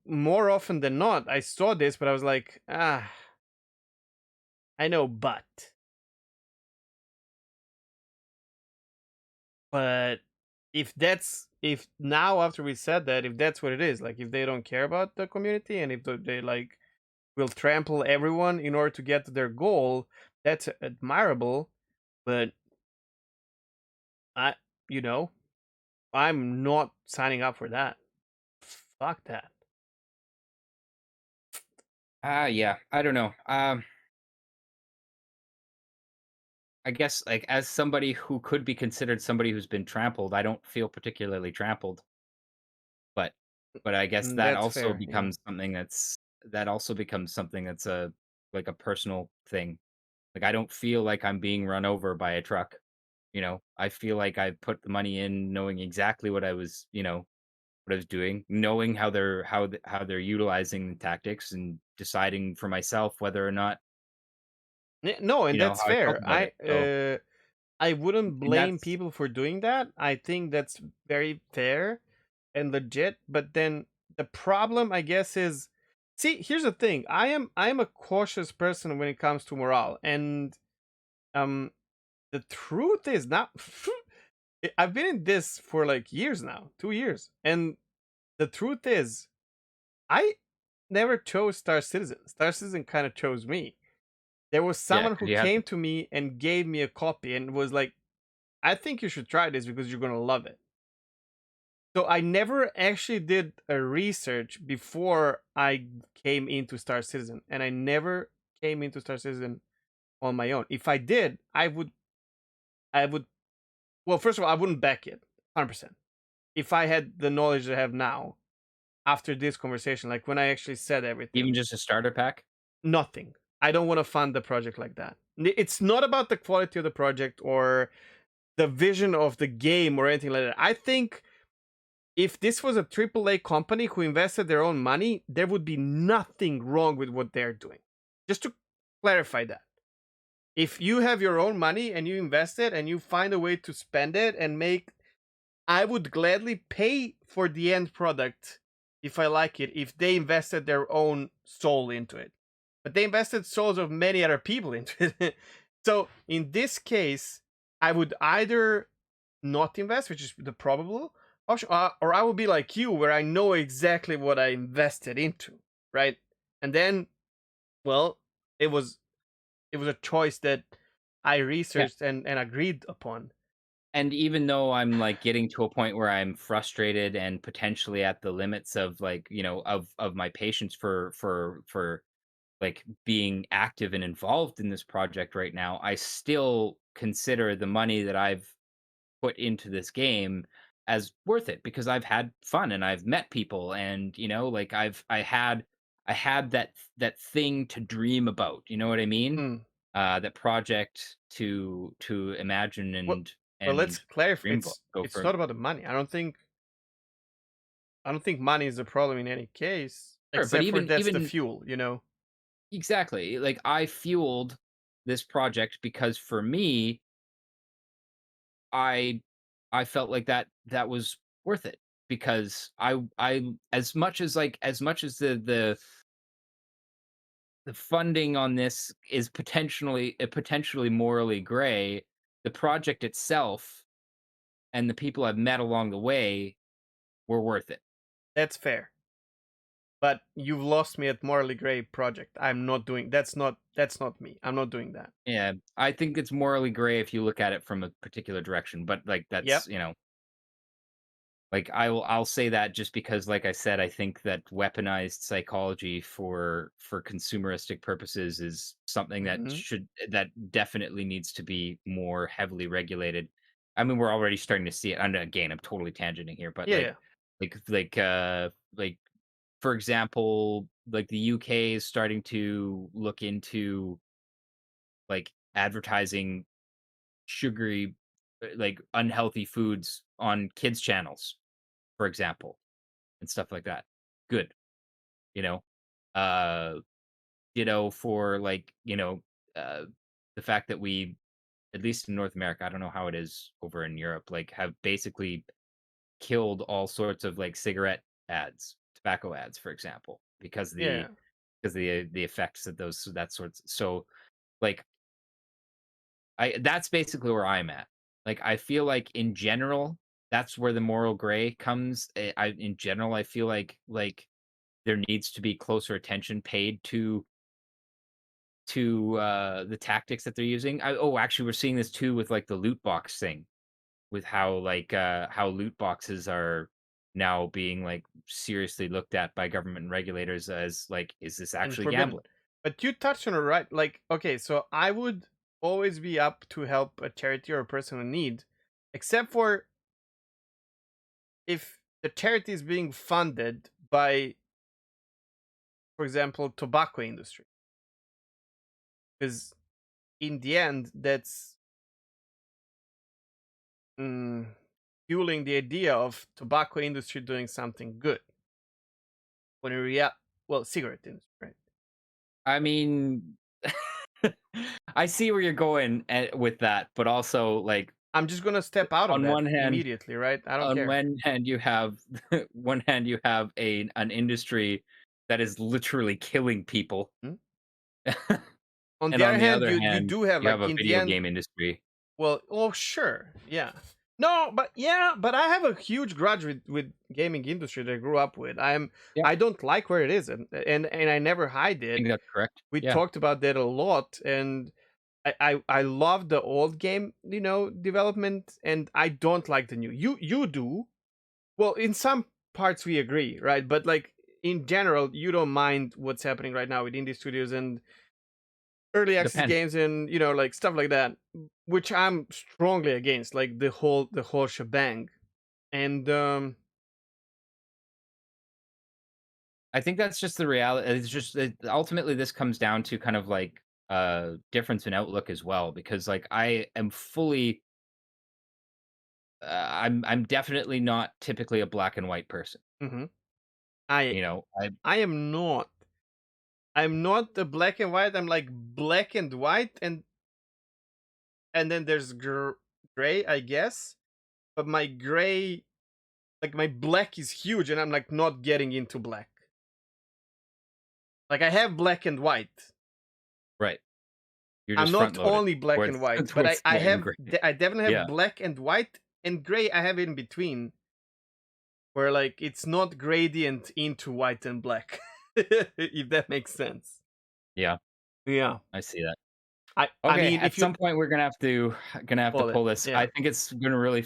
more often than not, I saw this, but I was like, ah, I know, but if now after we said that, if that's what it is, like if they don't care about the community and if they like will trample everyone in order to get to their goal, that's admirable. But I, you know, I'm not signing up for that. Fuck that. Yeah, I don't know. I guess like as somebody who could be considered somebody who's been trampled, I don't feel particularly trampled. But I guess that That's also fair. Yeah. becomes something that's a like a personal thing. Like I don't feel like I'm being run over by a truck. I feel like I put the money in knowing exactly what I was, what I was doing, knowing how they're utilizing the tactics and deciding for myself whether or not, No, and that's how I felt fair. about it. So, I wouldn't and blame that's people for doing that. I think that's very fair and legit. But then the problem, I guess, is see. Here's the thing. I am a cautious person when it comes to morale, and um, the truth is not. I've been in this for like years now, 2 years, and the truth is, I never chose Star Citizen. Star Citizen kind of chose me. There was yeah, someone because who you have came to me and gave me a copy and was like, I think you should try this because you're gonna love it. So I never actually did a research before I came into Star Citizen, and I never came into Star Citizen on my own. If I did, I would. Well, first of all, I wouldn't back it, 100%. If I had the knowledge I have now after this conversation, like when I actually said even everything, just a starter pack. nothing. I don't want to fund the project like that. It's not about the quality of the project or the vision of the game or anything like that. I think if this was a AAA company who invested their own money, there would be nothing wrong with what they're doing. Just to clarify that. If you have your own money and you invest it and you find a way to spend it and make, I would gladly pay for the end product if I like it, if they invested their own soul into it. But they invested souls of many other people into it. So in this case, I would either not invest, which is the probable option, or I will be like you, where I know exactly what I invested into, right? And then, well, it was a choice that I Yeah. researched and agreed upon. And even though I'm, like, getting to a point where I'm frustrated and potentially at the limits of, like, of my patience for, like, being active and involved in this project right now, I still consider the money that I've put into this game as worth it because I've had fun and I've met people and, like, I had that thing to dream about, you know what I mean? Hmm. That project to imagine Well, well, let's and clarify. dream about, go It's for. not about the money. I don't think money is a problem in any case, Sure, but except for that's the even fuel. exactly, like, I fueled this project because for me, I I felt like that was worth it because I as much as the funding on this is potentially morally gray, the project itself and the people I've met along the way were worth it. That's fair. But you've lost me at morally gray project. I'm not doing. That's not me. I'm not doing that. Yeah, I think it's morally gray if you look at it from a particular direction, but like Yep. that's, like I'll say that just because like I said, I think that weaponized psychology for consumeristic purposes is something Hmm. that definitely needs to be more heavily regulated. I mean, we're already starting to see it. And again, I'm totally tangenting here, but Yeah. Yeah. like for example, like the UK is starting to look into like advertising sugary, like unhealthy foods on kids channels, for example, and stuff like that. Good, you know. Uh, for like, uh, the fact that we, at least in North America, I don't know how it is over in Europe, like have basically killed all sorts of like cigarette ads, tobacco ads, for example, Yeah. because the effects of those that sorts. So like I that's basically where I'm at. Like I feel like in general, that's where the moral gray comes. In general, I feel like there needs to be closer attention paid to the tactics that they're using. Actually, we're seeing this too with like the loot box thing, with how loot boxes are now being like seriously looked at by government regulators as like, is this And actually forbidden. gambling? But you touched on it right. Like, okay, so I would always be up to help a charity or a person in need, except for if the charity is being funded by, for example, tobacco industry. Because in the end, that's mm, fueling the idea of tobacco industry doing something good. When in reality, well, cigarette industry, right? I mean, I see where you're going with that, but also like I'm just gonna step out of on that one hand, immediately, right? I don't on care. one hand you have one hand you have an industry that is literally killing people, Hmm? On and the on other the hand, other you hand do have you have like a in the video end. game industry. Well, oh sure, yeah. No, but yeah, but I have a huge grudge with gaming industry that I grew up with. Yeah, I don't like where it is, and I never hide I it. think that's correct. We Yeah, talked about that a lot, and I love the old game, development, and I don't like the new. You do well in some parts we agree, right? But like in general, you don't mind what's happening right now with indie studios and early access depends. games and like stuff like that, which I'm strongly against, like the whole shebang. And I think that's just the reality. It's just that ultimately this comes down to kind of like difference in outlook as well, because like I am fully I'm definitely not typically a black and white person. mhm. I I I am not. I'm not the black and white. I'm like black and white, and then there's gray, I guess. But my gray, like my black, is huge, and I'm like not getting into black. Like I have black and white. right. You're I'm just front not loaded only black and towards white, but I towards I white and have gray. I definitely have Yeah. black and white and gray. I have it in between, where like it's not gradient into white and black, if that makes sense. Yeah, Yeah, I see that. I Okay, mean, at if you some point we're gonna have to pull it, pull this. yeah, I think it's gonna really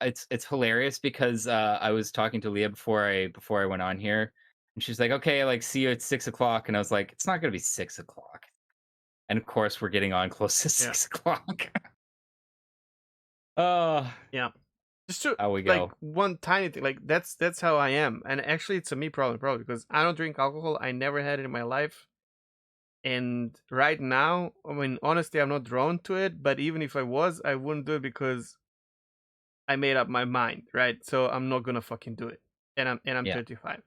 it's hilarious because I was talking to Leah before I went on here, and she's like, "Okay, like see you at 6 o'clock," and I was like, "It's not gonna be 6 o'clock." And of course, we're getting on close to yeah, 6 o'clock. Oh, yeah. Just to how we like go. one tiny thing, like that's how I am, and actually it's a me problem, probably because I don't drink alcohol. I never had it in my life, and right now, I mean, honestly, I'm not drawn to it. But even if I was, I wouldn't do it because I made up my mind, right? So I'm not gonna fucking do it, and I'm Yeah, 35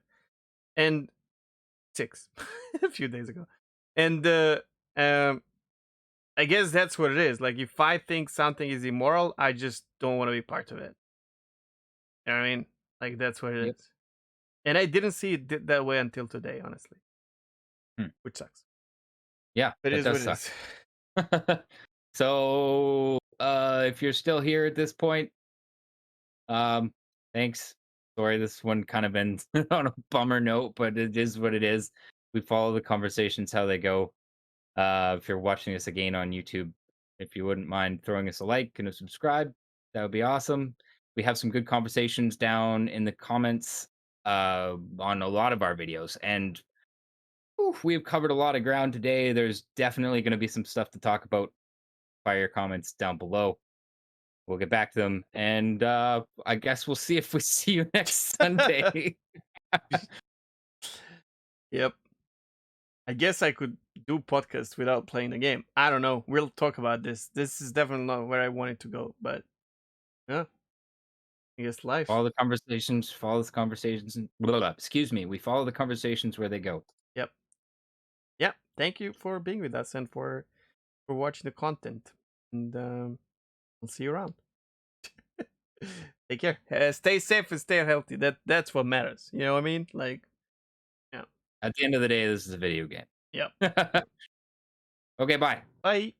and six a few days ago, and um, I guess that's what it is. Like if I think something is immoral, I just don't want to be part of it. You know what I mean? Like that's what it yep. is. And I didn't see it that way until today, honestly, Hmm. which sucks. Yeah, But it that is what does it suck. is. So, if you're still here at this point, Um, thanks. Sorry, this one kind of ends on a bummer note, but it is what it is. We follow the conversations how they go. If you're watching this again on YouTube, if you wouldn't mind throwing us a like and a subscribe, that would be awesome. We have some good conversations down in the comments on a lot of our videos, and we've covered a lot of ground today. There's definitely going to be some stuff to talk about. Fire your comments down below. We'll get back to them, and I guess we'll see if we see you next Sunday. Yep. I guess I could do podcast without playing the game. I don't know. We'll talk about this. This is definitely not where I wanted to go, but yeah, I guess life. Follow the conversations, and blah, blah, excuse me, we follow the conversations where they go. Yep. Yeah. Thank you for being with us and for watching the content. And I'll see you around. Take care. Stay safe and stay healthy. That's what matters. You know what I mean? Like, yeah. At the end of the day, this is a video game. Yep. Okay, bye. Bye.